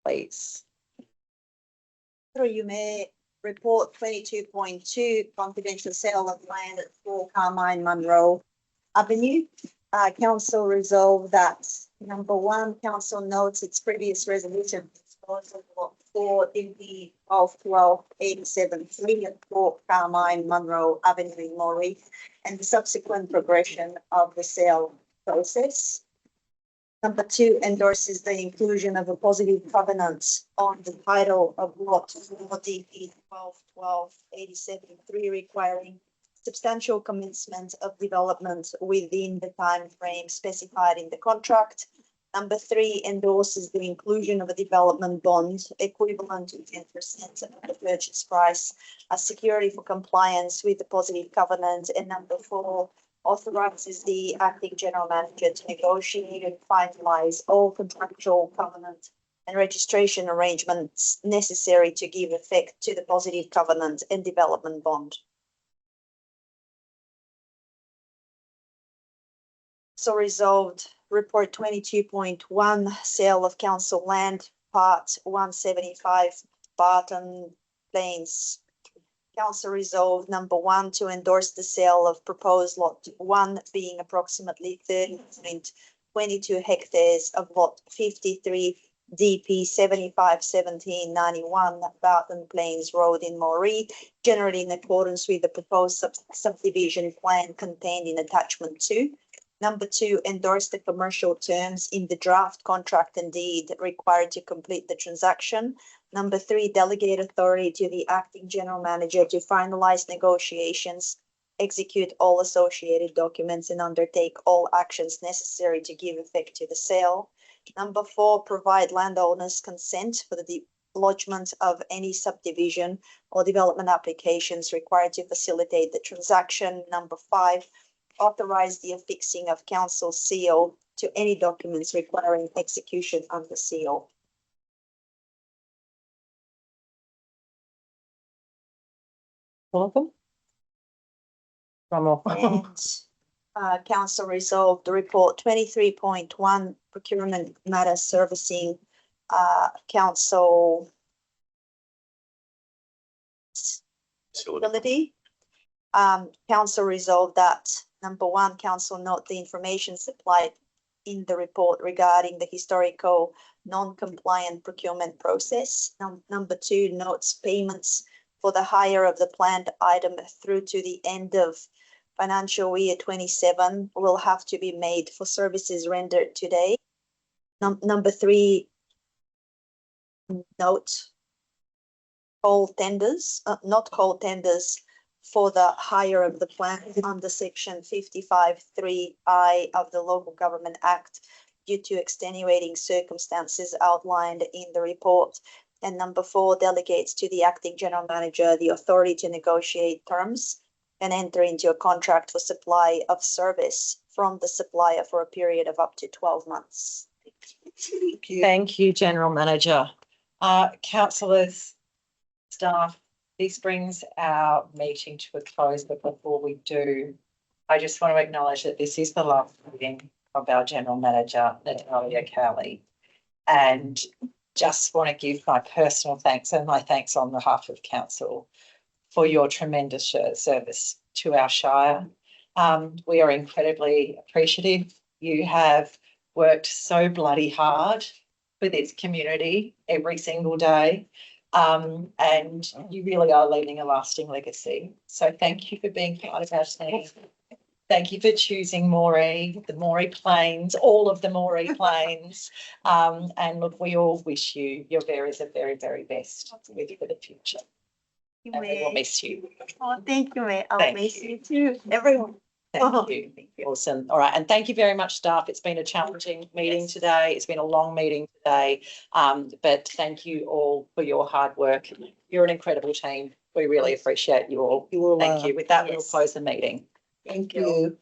Please. Through you, Mayor, report 22.2, confidential sale of land at 4 Carmine Munro Avenue. Council resolved that number 1, council notes its previous resolution disposal of 4 DP of 1287 at 4 Carmine Munro Avenue in Moree, and the subsequent progression of the sale process. Number 2, endorses the inclusion of a positive covenant on the title of lot 4 DP 1287 requiring substantial commencement of development within the time frame specified in the contract. Number 3, endorses the inclusion of a development bond equivalent to 10% of the purchase price as security for compliance with the positive covenant. And number 4, authorizes the acting general manager to negotiate and finalize all contractual covenant and registration arrangements necessary to give effect to the positive covenant and development bond. So resolved, report 22.1, sale of council land, part 175, Barton Plains. Council resolved, number 1, to endorse the sale of proposed lot 1 being approximately 30.22 hectares of lot 53 DP 751791 Barton Plains Road in Moree, generally in accordance with the proposed subdivision plan contained in attachment 2. Number 2, endorse the commercial terms in the draft contract and deed required to complete the transaction. Number 3, delegate authority to the acting general manager to finalize negotiations, execute all associated documents, and undertake all actions necessary to give effect to the sale. Number 4, provide landowners consent for the lodgement of any subdivision or development applications required to facilitate the transaction. Number 5, authorize the affixing of council seal to any documents requiring execution of the seal. All of them? One more. And council resolved the report 23.1, procurement matter servicing council facility. Council resolved that number 1, council note the information supplied in the report regarding the historical non-compliant procurement process. Number 2, notes payments for the hire of the planned item through to the end of financial year 27 will have to be made for services rendered today. Number 3, note call tenders, not call tenders for the hire of the plant under section 55(3)(I) of the Local Government Act due to extenuating circumstances outlined in the report. And number 4, delegates to the acting general manager the authority to negotiate terms and enter into a contract for supply of service from the supplier for a period of up to 12 months. Thank you. Thank you, General Manager. Councillors, staff, this brings our meeting to a close, but before we do, I just want to acknowledge that this is the last meeting of our General Manager, Natalia Cowley, and just want to give my personal thanks and my thanks on behalf of Council for your tremendous service to our Shire. We are incredibly appreciative. You have worked so bloody hard for this community every single day. And you really are leaving a lasting legacy. So thank you for being part of our team. Thank you for choosing Moree, the Moree Plains, all of the Moree Plains. And look, we all wish you your very best for the future. And we will miss you. Oh, thank you, May. I'll miss you too, everyone. Thank you. Awesome. All right. And thank you very much, staff. It's been a challenging meeting today. It's been a long meeting today. But thank you all for your hard work. You're an incredible team. We really appreciate you all. Thank you. With that, we'll close the meeting. Thank you.